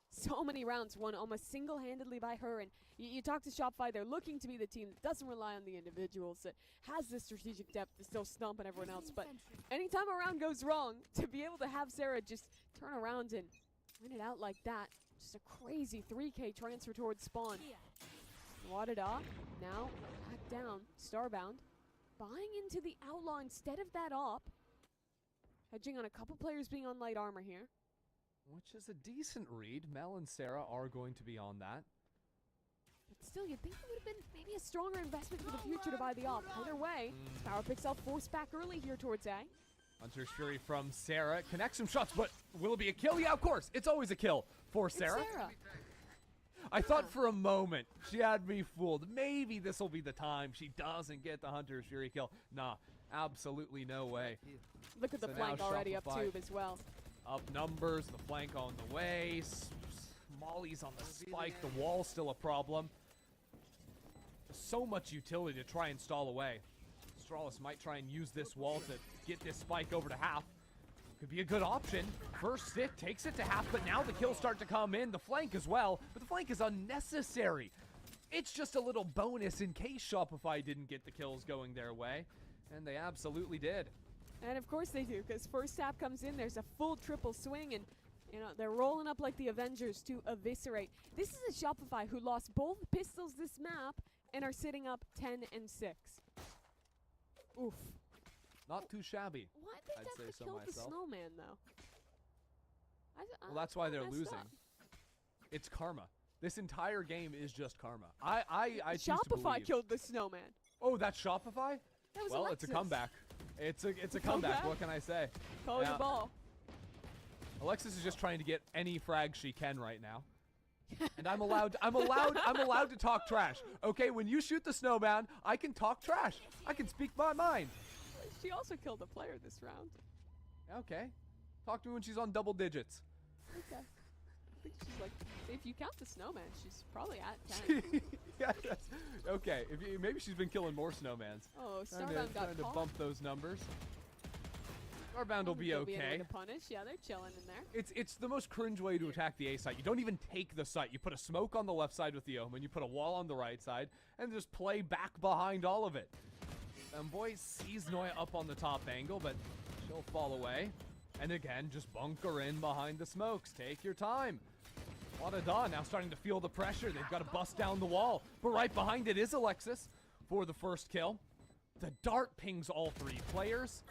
So many rounds won almost single-handedly by her. And you talk to Shopify, they're looking to be the team that doesn't rely on the individuals, that has the strategic depth to still stomp on everyone else. But anytime a round goes wrong, to be able to have Sarah just turn around and win it out like that, just a crazy 3K transfer towards spawn. Wadada now back down, Starbound, buying into the Outlaw instead of that op. Hedging on a couple players being on light armor here. Which is a decent read. Mel and Sarah are going to be on that. But still, you'd think it would have been maybe a stronger investment for the future to buy the op. Either way, Power Pixel forced back early here towards A. Hunter's Fury from Sarah. Connects some shots, but will it be a kill? Yeah, of course. It's always a kill for Sarah. It's Sarah. I thought for a moment she had me fooled. Maybe this will be the time she doesn't get the Hunter's Fury kill. Nah, absolutely no way. Look at the So flank now already up Shopify tube as well. Up numbers, the flank on the way. Molly's on the spike. The wall's still a problem. There's so much utility to try and stall away. Astralis might try and use this wall to get this spike over to half. Could be a good option. First stick takes it to half, but now the kills start to come in. The flank as well, but the flank is unnecessary. It's just a little bonus in case Shopify didn't get the kills going their way, and they absolutely did. And of course they do, because first tap comes in, there's a full triple swing, and you know they're rolling up like the Avengers to eviscerate. This is a Shopify who lost both pistols this map and are sitting up 10-6. Oof. Not too shabby. Why did I'd they say have to so kill myself. the snowman though? Well, that's why they're messed losing. up. It's karma. This entire game is just karma. I choose to Shopify believe. killed the snowman. Oh, that's Shopify? That was Well, Alexis. it's a comeback. It's a comeback. comeback? What can I say? Call your ball. Alexis is just trying to get any frag she can right now. And I'm allowed to talk trash. Okay, when you shoot the snowman, I can talk trash. I can speak my mind. She also killed a player this round. Okay. Talk to me when she's on double digits. Okay. I think she's like, if you count the snowman, she's probably at 10. Yeah, okay. Maybe she's been killing more snowmans. Oh, Trying Starbound got to caught. bump those numbers. Starbound will be There'll be okay. to punish. Yeah, they're chilling in there. It's the most cringe way to attack the A site. You don't even take the site. You put a smoke on the left side with the Omen, you put a wall on the right side, and just play back behind all of it. Boy sees Noya up on the top angle, but she'll fall away. And again, just bunker in behind the smokes. Take your time. Wadada now starting to feel the pressure. They've got to bust down the wall. But right behind it is Alexis for the first kill. The dart pings all 3 players.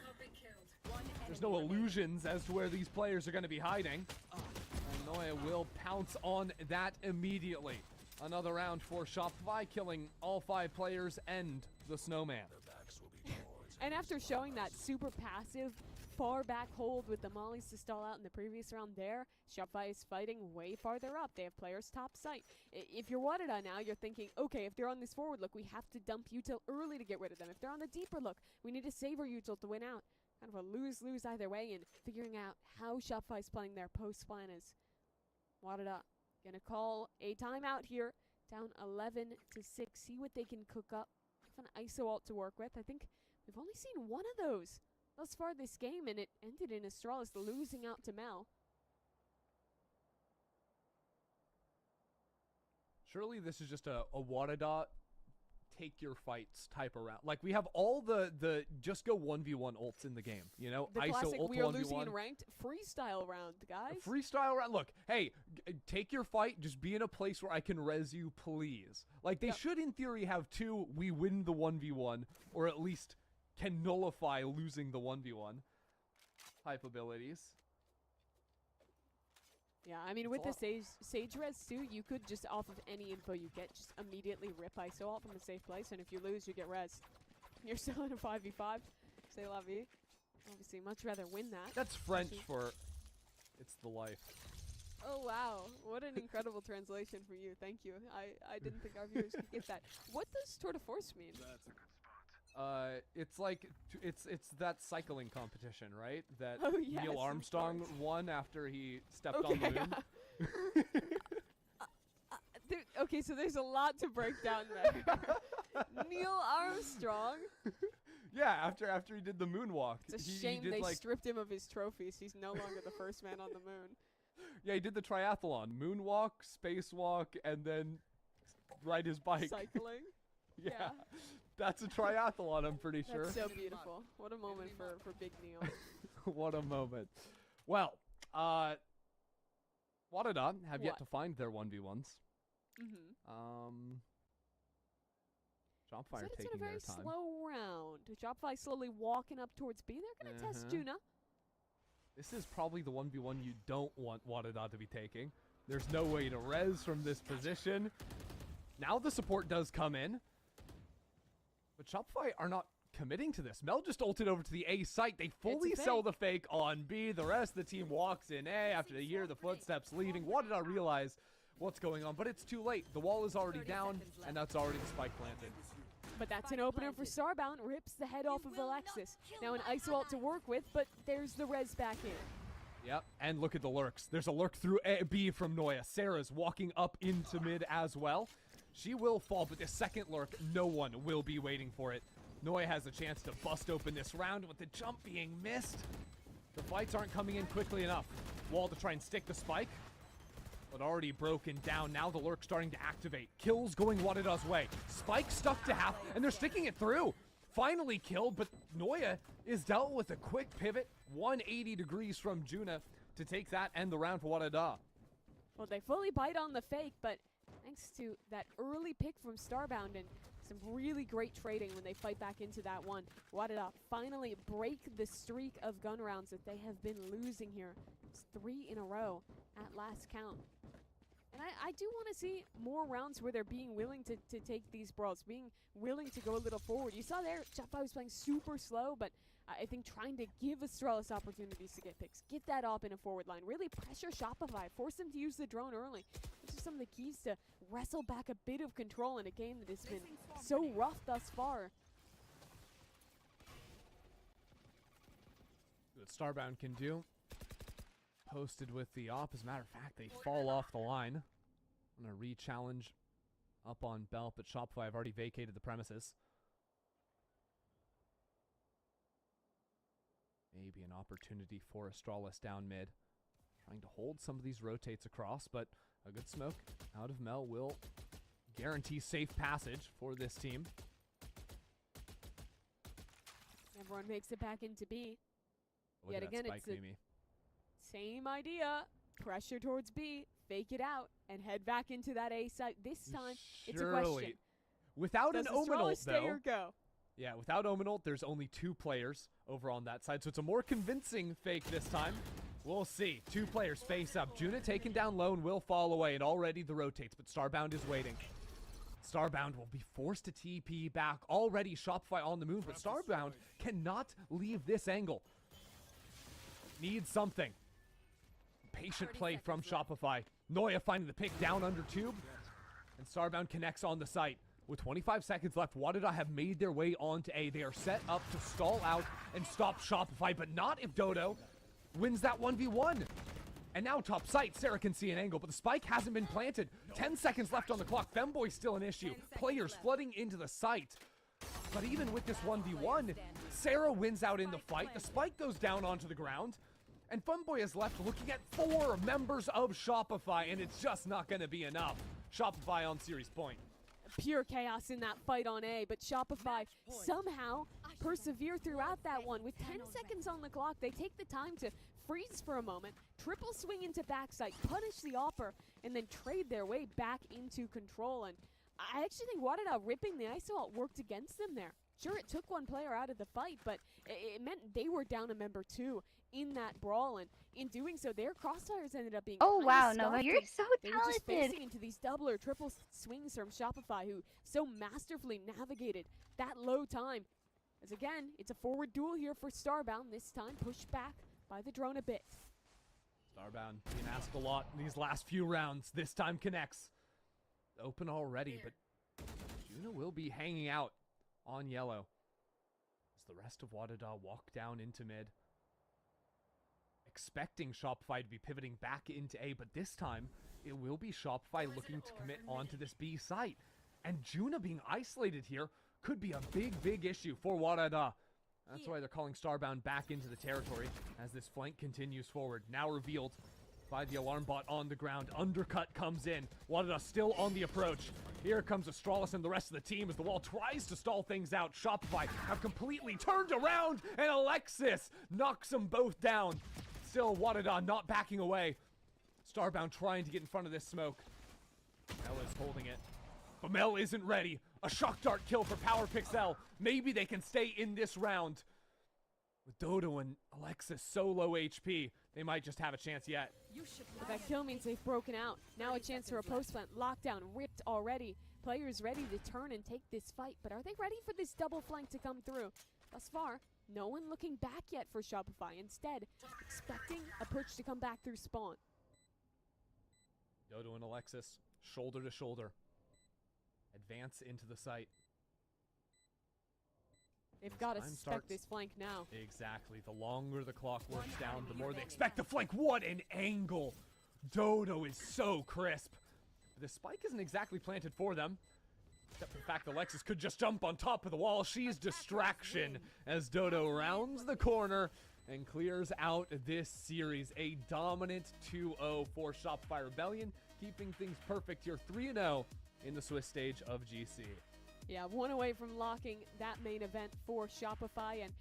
There's no illusions as to where these players are going to be hiding. And Noya will pounce on that immediately. Another round for Shopify, killing all 5 players and the snowman. And after showing that super passive far back hold with the mollies to stall out in the previous round there, Shopify is fighting way farther up. They have players top site. If you're Wadada now, you're thinking, okay, if they're on this forward look, we have to dump util early to get rid of them. If they're on the deeper look, we need to save our util to win out. Kind of a lose-lose either way, and figuring out how Shopify's playing their post plan is Wadada gonna call a timeout here, down 11-6. See what they can cook up. Have an ISO ult to work with. I think we've only seen one of those thus far this game, and it ended in Astralis losing out to Mel. Surely this is just a Wadada take your fights type of round. Like, we have all the just go 1v1 ults in the game, you know? The ISO classic ult we are 1v1. losing in ranked freestyle round, guys. A freestyle round. Look, hey, take your fight. Just be in a place where I can res you, please. Like, they should, in theory, have two we win the 1v1, or at least can nullify losing the 1v1 type abilities. Yeah, I mean, with the Sage res too, you could just, off of any info you get, just immediately rip ISO ult from a safe place, and if you lose, you get res. You're still in a 5v5. C'est la vie. Obviously, much rather win that. That's French for it's the life. Oh, wow. What an incredible translation for you. Thank you. I didn't think our viewers could get that. What does Tour de Force mean? It's like it's that cycling competition, right? That Oh, yes, Neil of Armstrong course. won after he stepped on Okay, the moon. Okay, so there's a lot to break down there. Neil Armstrong. Yeah, after he did the moonwalk. It's a he shame did they like, stripped him of his trophies. He's no longer the first man on the moon. Yeah, he did the triathlon, moonwalk, spacewalk, and then ride his bike. Cycling. Yeah. That's a triathlon, I'm pretty sure. That's so beautiful. What a moment for Big Neil. What a moment. Well, Wadada have yet What? to find their 1v1s. Mm-hmm. Shopify So are it's been a taking very their time. slow round. Shopify slowly walking up towards B. They're going to test Juna. This is probably the 1v1 you don't want Wadada to be taking. There's no way to res from this position. Now the support does come in. But Shopify are not committing to this. Mel just ulted over to the A site. They fully sell the fake on B. The rest of the team walks in A after they hear the footsteps leaving. Wadada realize what's going on, but it's too late. The wall is already down, and that's already the spike planted. But that's an opener for Starbound. Rips the head off of Alexis. Now an ISO ult to work with, but there's the res back in. Yep, and look at the lurks. There's a lurk through B from Noya. Sarah's walking up into mid as well. She will fall, but the second lurk, no one will be waiting for it. Noya has a chance to bust open this round with the jump being missed. The fights aren't coming in quickly enough. Wall to try and stick the spike, but already broken down. Now the lurk starting to activate. Kills going Wadada's way. Spike stuck to half, and they're sticking it through. Finally killed, but Noya is dealt with a quick pivot. 180 degrees from Juna to take that and the round for Wadada. Well, they fully bite on the fake, but thanks to that early pick from Starbound and some really great trading when they fight back into that one, Wadada finally break the streak of gun rounds that they have been losing here. It's 3 in a row at last count. And I do want to see more rounds where they're being willing to take these brawls, being willing to go a little forward. You saw there, Shopify was playing super slow, but I think trying to give Astralis opportunities to get picks, get that up in a forward line, really pressure Shopify, force them to use the drone early. These are some of the keys to wrestle back a bit of control in a game that has been so rough thus far. What Starbound can do. Posted with the op. As a matter of fact, they fall off the line. I'm going to re-challenge up on Belt, but Shopify have already vacated the premises. Maybe an opportunity for Astralis down mid. Trying to hold some of these rotates across, but a good smoke out of Mel will guarantee safe passage for this team. Everyone makes it back into B. Look Yet at that again, spike, it's the Mimi. same idea. Pressure towards B, fake it out, and head back into that A site. This time, it's a question. Without Does an Omen Astralis ult, stay though. or go? Yeah, without Omen ult, there's only 2 players over on that side, so it's a more convincing fake this time. We'll see. 2 players face up. Juna taken down low and will fall away, and already the rotates, but Starbound is waiting. Starbound will be forced to TP back. Already Shopify on the move, but Starbound cannot leave this angle. Needs something. Patient play from Shopify. Noya finding the pick down under tube, and Starbound connects on the site. With 25 seconds left, Wadada have made their way onto A. They are set up to stall out and stop Shopify, but not if Dodo wins that 1v1. And now top site, Sarah can see an angle, but the spike hasn't been planted. 10 seconds left on the clock. Femboy's still an issue. Players flooding into the site. But even with this 1v1, Sarah wins out in the fight. The spike goes down onto the ground. And Funboy is left looking at 4 members of Shopify, and it's just not going to be enough. Shopify on series point. Pure chaos in that fight on A, but Shopify somehow persevere throughout that one. With 10 seconds on the clock, they take the time to freeze for a moment, triple swing into backside, punish the Opper, and then trade their way back into control. And I actually think Wadada ripping the ISO out worked against them there. Sure, it took one player out of the fight, but it meant they were down a member 2 in that brawl, and in doing so, their crossfires ended up being Oh wow, kinda Nova, stuffed, you're and so they were just talented. facing into these double or triple swings from Shopify, who so masterfully navigated that low time. As again, it's a forward duel here for Starbound, this time pushed back by the drone a bit. Starbound being asked a lot in these last few rounds. This time connects. Open already, but Juna will be hanging out on yellow as the rest of Wadada walk down into mid. Expecting Shopify to be pivoting back into A, but this time it will be Shopify looking to commit onto this B site. And Juna being isolated here could be a big issue for Wadada. That's why they're calling Starbound back into the territory as this flank continues forward. Now revealed by the alarm bot on the ground. Undercut comes in. Wadada still on the approach. Here comes Astralis and the rest of the team as the wall tries to stall things out. Shopify have completely turned around, and Alexis knocks them both down. Still, Wadada not backing away. Starbound trying to get in front of this smoke. Mel is holding it. But Mel isn't ready. A shock dart kill for Power Pixel. Maybe they can stay in this round. With Dodo and Alexis so low HP, they might just have a chance yet. But that kill means they've broken out. Now a chance for a post plant. Lockdown ripped already. Players ready to turn and take this fight, but are they ready for this double flank to come through? Thus far, no one looking back yet for Shopify. Instead, expecting a push to come back through spawn. Dodo and Alexis, shoulder to shoulder. Advance into the site. They've got to time suspect starts. this flank now. Exactly. The longer the clock works down, the more they expect the flank. What an angle! Dodo is so crisp. The spike isn't exactly planted for them. Except for the fact that Alexis could just jump on top of the wall. She's distraction as Dodo rounds the corner and clears out this series. A dominant 2-0 for Shopify Rebellion, keeping things perfect here. 3-0 in the Swiss stage of GC. Yeah, one away from locking that main event for Shopify, and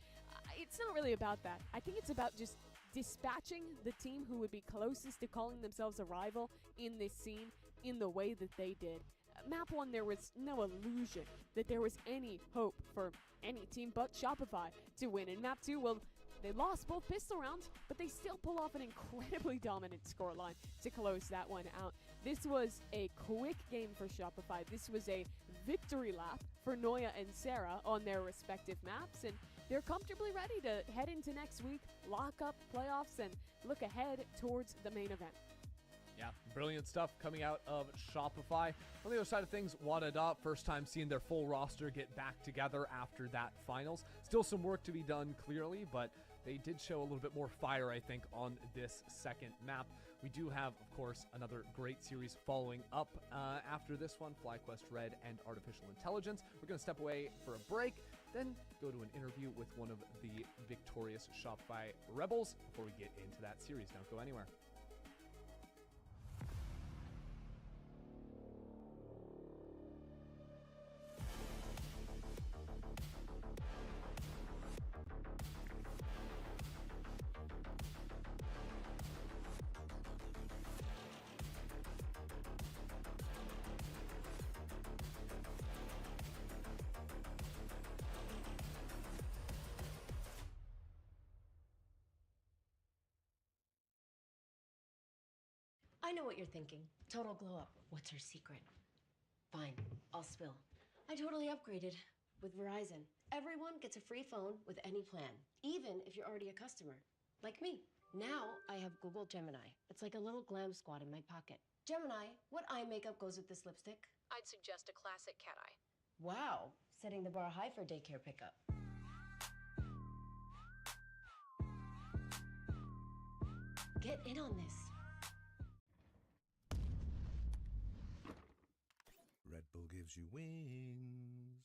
it's not really about that. I think it's about just dispatching the team who would be closest to calling themselves a rival in this scene in the way that they did. Map 1, there was no illusion that there was any hope for any team but Shopify to win. In Map 2, well, they lost both pistol rounds, but they still pull off an incredibly dominant scoreline to close that one out. This was a quick game for Shopify. This was a victory lap for Noya and Sarah on their respective maps, and they're comfortably ready to head into next week, lock up playoffs, and look ahead towards the main event. Yeah, brilliant stuff coming out of Shopify. On the other side of things, Wadada, first time seeing their full roster get back together after that finals. Still some work to be done, clearly, but they did show a little bit more fire, I think, on this second map. We do have, of course, another great series following up after this one, FlyQuest Red and Artificial Intelligence. We're going to step away for a break, then go to an interview with one of the victorious Shopify Rebels before we get into that series. Don't go anywhere. I know what you're thinking. Total glow up. What's her secret? Fine, I'll spill. I totally upgraded with Verizon. Everyone gets a free phone with any plan, even if you're already a customer, like me. Now I have Google Gemini. It's like a little glam squad in my pocket. Gemini, what eye makeup goes with this lipstick? I'd suggest a classic cat eye. Wow, setting the bar high for daycare pickup. Get in on this. Red Bull gives you wings.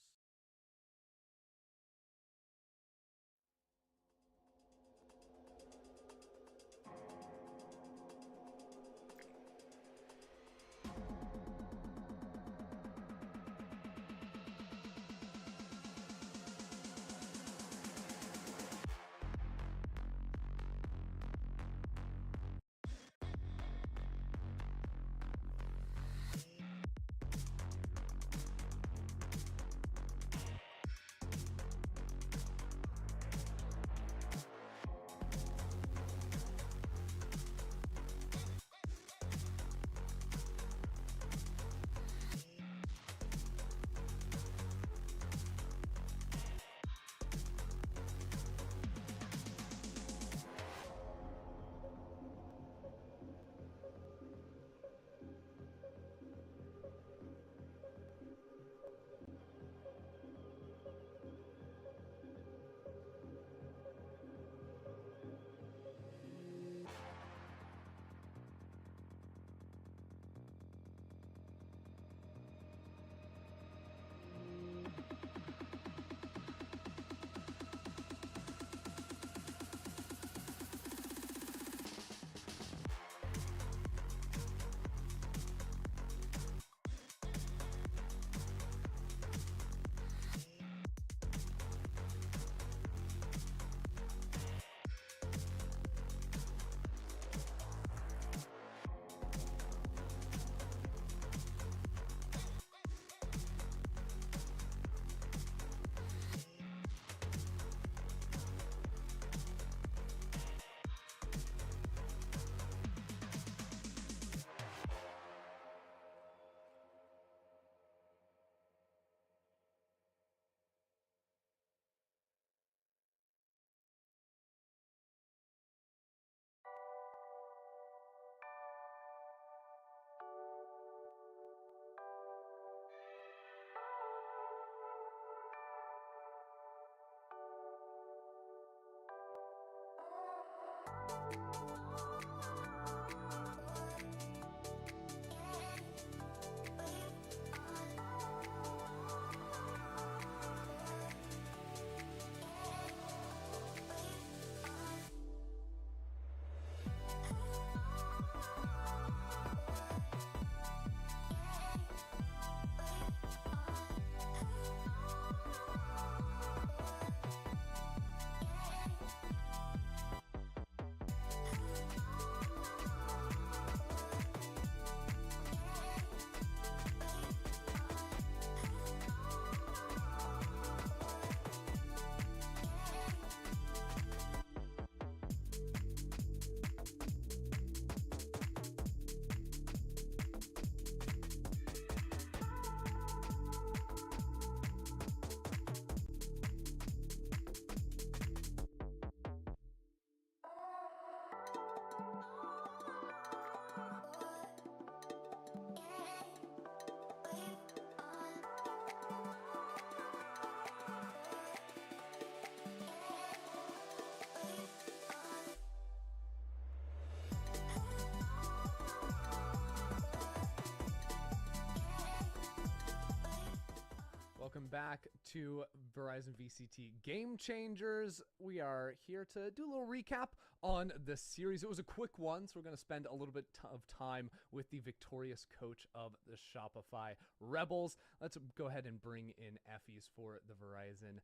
back to Verizon VCT Game Changers. We are here to do a little recap on the series. It was a quick one, so we're going to spend a little bit of time with the victorious coach of the Shopify Rebels. Let's go ahead and bring in Effies for the Verizon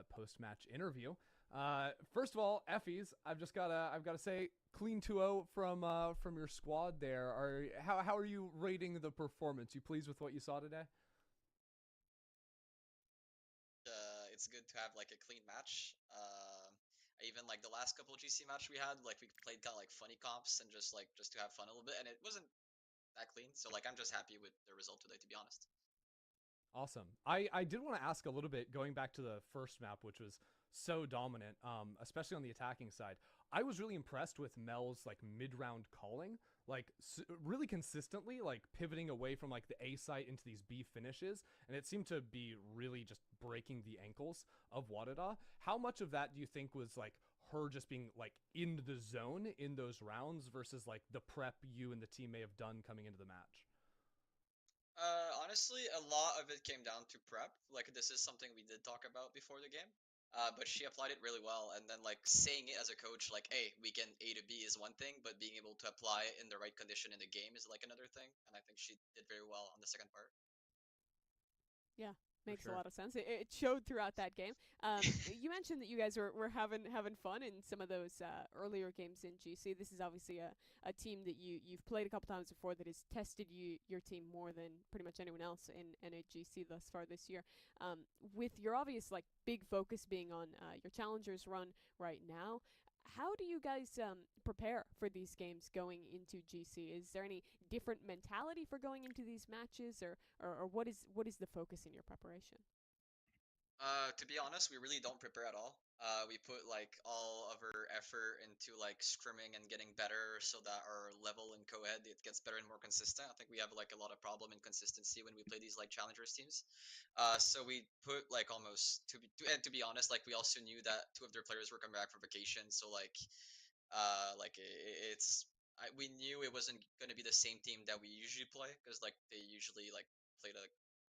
post-match interview. First of all, Effies, I've got to say, clean 2-0 from your squad there. How are you rating the performance? You pleased with what you saw today? It's good to have like a clean match. Even like the last couple GC match we had, like we played kind of like funny comps and just to have fun a little bit, and it wasn't that clean. So like I'm just happy with the result today, to be honest. Awesome. I did want to ask a little bit, going back to the first map, which was so dominant, especially on the attacking side. I was really impressed with Mel's like mid-round calling, like really consistently, like pivoting away from like the A site into these B finishes, and it seemed to be really just breaking the ankles of Wadada. How much of that do you think was like her just being like in the zone in those rounds versus like the prep you and the team may have done coming into the match? Honestly, a lot of it came down to prep. Like this is something we did talk about before the game. But she applied it really well, and then like saying it as a coach, like, hey, weekend A to B is one thing, but being able to apply it in the right condition in the game is like another thing, and I think she did very well on the second part. Yeah, makes sure. a lot of sense. It showed throughout that game. You mentioned that you guys were having fun in some of those earlier games in GC. This is obviously a team that you've played a couple times before that has tested your team more than pretty much anyone else in a GC thus far this year. With your obvious like big focus being on your challengers run right now, how do you guys prepare for these games going into GC? Is there any different mentality for going into these matches, or what is the focus in your preparation? To be honest, we really don't prepare at all. We put like all of our effort into like scrimming and getting better so that our level in co-ed it gets better and more consistent. I think we have like a lot of problem in consistency when we play these like challengers teams. So we put like almost to be honest, like we also knew that two of their players were coming back from vacation, so we knew it wasn't going to be the same team that we usually play because like they usually like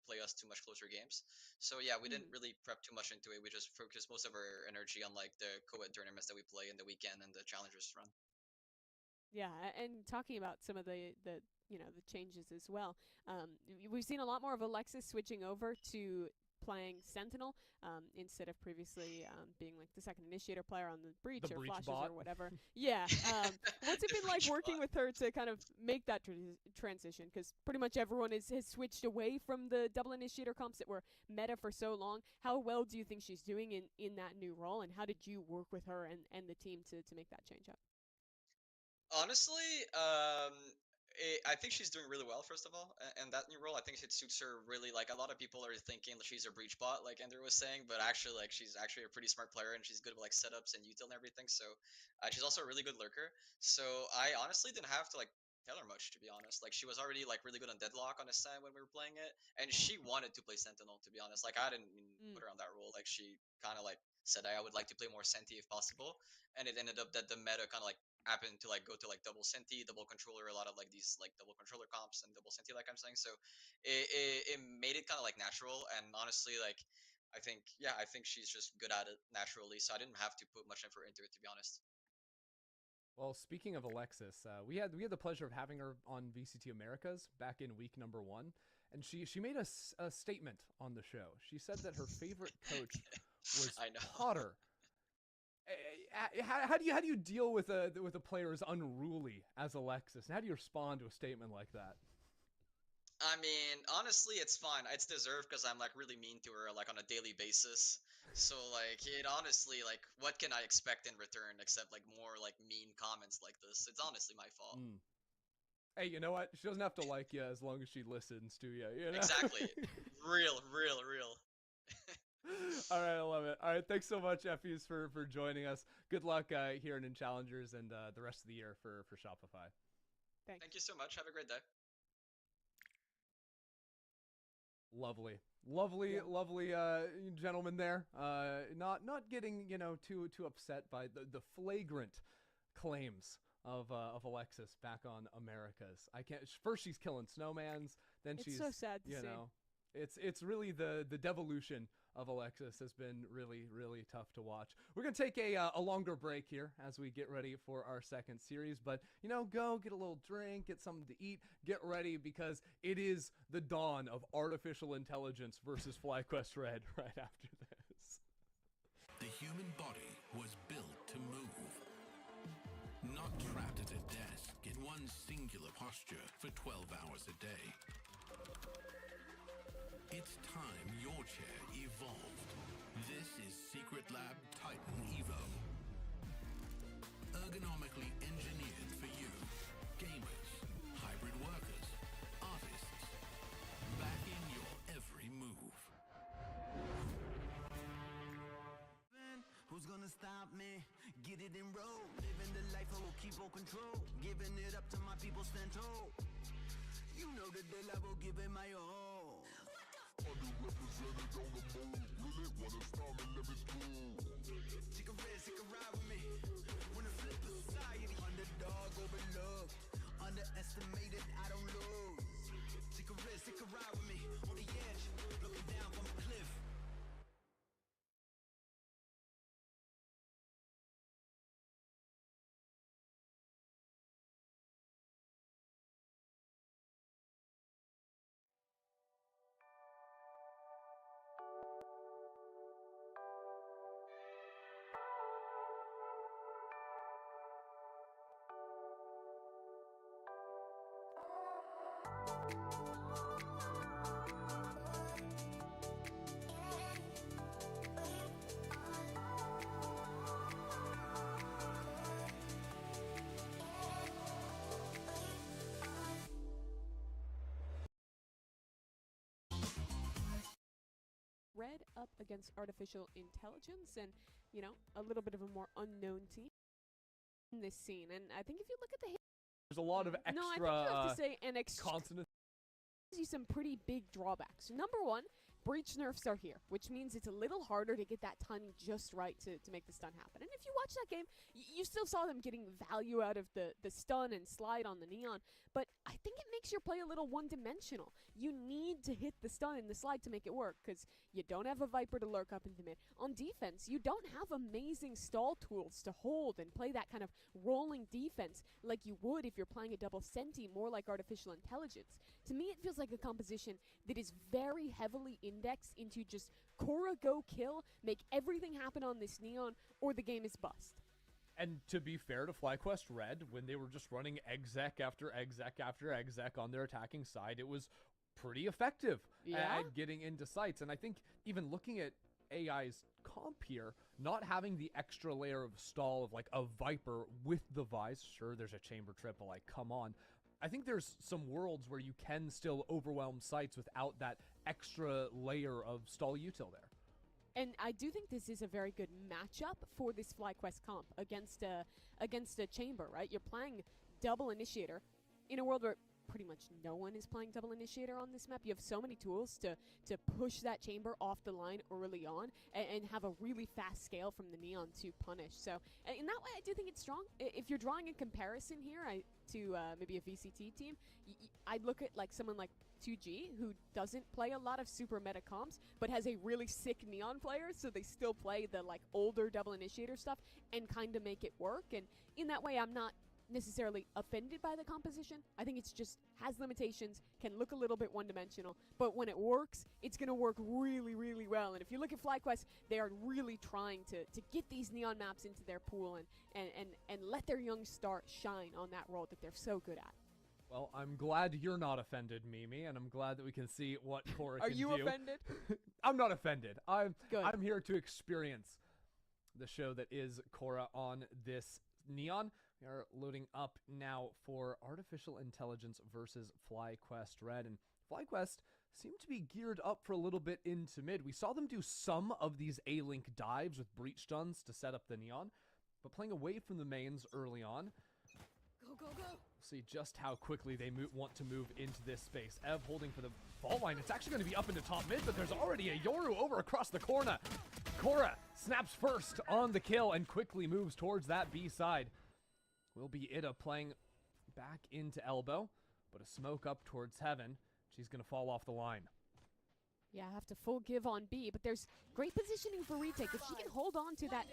play us too much closer games. So yeah, we didn't really prep too much into it. We just focused most of our energy on like the co-ed tournaments that we play in the weekend and the challengers run. Yeah, and talking about some of the changes as well. We've seen a lot more of Alexis switching over to playing Sentinel instead of previously being like the second initiator player on the breach or breach flashes bot. or whatever. Yeah. What's it been like working with her to kind of make that transition? Because pretty much everyone has switched away from the double initiator comps that were meta for so long. How well do you think she's doing in that new role, and how did you work with her and the team to make that change up? Honestly, I think she's doing really well, first of all, and that new role, I think it suits her really. Like, a lot of people are thinking that she's a breach bot, like Ender was saying, but actually, like, she's actually a pretty smart player, and she's good with, like, setups and util and everything, so she's also a really good lurker, so I honestly didn't have to, like, tell her much, to be honest. Like, she was already, like, really good on Deadlock on Ascent when we were playing it, and she wanted to play Sentinel, to be honest. Like, I didn't put her on that role. Like, she kind of, like, said I would like to play more Senti if possible, and it ended up that the meta kind of, like, happened to like go to like double Senti, double controller, a lot of like these like double controller comps and double Senti, like I'm saying. So it made it kind of like natural, and honestly, like I think she's just good at it naturally, so I didn't have to put much effort into it, to be honest. Well, speaking of Alexis, we had the pleasure of having her on VCT Americas back in week number 1, and she made a statement on the show. She said that her favorite coach was Potter. How do you deal with a player as unruly as Alexis? And how do you respond to a statement like that? I mean, honestly, it's fine. It's deserved because I'm like really mean to her like on a daily basis. So like it honestly, like what can I expect in return except like more like mean comments like this? It's honestly my fault. Hey, you know what? She doesn't have to like you as long as she listens to you. You know? Exactly. Real. All right, I love it. All right, thanks so much, Effies, for joining us. Good luck here in Challengers and the rest of the year for Shopify. Thanks. Thank you so much. Have a great day. Lovely gentleman there. Not getting too upset by the flagrant claims of Alexis back on Americas. I can't. First she's killing snowmans, then it's she's so sad to see. It's really the devolution of Alexis has been really, really tough to watch. We're going to take a longer break here as we get ready for our second series. But, you know, go get a little drink, get something to eat, get ready because it is the dawn of artificial intelligence versus FlyQuest Red right after this. The human body was built to move. Not trapped at a desk in one singular posture for 12 hours a day. It's time your chair evolved. This is Secret Lab Titan Evo. Ergonomically engineered for you, gamers, hybrid workers, artists, backing your every move. Who's gonna stop me? Get it in roll. Living the life I will keep on control. Giving it up to my people stand tall. You know the deal I will give it my all. Underrepresented on the move. Really wanna start me, let me through. Take a risk, take a ride with me. Wanna flip the society. Underdog, overlooked. Underestimated, I don't lose. Take a risk, take a ride with me. On the edge, looking down from a cliff. Red up against artificial intelligence and, you know, a little bit of a more unknown team in this scene. And I think if you look at the There's a lot of extra no, I think you have to say an consonants. gives you some pretty big drawbacks. Number one, breach nerfs are here, which means it's a little harder to get that timing just right to make the stun happen. And if you watch that game, you still saw them getting value out of the stun and slide on the Neon, but I think it makes your play a little one-dimensional. You need to hit the stun and the slide to make it work, because you don't have a Viper to lurk up into mid. On defense, you don't have amazing stall tools to hold and play that kind of rolling defense like you would if you're playing a double Senti, more like artificial intelligence. To me, it feels like a composition that is very heavily indexed into just Korra go kill, make everything happen on this Neon, or the game is bust. And to be fair to FlyQuest Red, when they were just running exec after exec after exec on their attacking side, it was pretty effective at getting into sites. And I think even looking at AI's comp here, not having the extra layer of stall of like a Viper with the Vise, sure, there's a chamber trip, but like, come on. I think there's some worlds where you can still overwhelm sites without that extra layer of stall util there. And I do think this is a very good matchup for this FlyQuest comp against a chamber, right? You're playing double initiator in a world where pretty much no one is playing double initiator on this map. You have so many tools to push that chamber off the line early on and have a really fast scale from the Neon to punish. So in that way, I do think it's strong. If you're drawing a comparison here to maybe a VCT team, I'd look at like someone like 2G, who doesn't play a lot of super meta comps, but has a really sick Neon player, so they still play the like older double initiator stuff and kind of make it work. And in that way, I'm not necessarily offended by the composition. I think it's just has limitations, can look a little bit one-dimensional, but when it works, it's going to work really, really well. And if you look at FlyQuest, they are really trying to get these Neon maps into their pool and let their young star shine on that role that they're so good at. Well, I'm glad you're not offended, Mimi, and I'm glad that we can see what Korra Are can you do. offended? I'm not offended. I'm Good. here to experience the show that is Korra on this Neon. We are loading up now for Artificial Intelligence versus FlyQuest Red, and FlyQuest seem to be geared up for a little bit into mid. We saw them do some of these A-Link dives with breach stuns to set up the Neon, but playing away from the mains early on. Go, go, go! See just how quickly they want to move into this space. Ev holding for the vault line. It's actually going to be up into top mid, but there's already a Yoru over across the corner. Korra snaps first on the kill and quickly moves towards that B side. Will be Ida playing back into elbow, but a smoke up towards heaven. She's going to fall off the line. Yeah, have to full give on B, but there's great positioning for retake. If she can hold on to that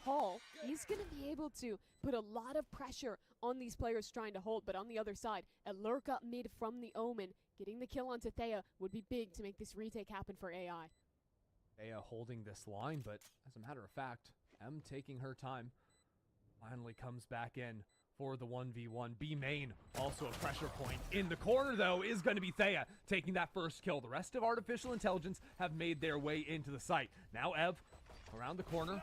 hall, he's going to be able to put a lot of pressure on these players trying to hold. But on the other side, a lurk up mid from the Omen, getting the kill onto Thea would be big to make this retake happen for AI. Thea holding this line, but as a matter of fact, M taking her time. Finally comes back in for the 1v1. B main, also a pressure point. In the corner, though, is going to be Thea taking that first kill. The rest of Artificial Intelligence have made their way into the site. Now Ev, around the corner,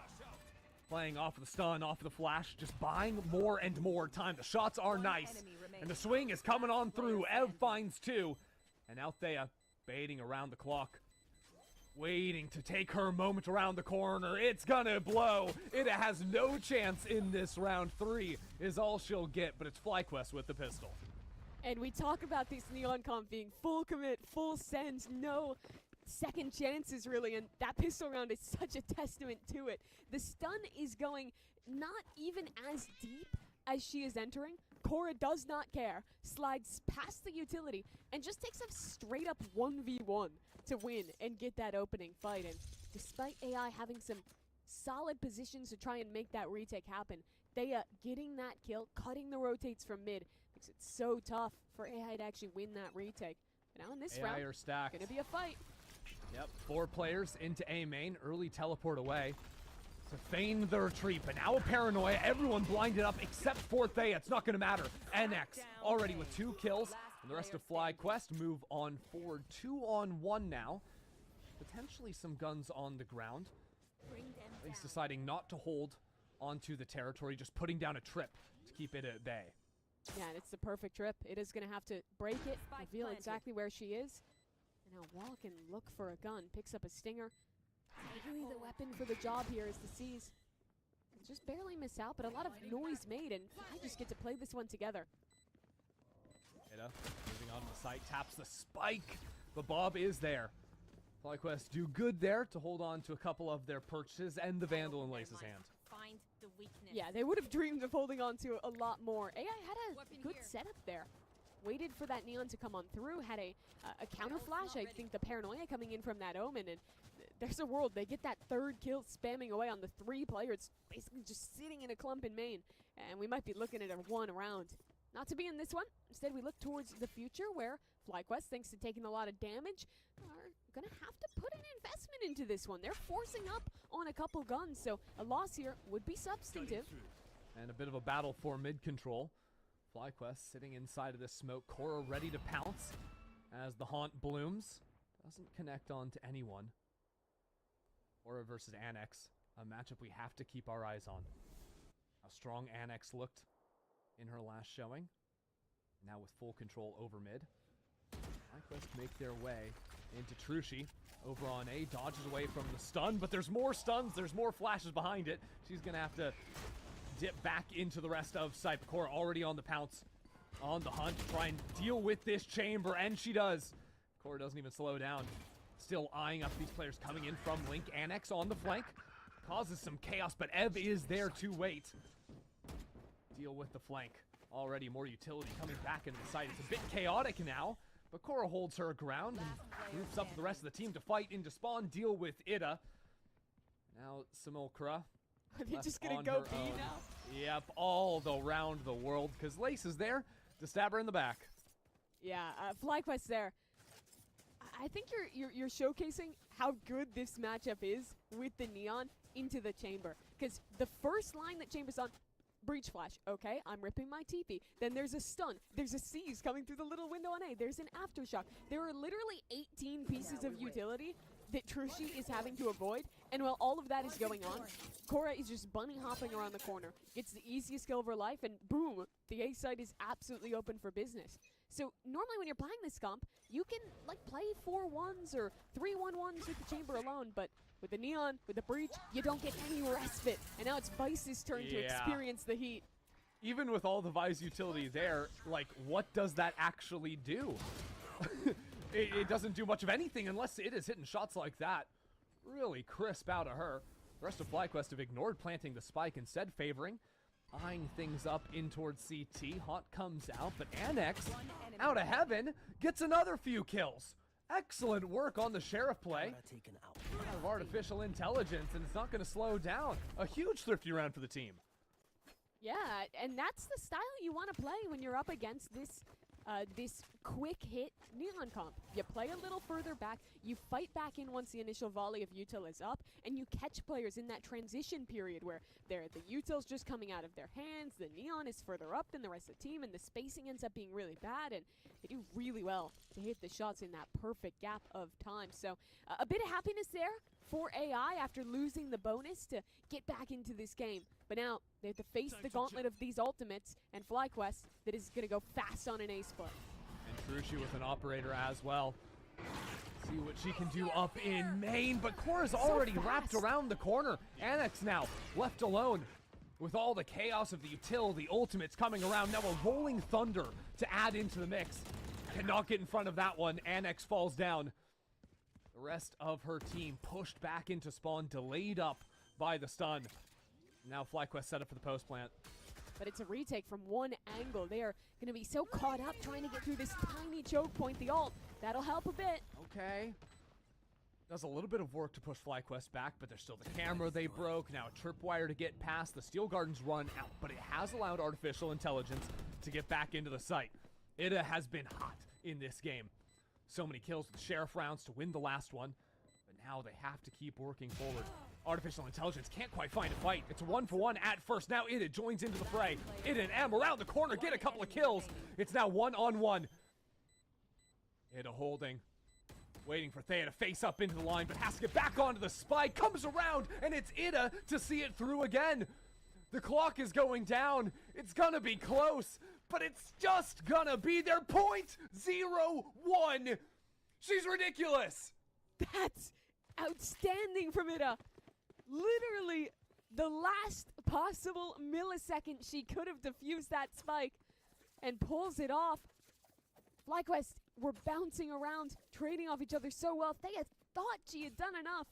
playing off of the stun, off of the flash, just buying more and more time. The shots are nice, and the swing is coming on through. Ev finds 2, and now Thea baiting around the clock. Waiting to take her moment around the corner. It's gonna blow. It has no chance in this round. 3 is all she'll get, but it's FlyQuest with the pistol. And we talk about this Neon comp being full commit, full send, no second chances really, and that pistol round is such a testament to it. The stun is going not even as deep as she is entering. Cora does not care, slides past the utility, and just takes a straight up 1v1 to win and get that opening fight. And despite AI having some solid positions to try and make that retake happen, Thea getting that kill, cutting the rotates from mid, makes it so tough for AI to actually win that retake. But now in this AI round, are stacked. gonna be a fight. Yep, 4 players into A main, early teleport away to feign the retreat, but now a paranoia, everyone blinded up except for Thea. It's not going to matter. NX already with 2 kills, and the rest of FlyQuest move on forward. 2-on-1 now. Potentially some guns on the ground. He's deciding not to hold onto the territory, just putting down a trip to keep it at bay. Yeah, and it's the perfect trip. It is going to have to break it, reveal exactly where she is. And now Wall can look for a gun, picks up a stinger. Really the weapon for the job here is the C's. Just barely miss out, but a lot of noise made, and I just get to play this one together. Ida moving on to the site, taps the spike, but Bob is there. FlyQuest do good there to hold on to a couple of their purchases and the Vandal in Lace's hand. Find the weakness. Yeah, they would have dreamed of holding on to a lot more. AI had a good setup there. Waited for that Neon to come on through, had a counter flash. I think the paranoia coming in from that Omen, and there's a world. They get that 3rd kill spamming away on the 3 players, basically just sitting in a clump in main, and we might be looking at a 1 round. Not to be in this one. Instead, we look towards the future where FlyQuest, thanks to taking a lot of damage, are going to have to put an investment into this one. They're forcing up on a couple guns, so a loss here would be substantive. And a bit of a battle for mid control. FlyQuest sitting inside of this smoke. Cora ready to pounce as the haunt blooms. Doesn't connect on to anyone. Cora versus Annex, a matchup we have to keep our eyes on. How strong Annex looked in her last showing. Now with full control over mid. FlyQuest make their way into Trushi. Over on A, dodges away from the stun, but there's more stuns, there's more flashes behind it. She's gonna have to dip back into the rest of site. Cora already on the pounce, on the hunt, try and deal with this chamber, and she does. Cora doesn't even slow down. Still eyeing up these players coming in from Link. Annex on the flank, causes some chaos, but Ev is there to wait. Deal with the flank. Already more utility coming back into the site. It's a bit chaotic now, but Cora holds her ground and moves up the rest of the team to fight into spawn, deal with Ida. Now Simulacra. Are they just gonna go B now? Yep, all around the world, because Lace is there to stab her in the back. Yeah, FlyQuest there. I think you're showcasing how good this matchup is with the Neon into the chamber. Because the first line that Chamber's on, Breach Flash. Okay, I'm ripping my TP. Then there's a stun. There's a seize coming through the little window on A. There's an aftershock. There are literally 18 pieces of utility that Trushi is having to avoid. And while all of that is going on, Cora is just bunny hopping around the corner. Gets the easiest kill of her life, and boom, the A side is absolutely open for business. So normally when you're playing this comp, you can like play 4-1s or 3-1-1s with the chamber alone, but with the Neon, with the Breach, you don't get any respite. And now it's Vice's turn to experience the heat. Even with all the Vice utility there, like, what does that actually do? It doesn't do much of anything unless it is hitting shots like that. Really crisp out of her. The rest of FlyQuest have ignored planting the spike, instead favoring, eyeing things up in towards CT. Haunt comes out, but Annex, out of heaven, gets another few kills. Excellent work on the Sheriff play. Out of artificial intelligence, and it's not going to slow down. A huge thrifty round for the team. Yeah, and that's the style you want to play when you're up against this this quick hit Neon comp. You play a little further back, you fight back in once the initial volley of util is up, and you catch players in that transition period where the util's just coming out of their hands, the Neon is further up than the rest of the team, and the spacing ends up being really bad, and they do really well to hit the shots in that perfect gap of time. So a bit of happiness there for AI after losing the bonus to get back into this game. But now they have to face the gauntlet of these ultimates and FlyQuest that is going to go fast on an A split. And Trushi with an operator as well. See what she can do up in main, but Cora's already wrapped around the corner. Annex now left alone with all the chaos of the util, the ultimates coming around. Now a rolling thunder to add into the mix. Cannot get in front of that one. Annex falls down. The rest of her team pushed back into spawn, delayed up by the stun. Now FlyQuest set up for the post plant. But it's a retake from one angle. They are going to be so caught up trying to get through this tiny choke point, the ult. That'll help a bit. Okay. Does a little bit of work to push FlyQuest back, but there's still the camera they broke. Now a tripwire to get past. The Steel Gardens run out, but it has allowed artificial intelligence to get back into the site. Ida has been hot in this game. So many kills with Sheriff rounds to win the last one. But now they have to keep working forward. Artificial intelligence can't quite find a fight. It's a 1-for-1 at first. Now Ida joins into the fray. Ida and M around the corner, get a couple of kills. It's now 1-on-1. Ida holding. Waiting for Thea to face up into the line, but has to get back onto the spike. Comes around, and it's Ida to see it through again. The clock is going down. It's gonna be close, but it's just gonna be their .01. She's ridiculous. That's outstanding from Ida. Literally the last possible millisecond she could have defused that spike and pulls it off. FlyQuest were bouncing around, trading off each other so well. Thea thought she had done enough,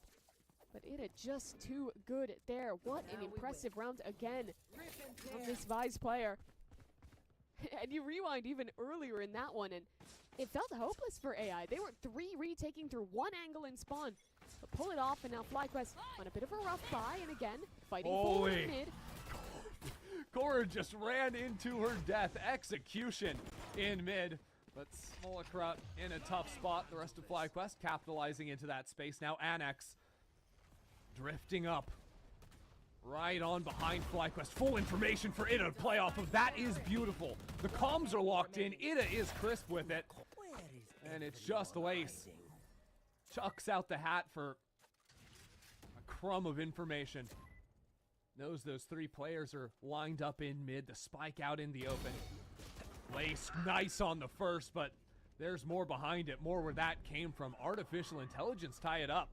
but Ida just too good there. What an impressive round again from this Vise player. And you rewind even earlier in that one, and it felt hopeless for AI. They were 3 retaking through one angle in spawn, but pull it off, and now FlyQuest on a bit of a rough buy, and again, fighting forward in mid. Cora just ran into her death. Execution in mid, but Smolakra in a tough spot. The rest of FlyQuest capitalizing into that space. Now Annex drifting up. Right on behind FlyQuest. Full information for Ida to play off of. That is beautiful. The comms are locked in. Ida is crisp with it. And it's just Lace. Chucks out the hat for a crumb of information. Knows those 3 players are lined up in mid. The spike out in the open. Lace nice on the first, but there's more behind it. More where that came from. Artificial intelligence tie it up.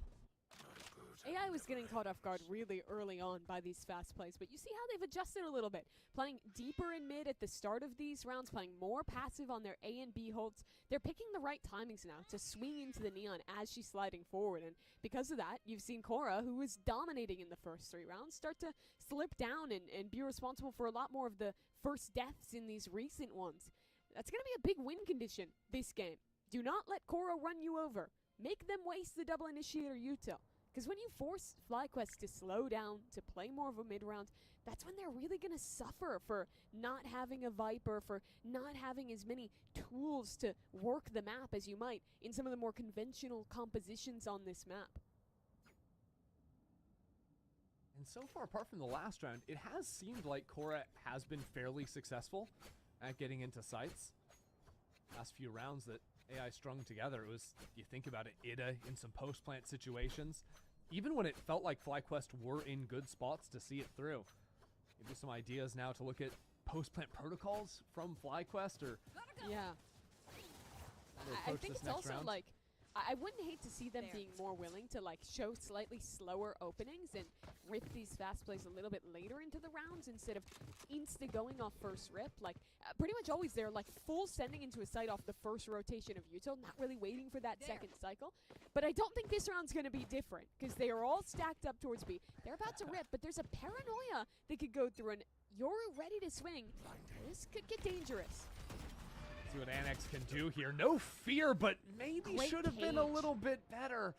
AI was getting caught off guard really early on by these fast plays, but you see how they've adjusted a little bit. Playing deeper in mid at the start of these rounds, playing more passive on their A and B holds. They're picking the right timings now to swing into the Neon as she's sliding forward, and because of that, you've seen Cora, who was dominating in the first 3 rounds, start to slip down and be responsible for a lot more of the first deaths in these recent ones. That's going to be a big win condition this game. Do not let Cora run you over. Make them waste the double initiator util. Because when you force FlyQuest to slow down, to play more of a mid-round, that's when they're really going to suffer for not having a Viper, for not having as many tools to work the map as you might in some of the more conventional compositions on this map. And so far, apart from the last round, it has seemed like Cora has been fairly successful at getting into sites. Last few rounds that AI strung together, it was, you think about it, Ida in some post-plant situations. Even when it felt like FlyQuest were in good spots to see it through. Maybe some ideas now to look at post-plant protocols from FlyQuest, or... Yeah. I think it's also round. like, I wouldn't hate to see them being more willing to like show slightly slower openings and rip these fast plays a little bit later into the rounds instead of insta going off first rip. Like pretty much always they're like full sending into a site off the first rotation of util, not really waiting for that second cycle. But I don't think this round's going to be different because they are all stacked up towards B. They're about to rip, but there's a paranoia that could go through, and you're ready to swing. This could get dangerous. See what Annex can do here. No fear, but maybe Great should have been a cage. little bit better.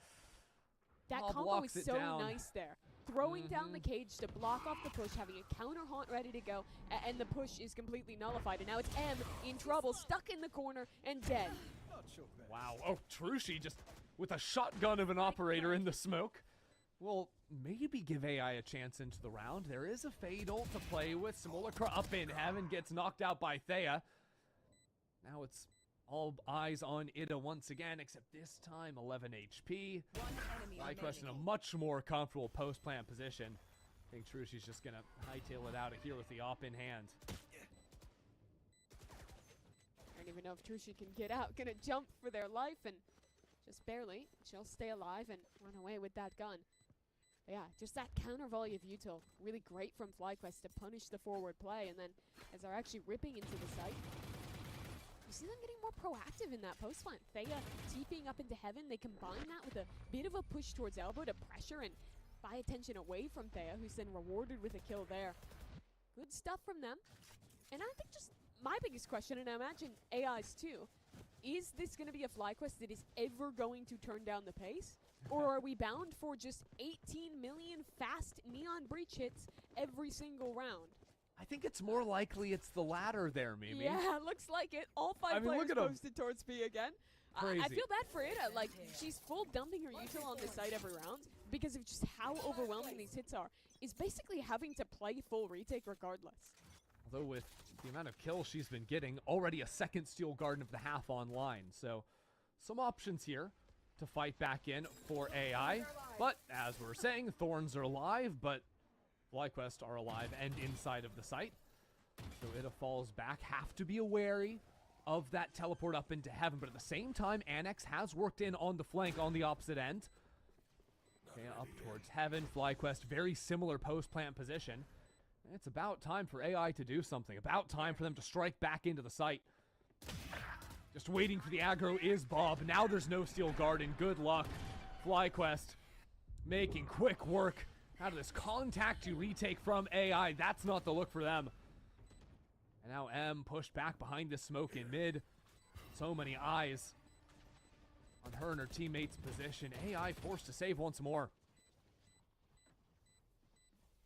That Bob combo locks was it so down. nice there. Throwing down the cage to block off the push, having a counter haunt ready to go, and the push is completely nullified. And now it's M in trouble, stuck in the corner, and dead. Wow. Oh, Trushi just with a shotgun of an operator in the smoke. Will maybe give AI a chance into the round. There is a Fade ult to play with. Simulacra up in heaven, gets knocked out by Thea. Now it's all eyes on Ida once again, except this time 11 HP. FlyQuest in a much more comfortable post-plant position. I think Trushi's just going to hightail it out of here with the op in hand. I don't even know if Trushi can get out. Gonna jump for their life, and just barely. She'll stay alive and run away with that gun. But yeah, just that counter volley of util. Really great from FlyQuest to punish the forward play, and then as they're actually ripping into the site, you see them getting more proactive in that post plant. Thea TPing up into heaven. They combine that with a bit of a push towards elbow to pressure and buy attention away from Thea, who's then rewarded with a kill there. Good stuff from them. And I think just my biggest question, and I imagine AI's too, is this going to be a FlyQuest that is ever going to turn down the pace? Or are we bound for just 18 million fast Neon Breach hits every single round? I think it's more likely it's the latter there, Mimi. Yeah, looks like it. All five mean, players look at 'em. posted towards B again. I Crazy. feel bad for Ida. Like, she's full dumping her util on this side every round because of just how overwhelming these hits are. Is basically having to play full retake regardless. Although with the amount of kills she's been getting, already a second Steel Garden of the half online. So some options here to fight back in for AI. But as we were saying, Thorns are alive, but FlyQuest are alive and inside of the site. So Ida falls back. Have to be wary of that teleport up into heaven. But at the same time, Annex has worked in on the flank on the opposite end. Okay, up towards heaven. FlyQuest, very similar post-plant position. It's about time for AI to do something. About time for them to strike back into the site. Just waiting for the aggro is Bob. Now there's no Steel Garden. Good luck. FlyQuest making quick work out of this contact to retake from AI. That's not the look for them. And now M pushed back behind the smoke in mid. So many eyes on her and her teammates' position. AI forced to save once more.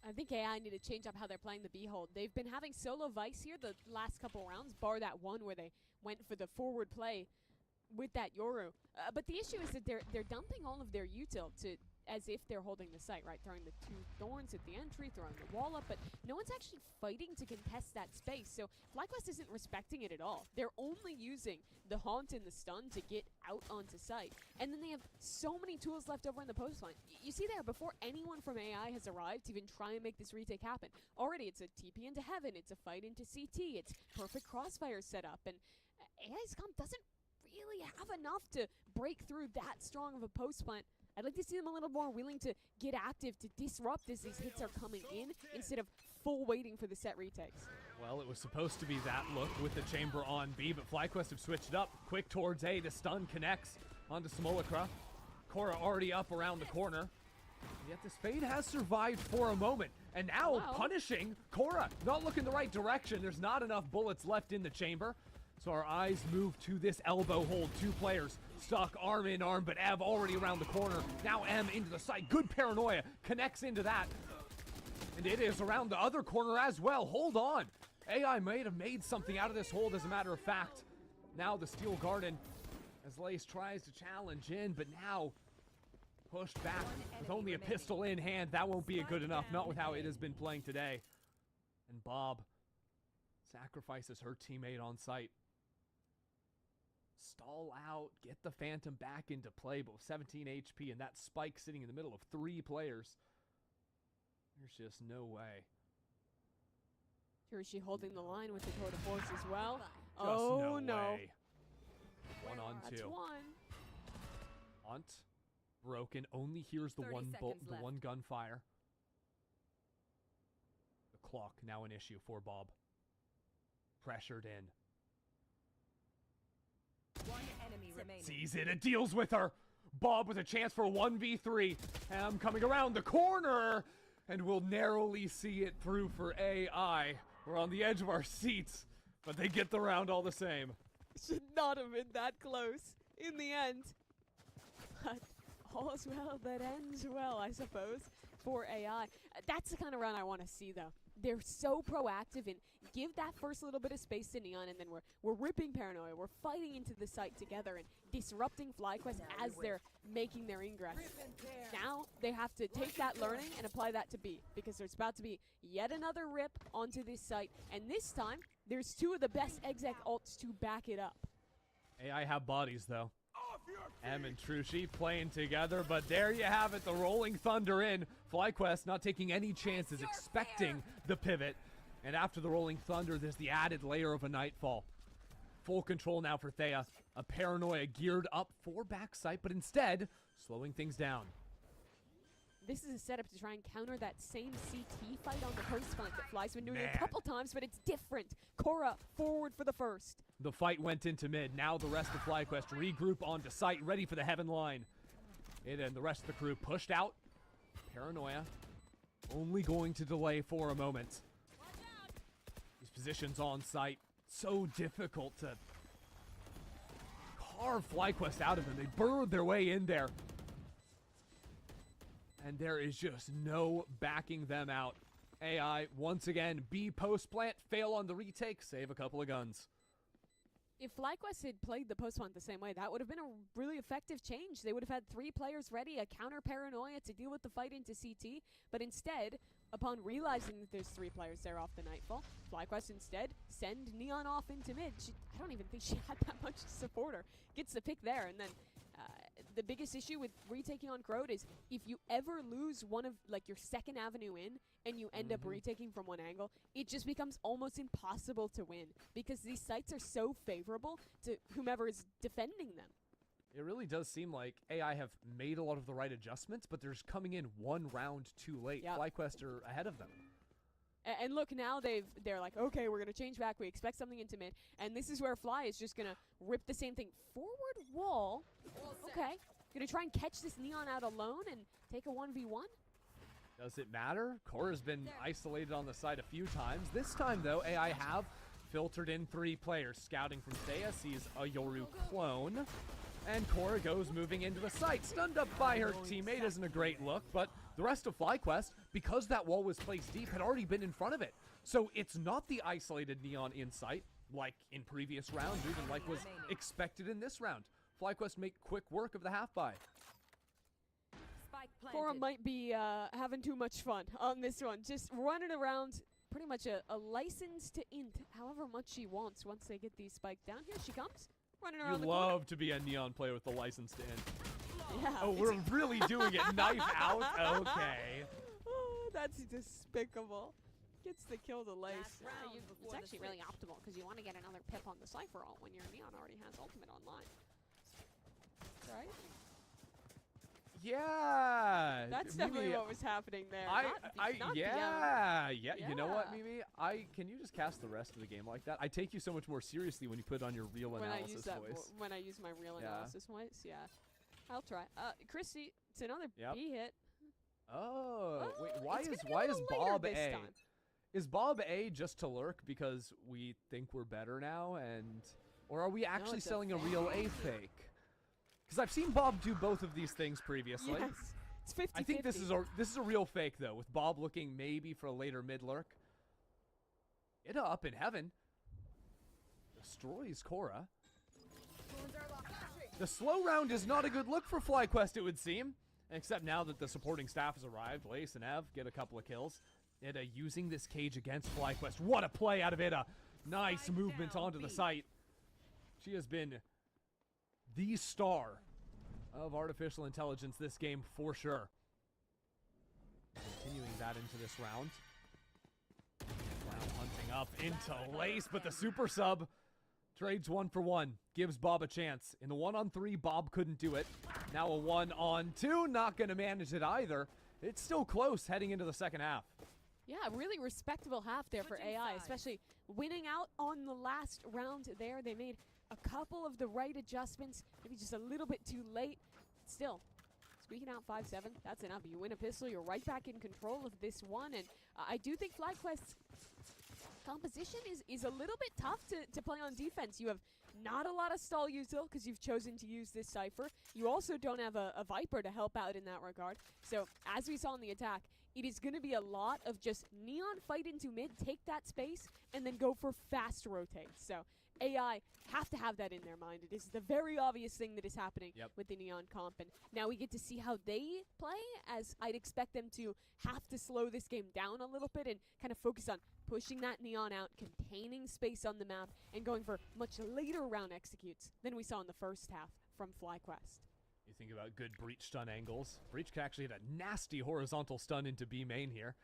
I think AI need to change up how they're playing the B-hold. They've been having solo Vice here the last couple rounds, bar that one where they went for the forward play with that Yoru. But the issue is that they're dumping all of their util to as if they're holding the site, right? Throwing the two thorns at the entry, throwing the wall up, but no one's actually fighting to contest that space. So FlyQuest isn't respecting it at all. They're only using the haunt and the stun to get out onto site. And then they have so many tools left over in the post line. You see there, before anyone from AI has arrived to even try and make this retake happen, already it's a TP into heaven, it's a fight into CT, it's perfect crossfire setup, and AI's comp doesn't really have enough to break through that strong of a post plant. I'd like to see them a little more willing to get active, to disrupt as these hits are coming in, instead of full waiting for the set retakes. Well, it was supposed to be that look with the chamber on B, but FlyQuest have switched it up. Quick towards A, the stun connects onto Simulacra. Korra already up around the corner. Yet this Fade has survived for a moment. And now punishing Korra. Not looking the right direction. There's not enough bullets left in the chamber. So our eyes move to this elbow hold. Two players stuck arm in arm, but Ev already around the corner. Now M into the site. Good paranoia. Connects into that. And it is around the other corner as well. Hold on. AI might have made something out of this hold, as a matter of fact. Now the Steel Garden, as Lace tries to challenge in, but now pushed back with only a pistol in hand. That won't be good enough. Not with how it has been playing today. And Bob sacrifices her teammate on site. Stall out, get the Phantom back into play, but with 17 HP and that spike sitting in the middle of three players, there's just no way. Hiroshi holding the line with the tour de force as well. Just no. way. 1 on 2. That's one. Hunt broken, only hears the 30 one bolt, seconds the left. one gunfire. The clock now an issue for Bob. Pressured in. One enemy remaining. Sees it and deals with her. Bob with a chance for 1v3. Ham coming around the corner and will narrowly see it through for AI. We're on the edge of our seats, but they get the round all the same. should not have been that close in the end. But all's well that ends well, I suppose, for AI. That's the kind of run I want to see, though. They're so proactive and give that first little bit of space to Neon, and then we're ripping Paranoia. We're fighting into the site together and disrupting FlyQuest as they're making their ingress. Now they have to take that learning and apply that to B, because there's about to be yet another rip onto this site, and this time there's two of the best exec ults to back it up. AI have bodies, though. M and Trushi playing together, but there you have it, the Rolling Thunder in. FlyQuest not taking any chances, expecting the pivot. And after the Rolling Thunder, there's the added layer of a Nightfall. Full control now for Thea. A Paranoia geared up for backside, but instead, slowing things down. This is a setup to try and counter that same CT fight on the post flank that Fly's been doing a couple times, but it's different. Korra forward for the first. The fight went into mid. Now the rest of FlyQuest regroup onto site, ready for the Heaven line. And the rest of the crew pushed out. Paranoia only going to delay for a moment. These positions on site, so difficult to carve FlyQuest out of them. They burrowed their way in there. And there is just no backing them out. AI, once again, B post plant, fail on the retake, save a couple of guns. If FlyQuest had played the post plant the same way, that would have been a really effective change. They would have had 3 players ready, a counter Paranoia to deal with the fight into CT. But instead, upon realizing that there's 3 players there off the Nightfall, FlyQuest instead send Neon off into mid. I don't even think she had that much to support her. Gets the pick there, and then the biggest issue with retaking on Crowd is if you ever lose one of your second avenue in and you end up retaking from one angle, it just becomes almost impossible to win because these sites are so favorable to whomever is defending them. It really does seem like AI have made a lot of the right adjustments, but they're just coming in one round too late. Yep. FlyQuest are ahead of them. And look, now they're like, okay, we're going to change back. We expect something into mid. And this is where Fly is just going to rip the same thing. Forward wall. Okay. Going to try and catch this Neon out alone and take a 1v1. Does it matter? Korra's been isolated on the side a few times. This time, though, AI have filtered in 3 players. Scouting from Thea sees a Yoru clone. And Korra goes moving into the site. Stunned up by her teammate isn't a great look, but the rest of FlyQuest, because that wall was placed deep, had already been in front of it. So it's not the isolated Neon in sight, like in previous rounds, or even like was expected in this round. FlyQuest make quick work of the half-buy. Korra might be having too much fun on this one. Just running around pretty much a license to int however much she wants once they get these spiked down. Here she comes. Running around You the love to be a Neon player with the license to end. Yeah. Oh, we're really doing it. Knife out? Okay. Oh, that's despicable. Gets the kill to lace. It's actually really optimal because you want to get another pip on the Cypher ult when your Neon already has ultimate online. Right? Yeah. That's Mimi, definitely what was happening there. Not yeah. You know what, Mimi? Can you just cast the rest of the game like that? I take you so much more seriously when you put on your real analysis voice. When I use my real analysis voice, yeah. I'll try. Christy, it's another B hit. Oh, wait, why is later Bob this A? time. Is Bob A just to lurk because we think we're better now, or are we actually it's a selling a real A fake? Because I've seen Bob do both of these things previously. Yes, it's 50-50. I think this is a real fake though, with Bob looking maybe for a later mid lurk. Ida up in heaven. Destroys Korra. The slow round is not a good look for FlyQuest, it would seem. Except now that the supporting staff has arrived, Lace and Ev get a couple of kills. Ida using this cage against FlyQuest. What a play out of Ida. Nice movement onto the site. She has been the star of artificial intelligence this game for sure. Continuing that into this round. Now hunting up into Lace, but the super sub trades 1 for 1. Gives Bob a chance. In the 1-on-3, Bob couldn't do it. Now a 1-on-2, not going to manage it either. It's still close heading into the second half. Yeah, really respectable half there for AI, especially winning out on the last round there. They made a couple of the right adjustments, maybe just a little bit too late. Still, squeaking out 5-7, that's enough. You win a pistol, you're right back in control of this one, and I do think FlyQuest composition is a little bit tough to play on defense. You have not a lot of stall util because you've chosen to use this Cypher. You also don't have a Viper to help out in that regard. So as we saw in the attack, it is going to be a lot of just Neon fight into mid, take that space, and then go for fast rotates. So AI have to have that in their mind. It is the very obvious thing that is happening with the Neon comp, and now we get to see how they play, as I'd expect them to have to slow this game down a little bit and kind of focus on pushing that Neon out, containing space on the map, and going for much later round executes than we saw in the first half from FlyQuest. You think about good Breach stun angles. Breach can actually hit a nasty horizontal stun into B main here,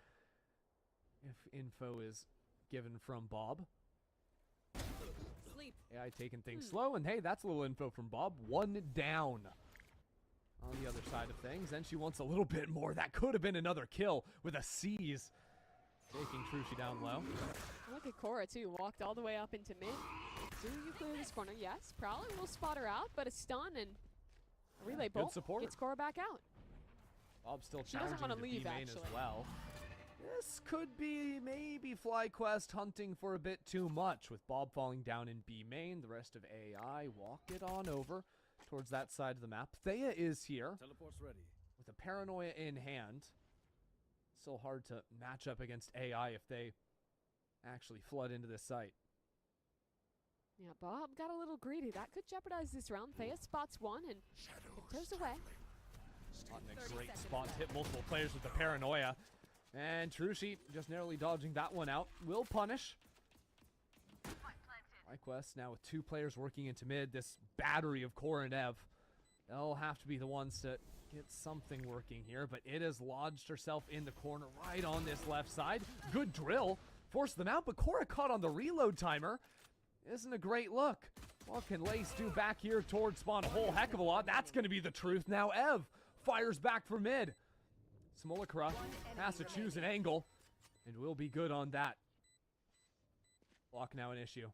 if info is given from Bob. Sleep. AI taking things slow, and hey, that's a little info from Bob. 1 down on the other side of things, and she wants a little bit more. That could have been another kill with a seize. Taking Trushi down low. Look at Cora too, walked all the way up into mid. Do you clear this corner? Yes, Prowler will spot her out, but a stun and a relay bolt support. gets Cora back out. Bob's still She doesn't challenging wanna the leave, B main actually. as well. This could be maybe FlyQuest hunting for a bit too much, with Bob falling down in B main. The rest of AI walk it on over towards that side of the map. Thea is here Teleport's ready. with a Paranoia in hand. Still hard to match up against AI if they actually flood into this site. Yeah, Bob got a little greedy. That could jeopardize this round. Thea spots one and tiptoes away. Not in a great spot to hit multiple players with the Paranoia. And Trushi just narrowly dodging that one out. Will punish. FlyQuest now with 2 players working into mid. This battery of Core and Ev. They'll have to be the ones to get something working here, but it has lodged herself in the corner right on this left side. Good drill. Forced them out, but Cora caught on the reload timer. Isn't a great look. What can Lace do back here towards spawn? A whole heck of a lot. That's going to be the truth. Now Ev fires back for mid. Smolakra has to choose an angle, and will be good on that. Block now an issue.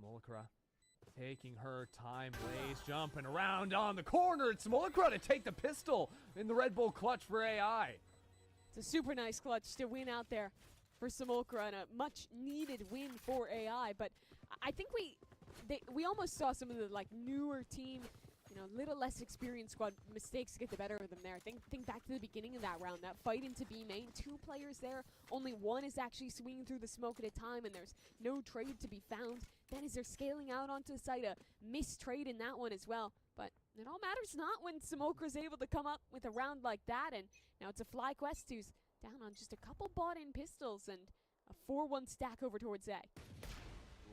Smolakra taking her time. Lace jumping around on the corner. It's Smolakra to take the pistol in the Red Bull clutch for AI. It's a super nice clutch to win out there for Smolakra and a much needed win for AI. But I think we almost saw some of the like newer team, you know, little less experienced squad mistakes get the better of them there. Think back to the beginning of that round, that fight into B main, 2 players there, only one is actually swinging through the smoke at a time, and there's no trade to be found. Then as they're scaling out onto the site, a missed trade in that one as well. But it all matters not when Smolkra's able to come up with a round like that, and now it's a FlyQuest who's down on just a couple bought-in pistols and a 4-1 stack over towards A.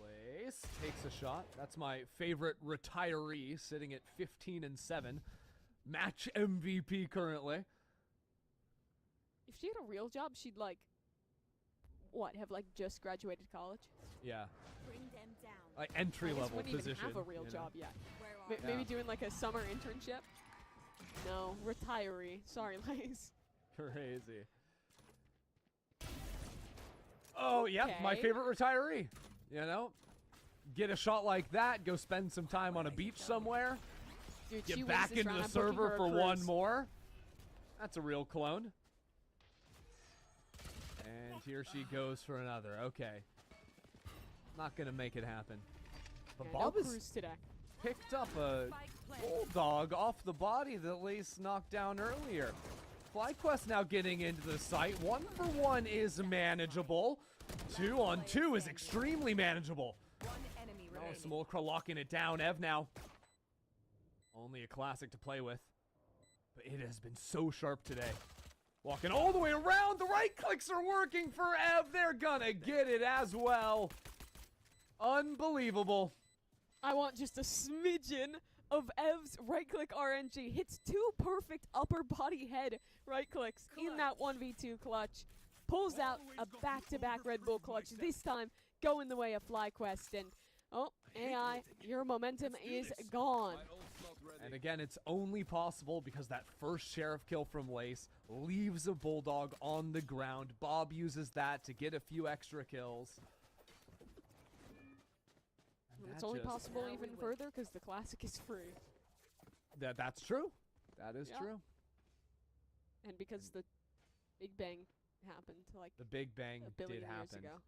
Lace takes a shot. That's my favorite retiree, sitting at 15-7. Match MVP currently. If she had a real job, she'd like, what, have like just graduated college? Yeah. Bring them down. Like entry level wouldn't position. even have a real you know? job yet. Where are Maybe doing like a summer internship? No, retiree. Sorry, Lace. Crazy. Oh, yeah, my Okay. favorite retiree. You know, get a shot like that, go spend some time on a beach somewhere, Dude, she get wins back this into round. the I'm booking server her a for one cruise. more. That's a real clone. And here she goes for another. Okay. Not going to make it happen. But Yeah, Bob no has cruise today. picked up a bulldog off the body that Lace knocked down earlier. FlyQuest now getting into the site. 1-for-1 is manageable. 2-on-2 is extremely manageable. One enemy Oh, remaining. Smolakra locking it down. Ev now. Only a classic to play with. But it has been so sharp today. Walking all the way around. The right clicks are working for Ev. They're gonna get it as well. Unbelievable. I want just a smidgen of Ev's right-click RNG. Hits 2 perfect upper body head right clicks in that 1v2 clutch. Pulls out a back-to-back Red Bull clutch, this time going the way of FlyQuest. And, oh, AI, your momentum is gone. And again, it's only possible because that first Sheriff kill from Lace leaves a Bulldog on the ground. Bob uses that to get a few extra kills. And It's that only just- possible even further because the Classic is free. That's true. That is Yeah. true. And because the Big Bang happened like The Big Bang a billion did years happen. ago.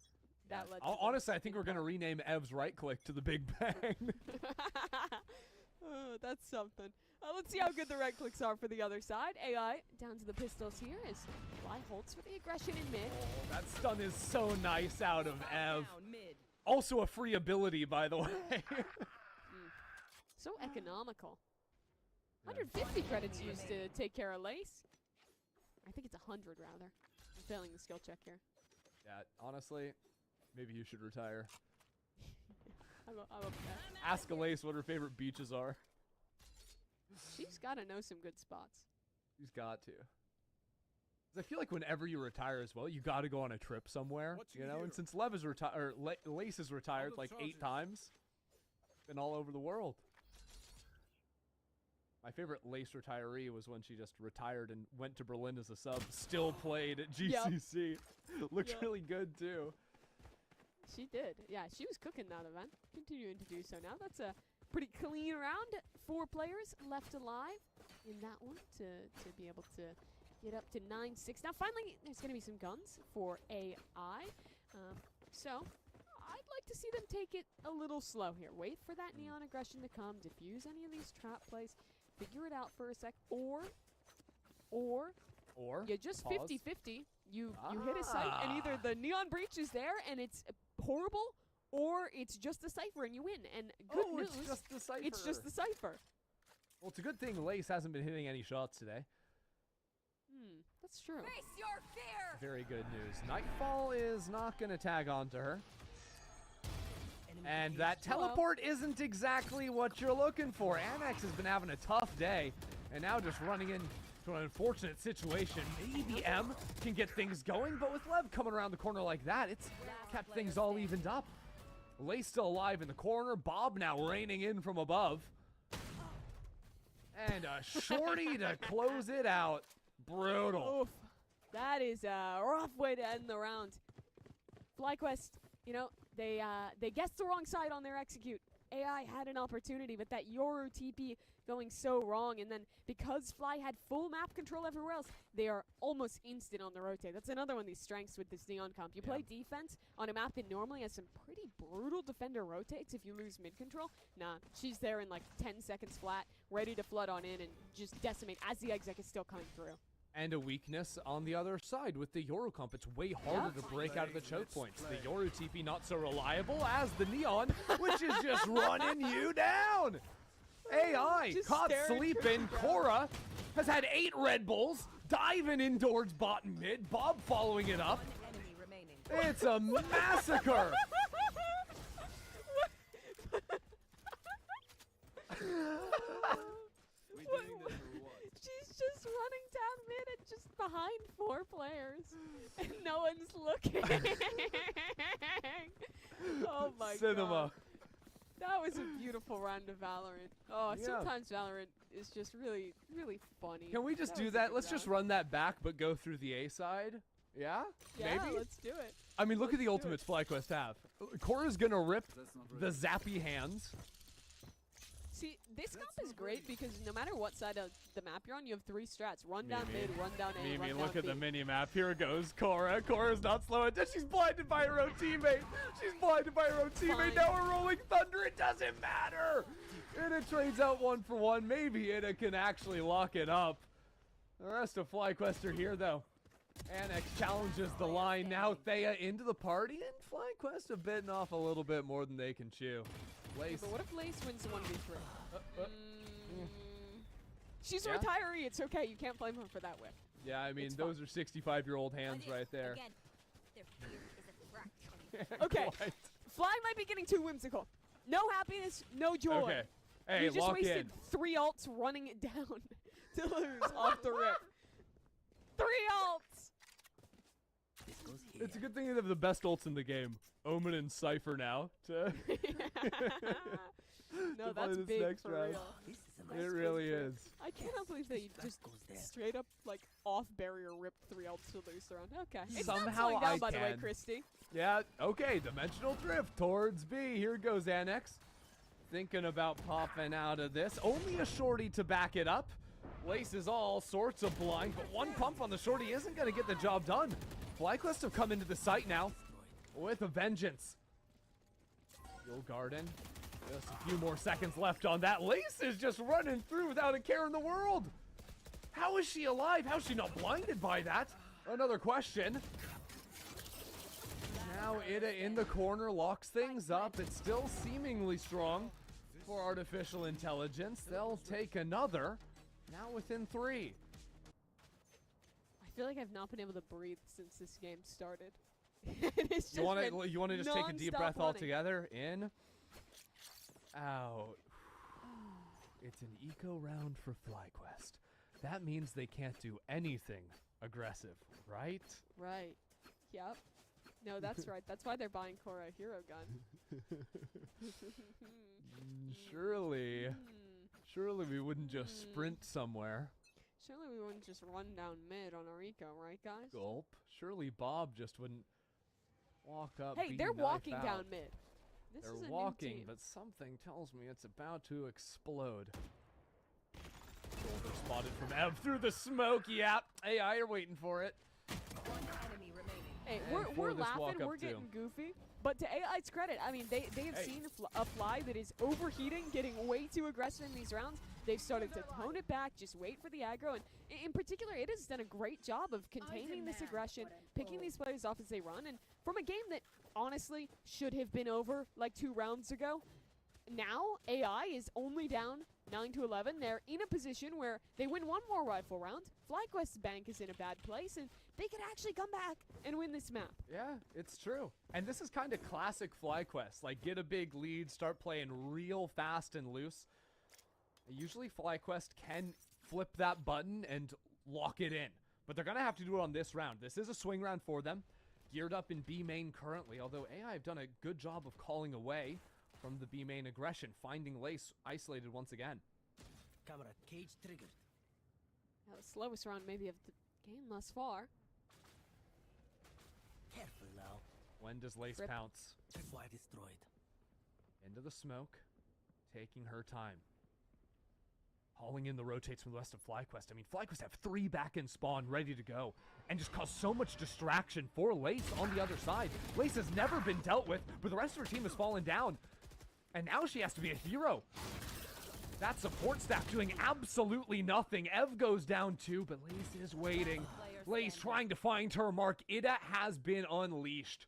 that led to the Honestly, I think we're gonna rename Ev's right click to the Big Bang. Oh, that's something. Let's see how good the right clicks are for the other side. AI down to the pistols here as Fly holds for the aggression in mid. Oh, that stun is so nice out of Ev. Also a free ability, by the way. So economical. 150 credits used to take care of Lace. I think it's 100 rather. I'm failing the skill check here. Yeah, honestly, maybe you should retire. I'm upset. Ask Elise what her favorite beaches are. She's got to know some good spots. She's got to. 'Cause I feel like whenever you retire as well, you got to go on a trip somewhere, you know. And since Lev is retired, Lace is retired like 8 times, been all over the world. My favorite Lace retiree was when she just retired and went to Berlin as a sub. Still played at GCC. Looked really good too. She did. Yeah, she was cooking that event. Continuing to do so now. That's a pretty clean round. 4 players left alive in that one to be able to get up to 9-6. Now, finally, there's going to be some guns for AI. So, I'd like to see them take it a little slow here. Wait for that Neon aggression to come. Diffuse any of these trap plays. Figure it out for a sec. Or you just 50-50. You hit a site, and either the Neon breach is there, and it's horrible, or it's just a Cypher, and you win. And good news, it's just the Cypher. It's just the Cypher. Well, it's a good thing Lace hasn't been hitting any shots today. That's true. Face your fear! Very good news. Nightfall is not going to tag on to her. And that teleport isn't exactly what you're looking for. Annex has been having a tough day, and now just running into an unfortunate situation. Maybe M can get things going, but with Lev coming around the corner like that, it's kept things all evened up. Lace still alive in the corner. Bob now raining in from above. And a shorty to close it out. Brutal. Oof. That is a rough way to end the round. FlyQuest, you know, they guessed the wrong side on their execute. AI had an opportunity, but that Yoru TP going so wrong, and then because Fly had full map control everywhere else, they are almost instant on the rotate. That's another one of these strengths with this Neon comp. You play defense on a map that normally has some pretty brutal defender rotates if you lose mid control. Nah, she's there in like 10 seconds flat, ready to flood on in and just decimate as the exec is still coming through. And a weakness on the other side with the Yoru comp. It's way harder to break out of the choke points. The Yoru TP not so reliable as the Neon, which is just running you down. AI Just caught staring sleeping. Cora has had 8 Red Bulls, diving in towards bottom mid. Bob following it up. It's a massacre. She's just running down mid and just behind 4 players, and no one's looking. Oh my Cinema. god. That was a beautiful round of Valorant. Oh, Yeah. sometimes Valorant is just really, really funny. Can we just do was a that? good Let's just round. run that back, but go through the A side. Yeah? Yeah, Maybe? let's do it. I mean, look at the Let's do ultimates FlyQuest have. Cora's gonna rip the zappy hands. See, this comp is great because no matter what side of the map you're on, you have 3 strats. Run down mid, run down A, run Mimi, down look at B. the mini-map. Here goes Cora. Cora's not slowing down. She's blinded by her own teammate. She's blinded by her own teammate. Fine. Now we're rolling thunder. It doesn't matter. Ida trades out 1 for 1. Maybe Ida can actually lock it up. The rest of FlyQuest are here, though. Annex challenges the line. Now Thea into the party, and FlyQuest have bitten off a little bit more than they can chew. Lace. But what if Lace wins 1v3? She's a Yeah? retiree. It's okay. You can't blame her for that whip. Yeah, I mean, It's those are 65-year-old hands right there. Again, their fear is a fraction. Okay. What? Fly might be getting too whimsical. No happiness, no joy. Okay. Hey, you just lock wasted in. 3 ults running it down to lose off the rip. 3 ults! It's a good thing they have the best ults in the game. Omen and Cypher now. To No, to play that's this big next for round. real. It really is. I cannot believe they just straight up, like, off-barrier ripped 3 ults to lose the round. Okay. It's not Somehow slowing down, I by the way, can. Christy. Yeah, okay, Dimensional Drift towards B. Here goes Annex. Thinking about popping out of this. Only a shorty to back it up. Lace is all sorts of blind, but 1 pump on the shorty isn't going to get the job done. FlyQuest have come into the site now. with a vengeance. Steel Garden. Just a few more seconds left on that. Lace is just running through without a care in the world. How is she alive? How is she not blinded by that? Another question. Now Ida in the corner locks things up. It's still seemingly strong for artificial intelligence. They'll take another. Now within 3. I feel like I've not been able to breathe since this game started. It's just You want to just take a deep nonstop breath running. altogether? In, out. It's an eco round for FlyQuest. That means they can't do anything aggressive, right? Right. Yep. No, that's right. That's why they're buying Korra a hero gun. Surely we wouldn't just sprint somewhere. Surely we wouldn't just run down mid on our eco, right, guys? Gulp. Surely Bob just wouldn't walk up. Hey, beat they're knife walking out. down mid. This They're is a walking, new team. but something tells me it's about to explode. Shoulder spotted from Ev through the smoke. Yeah, AI are waiting for it. Hey, And we're for this laughing, walk-up we're too. getting goofy. But to AI's credit, I mean, they have Hey. seen a fly that is overheating, getting way too aggressive in these rounds. They've started to tone it back, just wait for the aggro. And in particular, it has done a great job of containing this aggression, picking these players off as they run. And from a game that honestly should have been over like 2 rounds ago, now AI is only down 9-11. They're in a position where they win one more rifle round. FlyQuest's bank is in a bad place, and they could actually come back and win this map. Yeah, it's true. And this is kind of classic FlyQuest. Like, get a big lead, start playing real fast and loose. Usually FlyQuest can flip that button and lock it in. But they're going to have to do it on this round. This is a swing round for them. Geared up in B main currently, although AI have done a good job of calling away from the B main aggression, finding Lace isolated once again. Camera cage triggered. Now, the slowest round maybe of the game thus far. Careful now. When does Lace Rip. pounce? Tripwire destroyed. Into the smoke, taking her time. Hauling in the rotates from the rest of FlyQuest. I mean, FlyQuest have 3 back-end spawn ready to go and just cause so much distraction for Lace on the other side. Lace has never been dealt with, but the rest of her team has fallen down. And now she has to be a hero. That support staff doing absolutely nothing. Ev goes down too, but Lace is waiting. Lace trying to find her mark. Ida has been unleashed.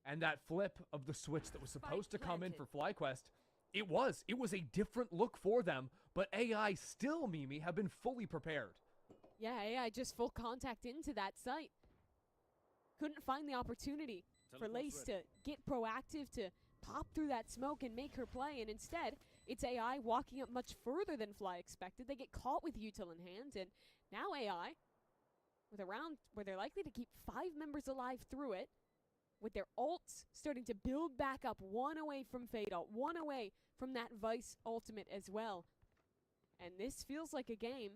And that flip of the switch that was supposed to come in for FlyQuest, it was a different look for them, but AI still, Mimi, have been fully prepared. Yeah, AI just full contact into that site. Couldn't find the opportunity for Lace to get proactive, to pop through that smoke and make her play, and instead, it's AI walking up much further than Fly expected. They get caught with util in hand, and now AI, with a round where they're likely to keep 5 members alive through it, with their ults starting to build back up, 1 away from Fade Ult, 1 away from that Vice ultimate as well. And this feels like a game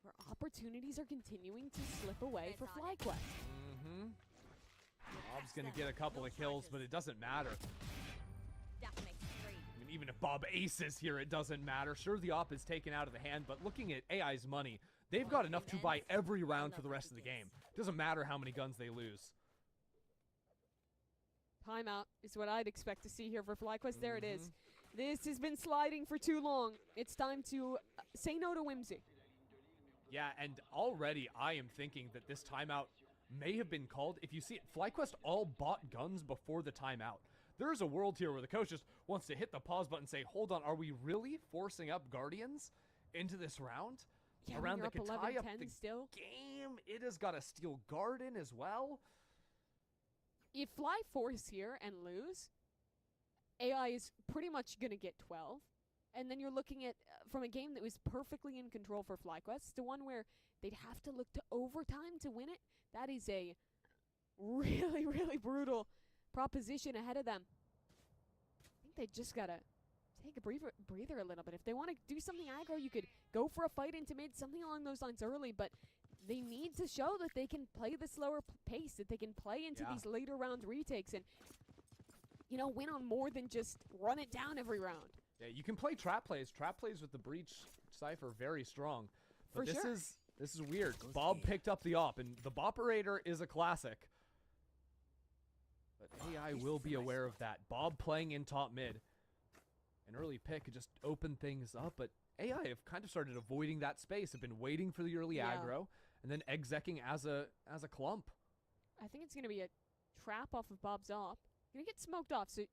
where opportunities are continuing to slip away for FlyQuest. Mm-hmm. Bob's gonna get a couple of kills, but it doesn't matter. I mean, even if Bob aces here, it doesn't matter. Sure, the op is taken out of the hand, but looking at AI's money, they've got enough to buy every round for the rest of the game. Doesn't matter how many guns they lose. Timeout is what I'd expect to see here for FlyQuest. There it is. This has been sliding for too long. It's time to say no to Whimsy. Yeah, and already I am thinking that this timeout may have been called. If you see it, FlyQuest all bought guns before the timeout. There's a world here where the coach just wants to hit the pause button and say, hold on, are we really forcing up Guardians into this round? Yeah, Around you're that up could tie up 11-10 the still. game. It has got a Steel Garden as well. If Fly force here and lose, AI is pretty much going to get 12. And then you're looking at, from a game that was perfectly in control for FlyQuest, to one where they'd have to look to overtime to win it. That is a really, really brutal proposition ahead of them. I think they just got to take a breather a little bit. If they want to do something aggro, you could go for a fight into mid, something along those lines early, but they need to show that they can play the slower pace, that they can play into these later round retakes and, you know, win on more than just run it down every round. Yeah, you can play trap plays. Trap plays with the Breach Cypher very strong. But For sure. This is weird. Bob picked up the op, and the Boperator is a classic. But AI will be aware of that. Bob playing in top mid. An early pick could just open things up, but AI have kind of started avoiding that space, have been waiting for the early Yeah. aggro, and then execing as a clump. I think it's going to be a trap off of Bob's op. Going to get smoked off, so it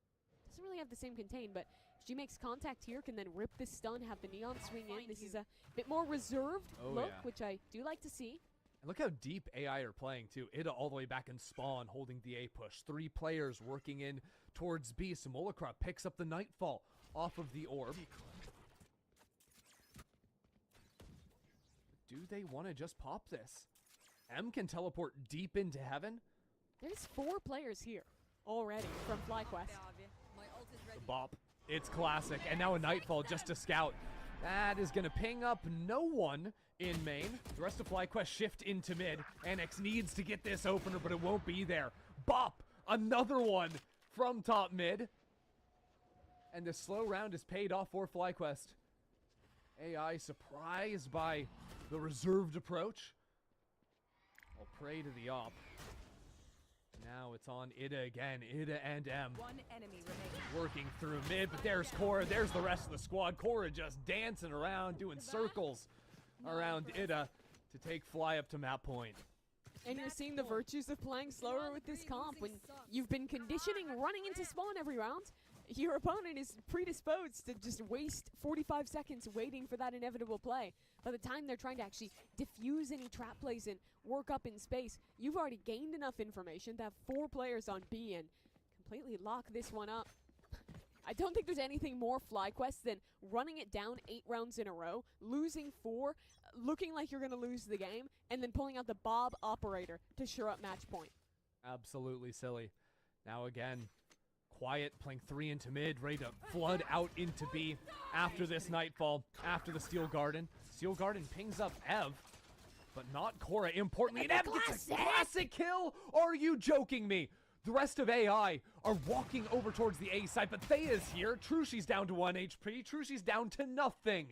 doesn't really have the same contain, but if she makes contact here, can then rip the stun, have the Neon swing in. This is a bit more reserved look, yeah. which I do like to see. And look how deep AI are playing, too. Ida all the way back in spawn, holding the A push. 3 players working in towards B. Simulacra picks up the Nightfall off of the orb. Do they want to just pop this? M can teleport deep into heaven. There's 4 players here already from FlyQuest. The bop. It's classic. And now a Nightfall just to scout. That is going to ping up no one in main. The rest of FlyQuest shift into mid. Annex needs to get this opener, but it won't be there. Bop! Another one from top mid. And the slow round is paid off for FlyQuest. AI surprised by the reserved approach. I'll pray to the op. Now it's on Ida again. Ida and M. One enemy remaining. Working through mid, but there's Cora. There's the rest of the squad. Cora just dancing around, doing circles around Ida to take Fly up to map point. And you're seeing the virtues of playing slower with this comp. When you've been conditioning running into spawn every round, your opponent is predisposed to just waste 45 seconds waiting for that inevitable play. By the time they're trying to actually diffuse any trap plays and work up in space, you've already gained enough information to have 4 players on B and completely lock this one up. I don't think there's anything more FlyQuest than running it down 8 rounds in a row, losing 4, looking like you're going to lose the game, and then pulling out the Bob operator to sure up match point. Absolutely silly. Now again, Quiet playing 3 into mid, ready to flood out into B after this Nightfall, after the Steel Garden. Steel Garden pings up Ev, but not Cora, importantly. And Ev gets a classic kill! Are you joking me? The rest of AI are walking over towards the A side, but Thea's here. Trushi's down to 1 HP. Trushi's down to nothing.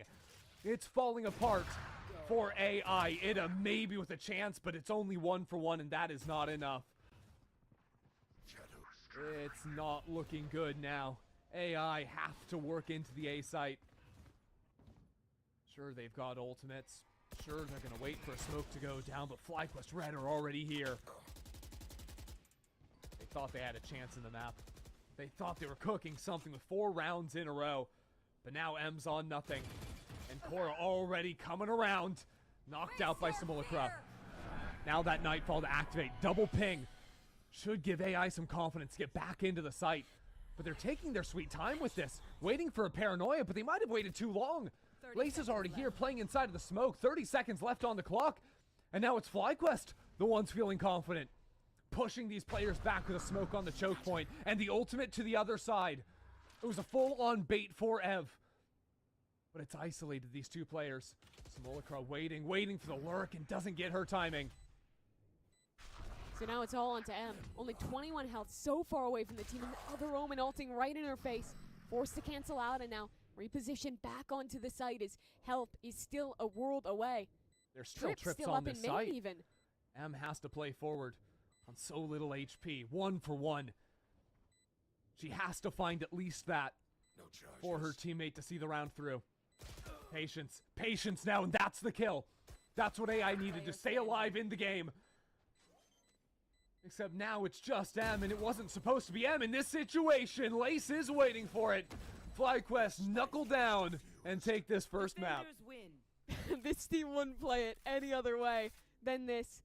It's falling apart for AI. Ida maybe with a chance, but it's only 1 for 1, and that is not enough. It's not looking good now. AI have to work into the A site. Sure, they've got ultimates. Sure, they're going to wait for a smoke to go down, but FlyQuest Red are already here. They thought they had a chance in the map. They thought they were cooking something with 4 rounds in a row. But now M's on nothing. And Cora already coming around. Knocked out by Simulacra. Now that Nightfall to activate. Double ping. Should give AI some confidence to get back into the site. But they're taking their sweet time with this. Waiting for a paranoia, but they might have waited too long. Lace is already here playing inside of the smoke. 30 seconds left on the clock. And now it's FlyQuest, the ones feeling confident. Pushing these players back with a smoke on the choke point. And the ultimate to the other side. It was a full-on bait for Ev. But it's isolated, these 2 players. Simulacra waiting for the lurk and doesn't get her timing. So now it's all onto M. Only 21 health, so far away from the team, and the other Omen ulting right in her face. Forced to cancel out and now repositioned back onto the site as help is still a world away. There's still trips on this site. Even. M has to play forward on so little HP. 1 for 1. She has to find at least that for her teammate to see the round through. Patience. Patience now, and that's the kill. That's what AI needed to stay alive in the game. Except now it's just M, and it wasn't supposed to be M in this situation. Lace is waiting for it. FlyQuest knuckle down and take this first map. This team wouldn't play it any other way than this.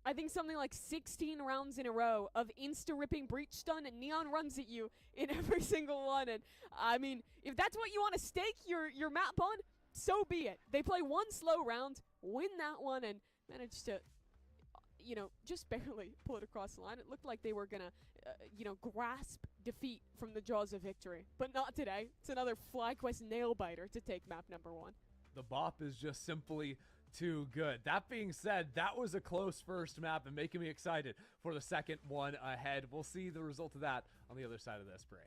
I think something like 16 rounds in a row of insta-ripping breach stun, and Neon runs at you in every single one. And I mean, if that's what you want to stake your map on, so be it. They play 1 slow round, win that one, and manage to, just barely pull it across the line. It looked like they were gonna, grasp defeat from the jaws of victory. But not today. It's another FlyQuest nail-biter to take map number 1. The bop is just simply too good. That being said, that was a close first map and making me excited for the second one ahead. We'll see the result of that on the other side of this break.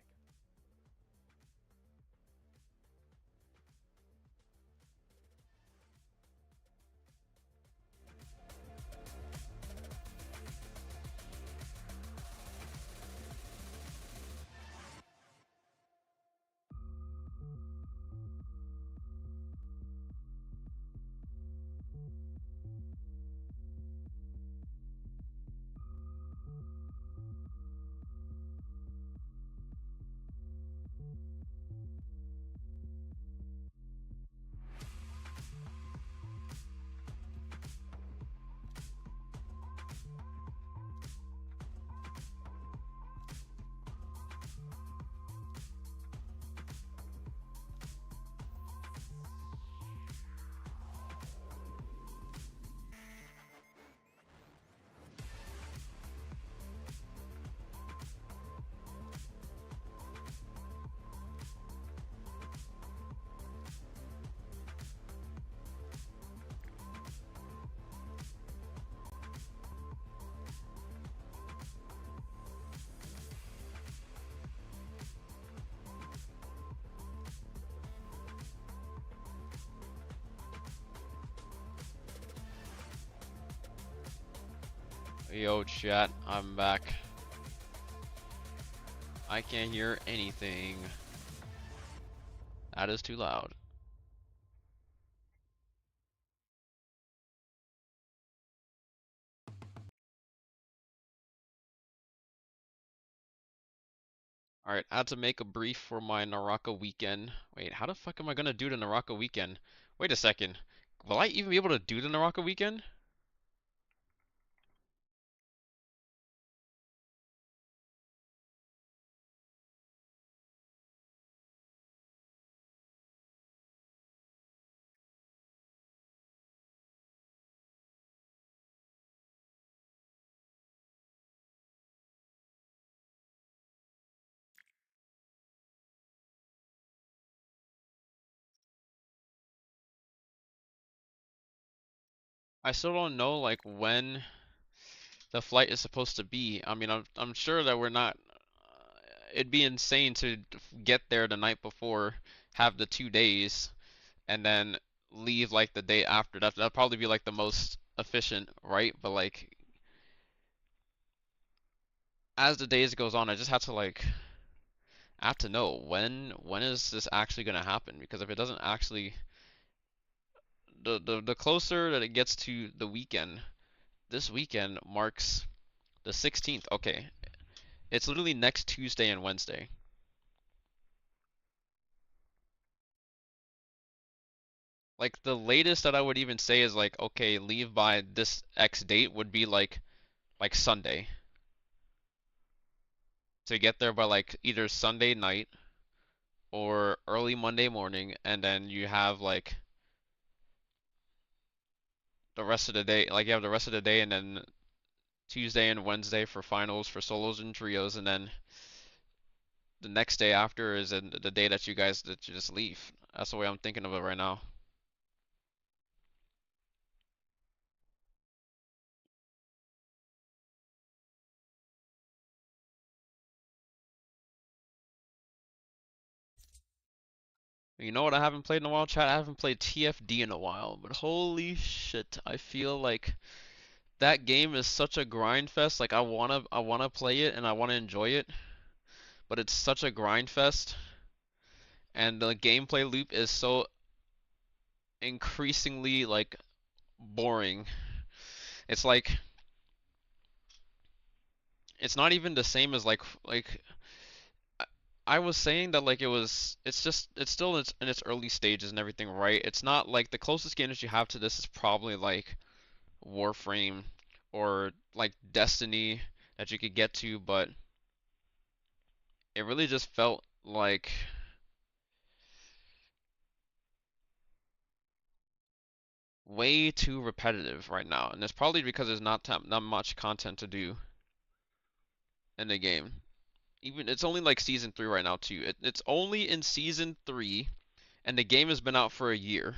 Yo, chat, I'm back. I can't hear anything. That is too loud. Alright, I had to make a brief for my Naraka weekend. Wait, how the fuck am I gonna do the Naraka weekend? Wait a second. Will I even be able to do the Naraka weekend? I still don't know like when the flight is supposed to be. I mean, I'm sure that we're not. It'd be insane to get there the night before, have the 2 days, and then leave like the day after. That'd probably be like the most efficient, right? But like as the days goes on, I just have to like I have to know when is this actually gonna happen? Because if it doesn't actually the closer that it gets to the weekend, this weekend marks the 16th. Okay. It's literally next Tuesday and Wednesday. Like the latest that I would even say is like, okay, leave by this X date would be like Sunday. To get there by like either Sunday night or early Monday morning, and then you have like the rest of the day, like you have the rest of the day and then Tuesday and Wednesday for finals for solos and trios, and then the next day after is the day that you just leave. That's the way I'm thinking of it right now. You know what I haven't played in a while, chat? I haven't played TFD in a while, but holy shit, I feel like that game is such a grind fest. Like I wanna play it and I wanna enjoy it, but it's such a grind fest, and the gameplay loop is so increasingly like boring. It's like it's not even the same as like I was saying that like it's still in its early stages and everything, right? It's not like the closest game that you have to this is probably like Warframe or like Destiny that you could get to, but it really just felt like way too repetitive right now, and it's probably because there's not much content to do in the game. Even it's only like season 3 right now too. It's only in season 3, and the game has been out for a year.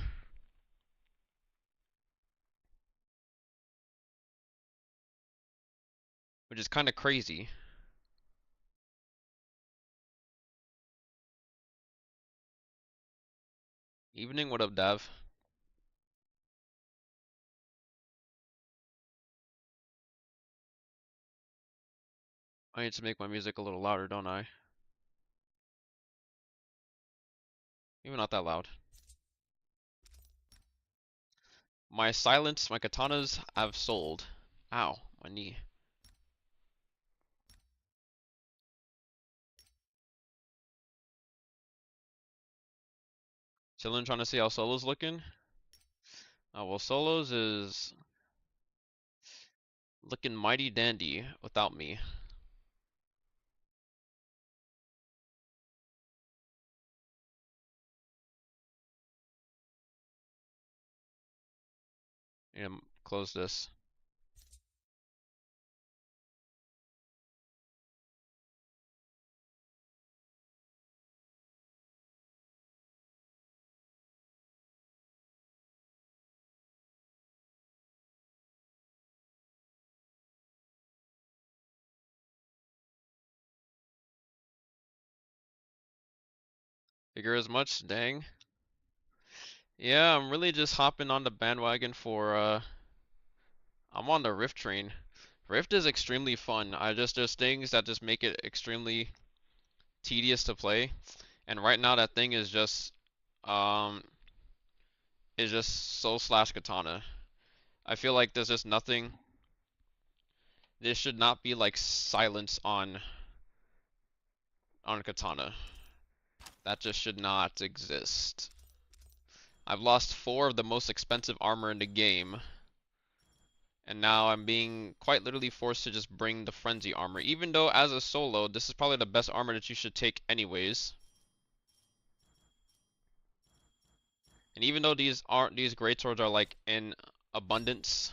Which is kind of crazy. Evening, what up, Dav? I need to make my music a little louder, don't I? Maybe not that loud. My katanas have sold. Ow, my knee. Chillin' trying to see how Solo's looking. Oh, well, Solo's is looking mighty dandy without me. And close this. Figure as much? Dang. Yeah, I'm really just hopping on the bandwagon for I'm on the Rift train. Rift is extremely fun. There's things that just make it extremely tedious to play, and right now that thing is just Soul slash Katana. I feel like there's just nothing. There should not be like silence on Katana. That just should not exist. I've lost 4 of the most expensive armor in the game. And now I'm being quite literally forced to just bring the Frenzy armor. Even though as a solo, this is probably the best armor that you should take anyways. And even though these greatswords are like in abundance,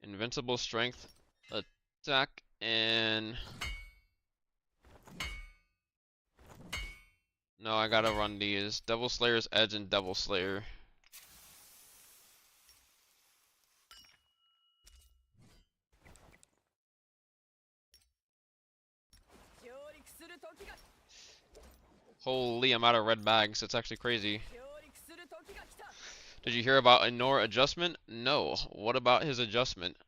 invincible strength, attack, and no, I gotta run these. Devil Slayer's Edge and Devil Slayer. Holy, I'm out of red bags. It's actually crazy. Did you hear about Inor adjustment? No. What about his adjustment?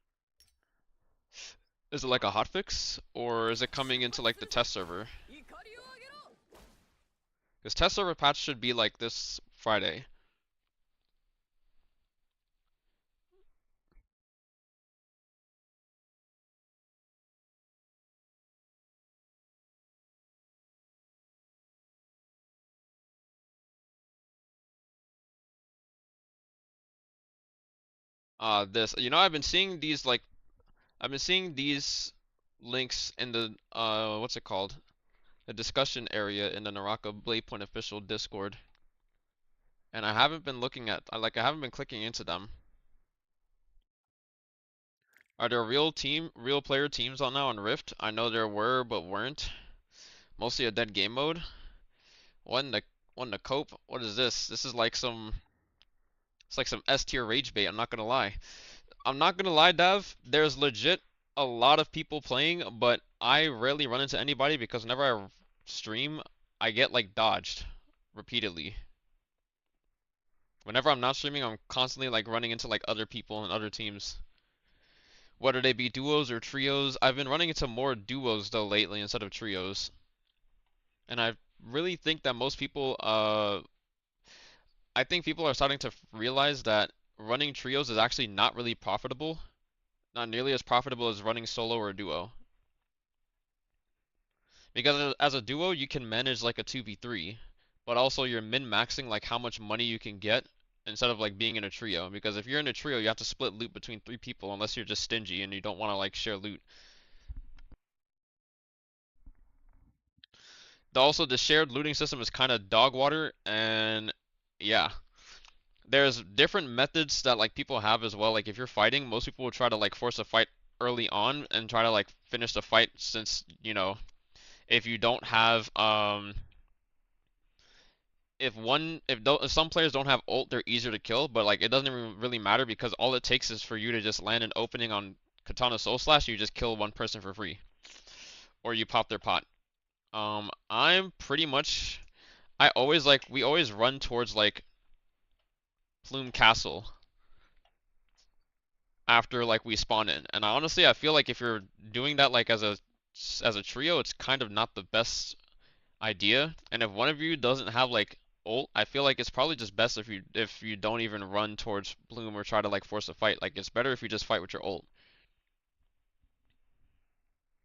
Is it like a hotfix? Or is it coming into like the test server? Because test server patch should be like this Friday. I've been seeing these links in the what's it called? The discussion area in the Naraka Blade Point official Discord. And I haven't been clicking into them. Are there real player teams on now on Rift? I know there were, but weren't. Mostly a dead game mode. What in the cope? What is this? This is like some S tier rage bait, I'm not gonna lie. I'm not gonna lie, Dev, there's legit a lot of people playing, but I rarely run into anybody because whenever I stream, I get like dodged repeatedly. Whenever I'm not streaming, I'm constantly like running into like other people and other teams. Whether they be duos or trios. I've been running into more duos though lately instead of trios. And I really think that most people, I think people are starting to realize that running trios is actually not really profitable. Not nearly as profitable as running solo or duo. Because as a duo, you can manage like a 2v3, but also you're min-maxing like how much money you can get instead of like being in a trio. Because if you're in a trio, you have to split loot between 3 people unless you're just stingy and you don't want to like share loot. Also, the shared looting system is kind of dog water, and yeah. There's different methods that like people have as well. Like if you're fighting, most people will try to like force a fight early on and try to like finish the fight, since if you don't have if some players don't have ult, they're easier to kill, but like it doesn't even really matter because all it takes is for you to just land an opening on Katana Soul Slash, you just kill one person for free, or you pop their pot. We always run towards like Plume Castle after like we spawn in, and honestly I feel like if you're doing that like as a trio, it's kind of not the best idea. And if one of you doesn't have like ult, I feel like it's probably just best if you don't even run towards Plume or try to like force a fight. Like it's better if you just fight with your ult.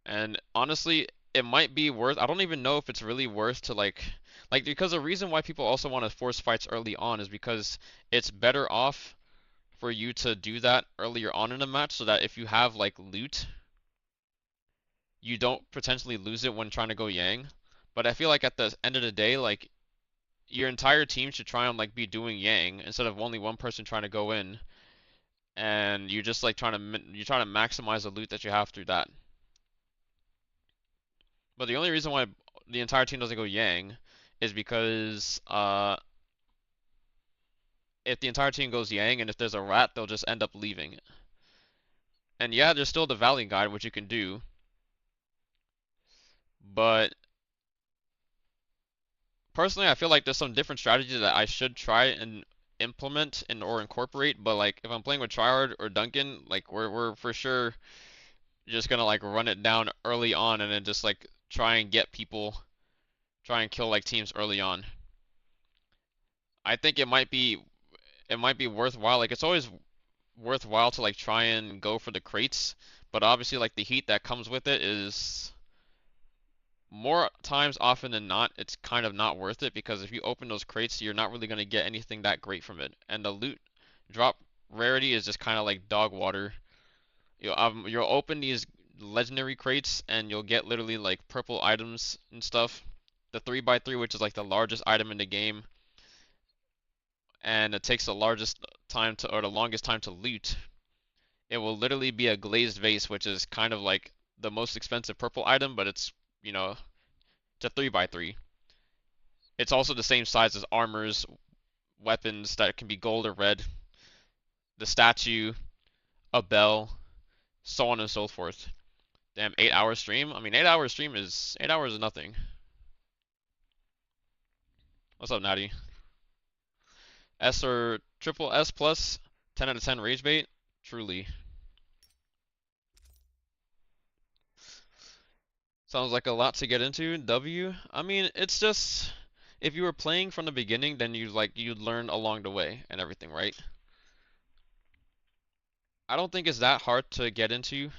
And honestly, it might be worth, I don't even know if it's really worth to like because the reason why people also want to force fights early on is because it's better off for you to do that earlier on in a match, so that if you have like loot, you don't potentially lose it when trying to go Yang. But I feel like at the end of the day, like your entire team should try and like be doing Yang instead of only one person trying to go in, and you're just like trying to maximize the loot that you have through that. But the only reason why the entire team doesn't go Yang is because if the entire team goes Yang and if there's a rat, they'll just end up leaving. And yeah, there's still the Valley Guide, which you can do. But personally, I feel like there's some different strategies that I should try and implement and or incorporate. But like, if I'm playing with Tryhard or Duncan, like we're for sure just gonna like run it down early on and then just like try and get people, try and kill like teams early on. I think it might be worthwhile. Like it's always worthwhile to like try and go for the crates, but obviously like the heat that comes with it is more times often than not it's kind of not worth it, because if you open those crates you're not really going to get anything that great from it, and the loot drop rarity is just kind of like dog water. You'll open these legendary crates and you'll get literally like purple items and stuff, the 3x3, which is like the largest item in the game, and it takes the longest time to loot. It will literally be a glazed vase, which is kind of like the most expensive purple item, but it's, you know, it's a 3x3. It's also the same size as armors, weapons that can be gold or red, the statue, a bell, so on and so forth. Damn, 8-hour stream? I mean, 8-hour stream is 8 hours is nothing. What's up, Natty? S or triple S plus 10 out of 10 rage bait? Truly. Sounds like a lot to get into. W? I mean, it's just, if you were playing from the beginning, then you'd learn along the way and everything, right? I don't think it's that hard to get into.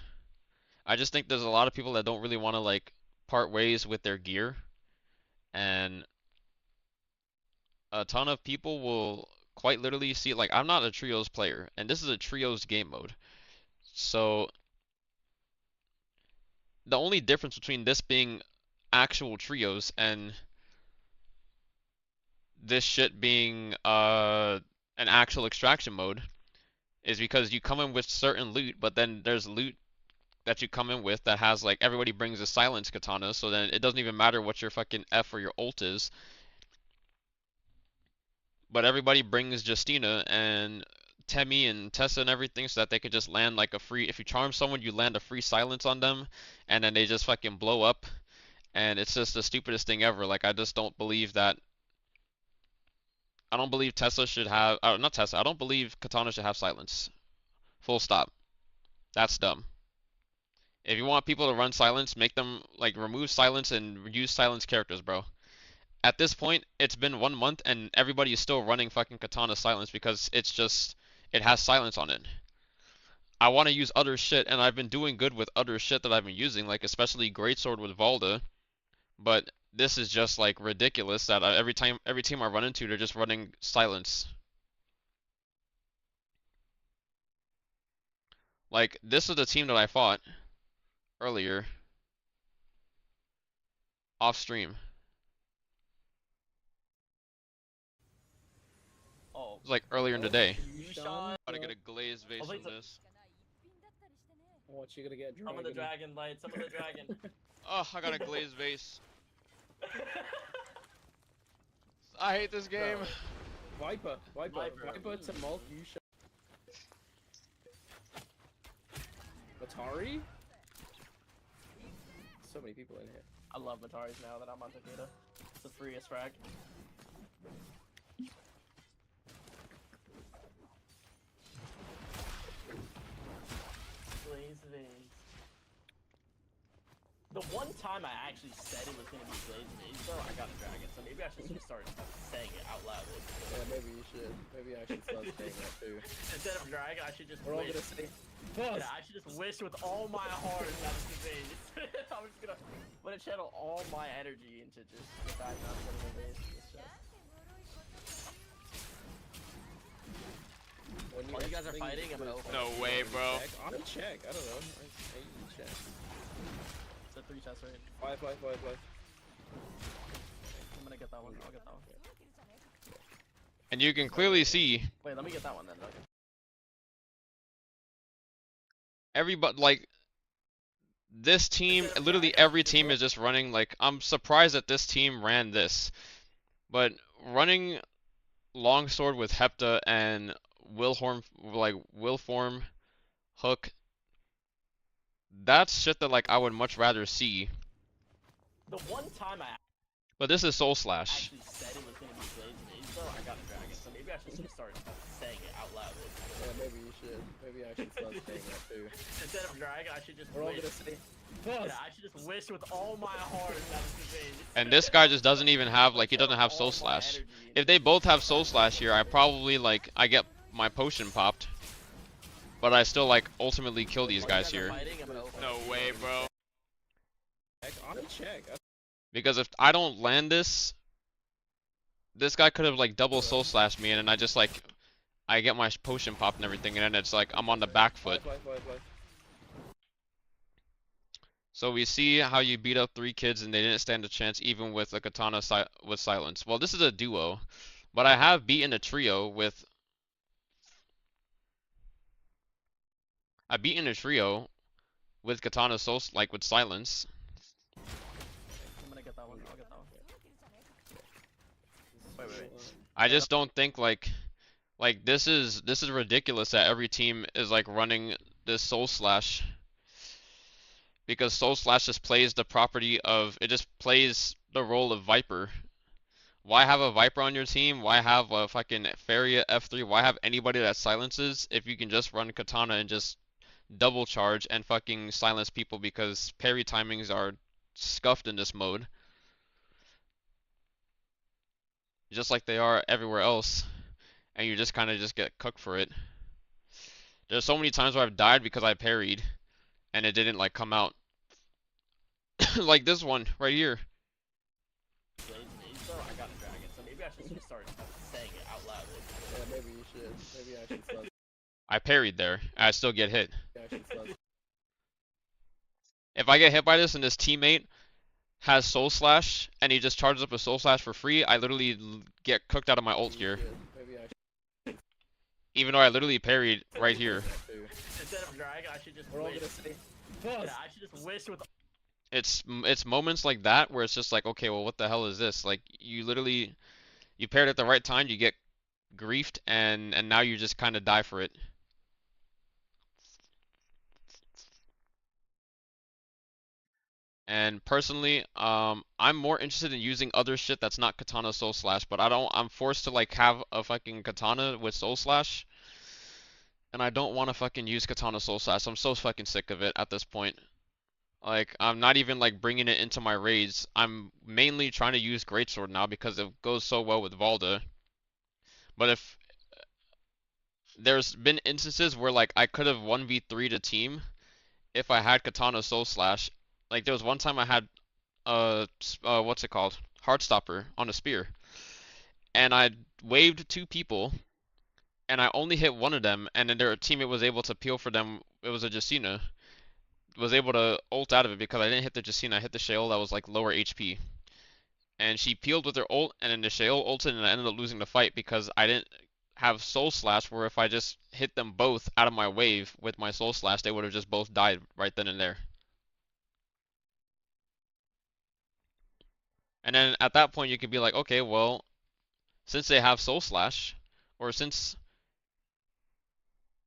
I just think there's a lot of people that don't really want to like part ways with their gear, and a ton of people will quite literally see, like, I'm not a trios player and this is a trios game mode, so the only difference between this being actual trios and this shit being an actual extraction mode is because you come in with certain loot, but then there's loot that you come in with that has like, everybody brings a silence katana, so then it doesn't even matter what your fucking F or your ult is, but everybody brings Justina and Temmie and Tessa and everything, so that they could just land like a free, if you charm someone you land a free silence on them and then they just fucking blow up, and it's just the stupidest thing ever. Like, I just don't believe that, I don't believe Tessa should have, not Tessa, I don't believe Katana should have silence. Full stop. That's dumb. If you want people to run silence, make them like remove silence and use silence characters, bro. At this point, it's been 1 month and everybody is still running fucking Katana silence because it's just, it has silence on it. I want to use other shit, and I've been doing good with other shit that I've been using, like especially Greatsword with Valda, but this is just like ridiculous that every team I run into, they're just running silence. Like, this is the team that I fought earlier off stream. Oh. It was like earlier in the day. Sean, Gotta get a glazed vase on this. what you gonna get? Some of the dragon light, some of the dragon. Oh, I got a glazed vase. I hate this game. Viper to mult. You shot. Matari? So many people in here. I love Mataris now that I'm on Takeda. It's the freest frag. Blaze Vase. The one time I actually said it was gonna be Blaze Vase, though, I got a dragon, so maybe I should just start saying it out loud. Yeah, maybe you should. Maybe I should start saying that too. Instead of dragon, I should just We're all wish. gonna say, Yeah, I should just wish with all my heart that it's the vase. I'm just gonna channel all my energy into just the fact that I'm getting a vase in this chest. While you guys are fighting, I'm gonna open. No way, bro. I'm gonna check. I don't know. I usually check. It's a 3 chest, right? Five. I'm gonna get that one. I'll get that one. And you can clearly see Wait, let me get that one then. Okay. everybody, like, this team, literally every team is just running, like, I'm surprised that this team ran this, but running Longsword with Hepta and Willform, Hook, that's shit that, like, I would much rather see. The one time But this is Soul Slash. Actually said it was gonna be Blaze Maze, though. I got a dragon, so maybe I should just start saying it out loud. Yeah, maybe you should. Maybe I should start saying that too. Instead of dragon, I should just We're all wish. gonna say. Yeah, I should just wish with all my heart that it's the Maze. And this guy just doesn't even have, like, he doesn't have Soul Slash. If they both have Soul Slash here, I probably, like, I get my potion popped. But I still, like, ultimately kill these guys here. No way, bro. I'm gonna check. Because if I don't land this, this guy could have, like, double Soul Slashed me, and then I just, like, I get my potion popped and everything, and then it's like, I'm on the back foot. Fly. So we see how you beat up 3 kids and they didn't stand a chance even with a katana with silence. Well, this is a duo, but I have beaten a trio with... I've beaten a trio with katana soul, like with silence. I'm gonna get that one. I'll get that one. Wait. I just don't think like this is ridiculous that every team is like running this Soul Slash. Because Soul Slash just plays the property of, it just plays the role of Viper. Why have a Viper on your team? Why have a fucking Fairy at F3? Why have anybody that silences if you can just run Katana and just double charge and fucking silence people because parry timings are scuffed in this mode. Just like they are everywhere else. And you just kind of just get cooked for it. There's so many times where I've died because I parried and it didn't like come out. Like this one right here. Blaze Maze, though. I got a dragon, so maybe I should just start saying it out loud. Yeah, maybe you should. Maybe I should start. I parried there. I still get hit. Yeah, I should start. If I get hit by this and this teammate has Soul Slash and he just charges up a Soul Slash for free, I literally get cooked out of my ult here. Maybe I should. Even though I literally parried right here. Instead of dragon, I should just We're all wish. gonna say. Yeah, I should just wish with. It's moments like that where it's just like, okay, well, what the hell is this? Like, you literally, you paired at the right time, you get griefed, and now you just kind of die for it. And personally, I'm more interested in using other shit that's not Katana Soul Slash, but I'm forced to like have a fucking Katana with Soul Slash. And I don't want to fucking use Katana Soul Slash. I'm so fucking sick of it at this point. Like, I'm not even like bringing it into my raids. I'm mainly trying to use Greatsword now because it goes so well with Valda. But if there's been instances where like I could have 1v3'd a team if I had Katana Soul Slash. Like there was one time I had what's it called? Heartstopper on a spear. And I waved 2 people and I only hit one of them, and then their teammate was able to peel for them. It was a Justina. Was able to ult out of it because I didn't hit the Justina, I hit the Shale that was like lower HP. And she peeled with her ult, and then the Shale ulted, and I ended up losing the fight because I didn't have Soul Slash, where if I just hit them both out of my wave with my Soul Slash, they would have just both died right then and there. And then at that point you could be like, okay, well, since they have Soul Slash, or since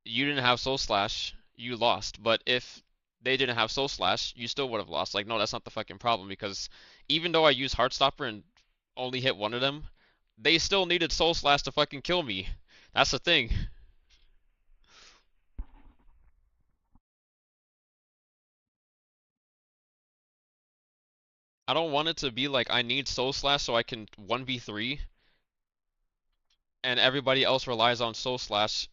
you didn't have Soul Slash, you lost. But if they didn't have Soul Slash, you still would have lost. Like, no, that's not the fucking problem, because even though I used Heartstopper and only hit one of them, they still needed Soul Slash to fucking kill me. That's the thing. I don't want it to be like I need Soul Slash so I can 1v3 and everybody else relies on Soul Slash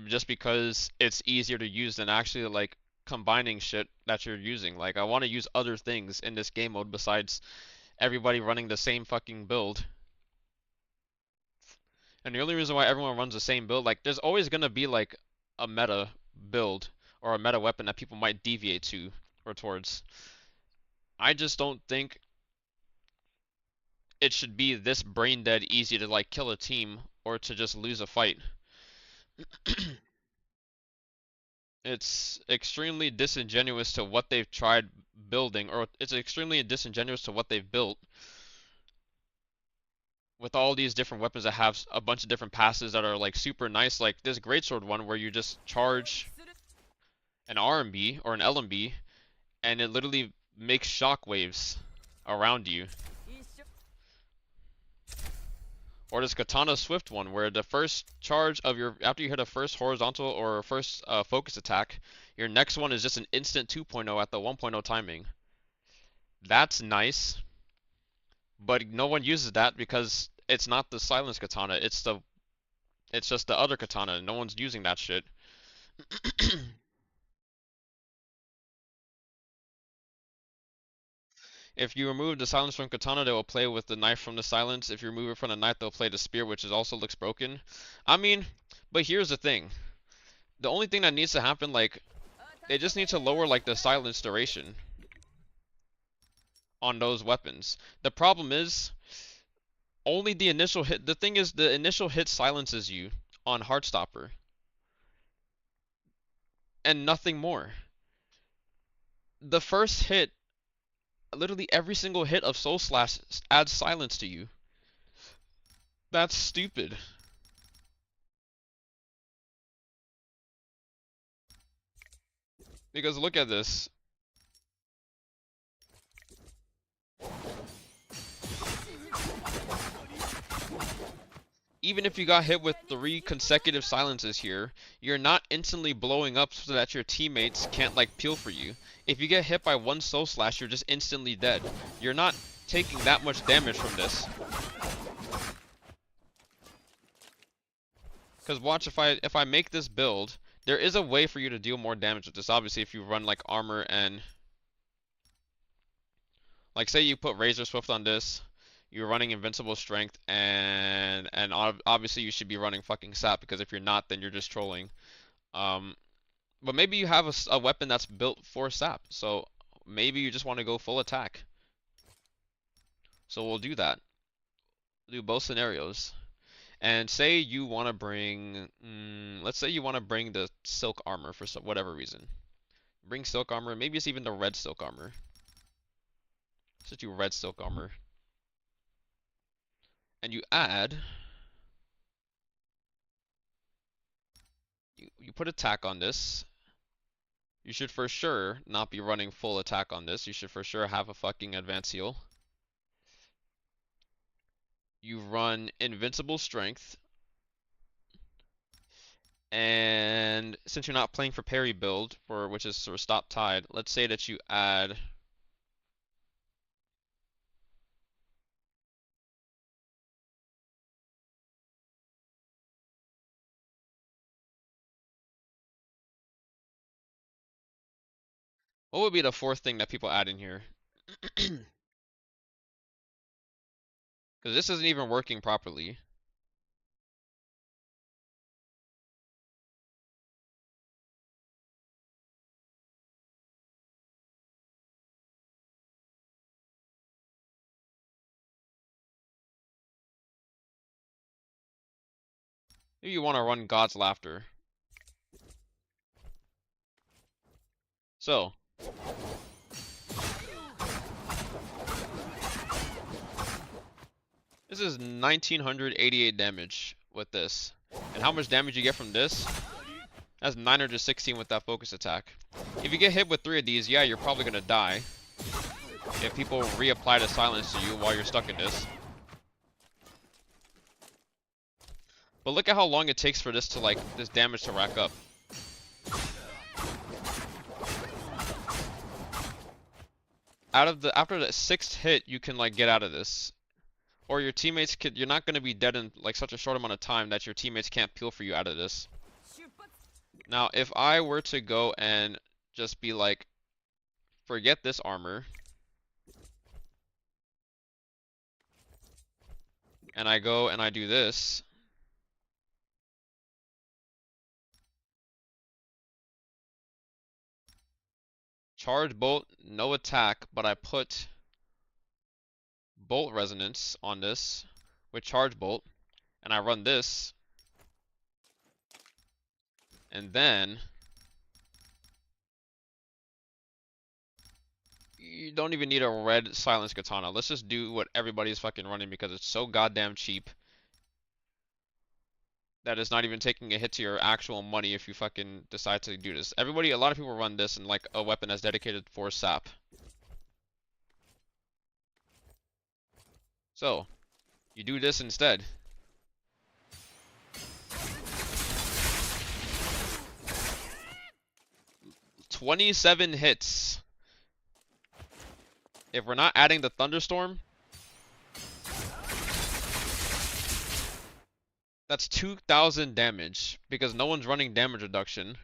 just because it's easier to use than actually like combining shit that you're using. Like, I want to use other things in this game mode besides everybody running the same fucking build. And the only reason why everyone runs the same build, like, there's always gonna be like a meta build or a meta weapon that people might deviate to or towards. I just don't think it should be this brain dead easy to like kill a team or to just lose a fight. It's extremely disingenuous to what they've tried building, or it's extremely disingenuous to what they've built with all these different weapons that have a bunch of different passes that are like super nice, like this Greatsword one where you just charge an RMB or an LMB and it literally makes shockwaves around you. Or this Katana Swift one, where the first charge of your, after you hit a first horizontal or first focus attack, your next one is just an instant 2.0 at the 1.0 timing. That's nice, but no one uses that because it's not the silence katana, it's just the other katana. No one's using that shit. If you remove the silence from katana, they will play with the knife from the silence. If you remove it from the knife, they'll play the spear, which also looks broken. I mean, but here's the thing. The only thing that needs to happen, like, they just need to lower, like, the silence duration on those weapons. The problem is, only the initial hit. The thing is, the initial hit silences you on Heartstopper. And nothing more. The first hit, literally every single hit of Soul Slash adds silence to you. That's stupid. Because look at this. Even if you got hit with 3 consecutive silences here, you're not instantly blowing up so that your teammates can't like peel for you. If you get hit by 1 Soul Slash, you're just instantly dead. You're not taking that much damage from this. Because watch, if I make this build, there is a way for you to deal more damage with this. Obviously, if you run like armor and, like, say you put Razor Swift on this, you're running Invincible Strength, and obviously you should be running fucking Sap, because if you're not, then you're just trolling. But maybe you have a weapon that's built for Sap, so maybe you just want to go full attack. So we'll do that. Do both scenarios. And say you want to bring, let's say you want to bring the Silk Armor for whatever reason. Bring Silk Armor, maybe it's even the Red Silk Armor. Let's do Red Silk Armor. And you add, you put attack on this. You should for sure not be running full attack on this. You should for sure have a fucking advanced heal. You run Invincible Strength. And since you're not playing for parry build, which is sort of Stop Tide, let's say that you add what would be the 4th thing that people add in here? Because this isn't even working properly. Maybe you want to run God's Laughter. So, this is 1988 damage with this. And how much damage you get from this? That's 916 with that focus attack. If you get hit with 3 of these, yeah, you're probably gonna die. If people reapply the silence to you while you're stuck in this. But look at how long it takes for this to this damage to rack up. After the 6th hit, you can get out of this. Or your teammates you're not gonna be dead in such a short amount of time that your teammates can't peel for you out of this. Now, if I were to go and just be like, forget this armor, and I go and I do this, charge bolt, no attack, but I put bolt resonance on this with charge bolt, and I run this, and then you don't even need a red silence katana. Let's just do what everybody's fucking running because it's so goddamn cheap that it's not even taking a hit to your actual money if you fucking decide to do this. A lot of people run this in a weapon that's dedicated for Sap. So, you do this instead. 27 hits. If we're not adding the thunderstorm, that's 2,000 damage because no one's running damage reduction.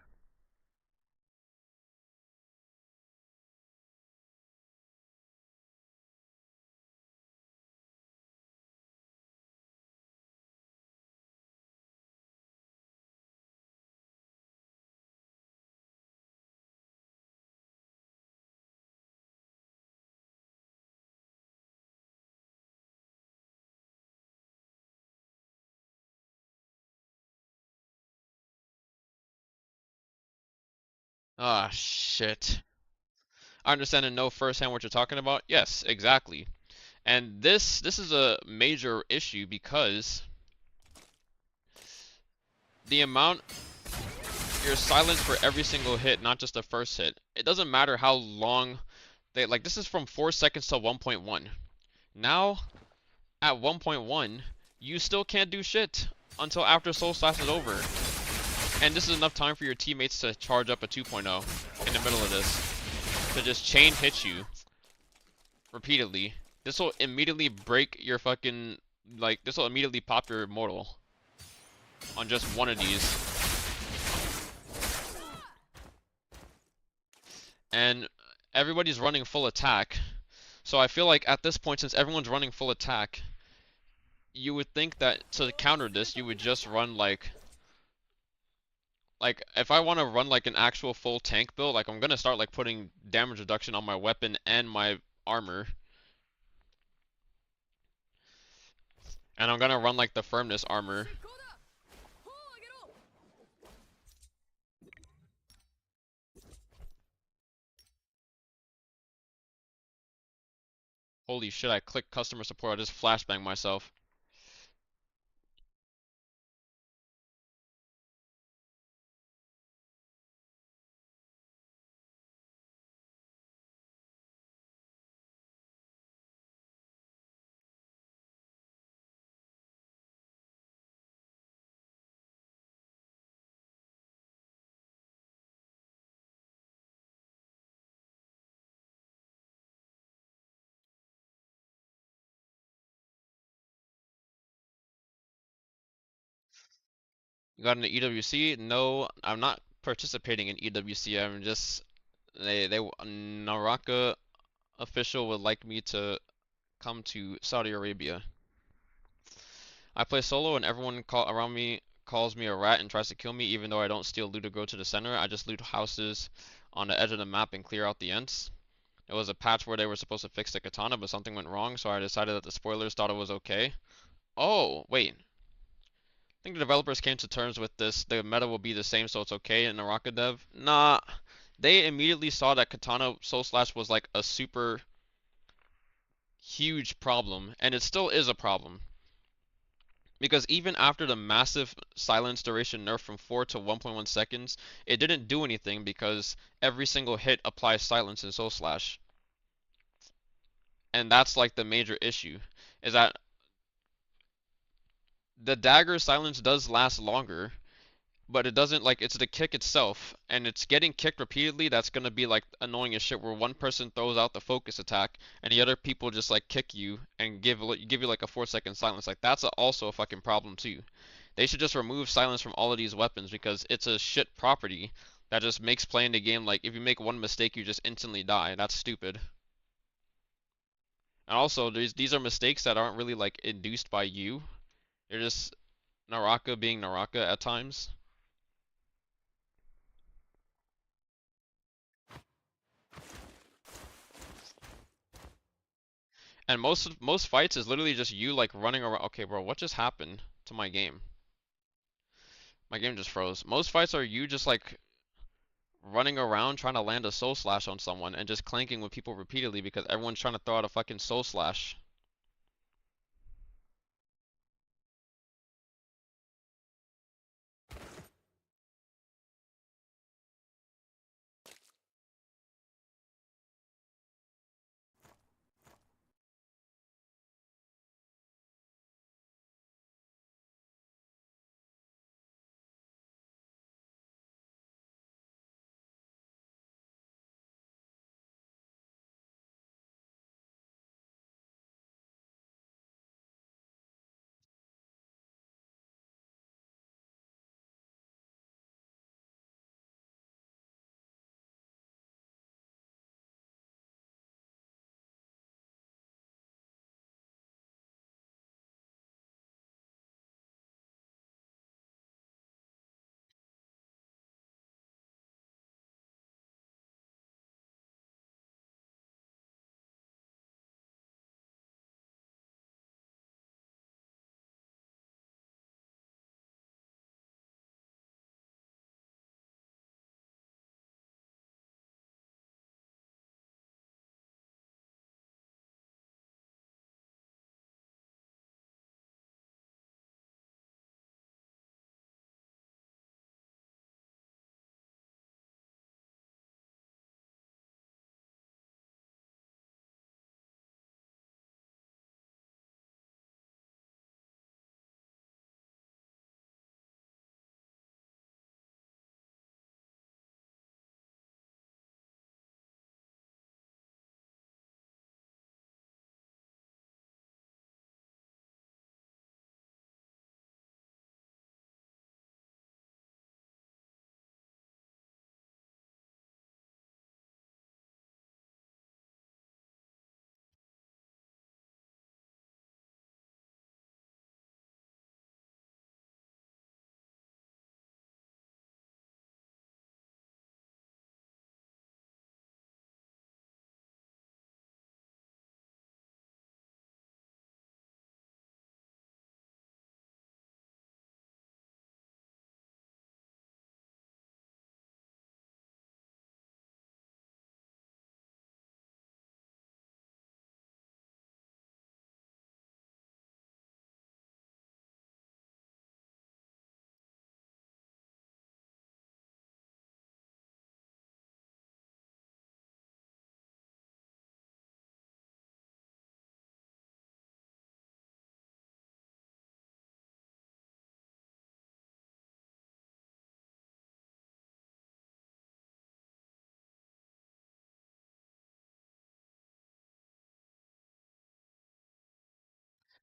Ah, shit. I understand and know firsthand what you're talking about. Yes, exactly. And this is a major issue because the amount you're silenced for every single hit, not just the first hit. It doesn't matter how long they like. This is from 4 seconds to 1.1. Now, at 1.1, you still can't do shit until after Soul Slash is over. And this is enough time for your teammates to charge up a 2.0 in the middle of this. To just chain hit you repeatedly. This will immediately break your fucking, like, this will immediately pop your immortal on just one of these. And everybody's running full attack. So I feel like at this point, since everyone's running full attack, you would think that to counter this, you would just run like if I want to run like an actual full tank build, like I'm gonna start like putting damage reduction on my weapon and my armor. And I'm gonna run like the firmness armor. Holy shit, I clicked customer support, I just flashbanged myself. You got an EWC? No, I'm not participating in EWC. I'm just Naraka official would like me to come to Saudi Arabia. I play solo and everyone around me calls me a rat and tries to kill me even though I don't steal loot or go to the center. I just loot houses on the edge of the map and clear out the ends. It was a patch where they were supposed to fix the katana, but something went wrong, so I decided that the spoilers thought it was okay. Oh, wait. I think the developers came to terms with this. The meta will be the same, so it's okay in Naraka dev. Nah, they immediately saw that Katana Soul Slash was like a super huge problem, and it still is a problem. Because even after the massive silence duration nerf from 4 to 1.1 seconds, it didn't do anything because every single hit applies silence in Soul Slash. And that's like the major issue, is that the dagger silence does last longer, but it doesn't, like, it's the kick itself, and it's getting kicked repeatedly that's gonna be like annoying as shit, where one person throws out the focus attack and the other people just like kick you and give you like a 4-second silence. Like, that's also a fucking problem too. They should just remove silence from all of these weapons because it's a shit property that just makes playing the game, like, if you make one mistake you just instantly die. That's stupid. And also these are mistakes that aren't really like induced by you. They're just Naraka being Naraka at times. And most fights is literally just you like running around. Okay, bro, what just happened to my game? My game just froze. Most fights are you just like running around trying to land a soul slash on someone and just clanking with people repeatedly because everyone's trying to throw out a fucking soul slash.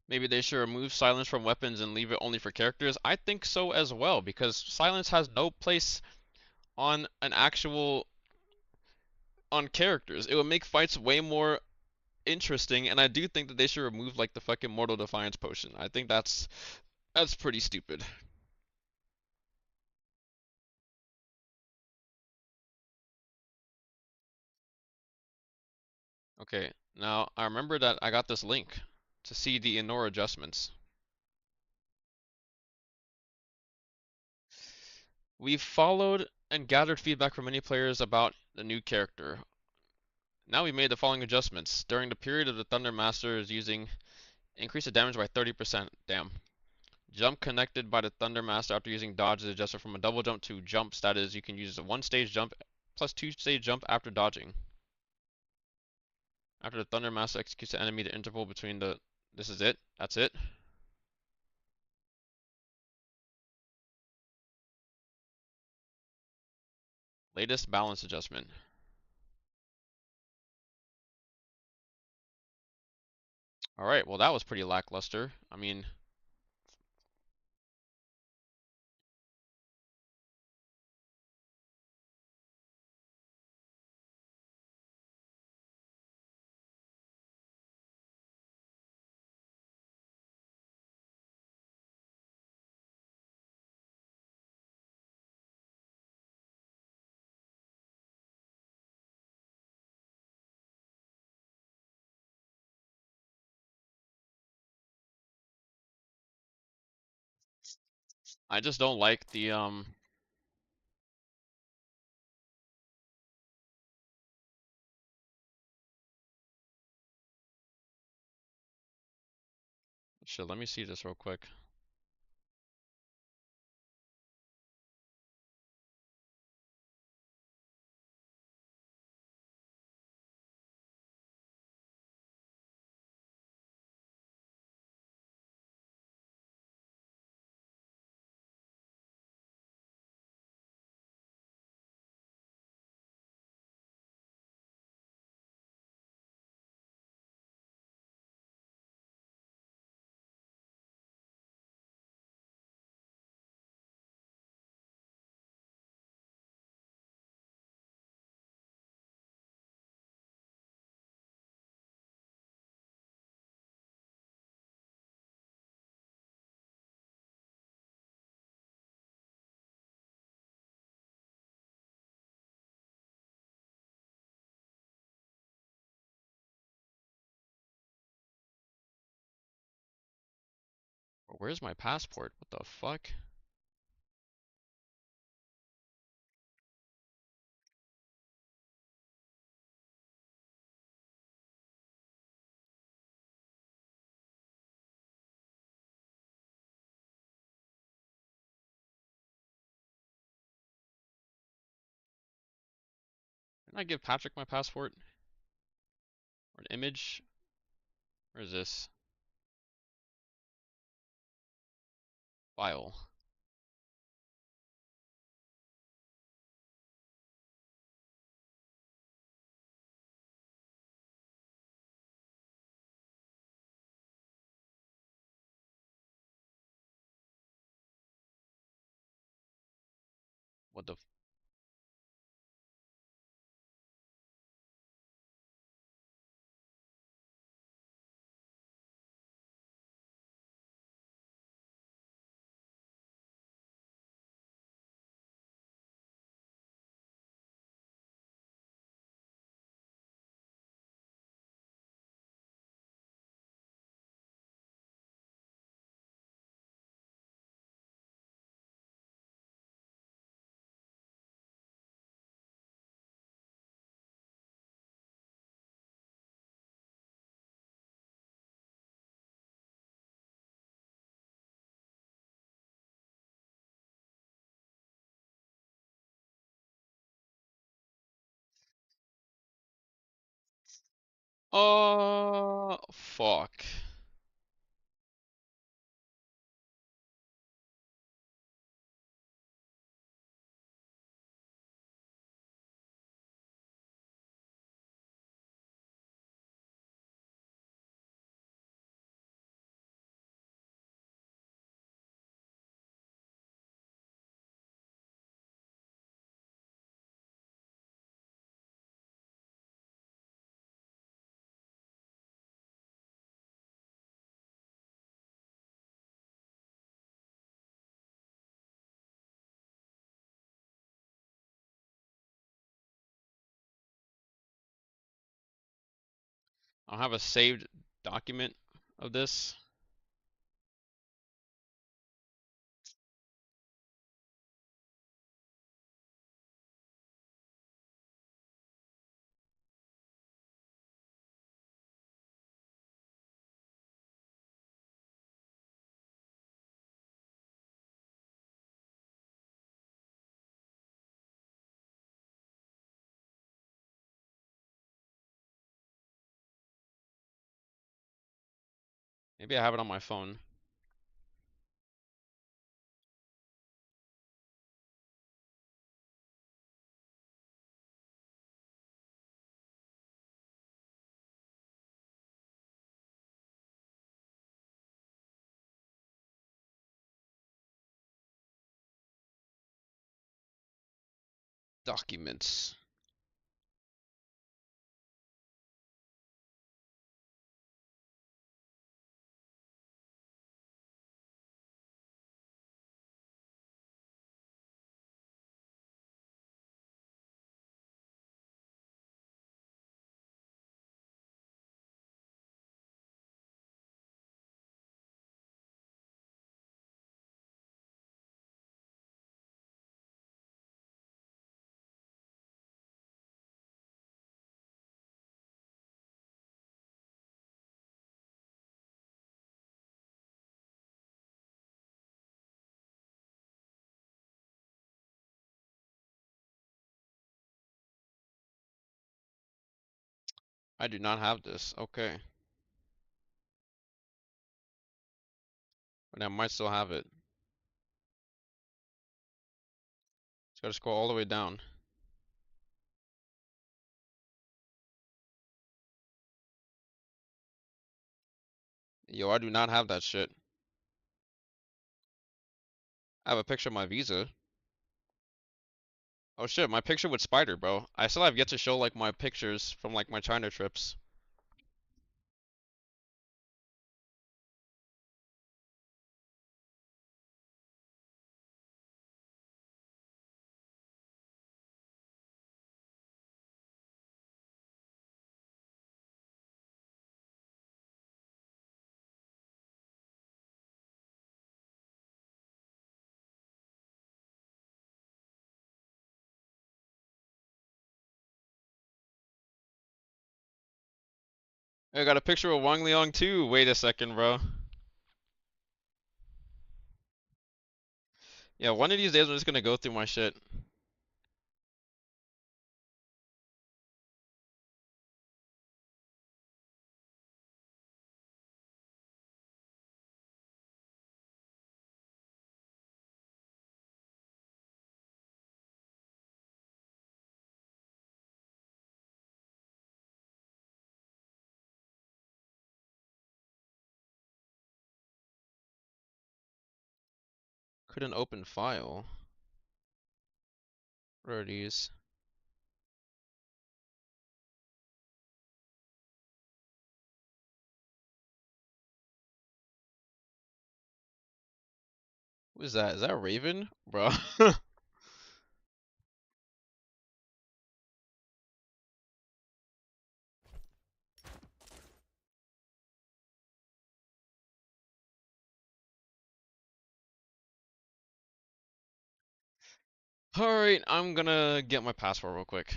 maybe they should remove silence from weapons and leave it only for characters. I think so as well, because silence has no place on an actual on characters. It would make fights way more interesting, and I do think that they should remove like the fucking Mortal Defiance potion. I think that's pretty stupid. Okay, now I remember that I got this link to see the Inora adjustments. We've followed and gathered feedback from many players about the new character. Now we made the following adjustments. During the period of the Thunder Master is using increase the damage by 30%. Damn. Jump connected by the Thunder Master after using dodge is adjusted from a double jump to jumps. That is, you can use a 1-stage jump plus 2-stage jump after dodging. After the Thunder Master executes the enemy, the interval between the... This is it. That's it. Latest balance adjustment. Alright, well that was pretty lackluster. I mean... I just don't like the shit, let me see this real quick. Where's my passport? What the fuck? Didn't I give Patrick my passport? Or an image? Where is this? File. What the fuck. I don't have a saved document of this. Maybe I have it on my phone. Documents. I do not have this. Okay. But I might still have it. Just gotta scroll all the way down. Yo, I do not have that shit. I have a picture of my visa. Oh shit, my picture with Spider, bro. I still have yet to show like my pictures from like my China trips. I got a picture of Wang Liang too. Wait a second, bro. Yeah, one of these days I'm just gonna go through my shit. Couldn't open file. What are these? Who is that? Is that Raven? Bro. Alright, I'm gonna get my passport real quick.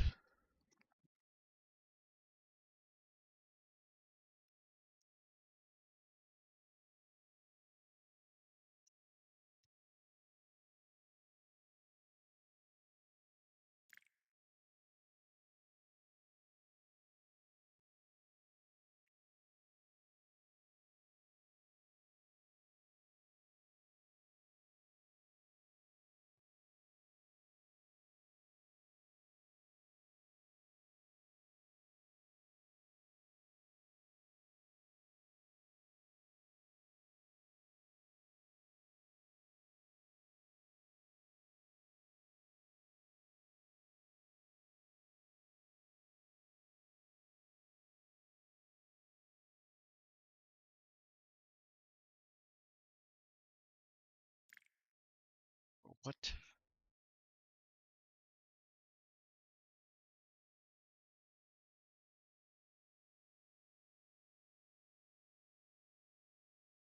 What?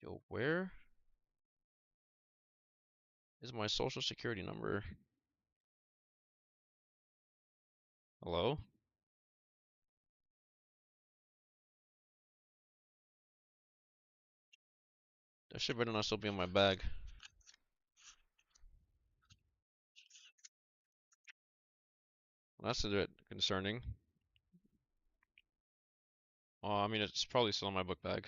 Yo, where is my social security number? Hello? That shit better not still be in my bag. That's a bit concerning. I mean, it's probably still in my book bag.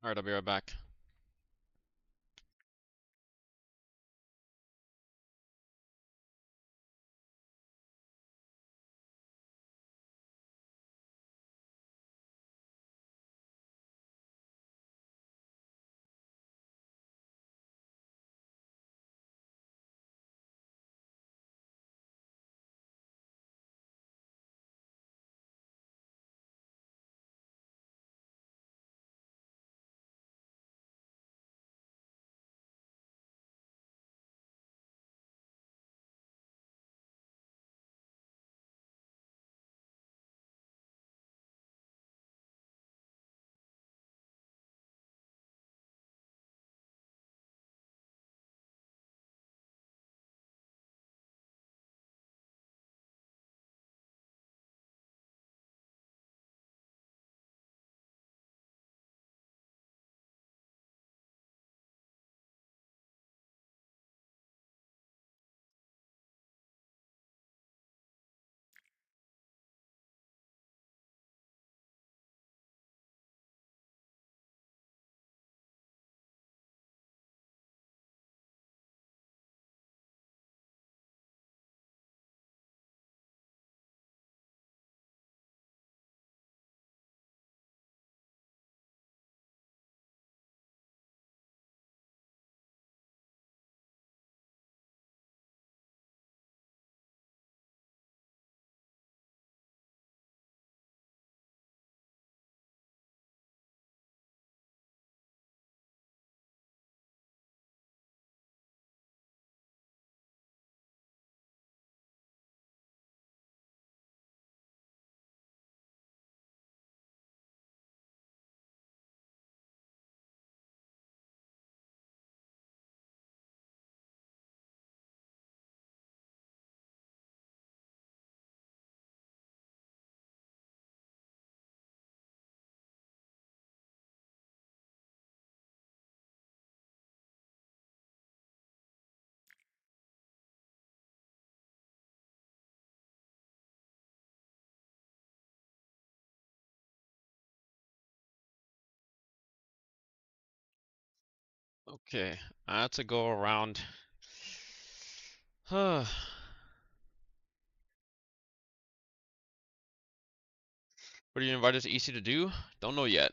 Alright, I'll be right back. Okay, I had to go around. What are you invited to EC to do? Don't know yet.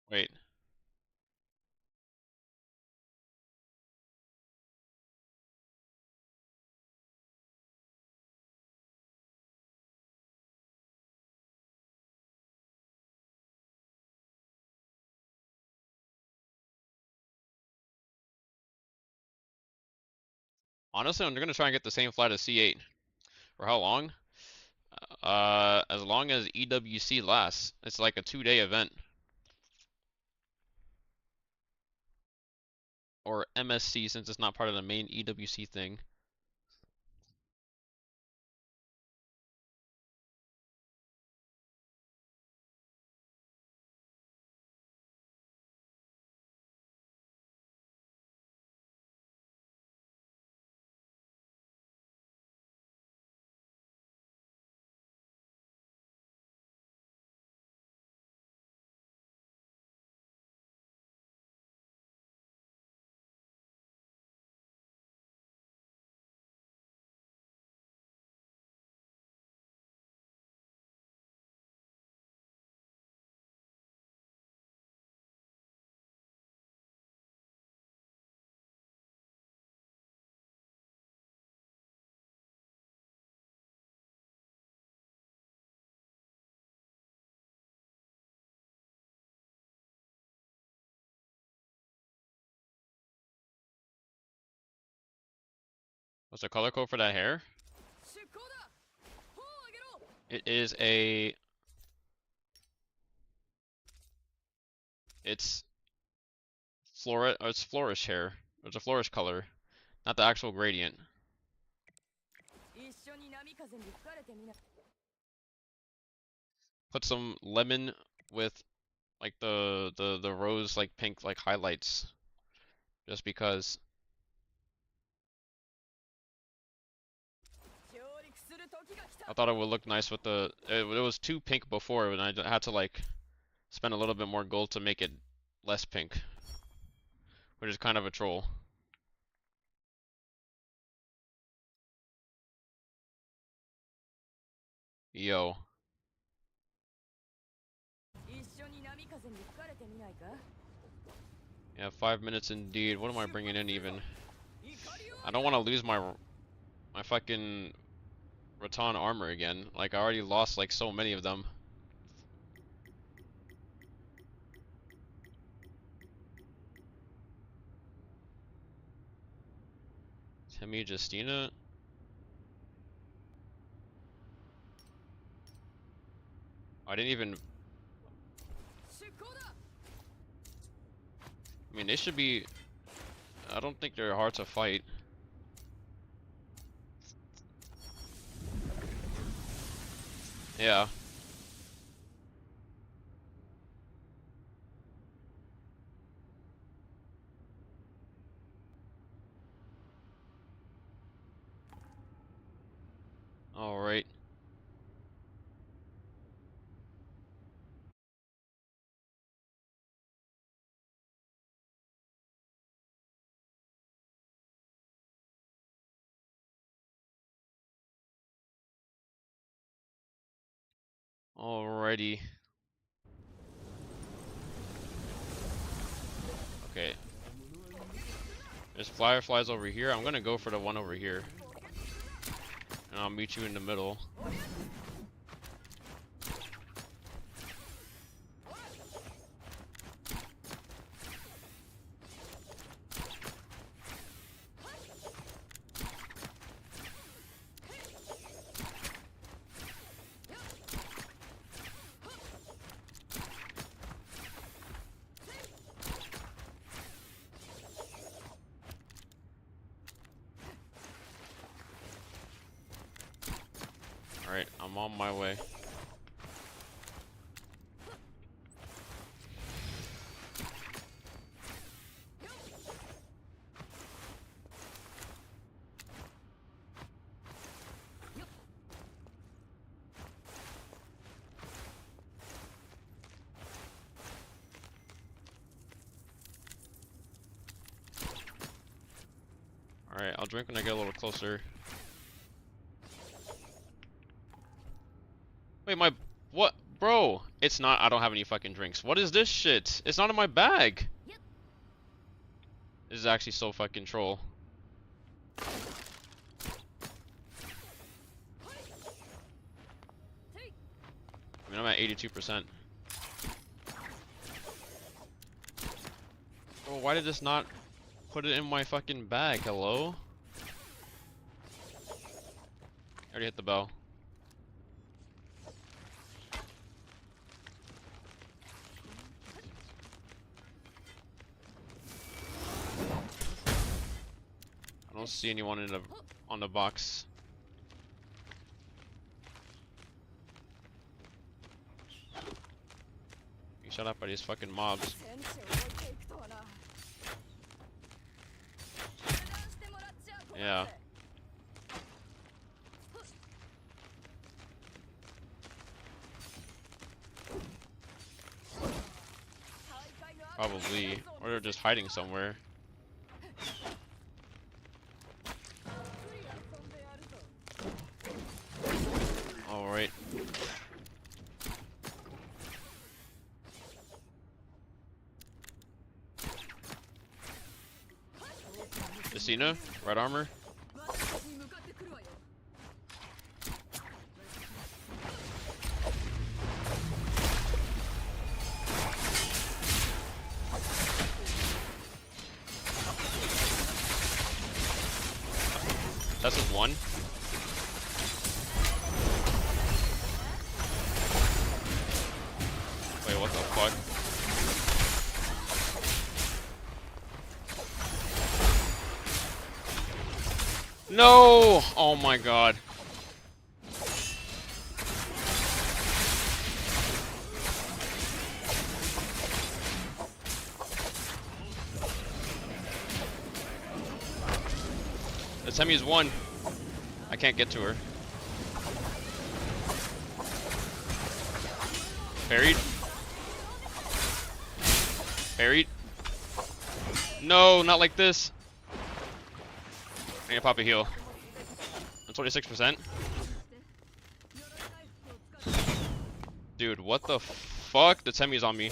Wait. Honestly, I'm gonna try and get the same flight as C8. For how long? As long as EWC lasts. It's like a 2-day event. Or MSC since it's not part of the main EWC thing. What's the color code for that hair? It is a... It's flourish hair. It's a flourish color, not the actual gradient. Put some lemon with like the rose like pink like highlights, just because. I thought it would look nice with the. It was too pink before, and I had to like spend a little bit more gold to make it less pink, which is kind of a troll. Yo. Yeah, 5 minutes indeed. What am I bringing in even? I don't want to lose my fucking Rattan armor again. Like, I already lost like so many of them. Timmy Justina. I didn't even. I mean, they should be. I don't think they're hard to fight. Yeah. All right. Alrighty. Okay. There's fireflies over here. I'm gonna go for the one over here. And I'll meet you in the middle. Alright, I'm on my way. Alright, I'll drink when I get a little closer. Wait, what? Bro, it's not, I don't have any fucking drinks. What is this shit? It's not in my bag. This is actually so fucking troll. I mean, I'm at 82%. Bro, why did this not put it in my fucking bag? Hello? I already hit the bell. I don't see anyone in on the box. You shut up by these fucking mobs. Yeah. Probably, or they're just hiding somewhere. Alright. Justina, red armor. That's just one. Wait, what the fuck? No! Oh my god. The Temmie's one. I can't get to her. Buried. Buried. No, not like this. I need to pop a heal. I'm 26%. Dude, what the fuck? The Temmie's on me.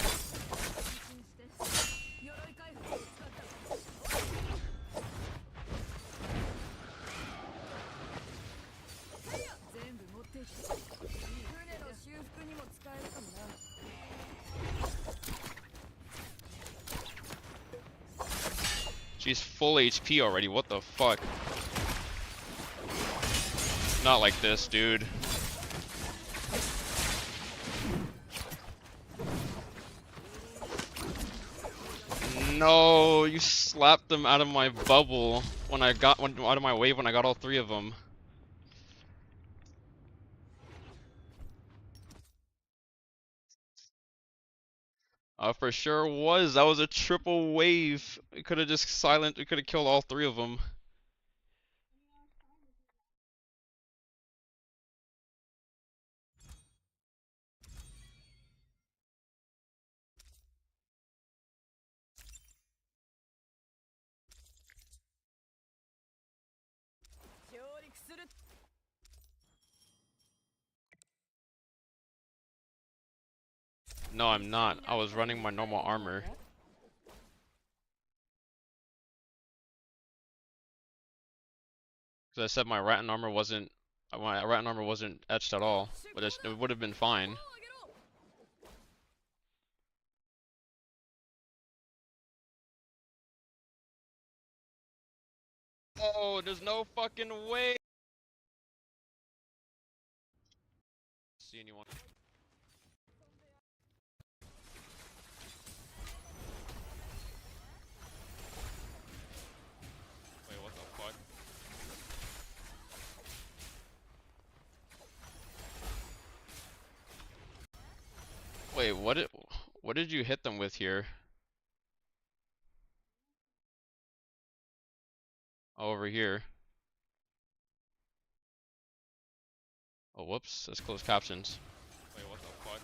She's full HP already, what the fuck? Not like this, dude. No, you slapped them out of my bubble when I got out of my wave when I got all three of them. For sure was. That was a triple wave. We could have just we could have killed all three of them. No, I'm not. I was running my normal armor. Because I said my Rattan armor wasn't etched at all, but it would have been fine. Oh, there's no fucking way. See anyone? Wait, what the fuck? Wait, what did you hit them with here? Oh, over here. Oh, whoops, that's closed captions. Wait, what the fuck?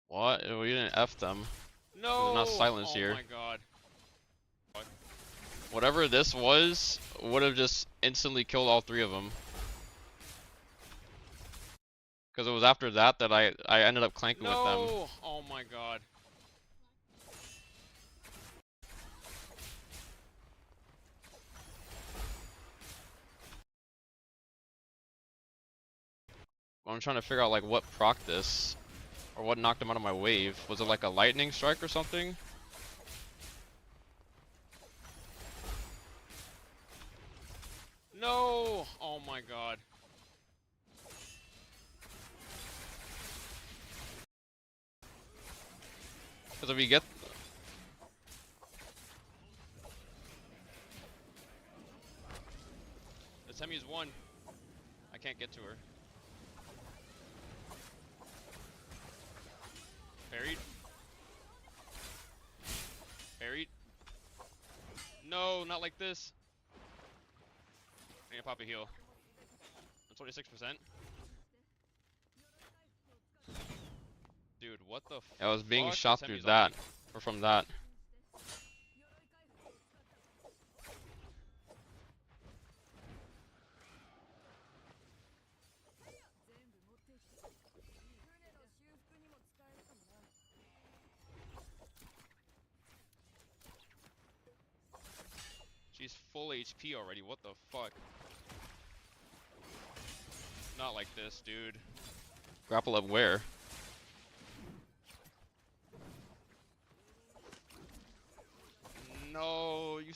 What? We didn't F them. No! There's not silence here. Oh my god. Whatever this was, would have just instantly killed all three of them. Because it was after that that I ended up clanking with them. No! Oh my god. I'm trying to figure out like what procced this. Or what knocked him out of my wave. Was it like a lightning strike or something? No! Oh my god. Because if we get... The Temmie's one. I can't get to her. Buried. Buried. No, not like this. I need to pop a heal. I'm 26%. Dude, what the f— I was being shot through that. Or from that. She's full HP already, what the fuck? Not like this, dude. Grapple up where? no, you.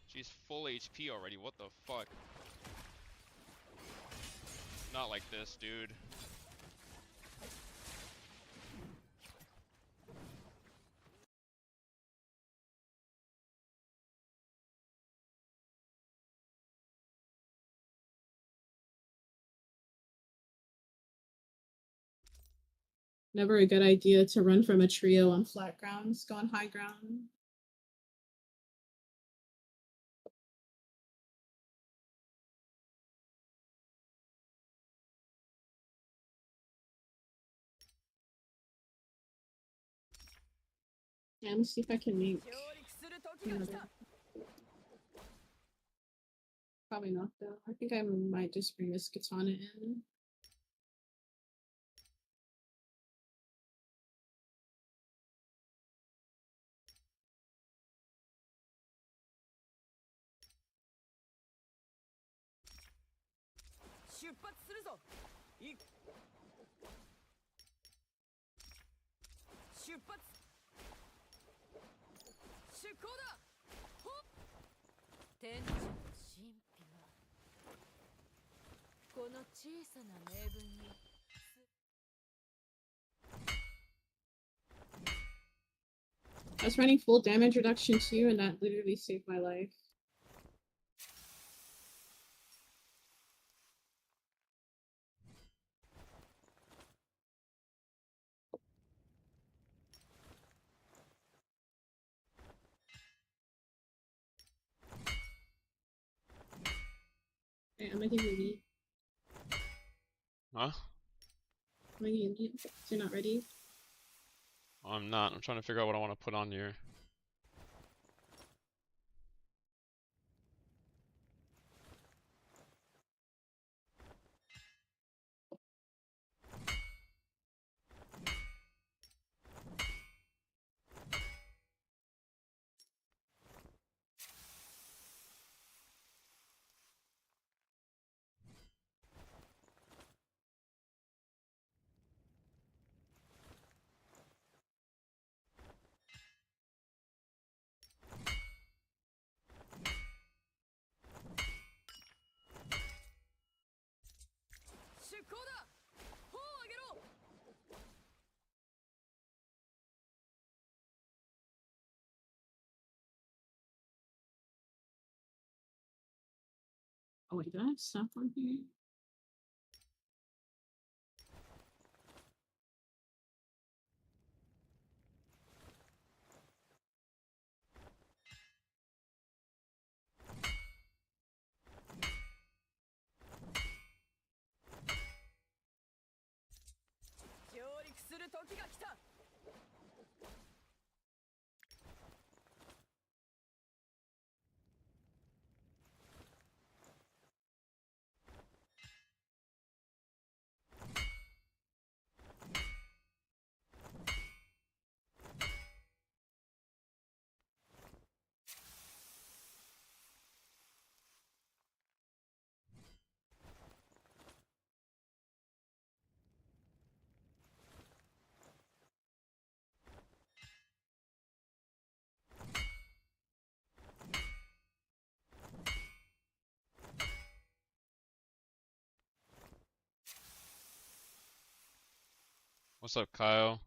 She's full HP already. What the fuck? Not like this, dude. Never a good idea to run from a trio on flat grounds. Go on high ground. Yeah, let me see if I can make another. Probably not though. I think I might just bring this katana in. I was running full damage reduction too, and that literally saved my life. Okay, I'm making you lead. Huh? I'm making you lead. You're not ready. I'm not. I'm trying to figure out what I want to put on here. Oh wait, do I have stuff on here? What's up, Kyle?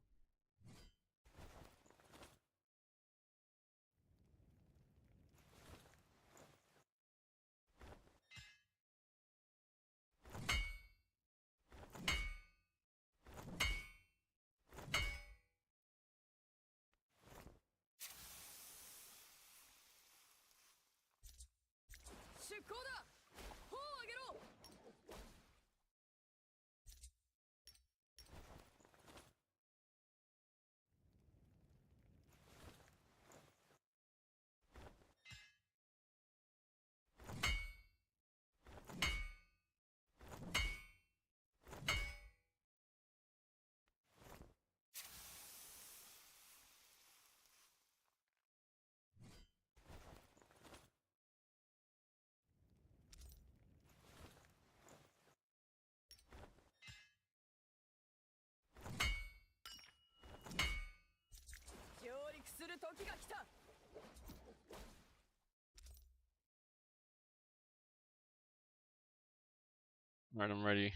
Alright, I'm ready.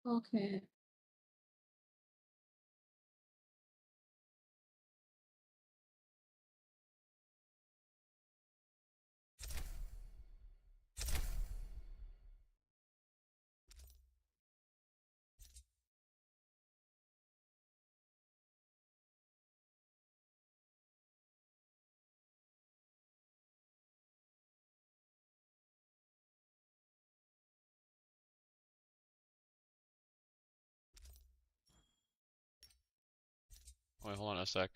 Okay. Wait, hold on a sec.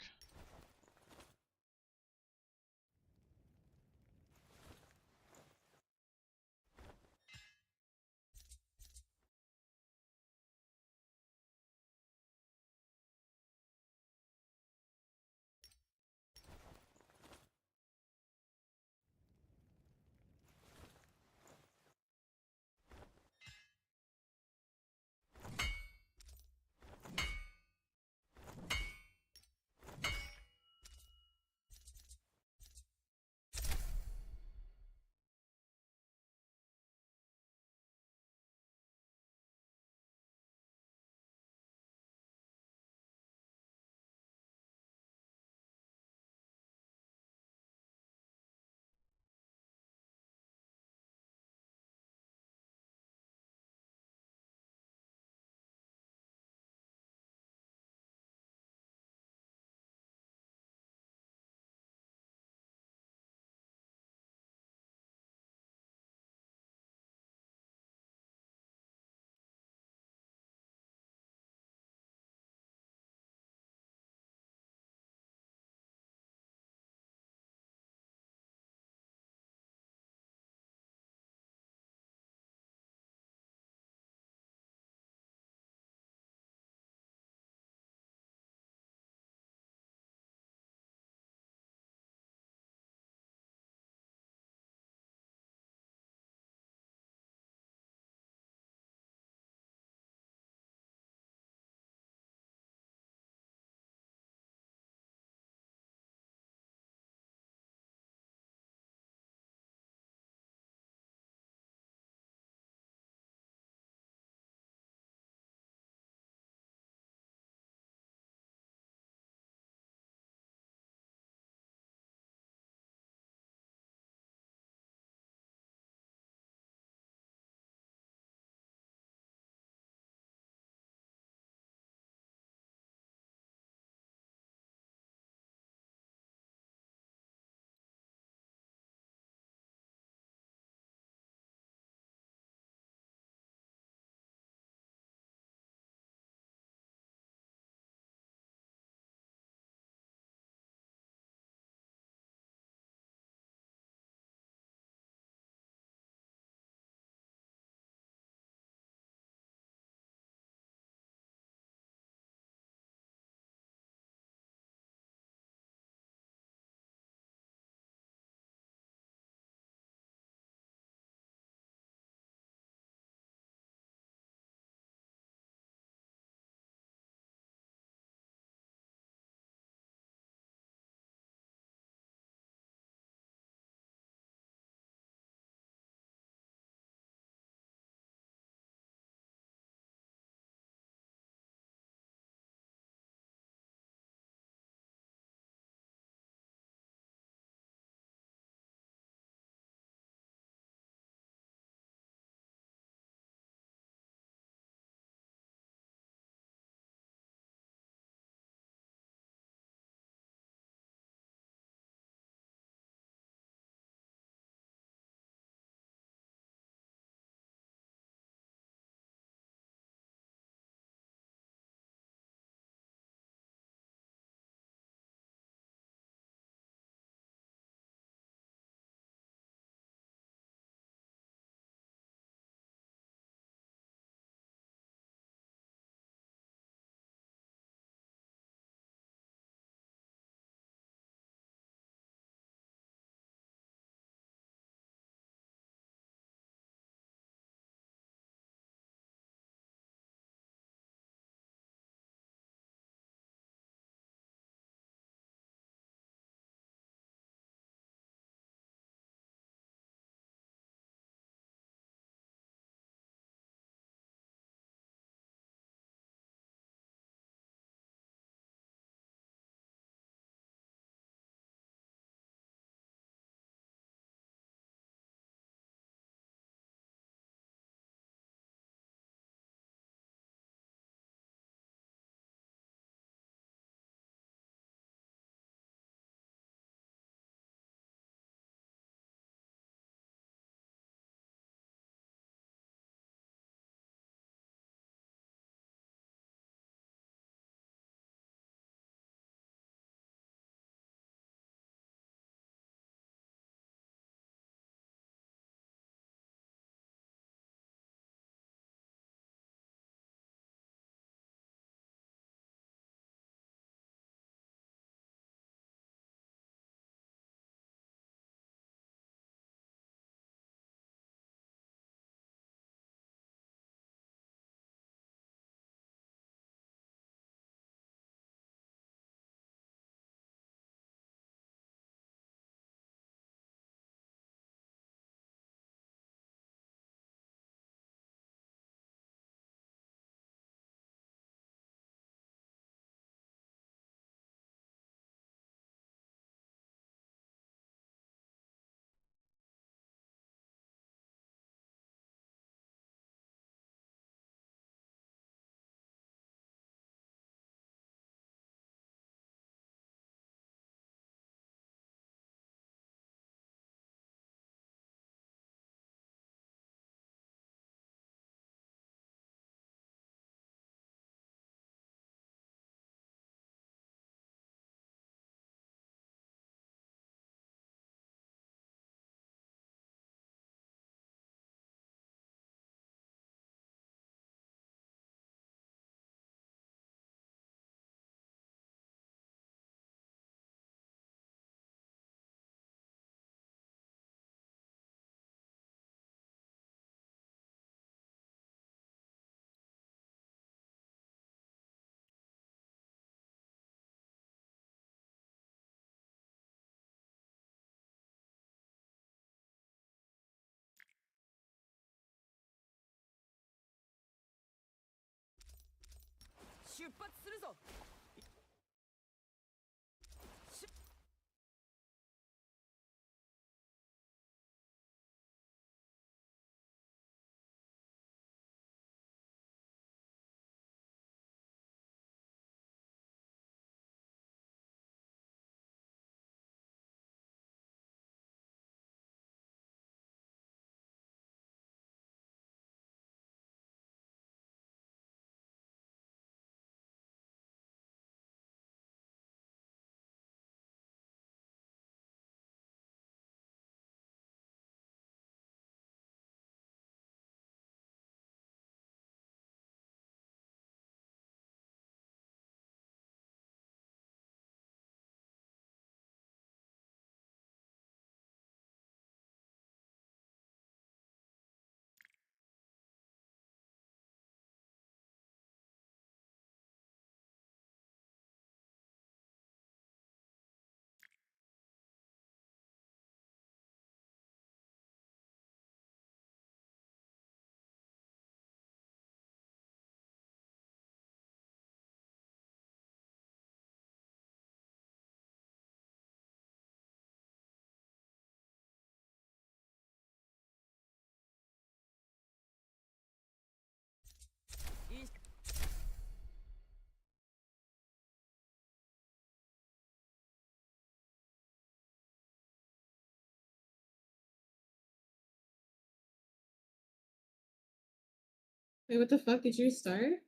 Wait, what the fuck? Did you start?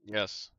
Yes.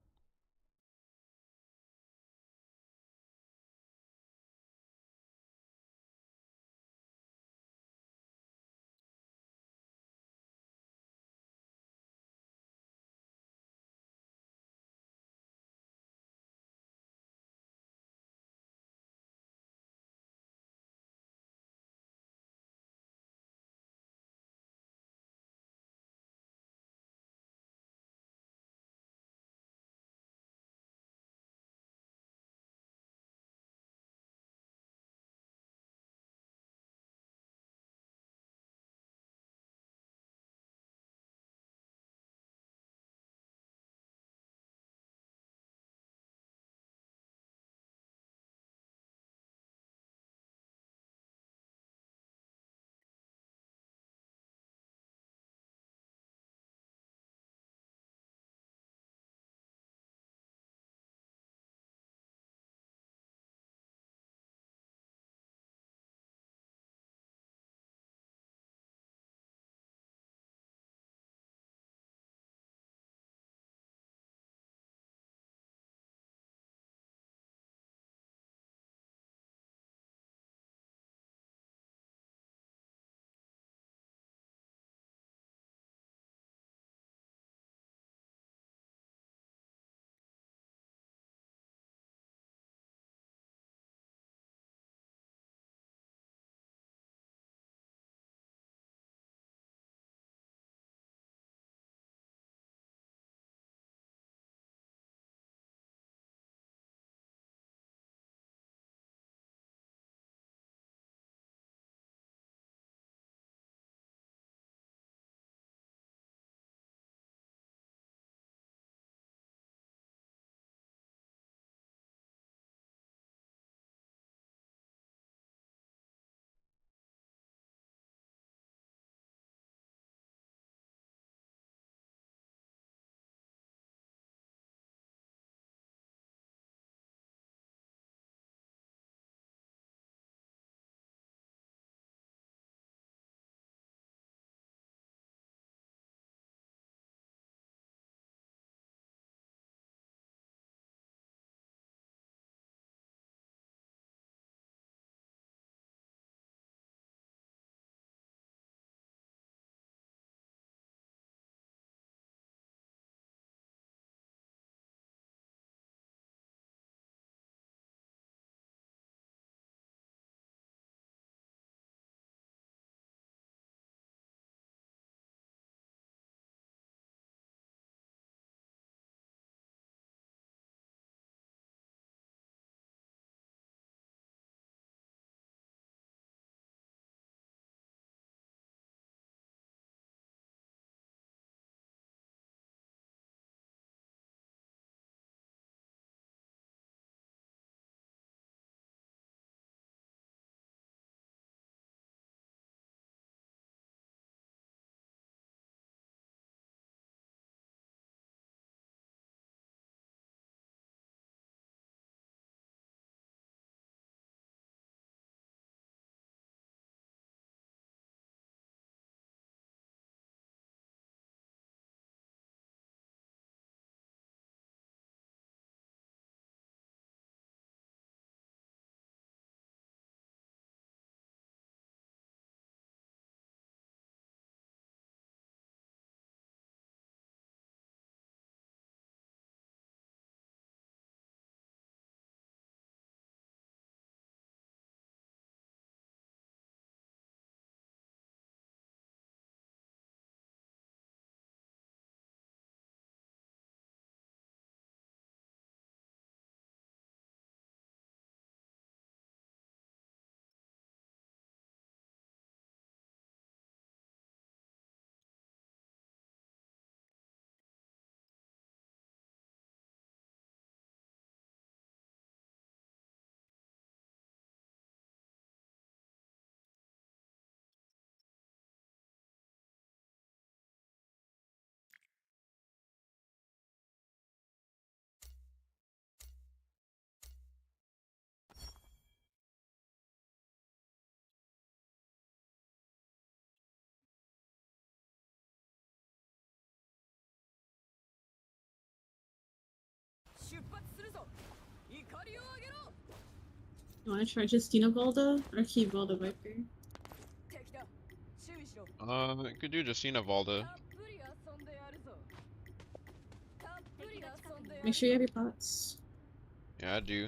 You wanna try Justina Volda or keep Volda Viper? You could do Justina Volda. Make sure you have your pots. Yeah, I do.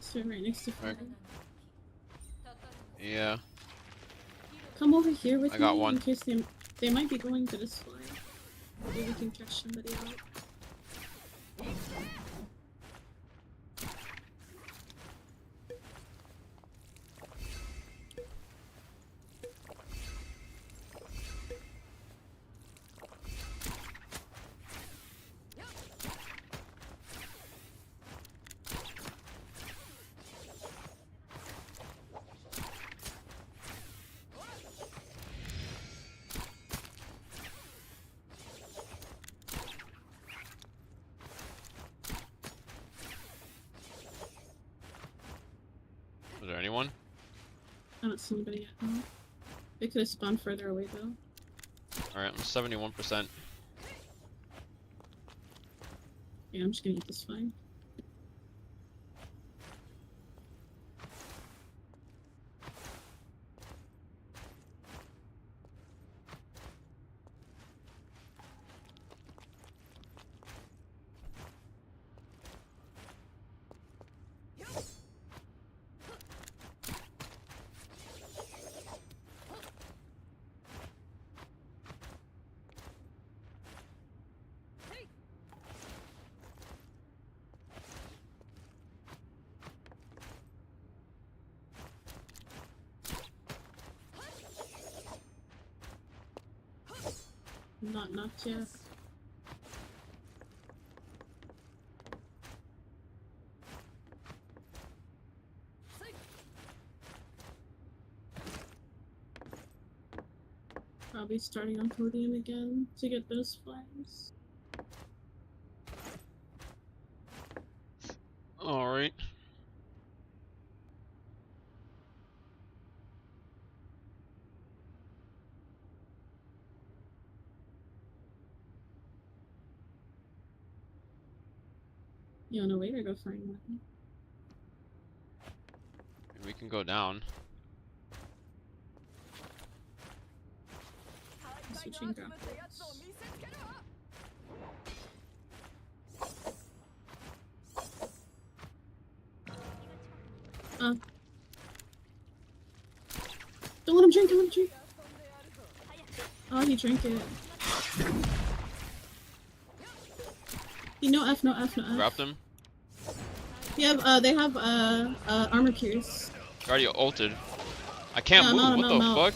So right next to fire. Yeah. Come over here with I got me one. in case they might be going to this fly. Maybe we can catch somebody out. Was there anyone? I don't see anybody yet. No. They could have spawned further away though. Alright, I'm 71%. Yeah, I'm just gonna eat this fine. Not knocked yet. Probably starting on podium again to get those flags. Alright. You on a way to go find one? We can go down. Switching ground. Don't let him drink, don't let him drink. Oh, he drank it. No F, no F, no F. Wrapped him. Yeah, they have armor pierce. Already ulted. I can't No, move. no, What no, the no. fuck?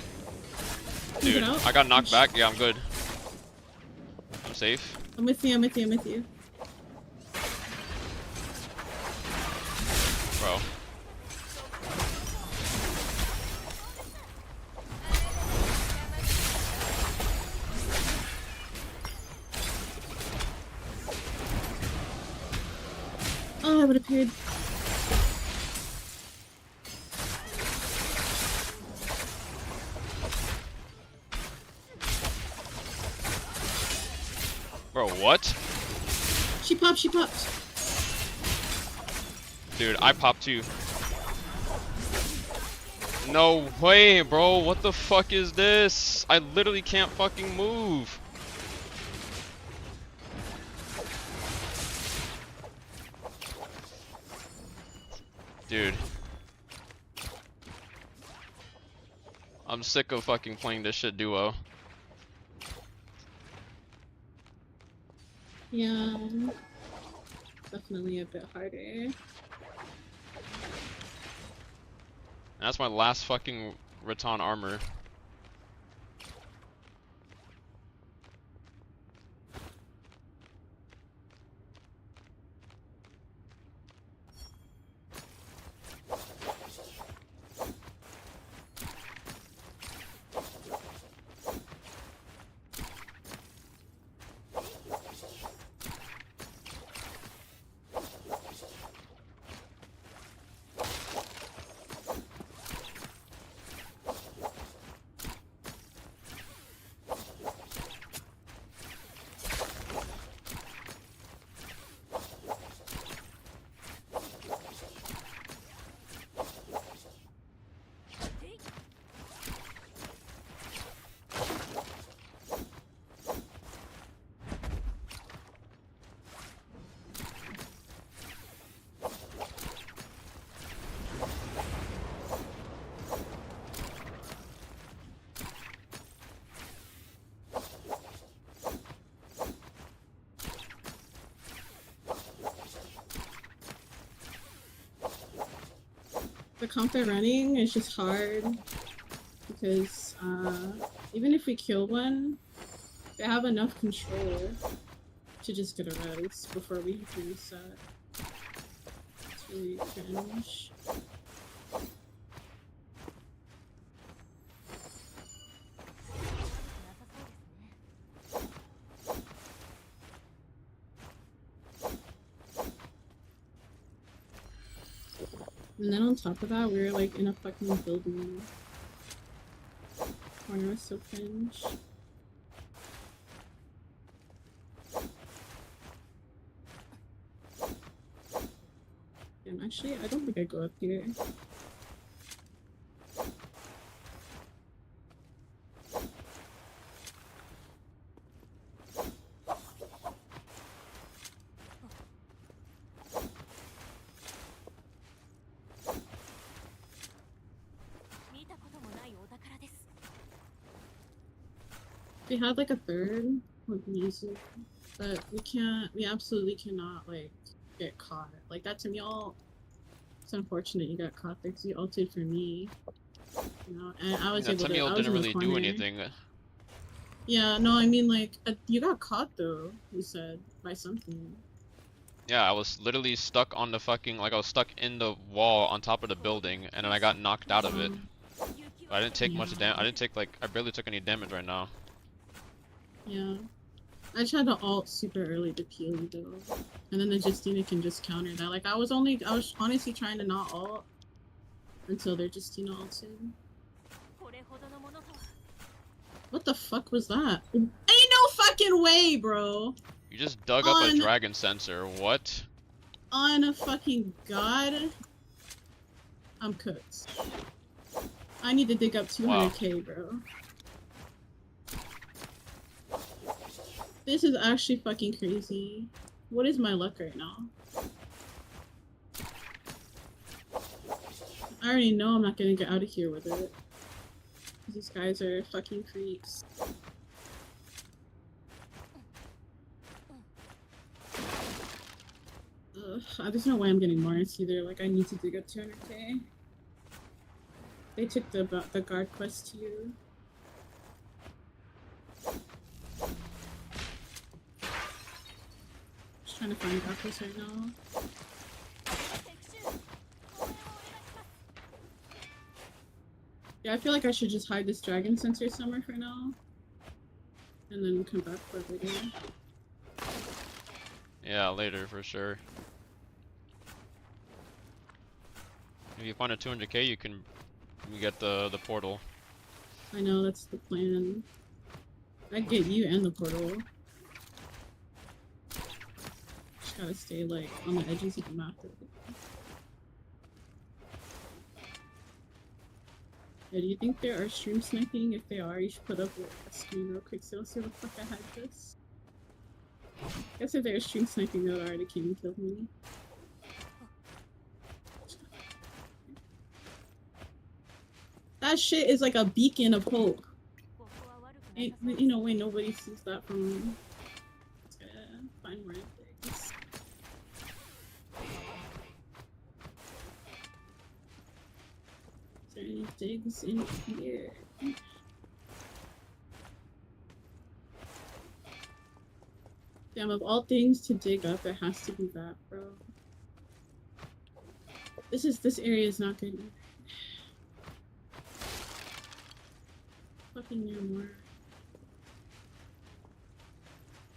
Can you Dude, get out? I got knocked back. Yeah, I'm good. I'm safe. I'm with you, I'm with you, I'm with you. Bro. Oh, I would have paid. Bro, what? She popped, she popped. Dude, I popped too. No way, bro. What the fuck is this? I literally can't fucking move. Dude. I'm sick of fucking playing this shit duo. Yeah, definitely a bit harder. That's my last fucking Rattan armor. The comp they're running is just hard because even if we kill one, they have enough control to just get a res before we have to reset. It's really cringe. And then on top of that, we were like in a fucking building. Corner was so cringe. Actually, I don't think I go up here. If we had like a third, would be easy. But we can't, we absolutely cannot like get caught. Like that to me all, it's unfortunate you got caught there because you ulted for me. You know, and I was able to, I was didn't in the really do corner. anything. Yeah, no, I mean like, you got caught though, you said, by something. Yeah, I was literally stuck on the fucking, like I was stuck in the wall on top of the building, and then I got knocked out of it. But I didn't take much damage. I didn't take like, I barely took any damage right now. Yeah. I tried to ult super early to peel you though. And then the Justina can just counter that. Like I was honestly trying to not ult until their Justina ulted. What the fuck was that? Ain't no fucking way, bro! You just dug up a dragon sensor, what? On a fucking god. I'm cooked. I need to dig up 200k, bro. This is actually fucking crazy. What is my luck right now? I already know I'm not gonna get out of here with it. These guys are fucking freaks. There's no way I'm getting Mars either. Like, I need to dig up 200k. They took the guard quest too. Just trying to find guard quest right now. Yeah, I feel like I should just hide this dragon sensor somewhere for now. And then come back for later. Yeah, later for sure. If you find a 200k, you can get the portal. I know, that's the plan. I get you and the portal. Just gotta stay like on the edges of the map. Yeah, do you think there are stream sniping? If they are, you should put up a screen real quick so I'll see what the fuck I had this. I guess if they're stream sniping, they already came and killed me. That shit is like a beacon of hope. You know, way nobody sees that from. Find more things. Is there any digs in here? Damn, of all things to dig up, it has to be that, bro. This area is not good. Fucking near more.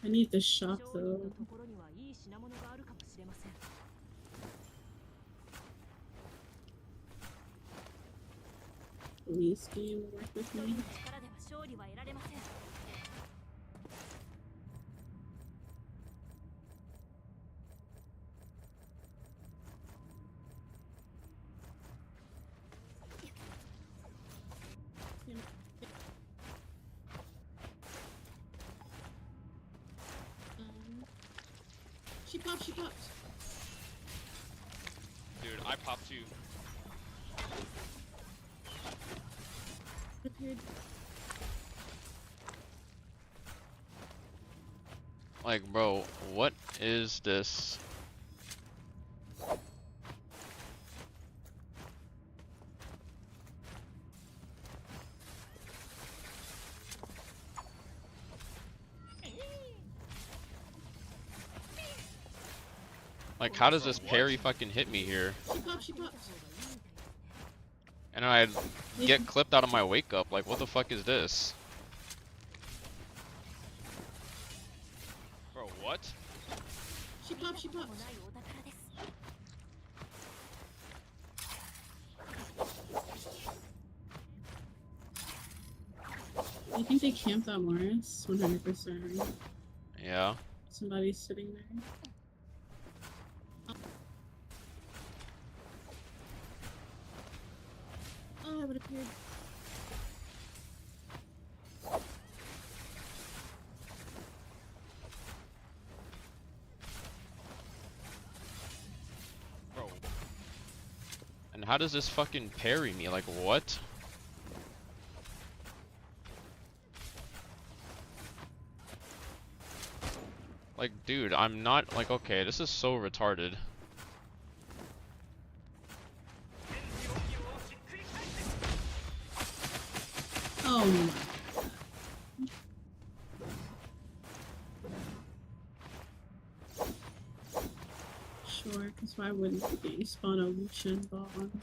I need the shop though. Police game will work with me. She popped, she popped. Dude, I popped too. Appeared. Like, bro, what is this? Like, how does this parry fucking hit me here? She popped, she popped. And I get clipped out of my wake up. Like, what the fuck is this? Bro, what? She popped, she popped. I think they camped on Morris, 100%. Yeah. Somebody's sitting there. Oh, I would appeared. Bro. And how does this fucking parry me? Like, what? Like, dude, I'm not, like, okay, this is so retarded. Oh my. Sure, because why wouldn't you spawn a Lucian ball on me?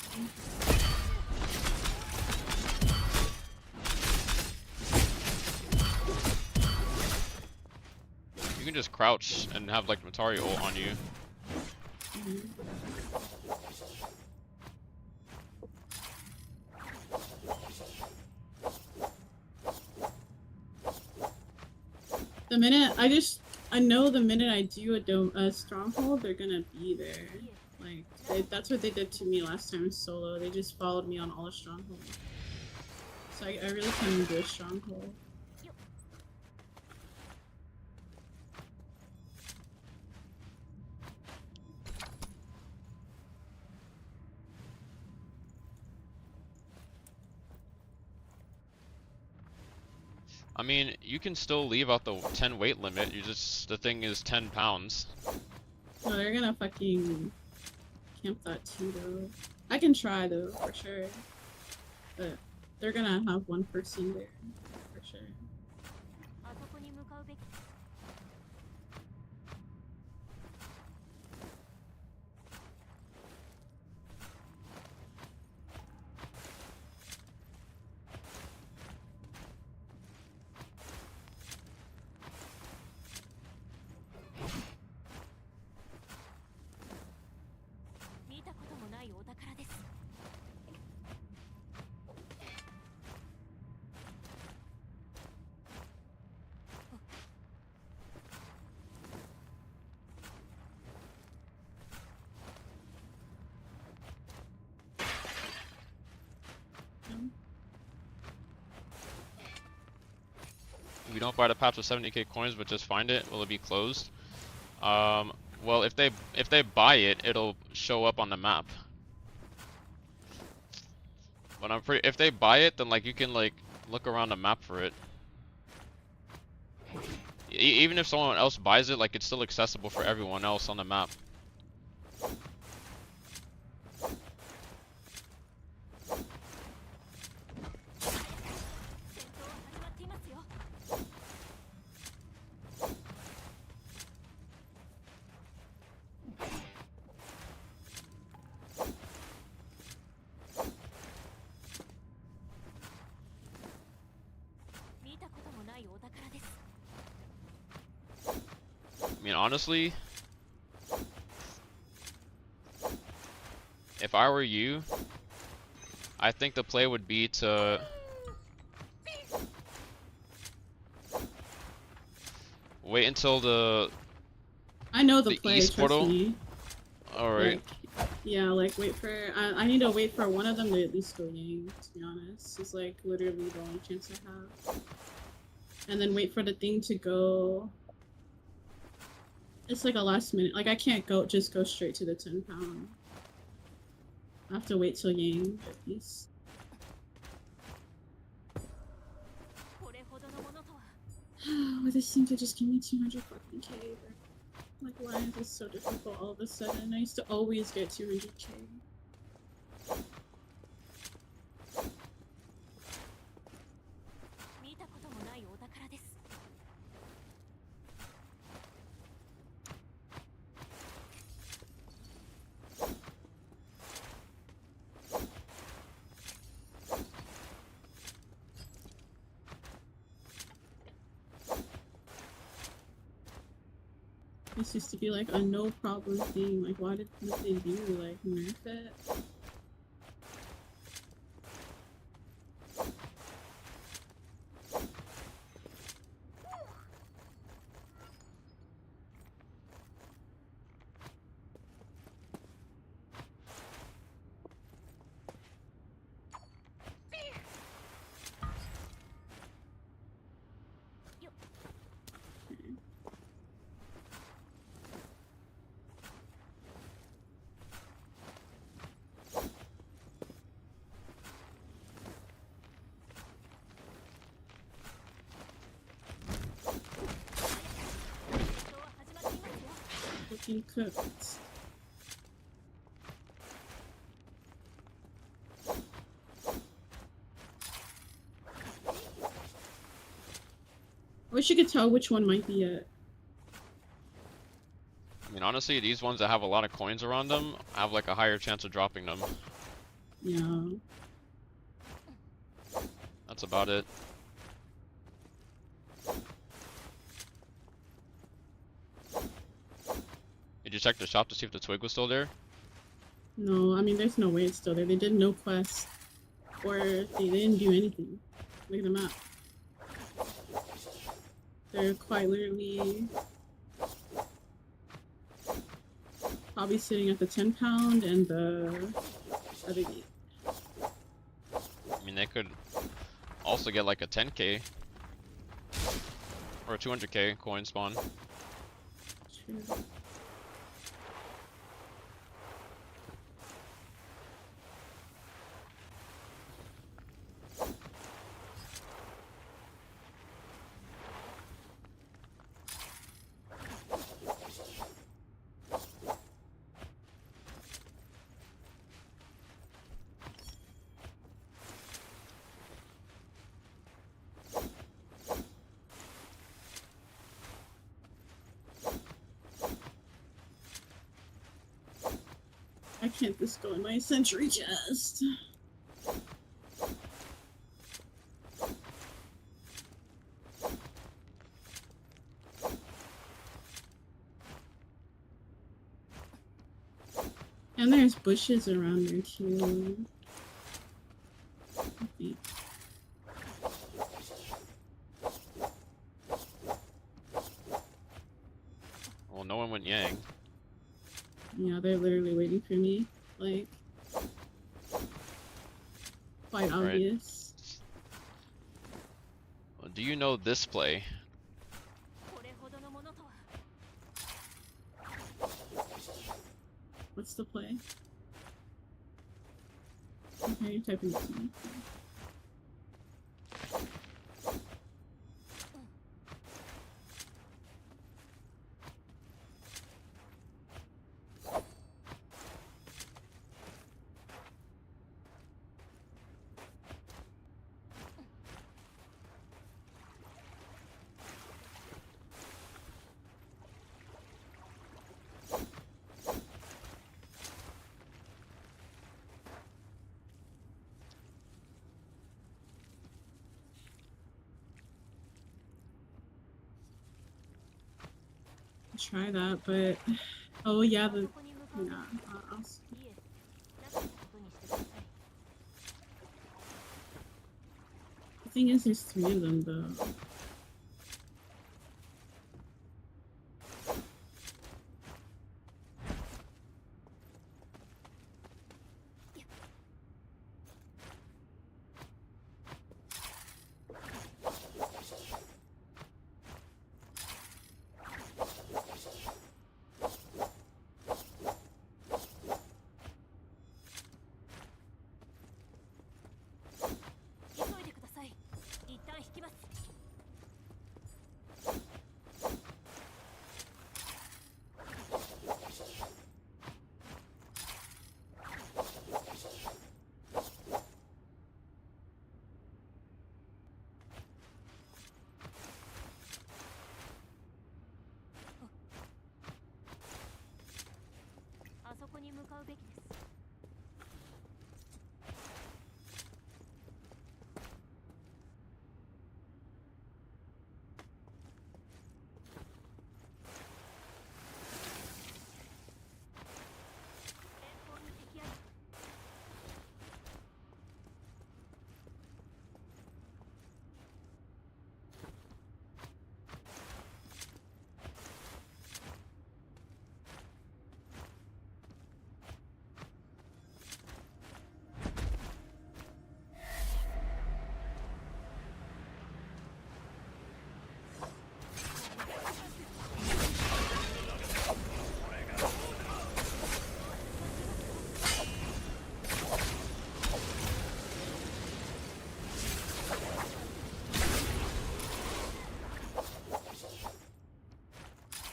You can just crouch and have, like, Matari ult on you. The minute I know the minute I do a stronghold, they're gonna be there. Like that's what they did to me last time in solo. They just followed me on all the strongholds. So I really couldn't do a stronghold. I mean, you can still leave out the 10 weight limit. The thing is 10 pounds. No, they're gonna fucking camp that too, though. I can try though, for sure. But they're gonna have one person there, for sure. We don't buy the patch with 70k coins, but just find it. Will it be closed? Well, if they buy it, it'll show up on the map. But I'm pretty. If they buy it, then like you can like look around the map for it. Even if someone else buys it, like it's still accessible for everyone else on the map. I mean, honestly, if I were you, I think the play would be to wait until the I know the play, East trust portal. me. Alright. Like, yeah, like wait for. I need to wait for one of them to at least go Yang. To be honest, it's like literally the only chance I have. And then wait for the thing to go. It's like a last minute. Like I can't just go straight to the 10 pound. I have to wait till Yang at least. Oh, this thing could just give me 200 fucking K. Like, why is this so difficult all of a sudden? I used to always get 200K. This used to be like a no problem thing. Like, why did they do? Like, nerf it? Looking cooked. I wish you could tell which one might be it. I mean, honestly, these ones that have a lot of coins around them have like a higher chance of dropping them. Yeah. That's about it. Did you check the shop to see if the twig was still there? No, I mean, there's no way it's still there. They did no quest. Or they didn't do anything. Look at the map. They're quite literally probably sitting at the 10 pound and the other gate. I mean, they could also get like a 10k or a 200k coin spawn. True. I can't just go in my century chest. And there's bushes around there too. Well, no one went Yang. Yeah, they're literally waiting for me. Like, quite Right. obvious. Well, do you know this play? What's the play? Okay, you're typing T. Try that, but oh yeah, I'll see. The thing is, there's 3 of them though.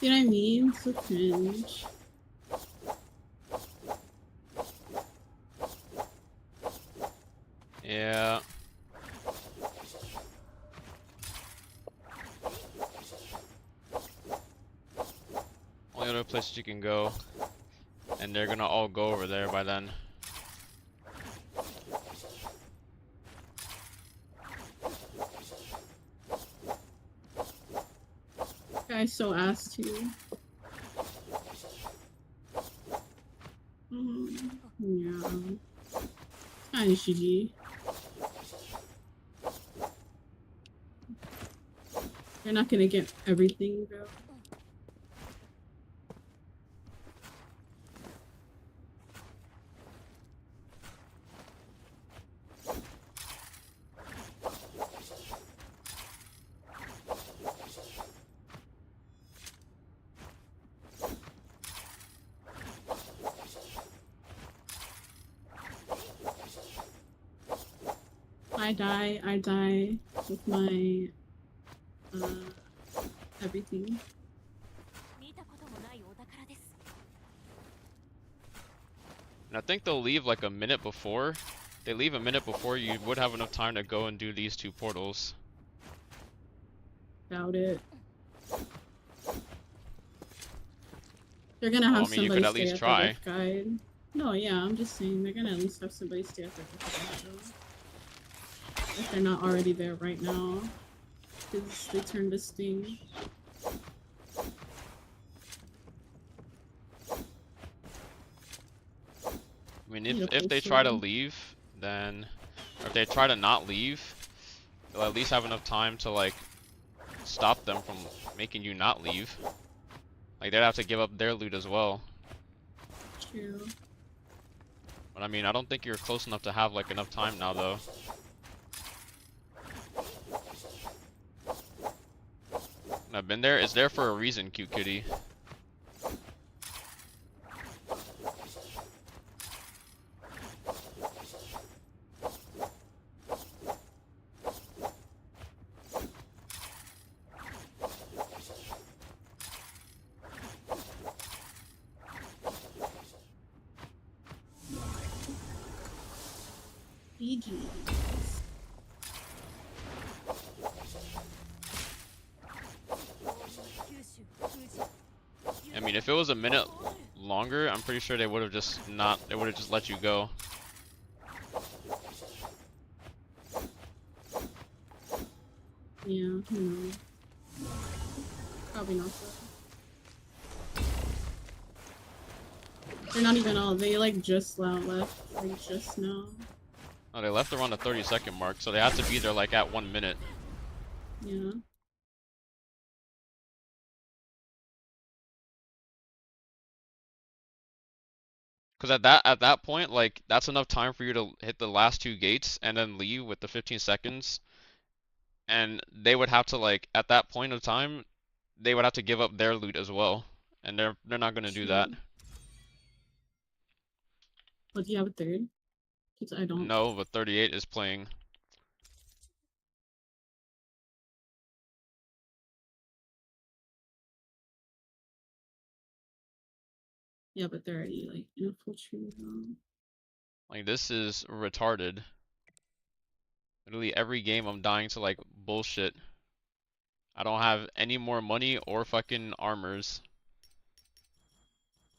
You know what I mean? So cringe. Yeah. Only other places you can go, and they're gonna all go over there by then. Guy's so ass too. Yeah. It's kinda GG. You're not gonna get everything, bro. I die with my everything. And I think they'll leave like a minute before. They leave a minute before you would have enough time to go and do these 2 portals. Doubt it. They're gonna Well, have I mean, you somebody could at stay least at try. the left guide. No, yeah, I'm just saying they're gonna at least have somebody stay at the left guide. If they're not already there right now, because they turned this thing. I mean, if they try to leave, then, or if they try to not leave, they'll at least have enough time to like stop them from making you not leave. Like they'd have to give up their loot as well. True. But I mean, I don't think you're close enough to have like enough time now, though. I've been there. It's there for a reason, cute kitty. Fiji. I mean, if it was a minute longer, I'm pretty sure they would have just not. They would have just let you go. Yeah, no. Probably not. They're not even all. They like just left. Like just now. Oh, they left around the 30-second mark, so they had to be there like at 1 minute. Yeah. Because at that point, like that's enough time for you to hit the last 2 gates and then leave with the 15 seconds. And they would have to like at that point of time, they would have to give up their loot as well, and they're not gonna do that. But do you have a third? Because I don't. No, but 38 is playing. Yeah, but they're already like infiltrated. Like this is retarded. Literally every game I'm dying to like bullshit. I don't have any more money or fucking armors.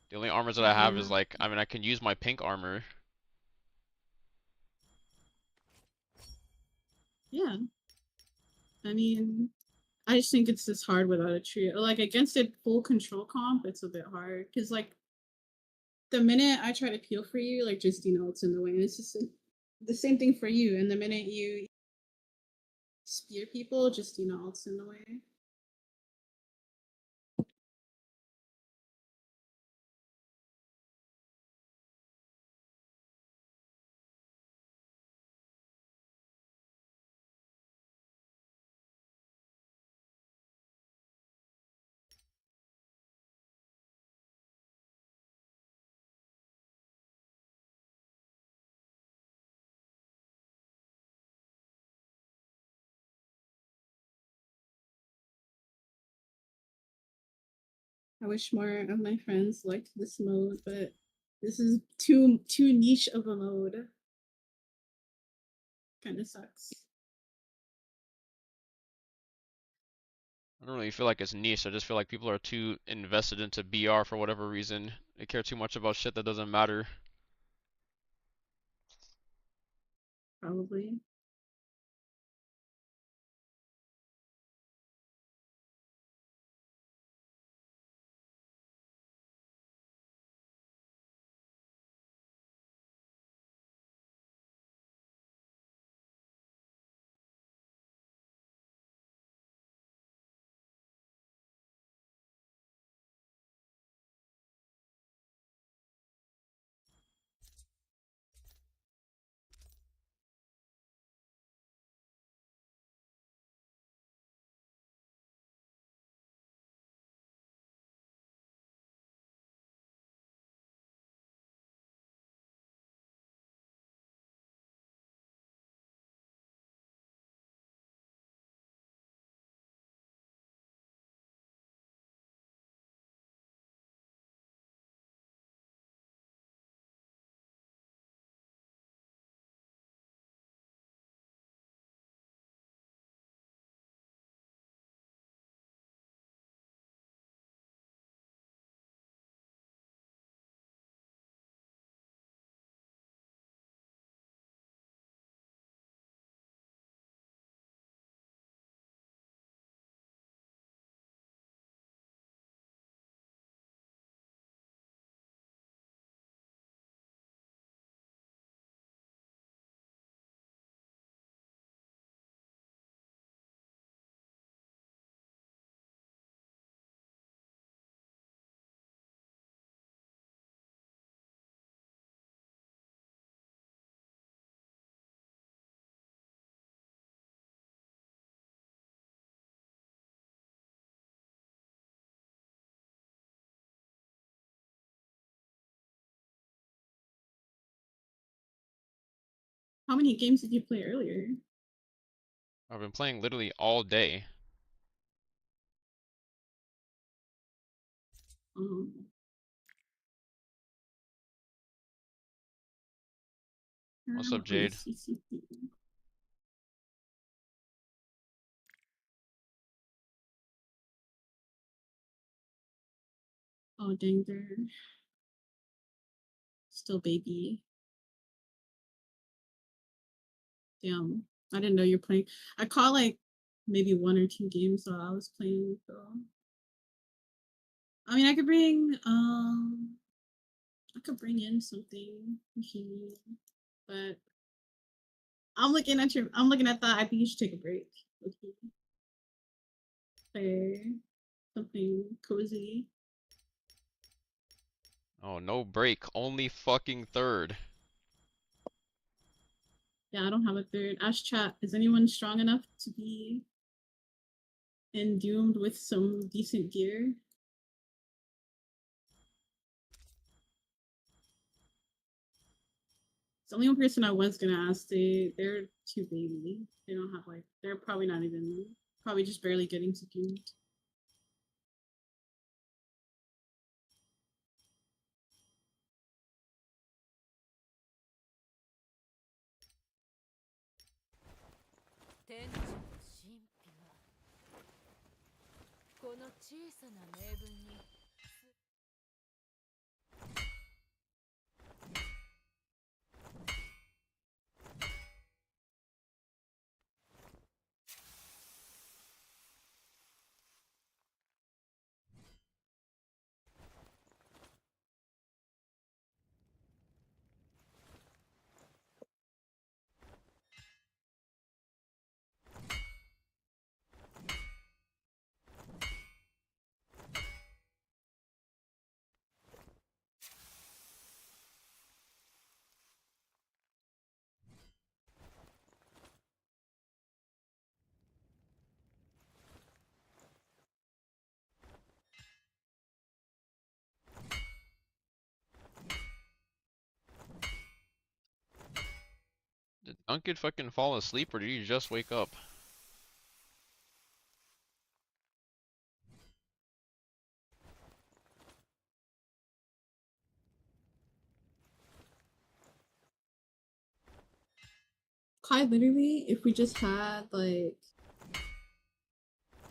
The only armors that I have is like, I mean, I can use my pink armor. Yeah. I mean, I just think it's just hard without a trio. Like against a full control comp, it's a bit hard because like the minute I try to peel for you, like just it's in the way. And it's just the same thing for you. And the minute you spear people, just it's in the way. I wish more of my friends liked this mode, but this is too niche of a mode. Kind of sucks. I don't really feel like it's niche. I just feel like people are too invested into BR for whatever reason. They care too much about shit that doesn't matter. Probably. How many games did you play earlier? I've been playing literally all day. What's up, Jade? Oh, dang, they're still baby. Damn, I didn't know you're playing. I caught like maybe 1 or 2 games while I was playing. So, I mean, I could bring in something if you need, but I'm looking at that. I think you should take a break. Okay. Play something cozy. Oh, no break. Only fucking third. Yeah, I don't have a third. Ask chat. Is anyone strong enough to be endued with some decent gear? It's the only one person I was gonna ask. They're too baby. They don't have like. They're probably not even. Probably just barely getting to June. Did Duncan fucking fall asleep or did you just wake up? Kai, literally, if we just had like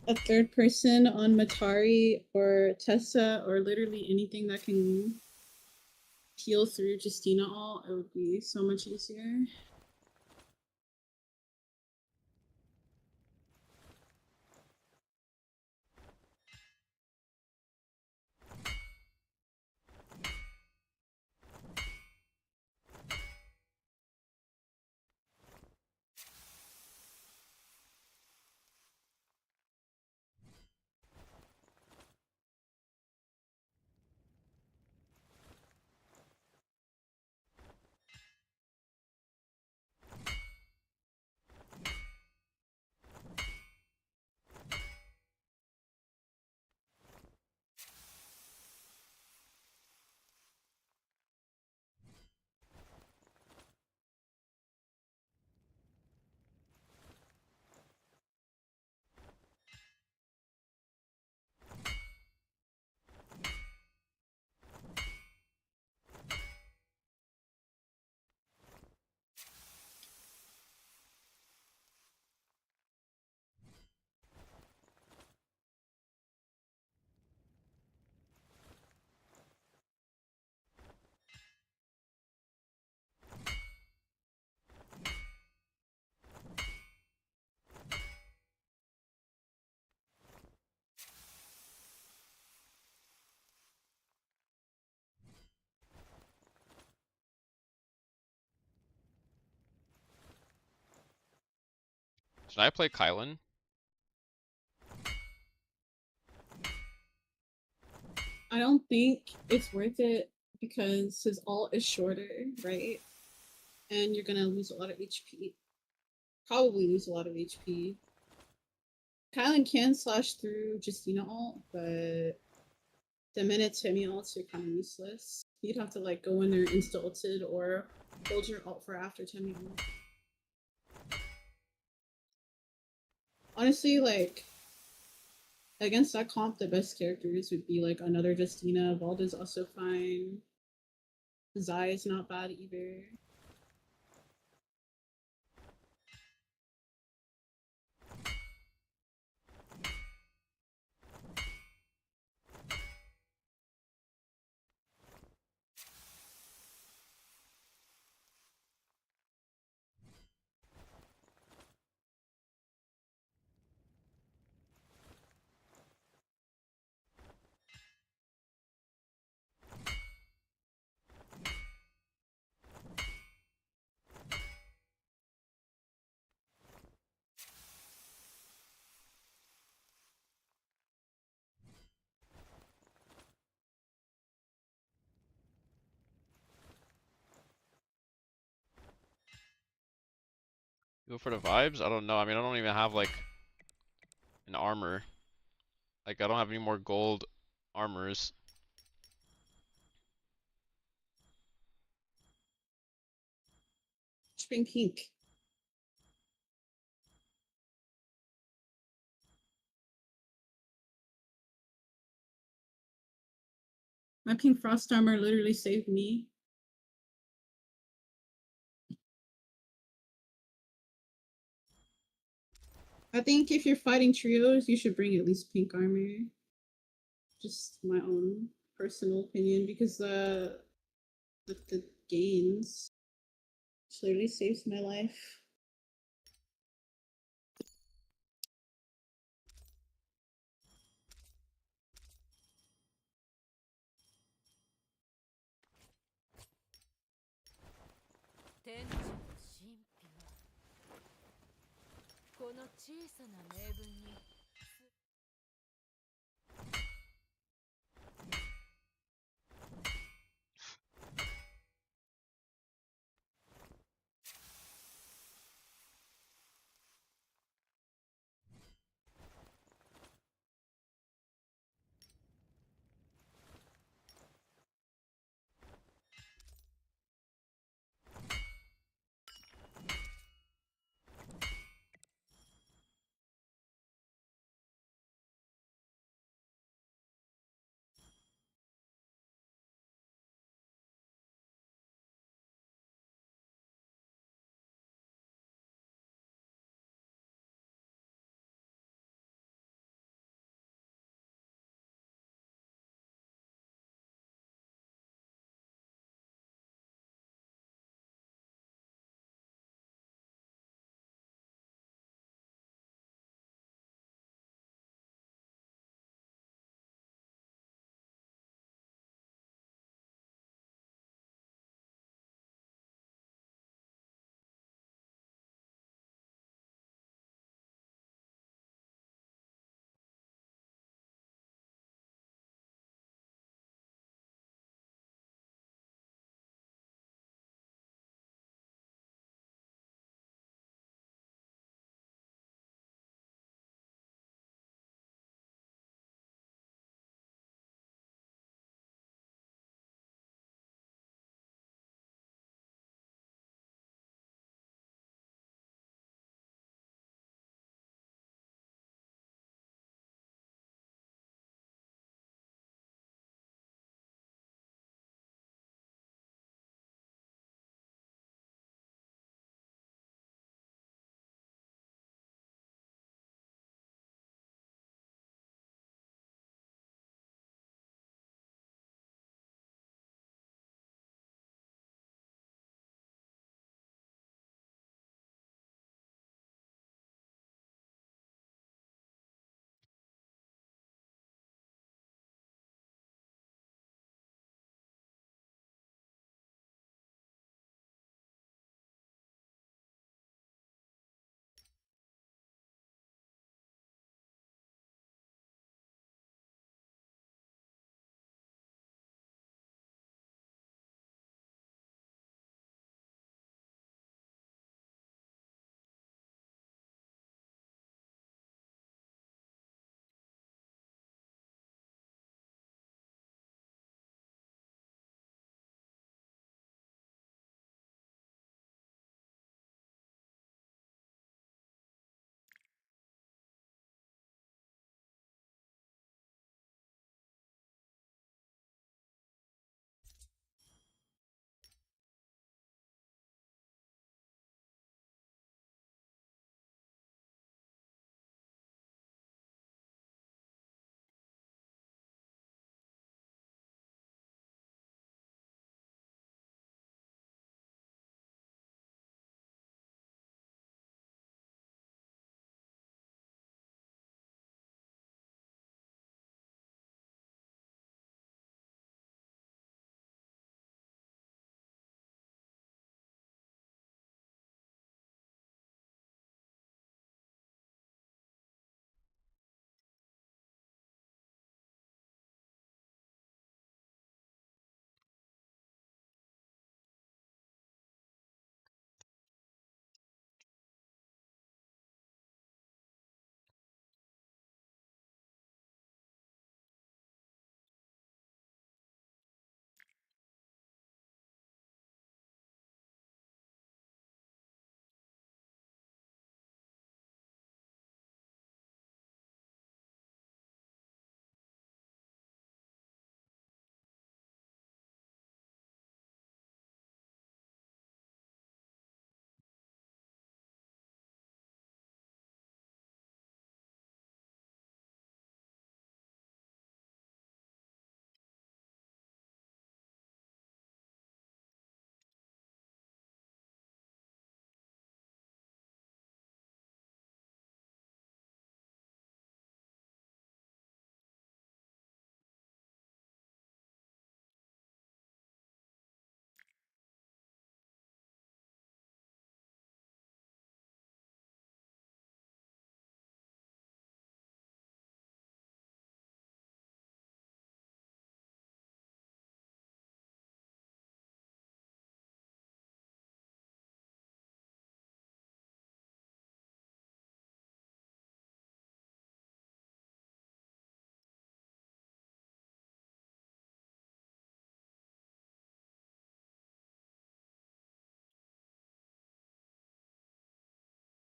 a third person on Matari or Tessa or literally anything that can peel through Justina all, it would be so much easier. Should I play Kylan? I don't think it's worth it because his ult is shorter, right? And you're gonna lose a lot of HP. Probably lose a lot of HP. Kylan can slash through Justina ult, but the minute Timmy ults, you're kind of useless. You'd have to like go in there insta ulted or hold your ult for after Timmy ult. Honestly, like against that comp, the best characters would be like another Justina. Valda's also fine. Zai is not bad either. Go for the vibes? I don't know. I mean, I don't even have like an armor. Like, I don't have any more gold armors. Just bring pink. My pink frost armor literally saved me. I think if you're fighting trios, you should bring at least pink armor. Just my own personal opinion, because the gains literally saves my life.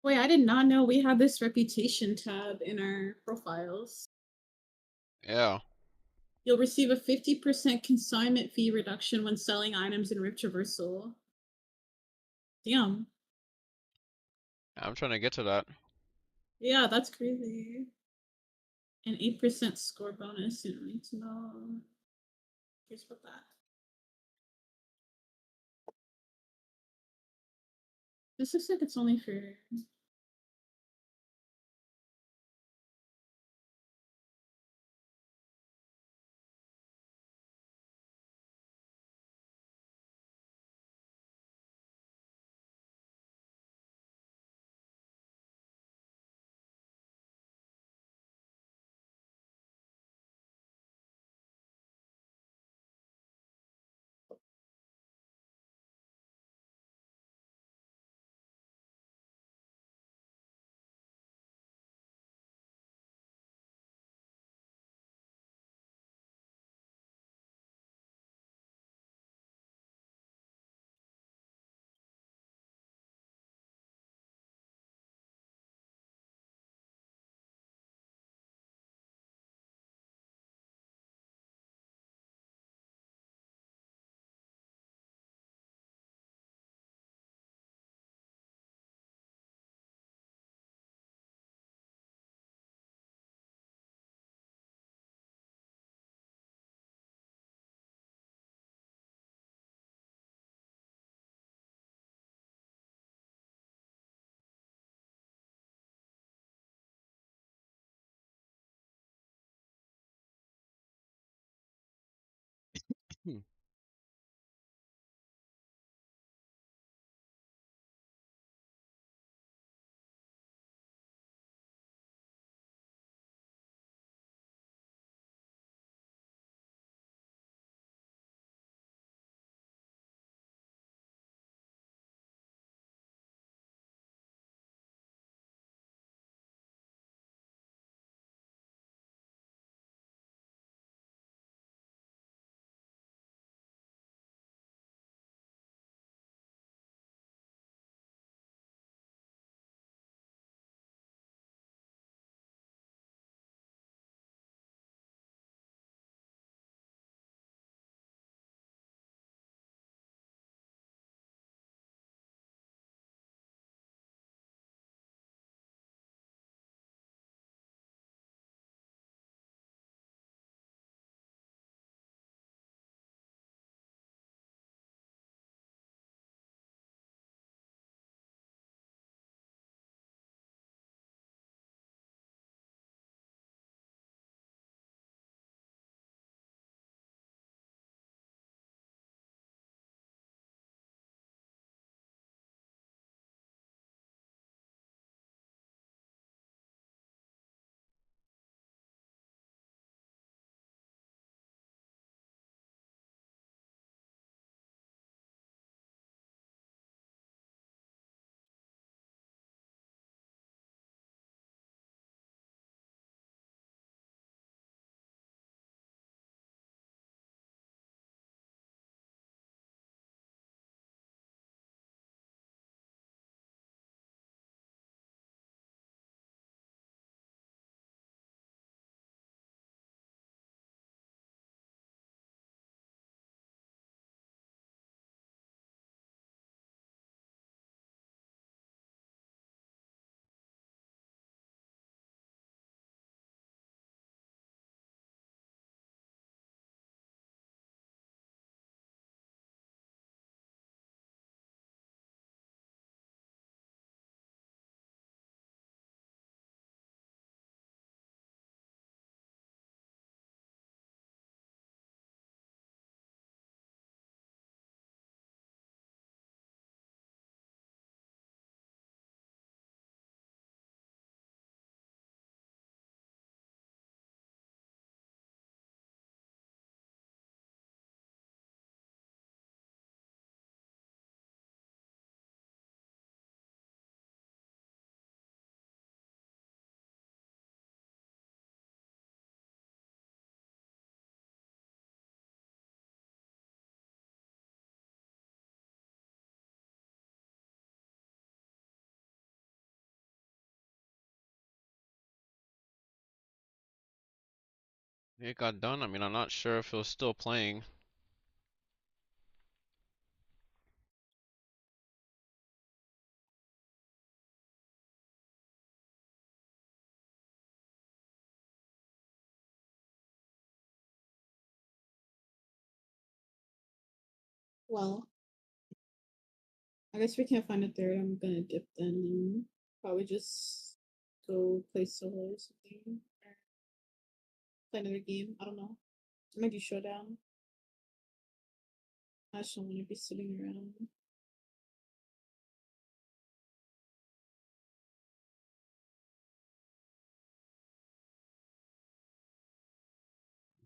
Wait, I did not know we had this reputation tab in our profiles. Yeah. You'll receive a 50% consignment fee reduction when selling items in Rift Traversal. Damn. I'm trying to get to that. Yeah, that's crazy. An 8% score bonus. You don't need to know. Here's what that. This looks like it's only for It got done. I mean, I'm not sure if it was still playing. Well, I guess we can't find a third. I'm gonna dip then and probably just go play solo or something. Or play another game. I don't know. Maybe Showdown. I just don't want to be sitting around.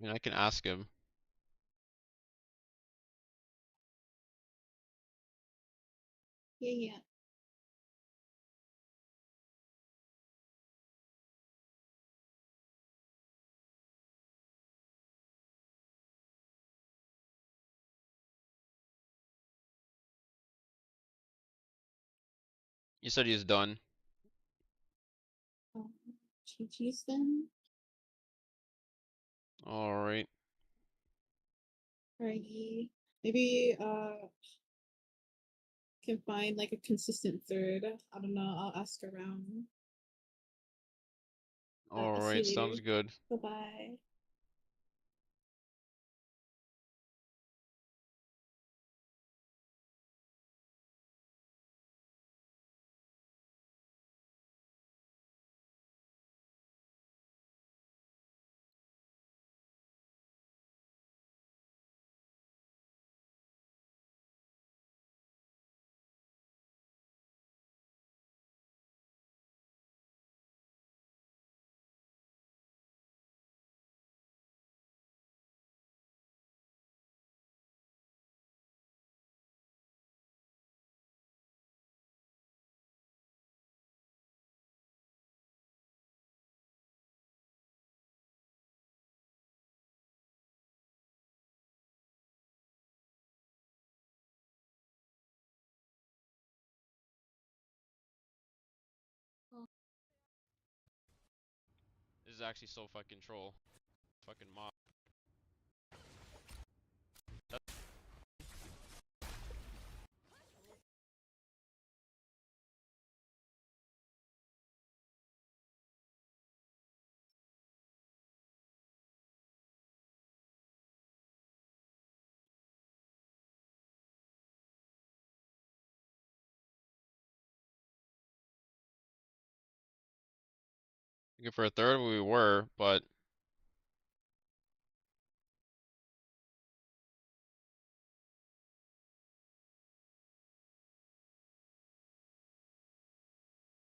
I mean, I can ask him. Yeah, yeah. You said he's done. GG's then. Alright. Alrighty. Maybe can find like a consistent third. I don't know. I'll ask around. I'll see Alright, you sounds later. good. Bye bye. This is actually so fucking troll. Fucking mob. Looking for a third, we were, but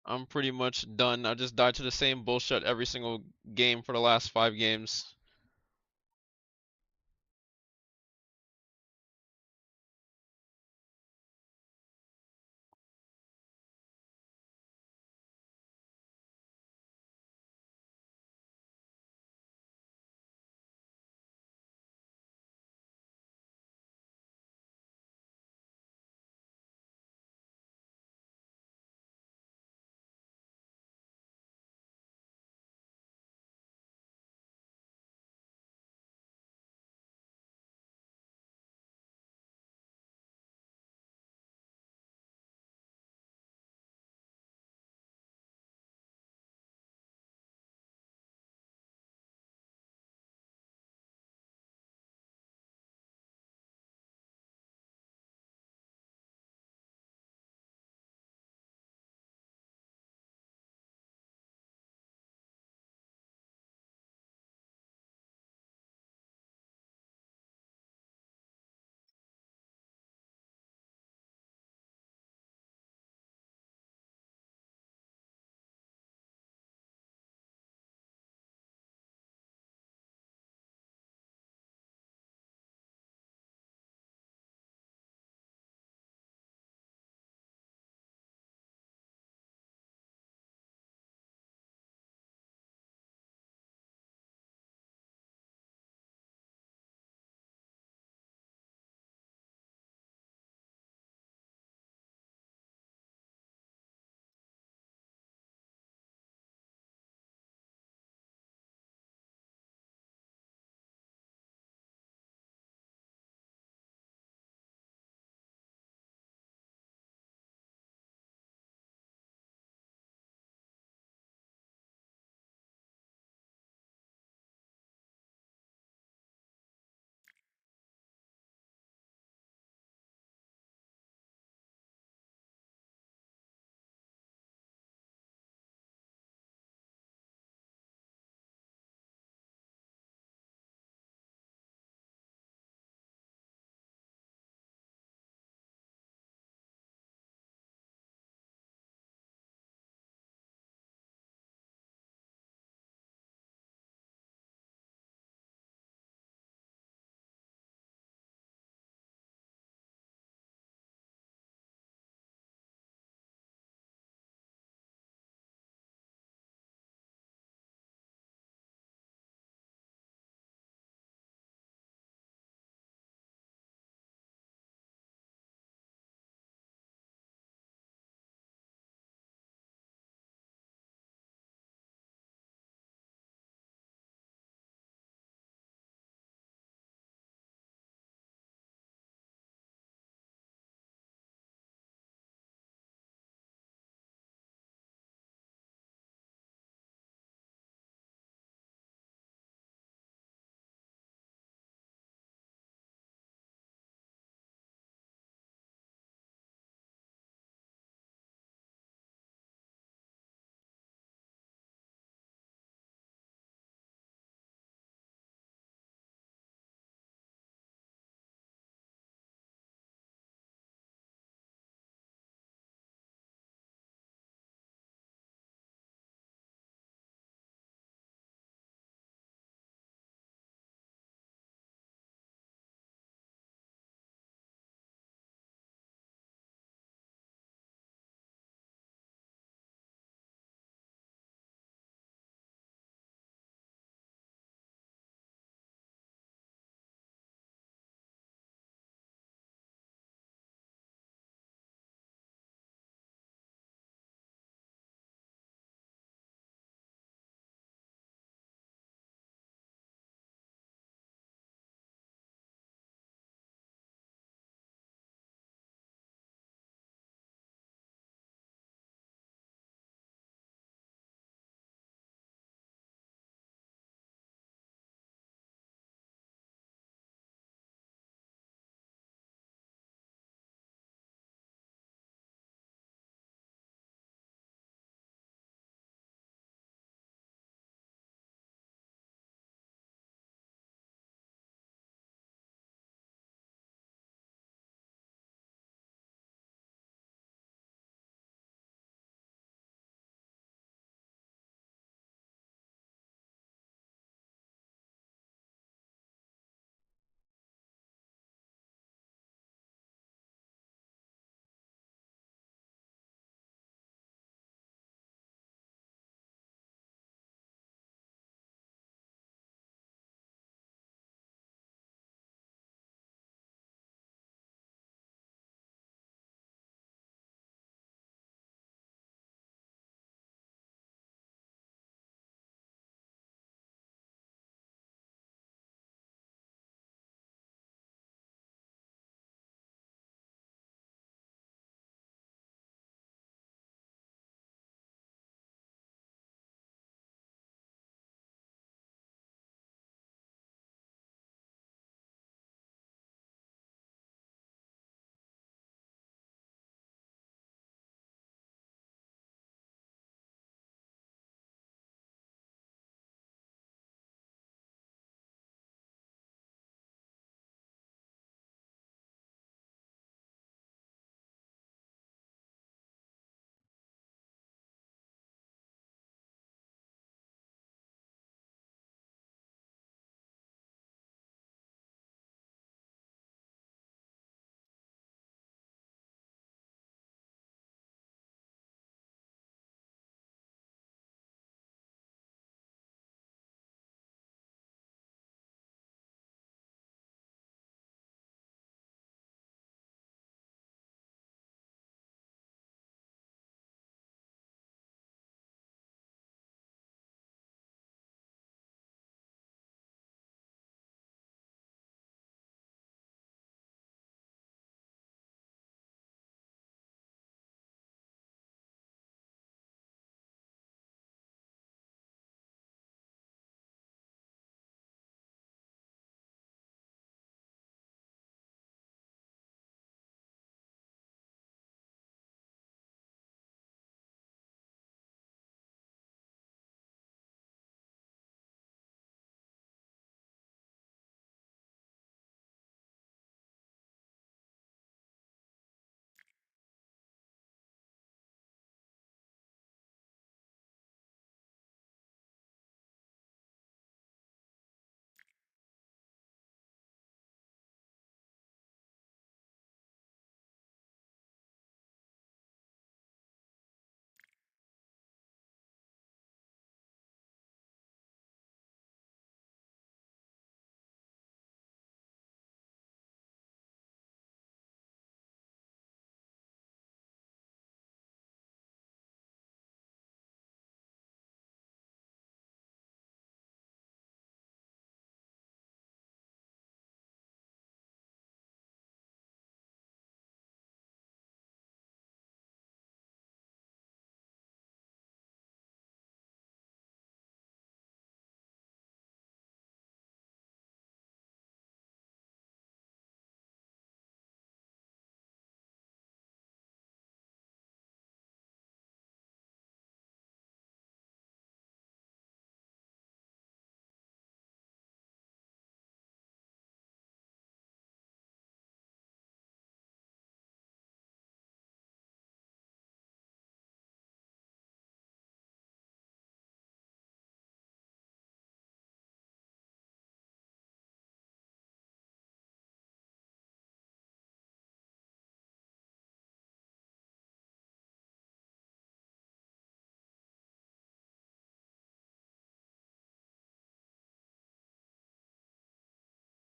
I'm pretty much done. I just died to the same bullshit every single game for the last 5 games.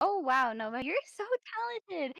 Oh wow, Nova, you're so talented.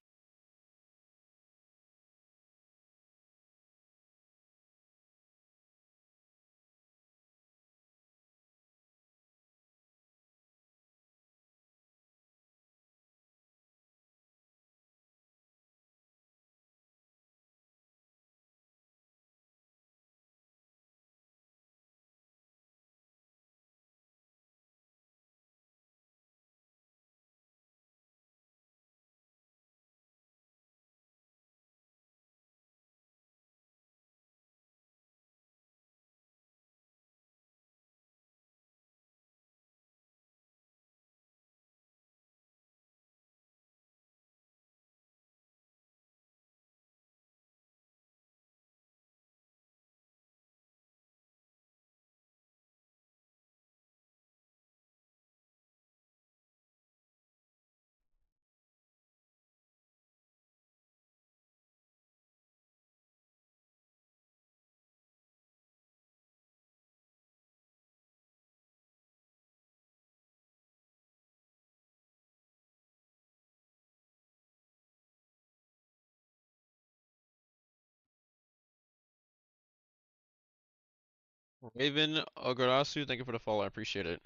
Raven Ogarasu, thank you for the follow. I appreciate it.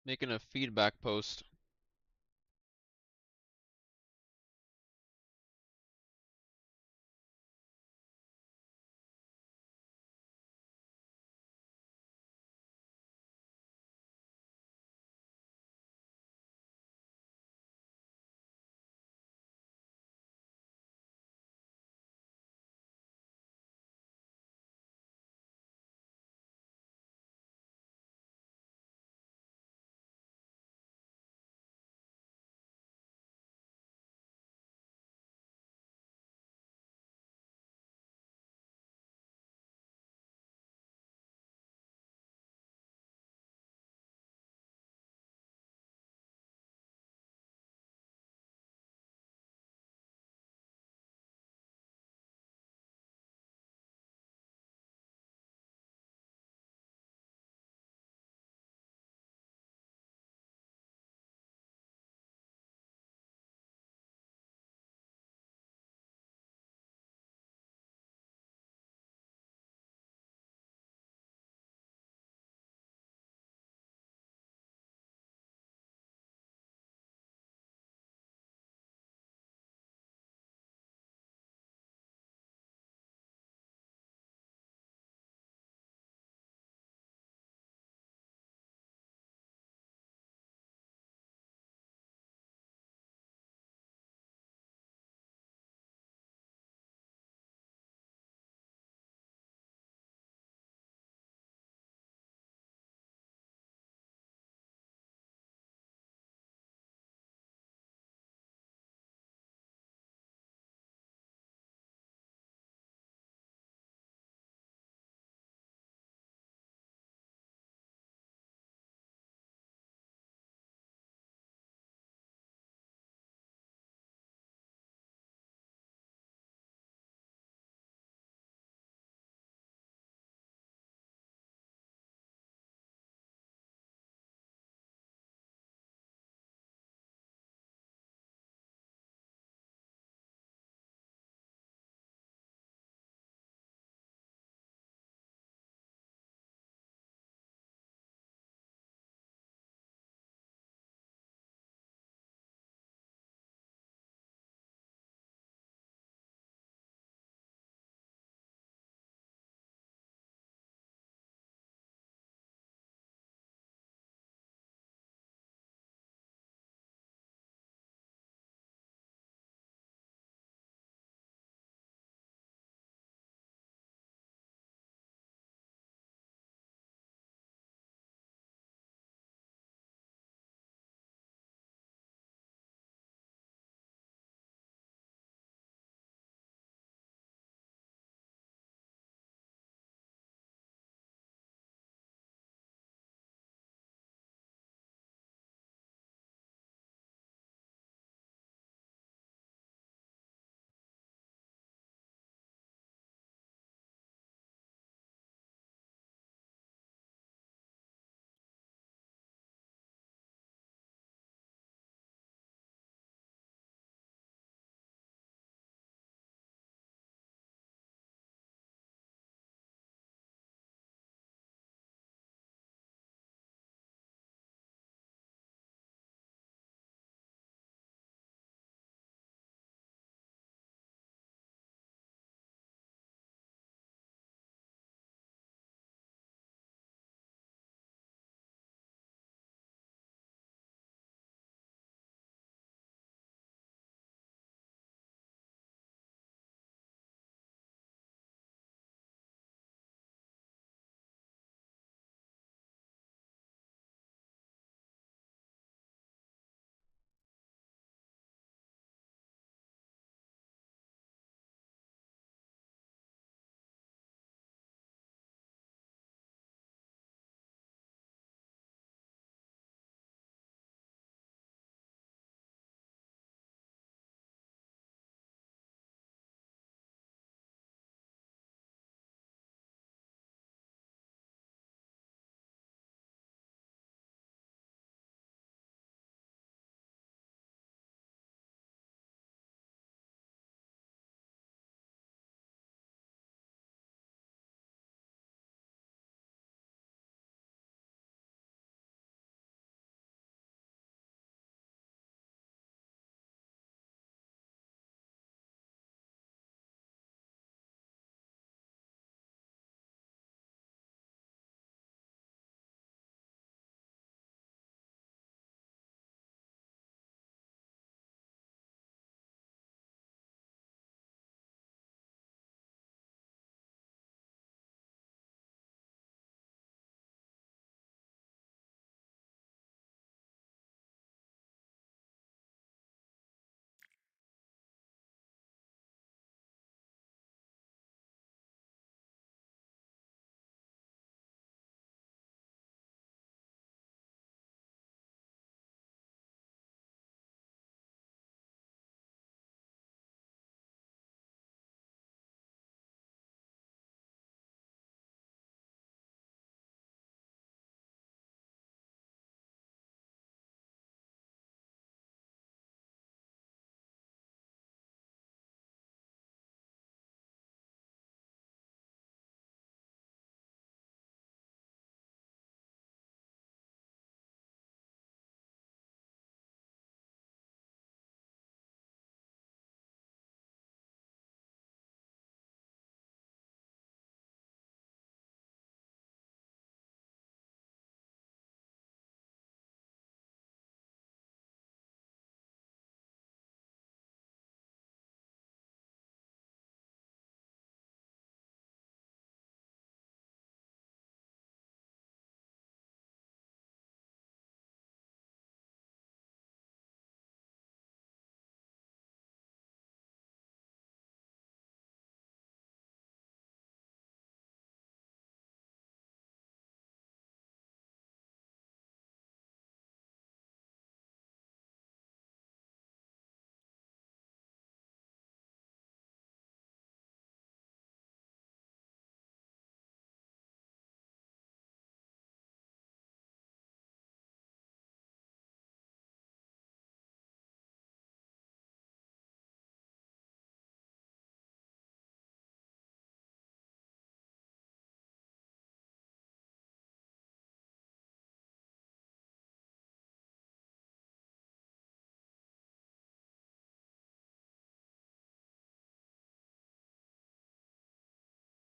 Making a feedback post.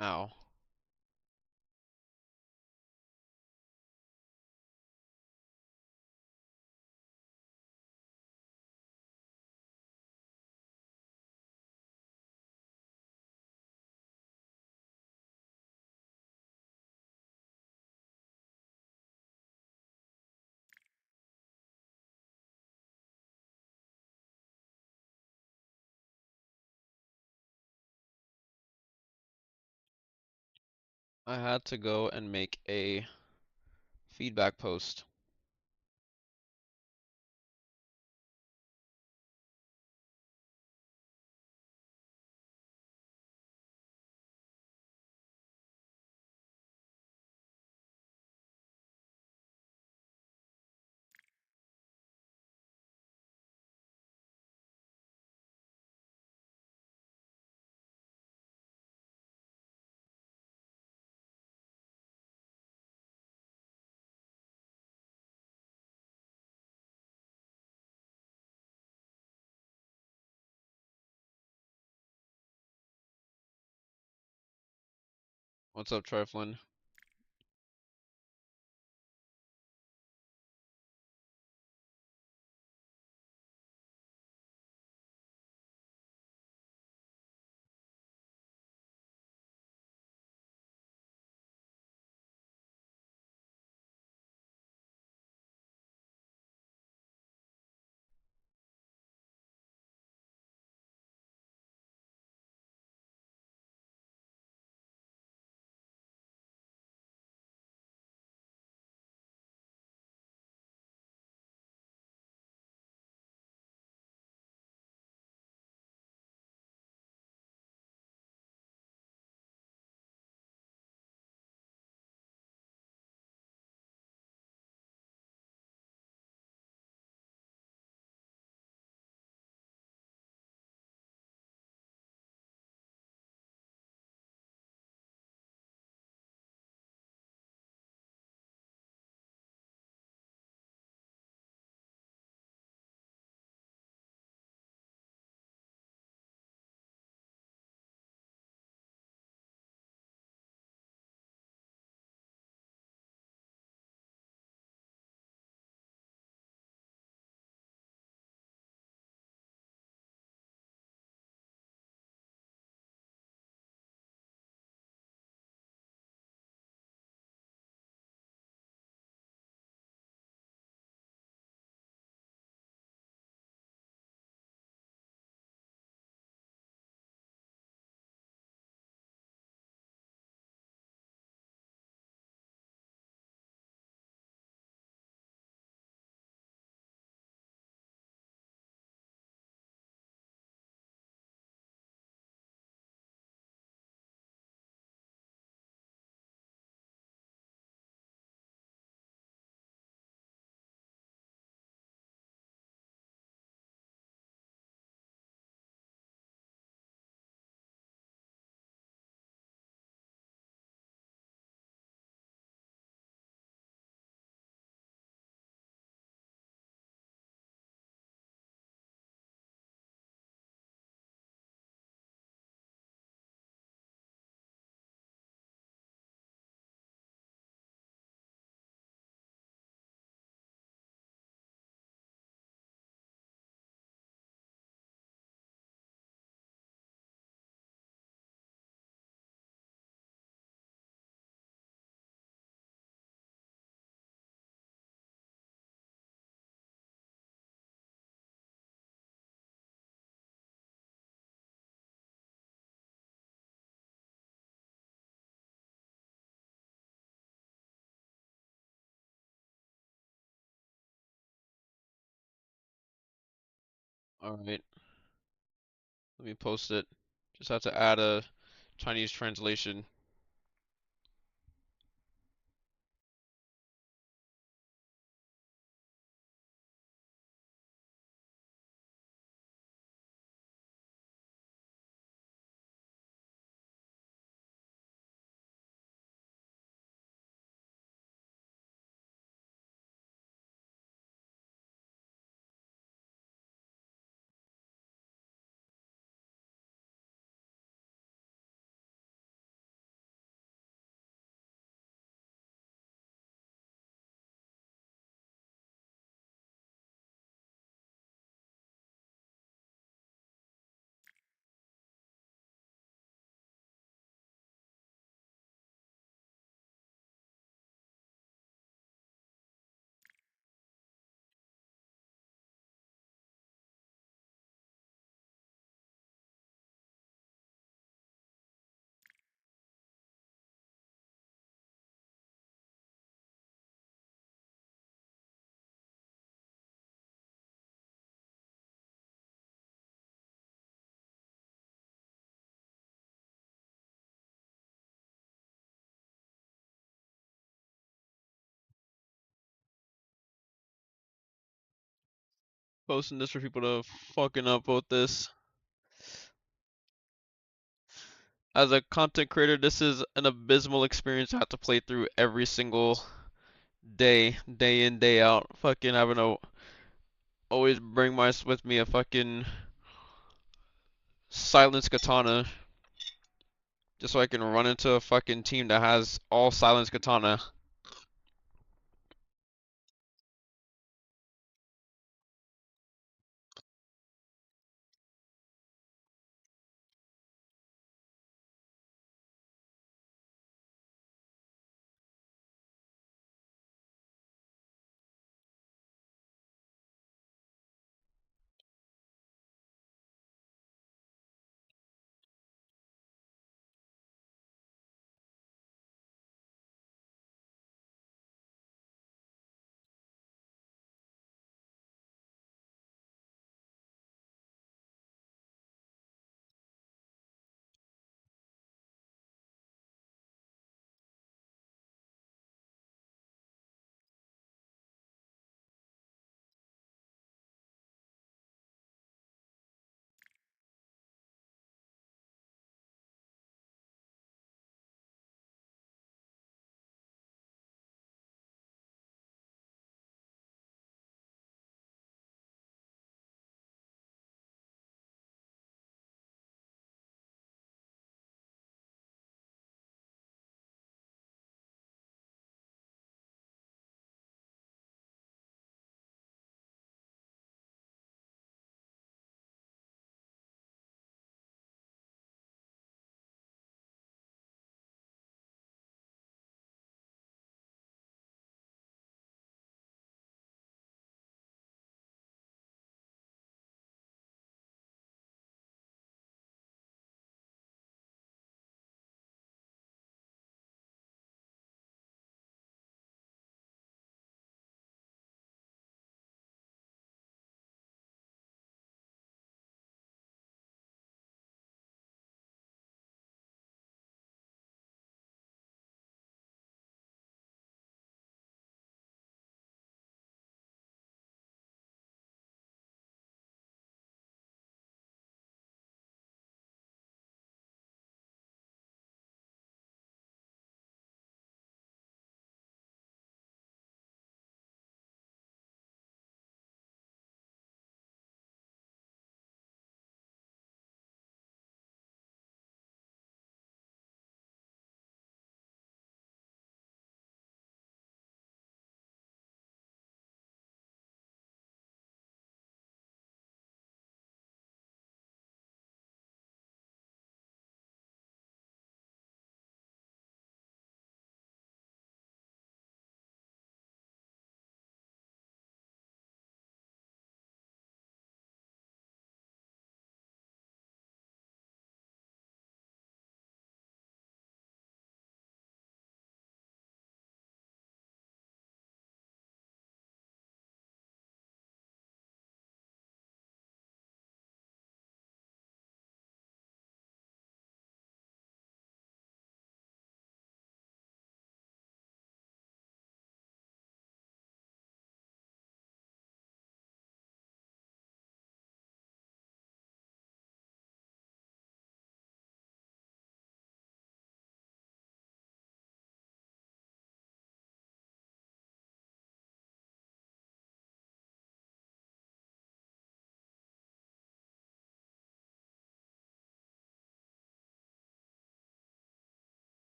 Ow. I had to go and make a feedback post. What's up, Triflin? Alright. Let me post it. Just have to add a Chinese translation. posting this for people to fucking upvote this. As a content creator, this is an abysmal experience I have to play through every single day, day in, day out. Fucking having to always bring with me a fucking silenced katana. Just so I can run into a fucking team that has all silenced katana.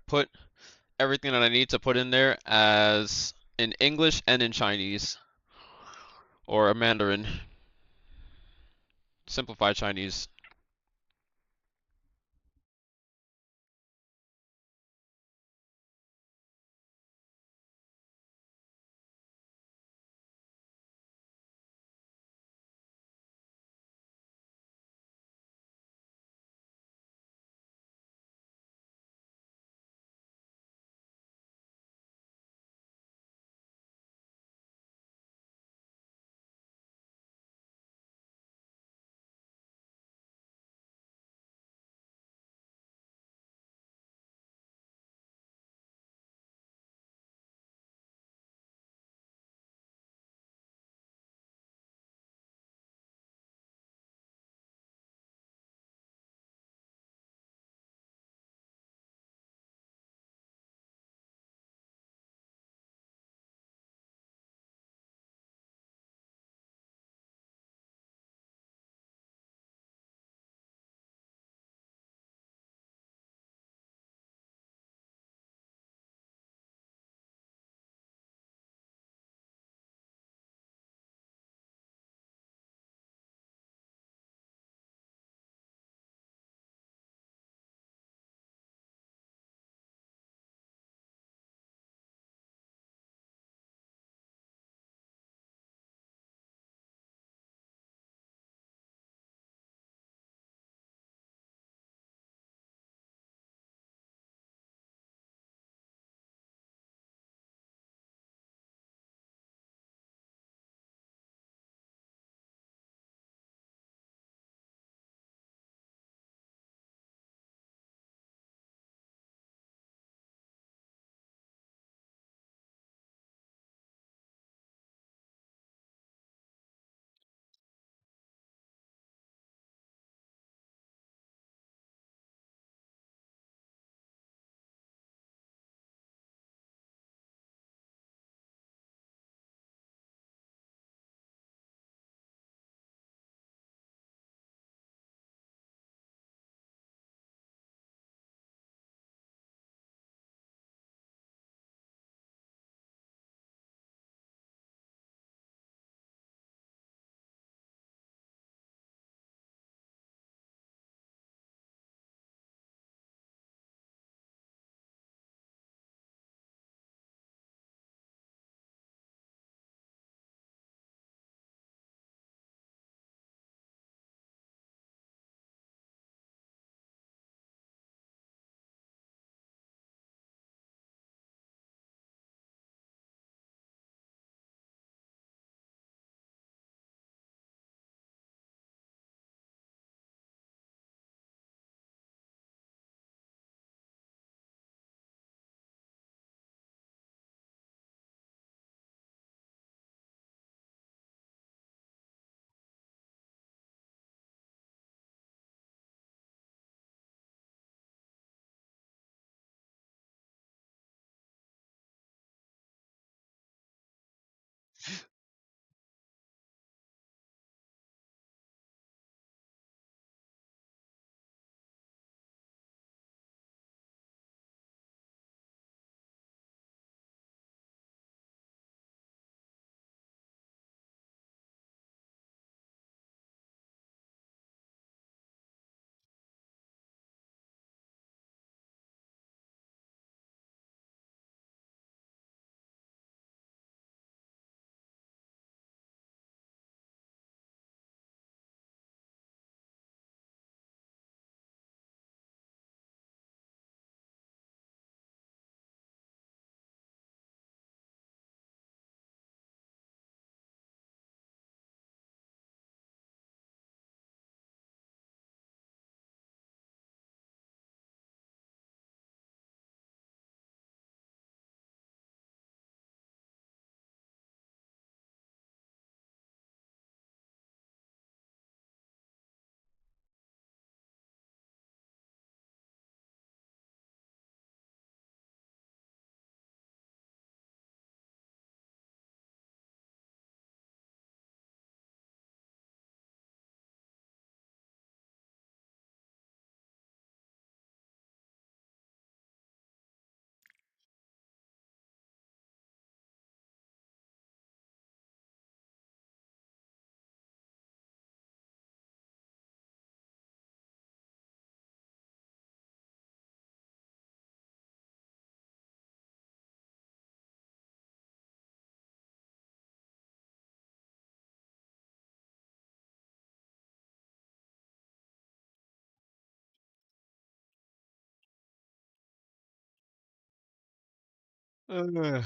put everything that I need to put in there as in English and in Chinese or a Mandarin. Simplified Chinese. Ugh.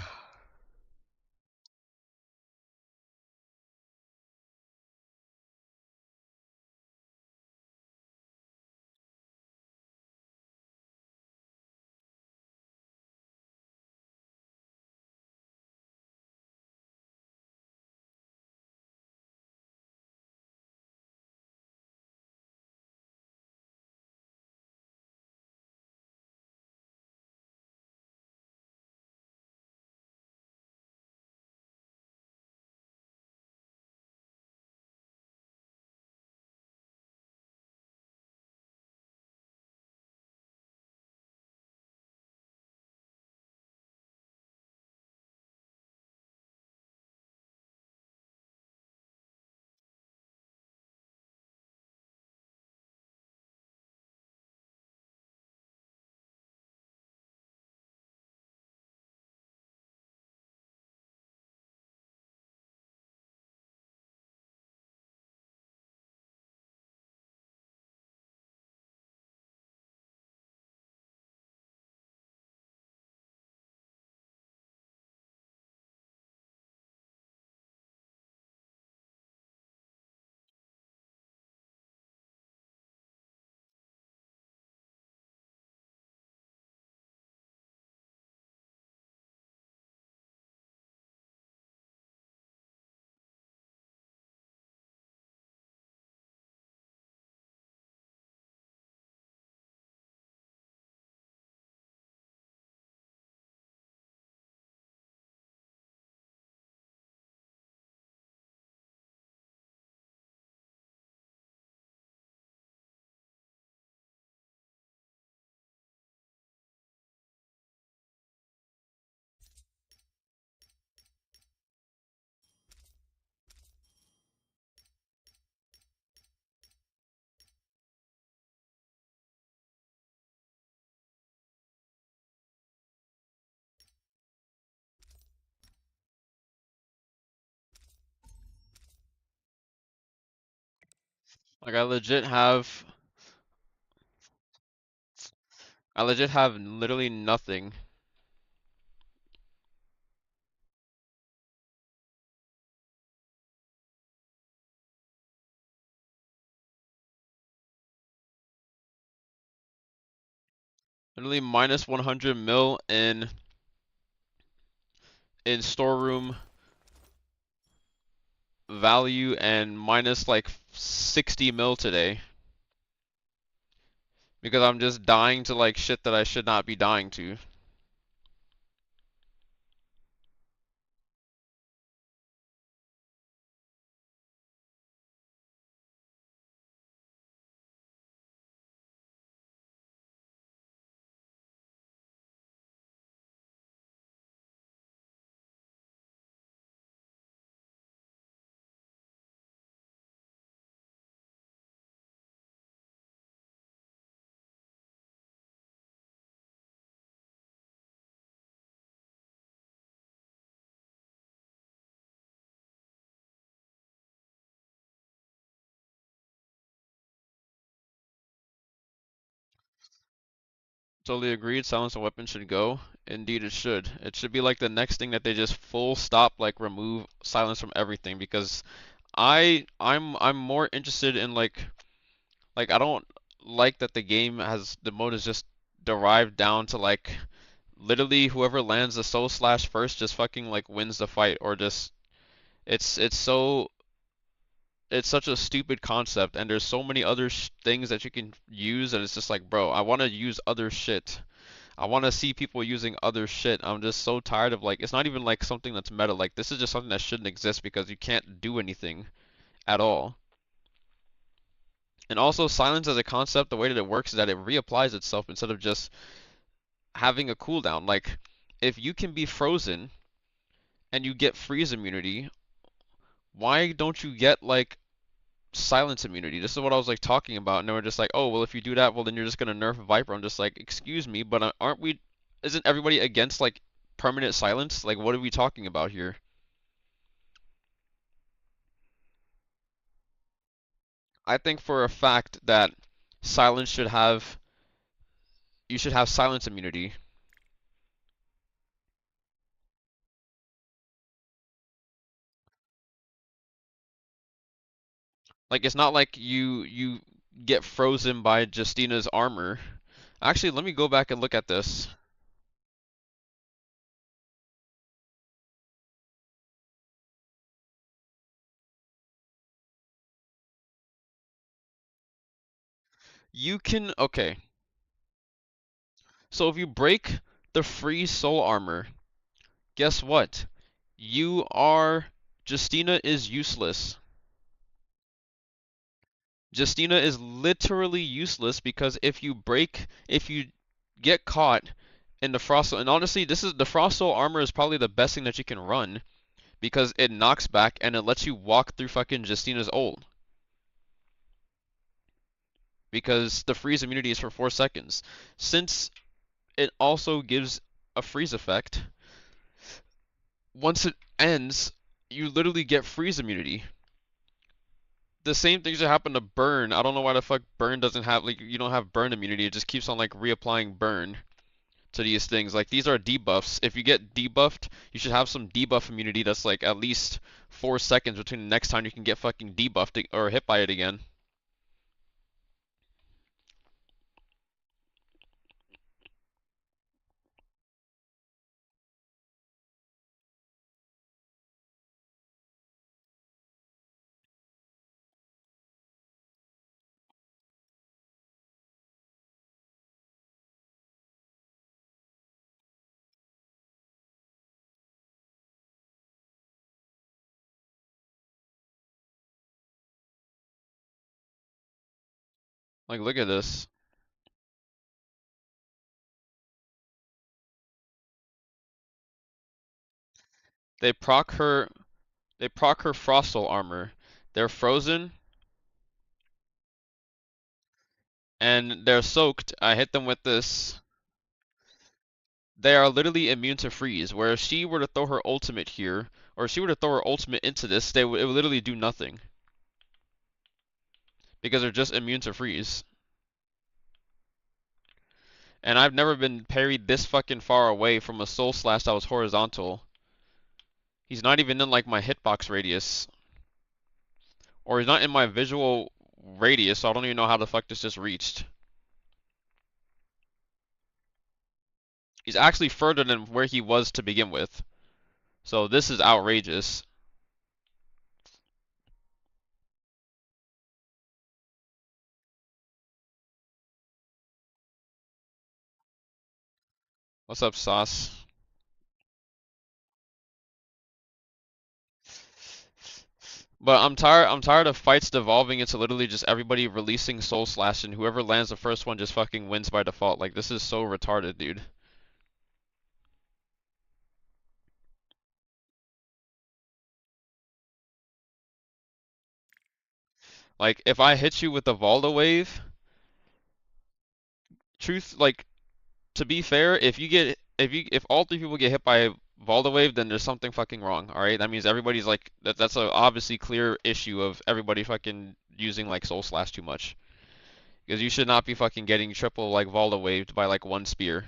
Like I legit have literally nothing. Literally minus 100 mil in storeroom value and minus like 60 mil today. Because I'm just dying to like shit that I should not be dying to. Totally agreed. Silence a weapon should go. Indeed, it should. It should be like the next thing that they just full stop, like remove silence from everything. Because I'm more interested in like I don't like that the game has the mode is just derived down to like literally whoever lands the soul slash first just fucking like wins the fight or just it's so it's such a stupid concept and there's so many other things that you can use and it's just like bro I want to use other shit. I want to see people using other shit. I'm just so tired of like it's not even like something that's meta, like this is just something that shouldn't exist because you can't do anything at all. And also silence as a concept, the way that it works is that it reapplies itself instead of just having a cooldown. Like if you can be frozen and you get freeze immunity, why don't you get like silence immunity? This is what I was like talking about, and they were just like, oh well, if you do that, well then you're just gonna nerf Viper. I'm just like, excuse me, but aren't we? Isn't everybody against like permanent silence? Like, what are we talking about here? I think for a fact that silence should have, you should have silence immunity. Like it's not like you get frozen by Justina's armor. Actually, let me go back and look at this. You can, okay. So if you break the freeze soul armor, guess what? Justina is useless. Justina is literally useless because if you get caught in the frost soul, and honestly, the frost soul armor is probably the best thing that you can run because it knocks back and it lets you walk through fucking Justina's ult. Because the freeze immunity is for 4 seconds. Since it also gives a freeze effect, once it ends, you literally get freeze immunity. The same things that happen to burn. I don't know why the fuck burn doesn't have, like, you don't have burn immunity. It just keeps on, like, reapplying burn to these things. Like, these are debuffs. If you get debuffed, you should have some debuff immunity that's, like, at least 4 seconds between the next time you can get fucking debuffed or hit by it again. Like, look at this. They proc her frost soul armor. They're frozen and they're soaked. I hit them with this. They are literally immune to freeze. Where if she were to throw her ultimate here, or if she were to throw her ultimate into this, it would literally do nothing. Because they're just immune to freeze. And I've never been parried this fucking far away from a soul slash that was horizontal. He's not even in like my hitbox radius. Or he's not in my visual radius, so I don't even know how the fuck this just reached. He's actually further than where he was to begin with. So this is outrageous. What's up, Sauce? But I'm tired of fights devolving into literally just everybody releasing Soul Slash and whoever lands the first one just fucking wins by default. Like, this is so retarded, dude. Like, if I hit you with the Volda wave, like, to be fair, if all 3 people get hit by Volda wave, then there's something fucking wrong, alright? That means everybody's like, that's a obviously clear issue of everybody fucking using like Soul Slash too much. Because you should not be fucking getting triple like Volda waved by like 1 spear.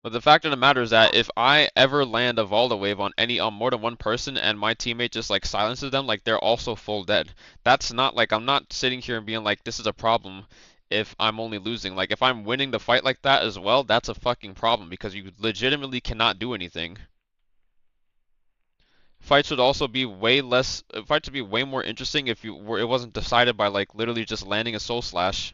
But the fact of the matter is that if I ever land a Volda wave on more than 1 person and my teammate just like silences them, like they're also full dead. That's not like, I'm not sitting here and being like, this is a problem if I'm only losing. Like if I'm winning the fight like that as well, that's a fucking problem because you legitimately cannot do anything. Fights would also be fights would be way more interesting if it wasn't decided by like literally just landing a soul slash.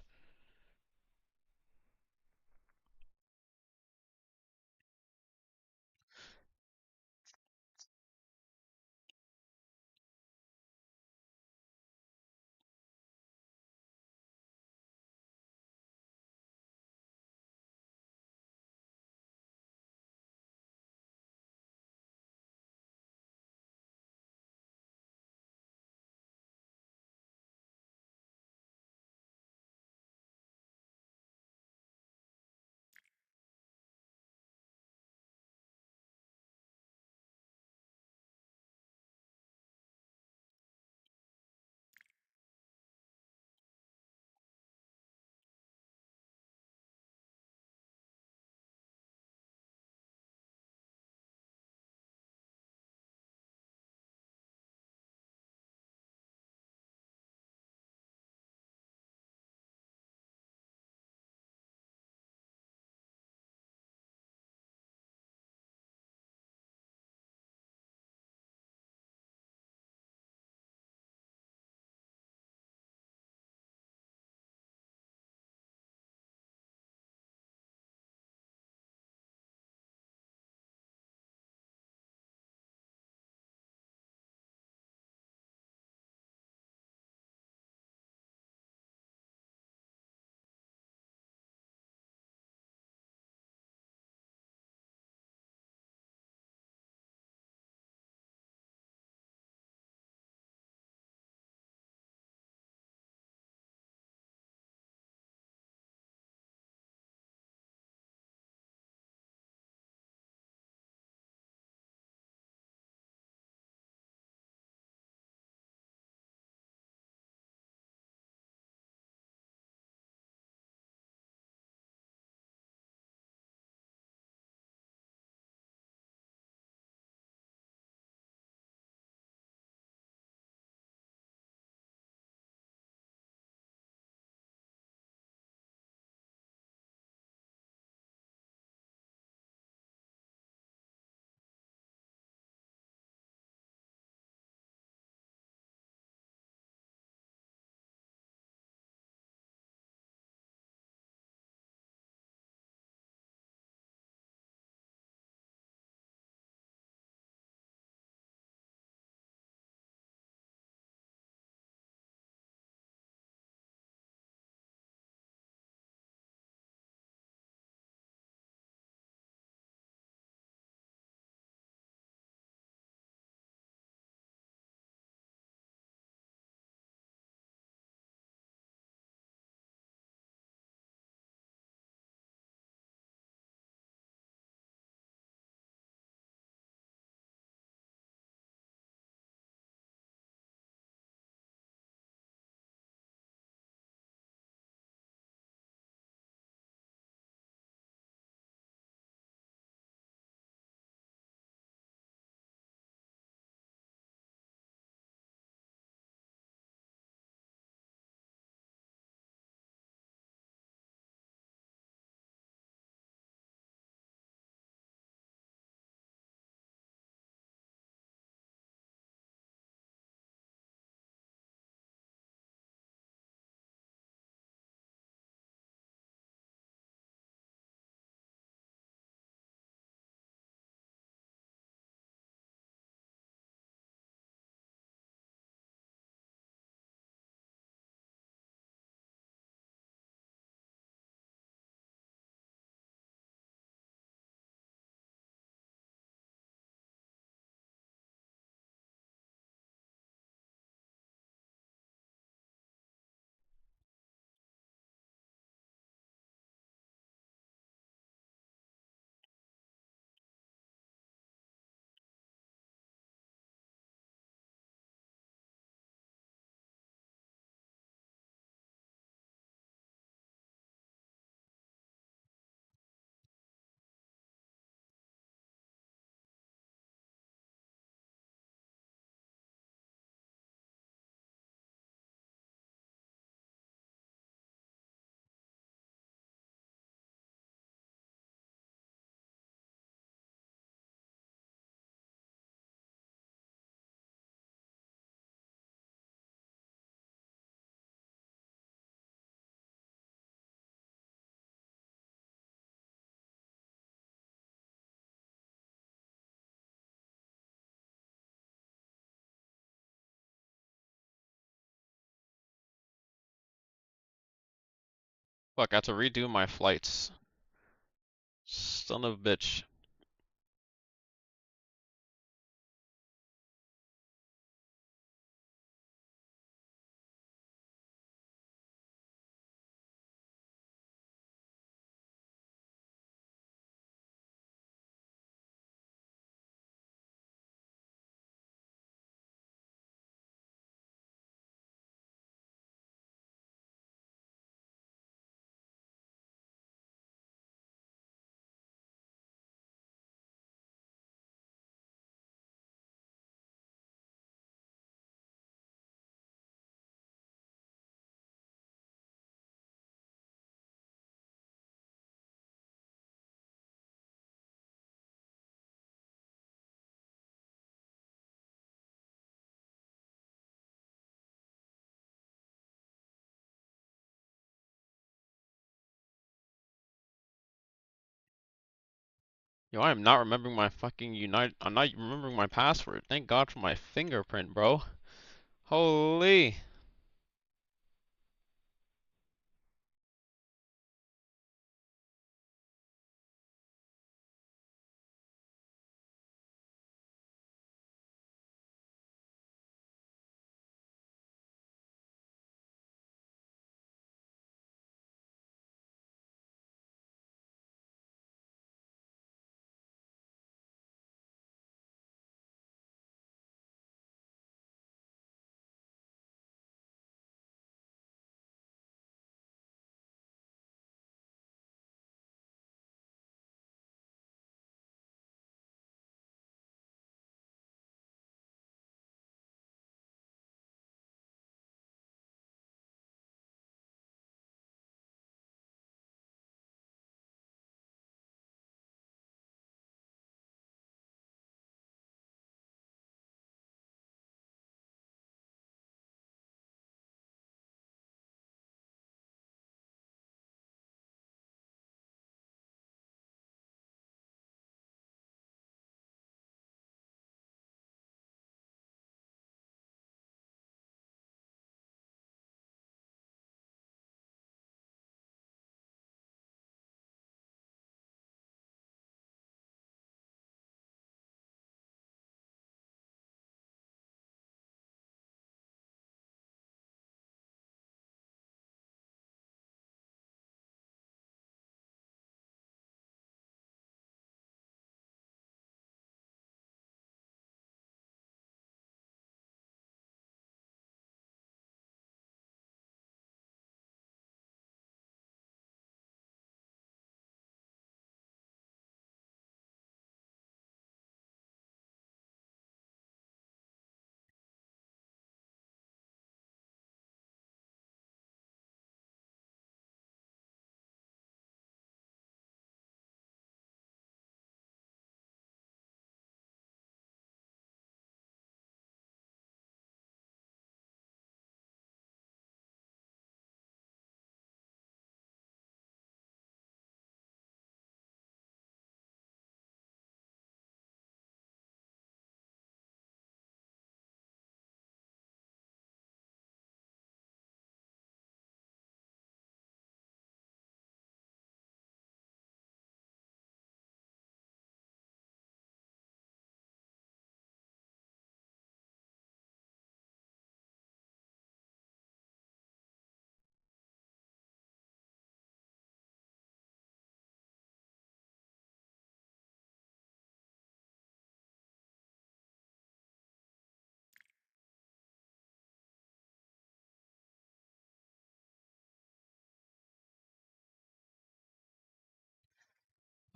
Fuck, I have to redo my flights. Son of a bitch. Yo, I am not remembering my fucking Unite. I'm not remembering my password. Thank God for my fingerprint, bro. Holy.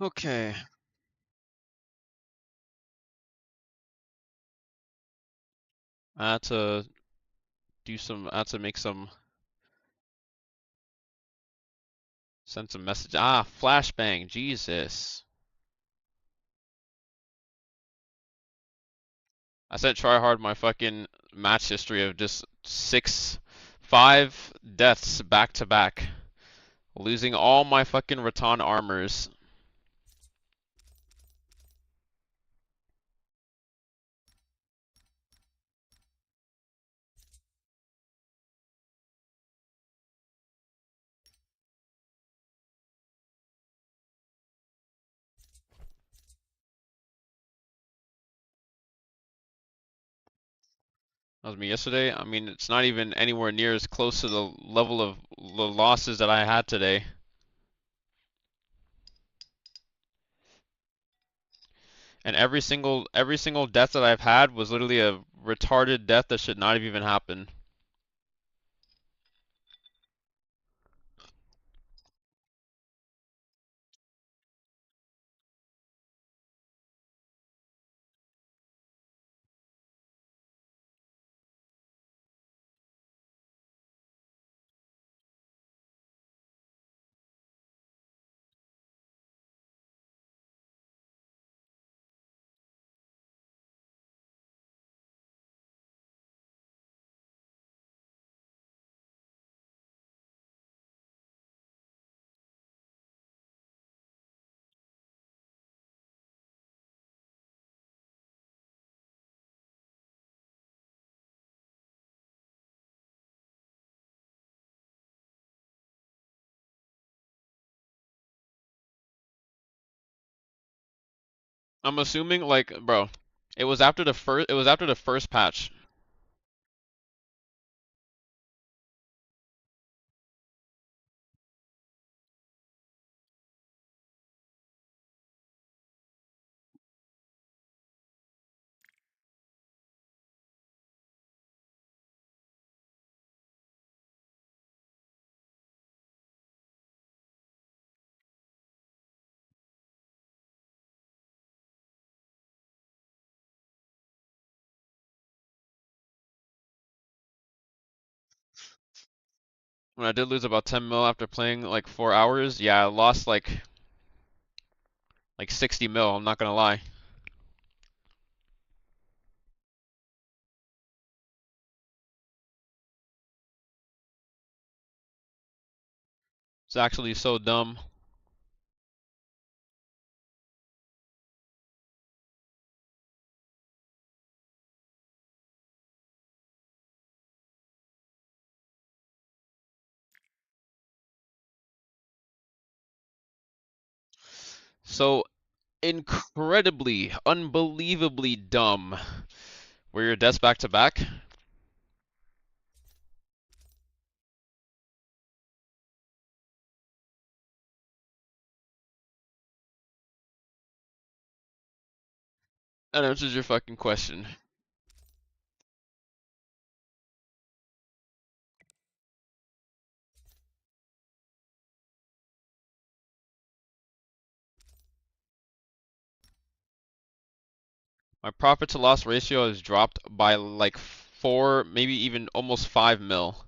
Okay. I had to I had to send some message. Ah, flashbang, Jesus. I sent tryhard my fucking match history of just 5 deaths back to back. Losing all my fucking Rattan armors. That was me yesterday. I mean, it's not even anywhere near as close to the level of the losses that I had today. And every single death that I've had was literally a retarded death that should not have even happened. I'm assuming like, bro, it was after the first patch. When I did lose about 10 mil after playing like 4 hours, yeah, I lost like 60 mil, I'm not gonna lie. It's actually so dumb. So incredibly, unbelievably dumb. Were your deaths back to back? That answers your fucking question. My profit to loss ratio has dropped by like 4, maybe even almost 5 mil.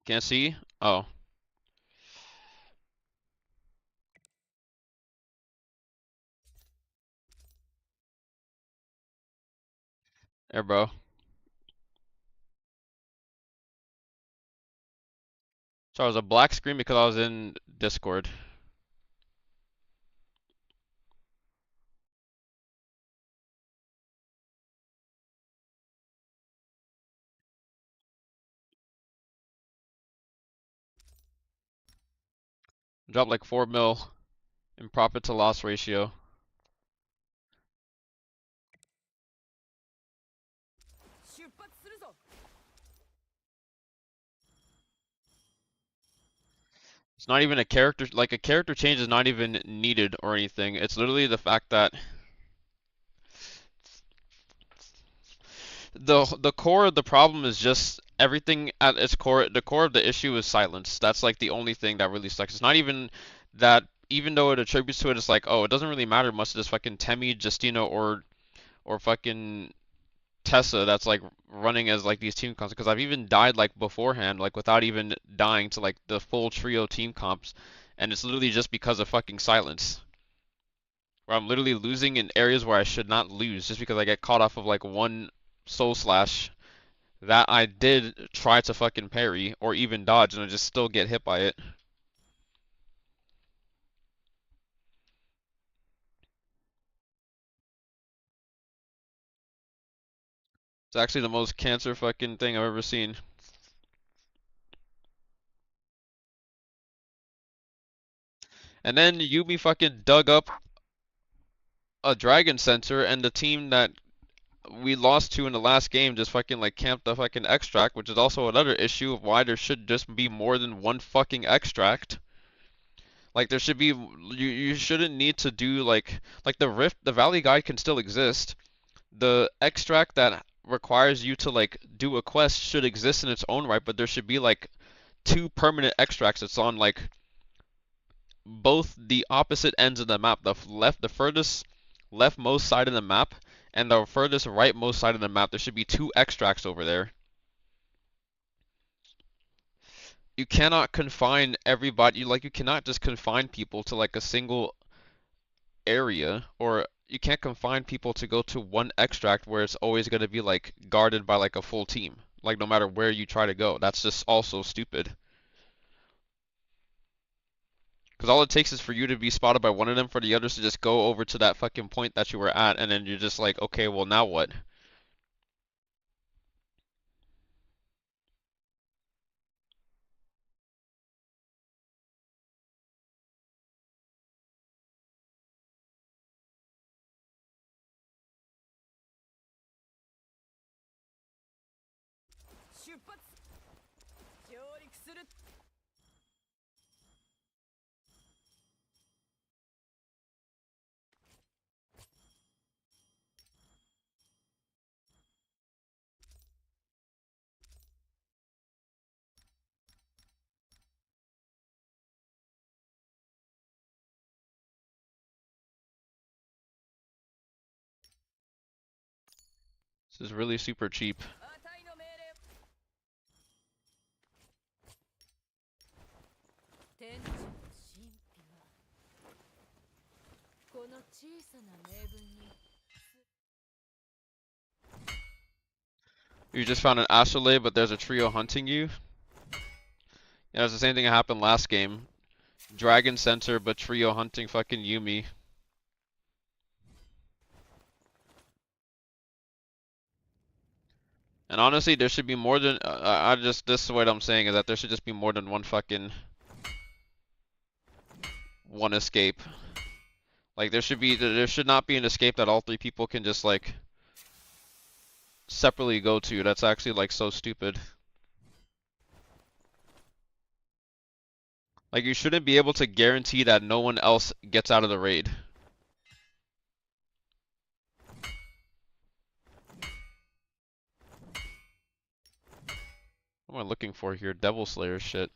Can't see? Oh. There, bro. So I was a black screen because I was in Discord. Dropped like 4 mil in profit to loss ratio. It's not even a character, like a character change is not even needed or anything. It's literally the fact that the core of the problem is just everything at its core. The core of the issue is silence. That's like the only thing that really sucks. It's not even that, even though it attributes to it, it's like, oh, it doesn't really matter much to this fucking Temmie, Justina, or fucking Tessa that's like running as like these team comps, because I've even died like beforehand, like without even dying to like the full trio team comps, and it's literally just because of fucking silence. Where I'm literally losing in areas where I should not lose just because I get caught off of like one soul slash that I did try to fucking parry or even dodge and I just still get hit by it. It's actually the most cancer fucking thing I've ever seen. And then Yumi fucking dug up a Dragon Center, and the team that we lost to in the last game just fucking like camped the fucking extract, which is also another issue of why there should just be more than one fucking extract. Like there should be, you shouldn't need to do like the Rift, the Valley Guide can still exist. The extract that requires you to like do a quest should exist in its own right, but there should be like 2 permanent extracts that's on like both the opposite ends of the map. The furthest leftmost side of the map and the furthest rightmost side of the map. There should be 2 extracts over there. You cannot confine everybody, you cannot just confine people to like a single area, or you can't confine people to go to one extract where it's always going to be like guarded by like a full team. Like no matter where you try to go. That's just also stupid. Because all it takes is for you to be spotted by one of them for the others to just go over to that fucking point that you were at, and then you're just like, okay, well now what? This is really super cheap. You just found an Astrolabe, but there's a trio hunting you. Yeah, it's the same thing that happened last game. Dragon Center, but trio hunting fucking Yumi. And honestly, there should be more than this is what I'm saying is that there should just be more than one escape. Like there should not be an escape that all 3 people can just like separately go to. That's actually like so stupid. Like you shouldn't be able to guarantee that no one else gets out of the raid. What am I looking for here? Devil Slayer shit.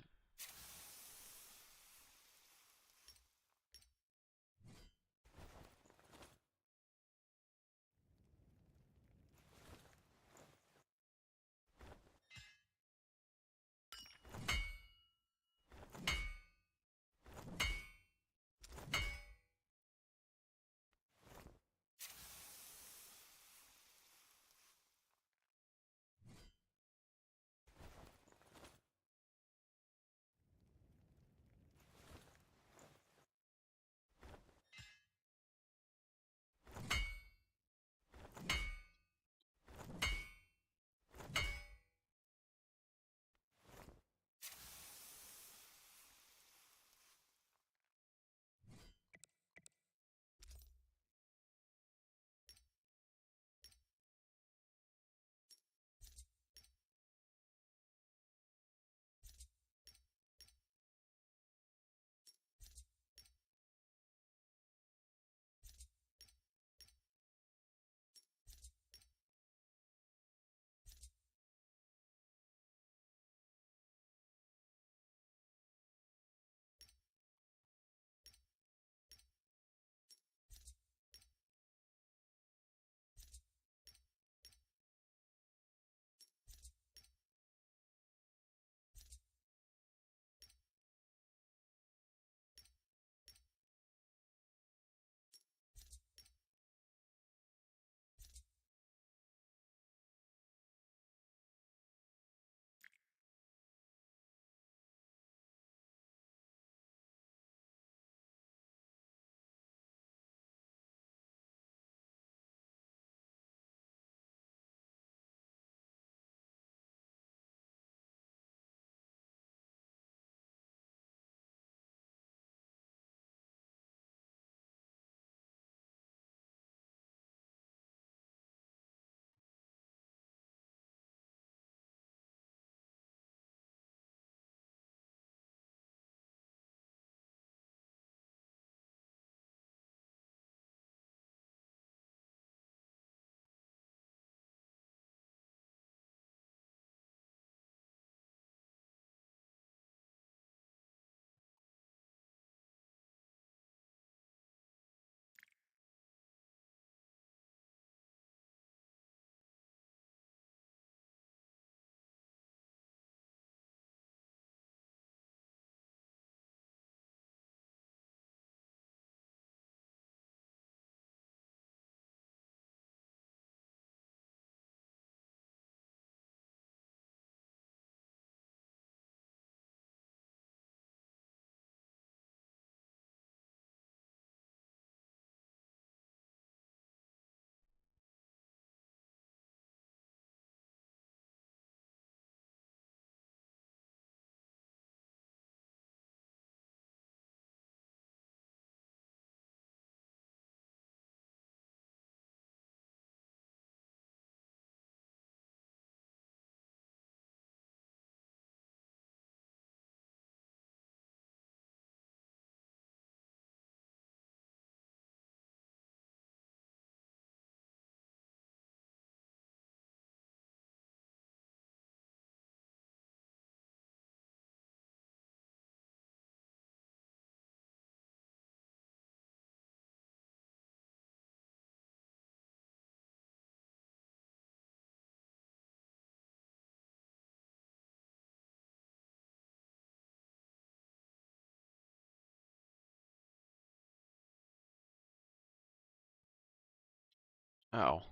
Ow.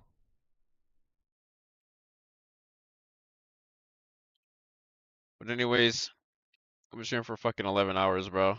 But anyways, I'm streaming for fucking 11 hours, bro.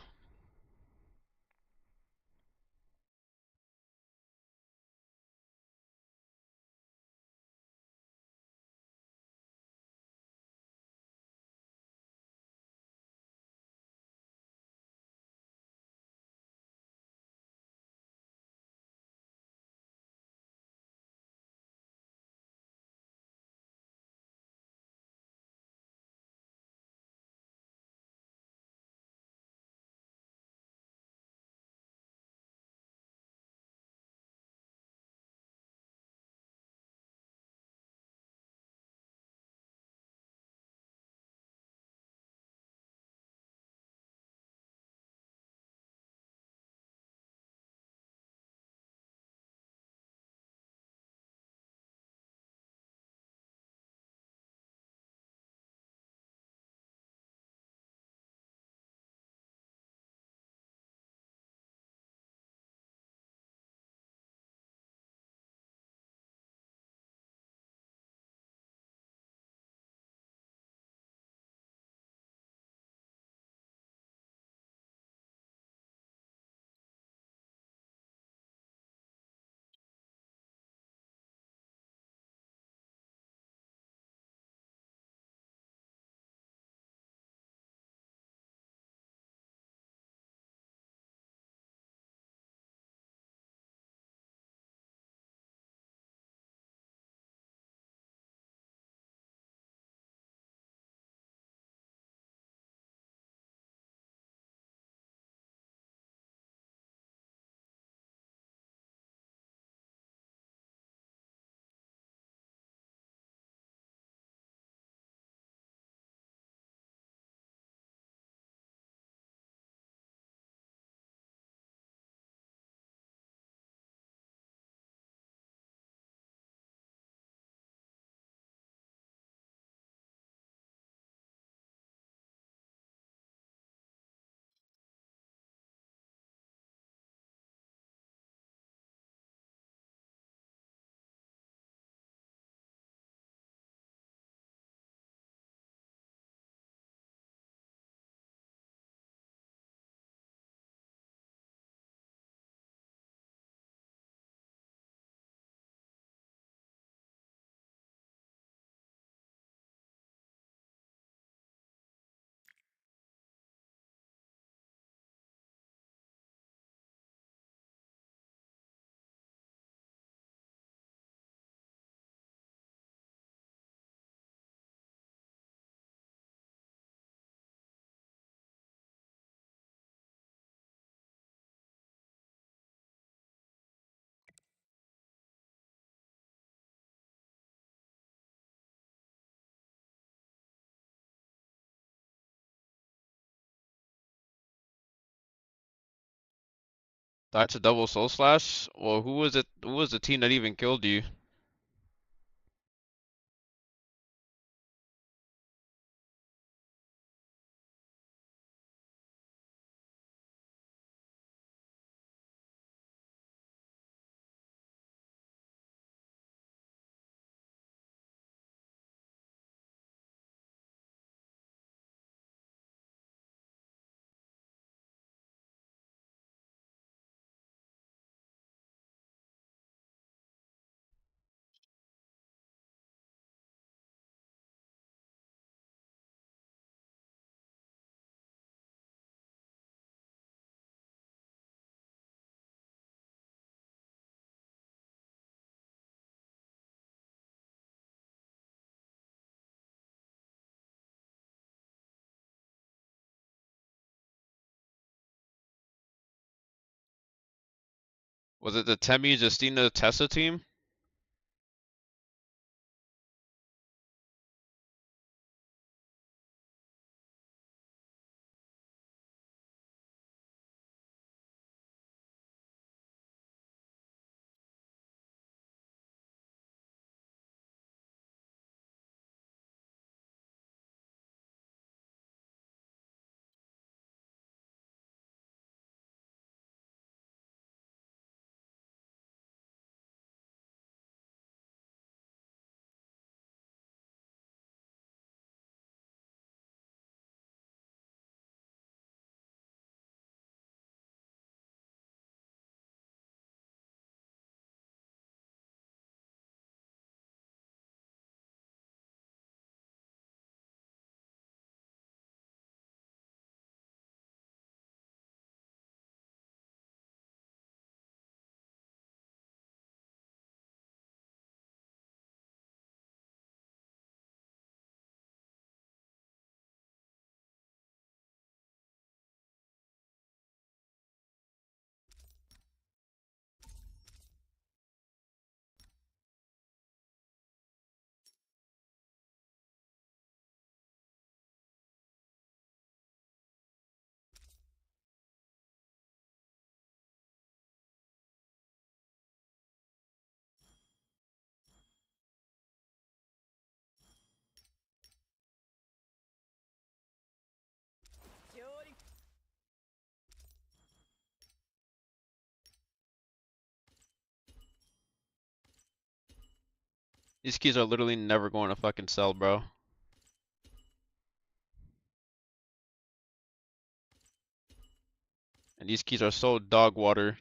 That's a double soul slash? Well, who was it? Who was the team that even killed you? Was it the Temi, Justina, Tessa team? These keys are literally never going to fucking sell, bro. And these keys are so dog water.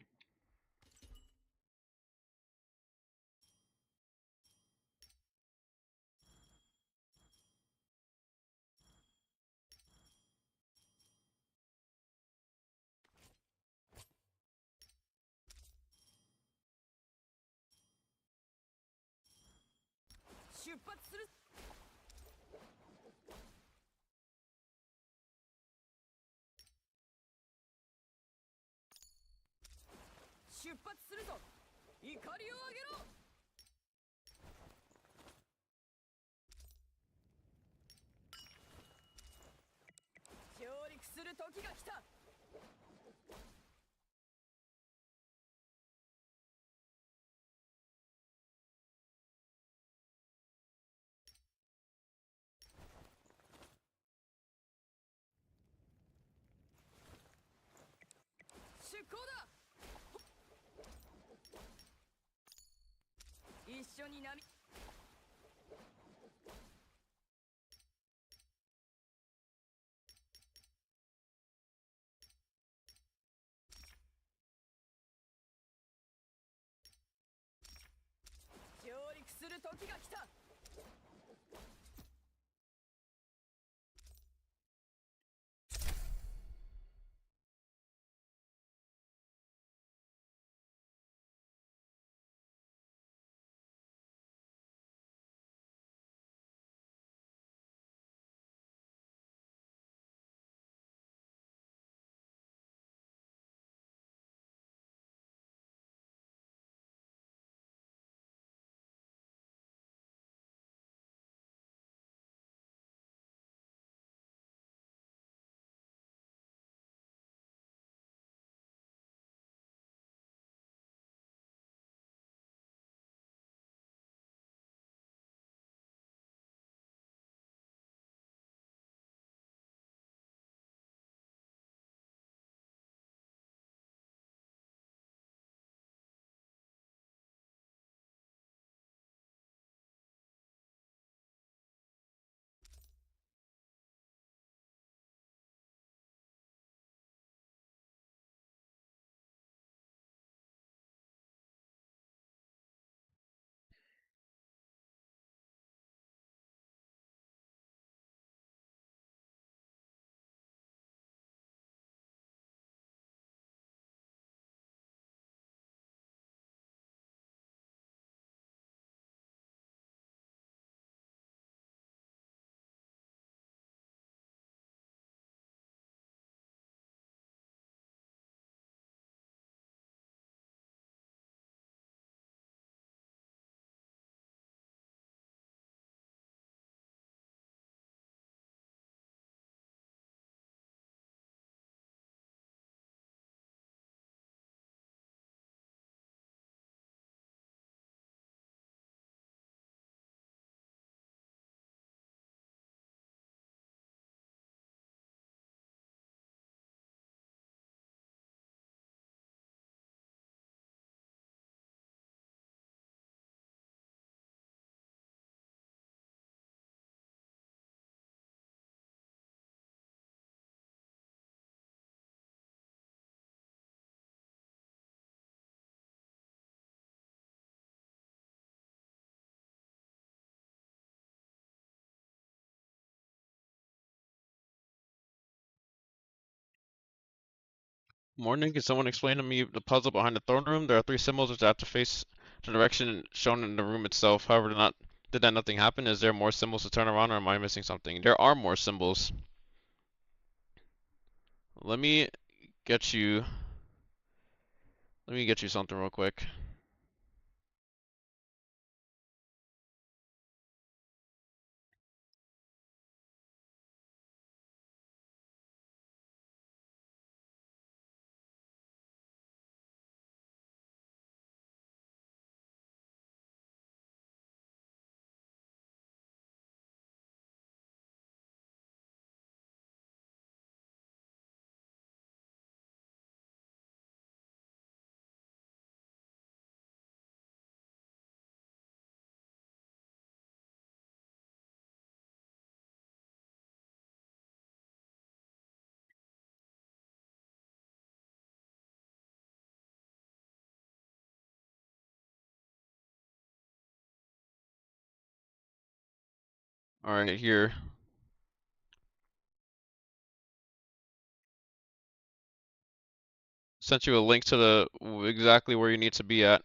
Morning, can someone explain to me the puzzle behind the throne room? There are three symbols which have to face the direction shown in the room itself. However, did that nothing happen? Is there more symbols to turn around, or am I missing something? There are more symbols. Let me get you. Let me get you something real quick. Alright, here. Sent you a link to the exactly where you need to be at.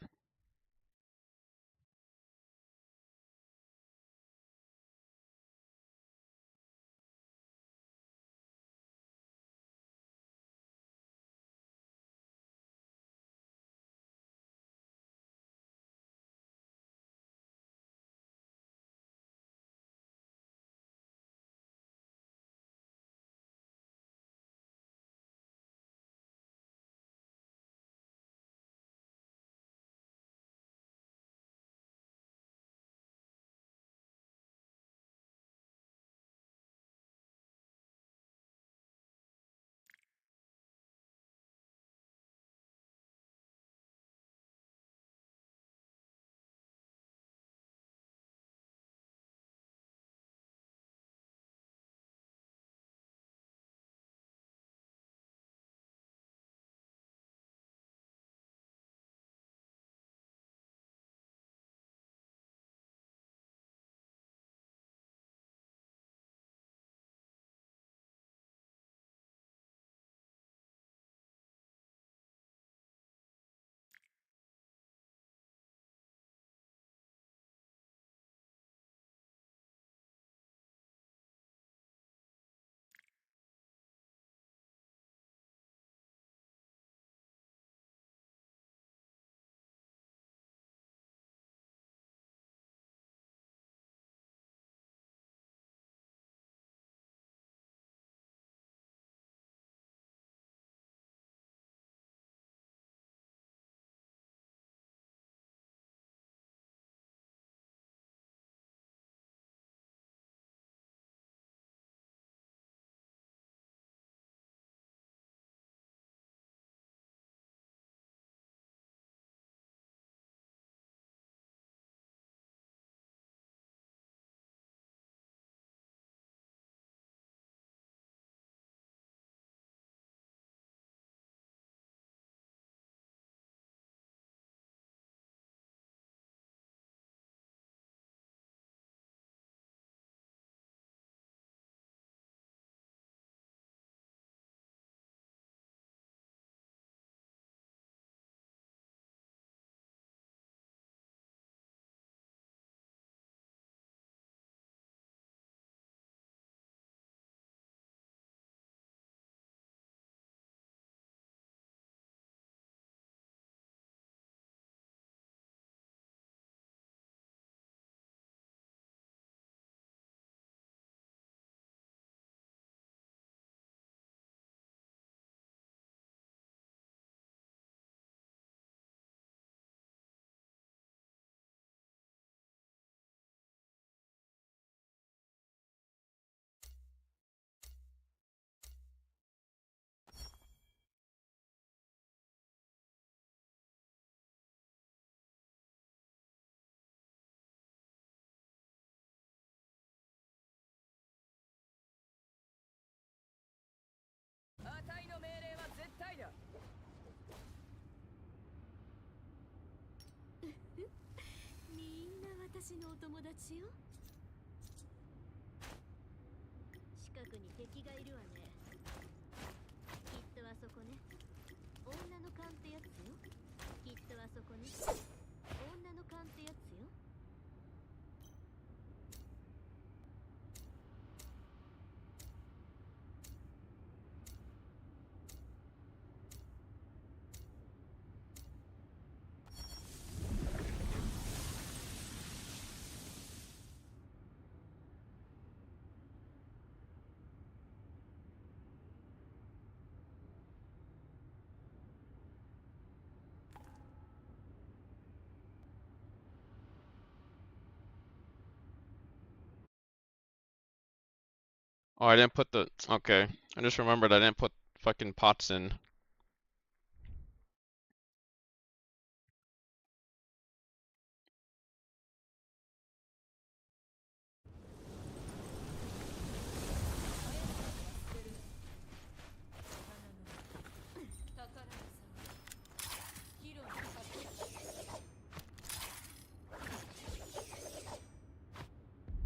Oh, I didn't put the. Okay. I just remembered I didn't put fucking pots in.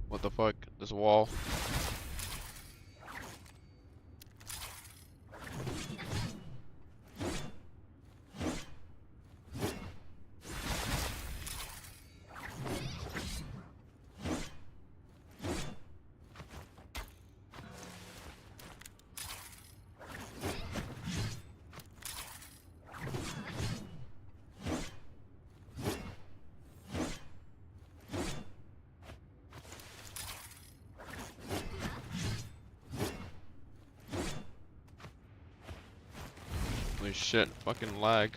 What the fuck? This wall. Holy shit, fucking lag.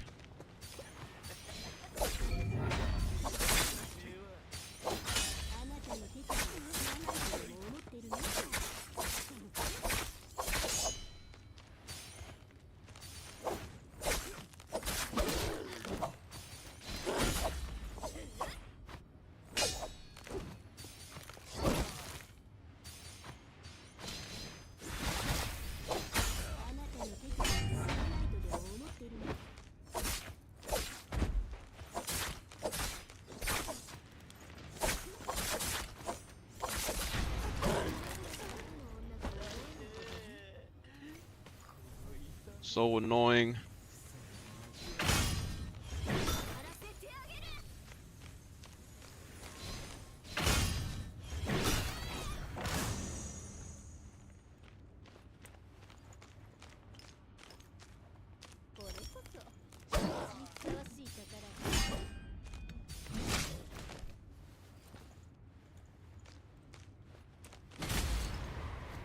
So annoying.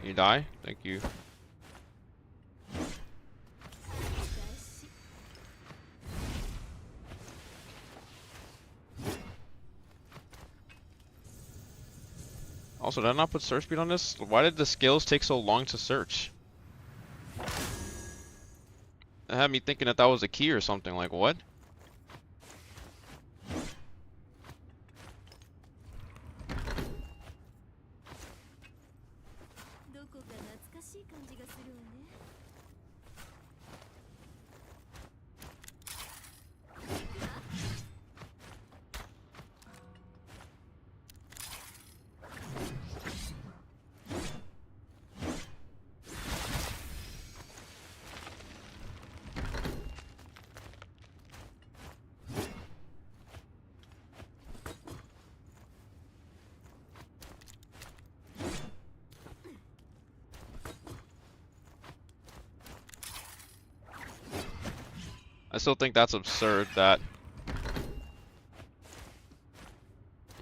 You die? Thank you. Also, did I not put search speed on this? Why did the skills take so long to search? It had me thinking that that was a key or something, like what? I still think that's absurd that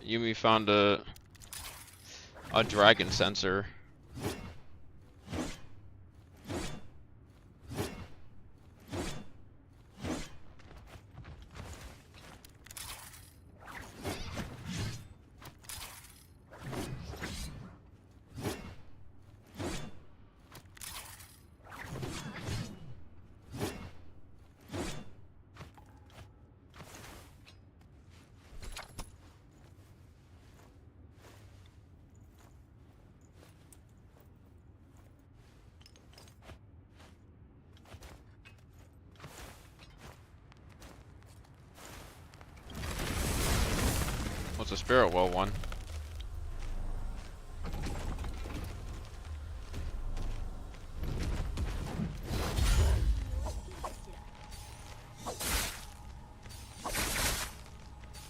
Yumi found a dragon sensor. What's a spirit well one?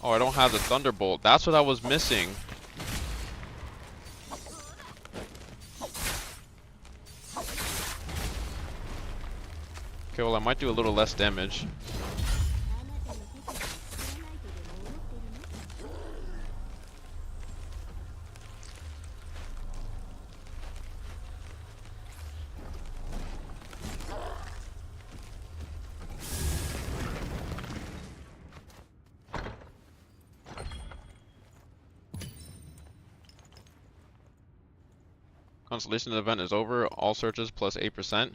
Oh, I don't have the Thunderbolt. That's what I was missing. Okay, well I might do a little less damage. Constellation event is over. All searches plus 8%.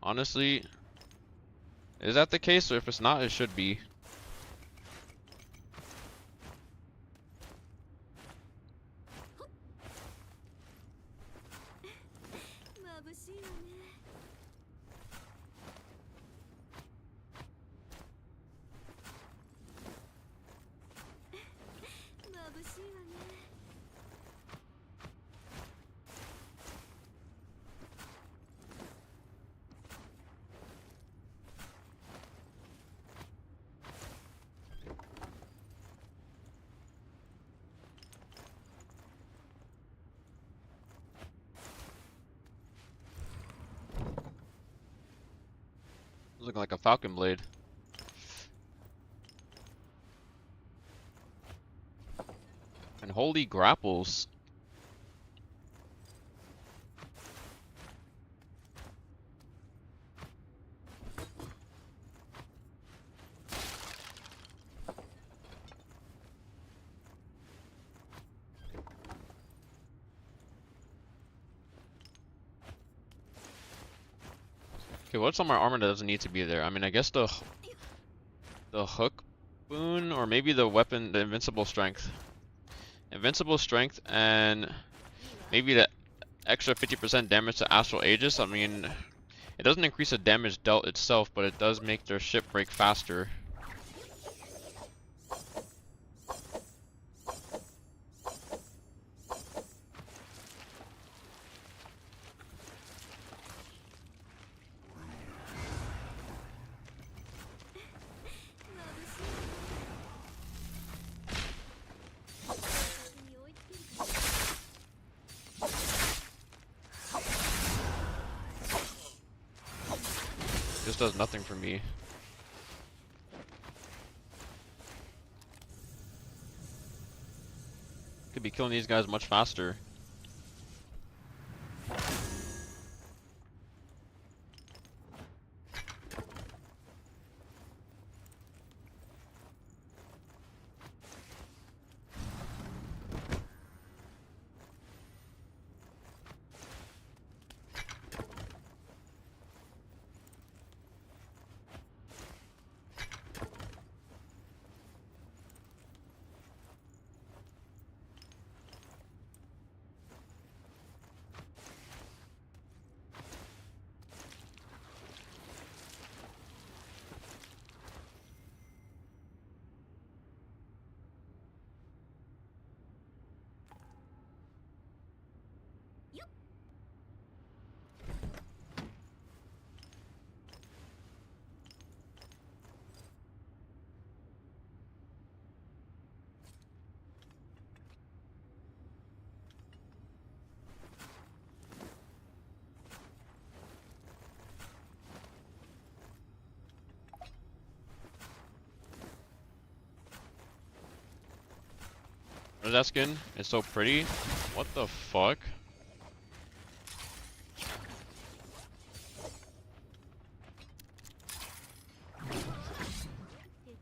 Honestly, is that the case? Or if it's not, it should be. Looking like a falcon blade. And holy grapples. Okay, what's on my armor that doesn't need to be there? I mean, I guess the hook boon, or maybe the weapon, the invincible strength. Invincible strength, and maybe the extra 50% damage to Astral Aegis. I mean, it doesn't increase the damage dealt itself, but it does make their ship break faster. This does nothing for me. Could be killing these guys much faster. What is that skin? It's so pretty. What the fuck?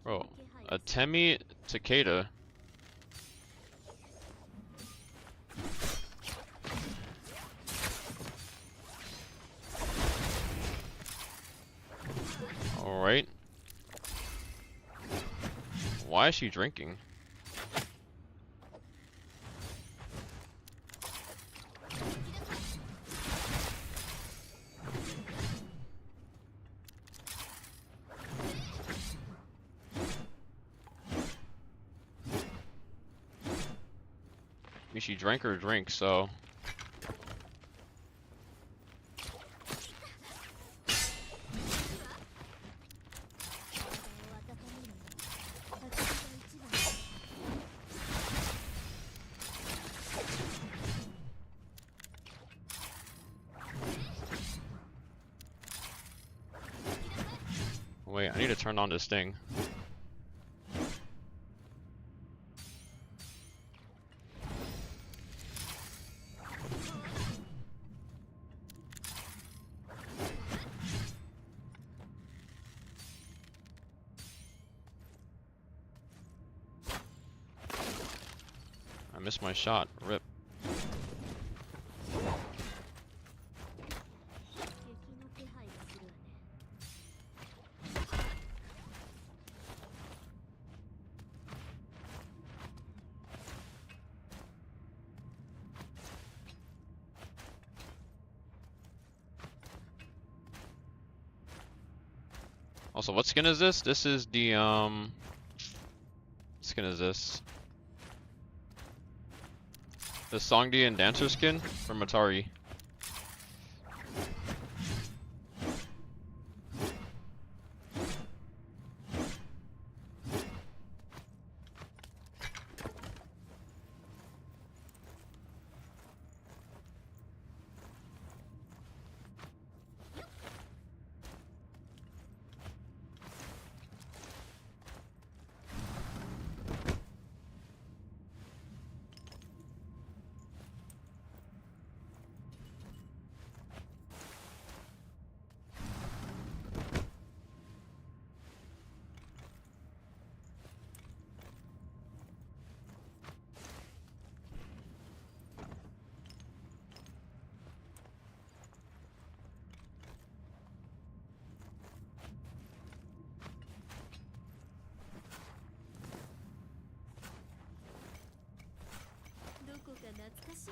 Bro, a Temi Takeda. Alright. Why is she drinking? I mean, she drank her drink, so. Wait, I need to turn on this thing. I missed my shot. Rip. Also, what skin is this? This is the what skin is this? The Songdi and Dancer skin from Atari.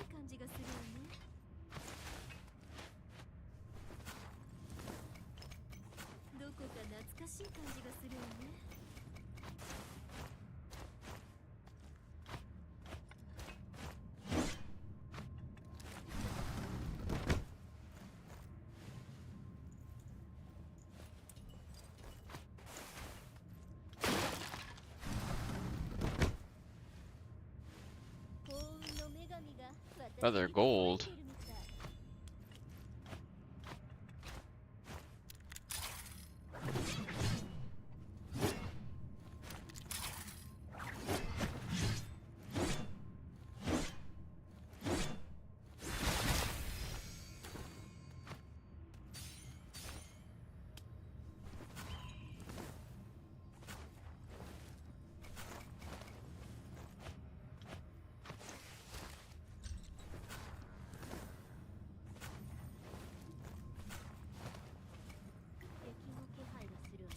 い感じがするわね。どこか懐かしい感じがするわね。幸運の女神が私 Rather に gold. 微笑んでいるみたい。敵の気配がするわね。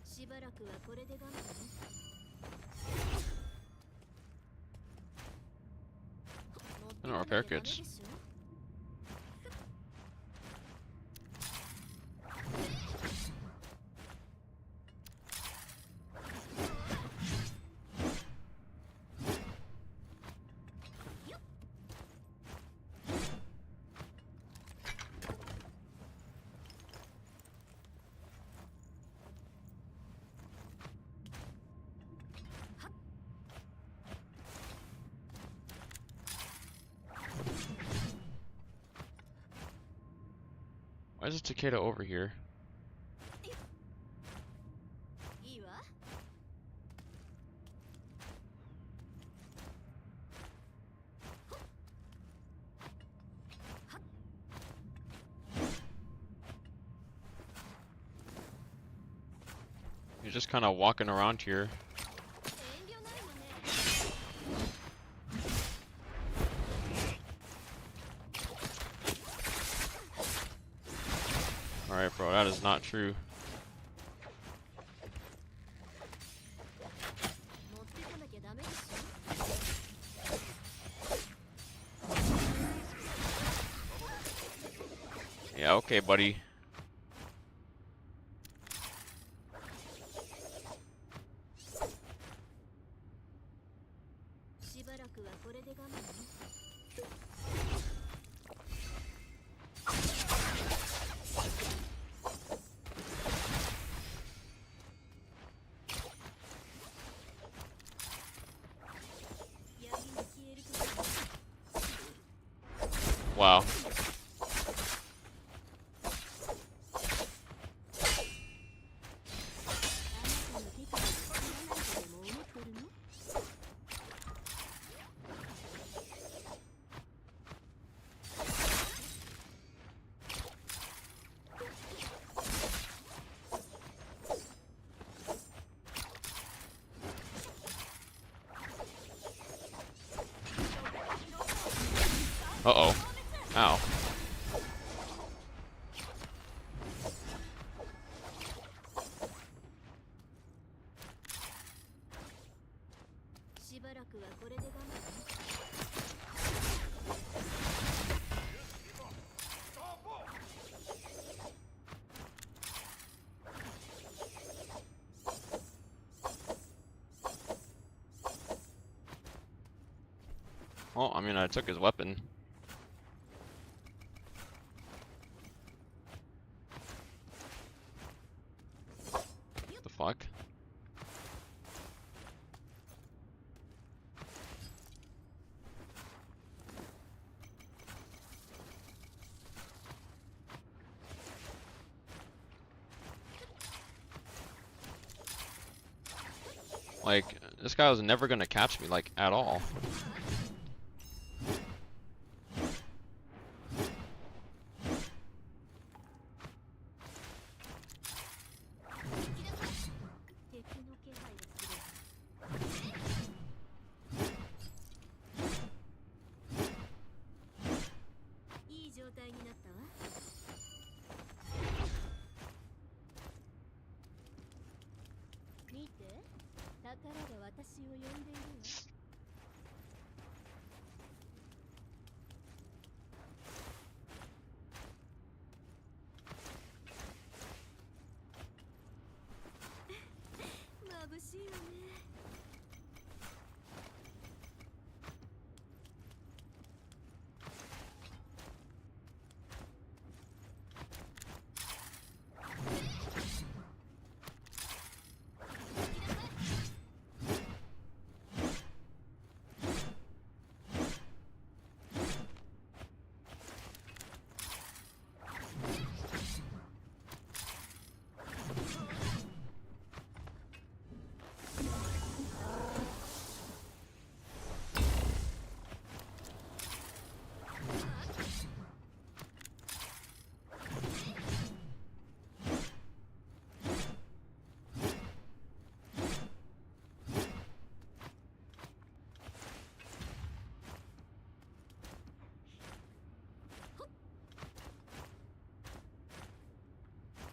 しばらくはこれで我慢ね。I don't repair kits. Why is Takeda over here? いいわ。You're just kind of walking around here. 遠慮ないわね。Alright, bro, that is not true. 持ってこなきゃダメでしょ。 Yeah, okay, buddy. しばらくはこれで我慢ね。闇に消えることは Wow. あなたの手から知らないとでも思ってるの？ Uh-oh. Ow. しばらくはこれで我慢ね。 Well, I mean, I took his weapon. The fuck? Like, this guy was never gonna catch me, like, at all. で私を呼んでいるわ。眩しいわね。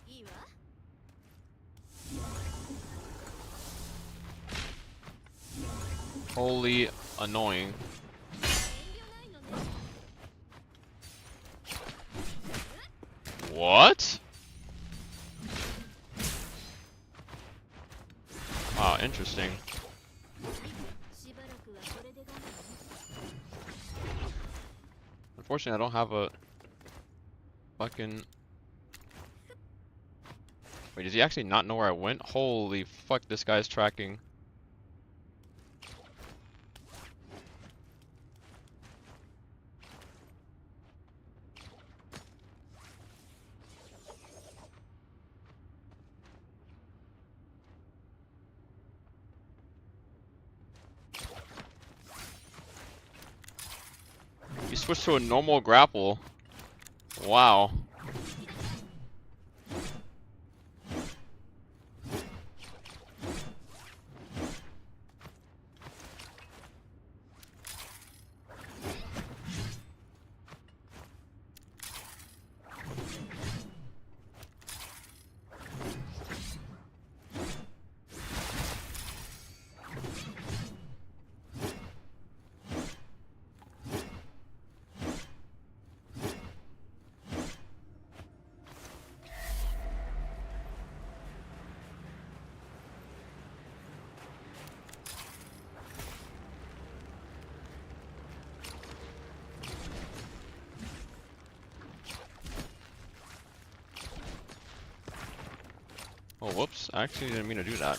いいわ。Holy annoying. What? Wow, interesting. Unfortunately, I don't have a fucking... Wait, does he actually not know where I went? Holy fuck, this guy's tracking. You switched to a normal grapple. Wow. Oh, whoops. I actually didn't mean to do that.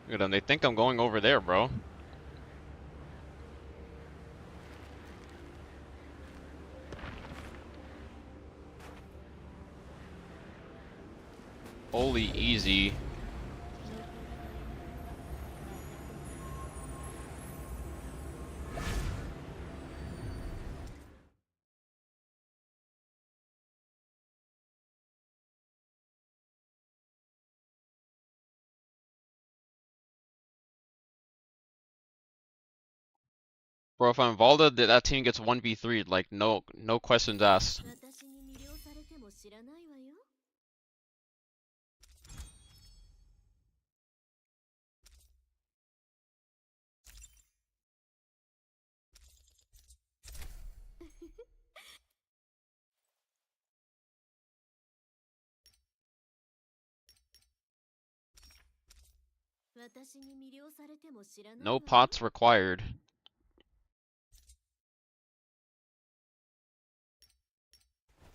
Look at them, they think I'm going over there, bro. Holy easy. Bro, if I'm Valda, that team gets 1v3, like no questions asked. 私に魅了されても知らないわよ。私に魅了されても知らないわ No よ。 pots required.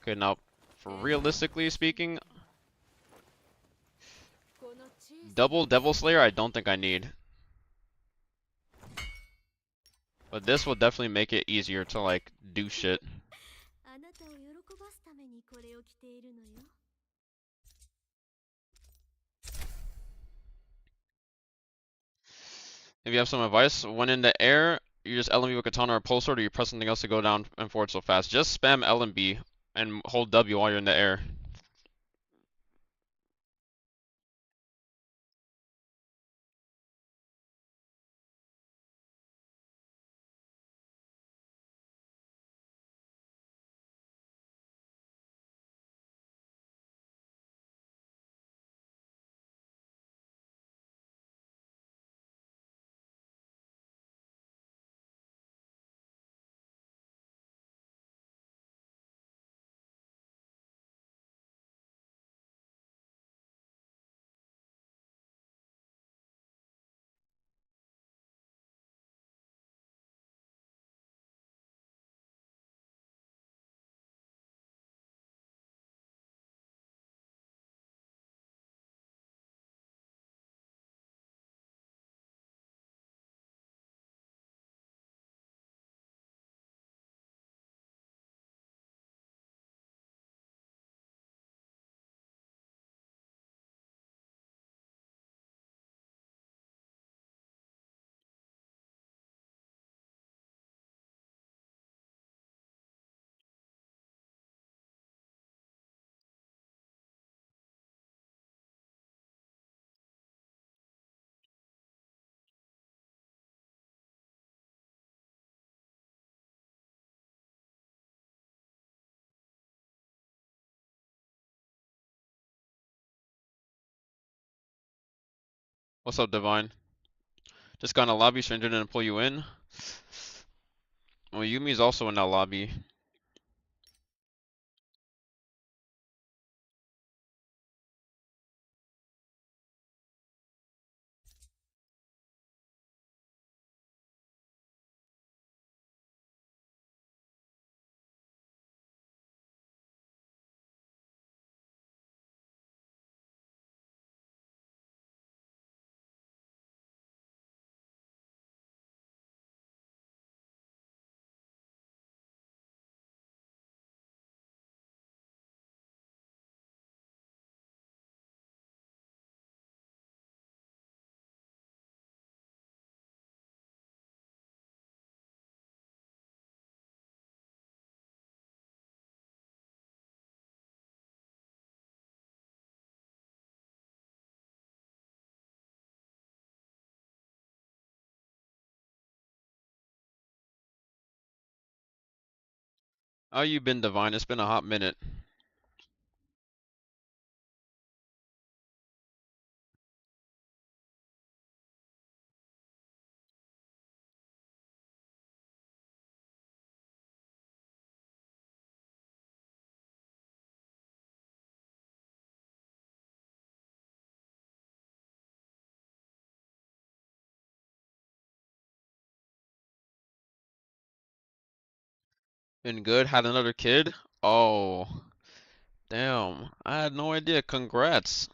Okay, now, for realistically speaking, double Devil Slayer I don't think I need. But this will definitely make it easier to like do shit. あなたを喜ばすためにこれを着ているのよ。 If you have some advice, when in the air, you just LMB with Katana or Pulse Sword, or you press something else to go down and forward so fast. Just spam LMB and hold W while you're in the air. What's up, Divine? Just got in a lobby, stranger didn't pull you in. Well, Yumi's also in that lobby. How you been, Divine? It's been a hot minute. Been good. Had another kid. Oh, damn. I had no idea. Congrats.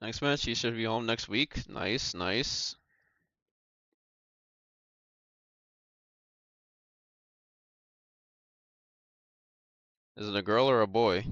Next match, he should be home next week. Nice, nice. Is it a girl or a boy?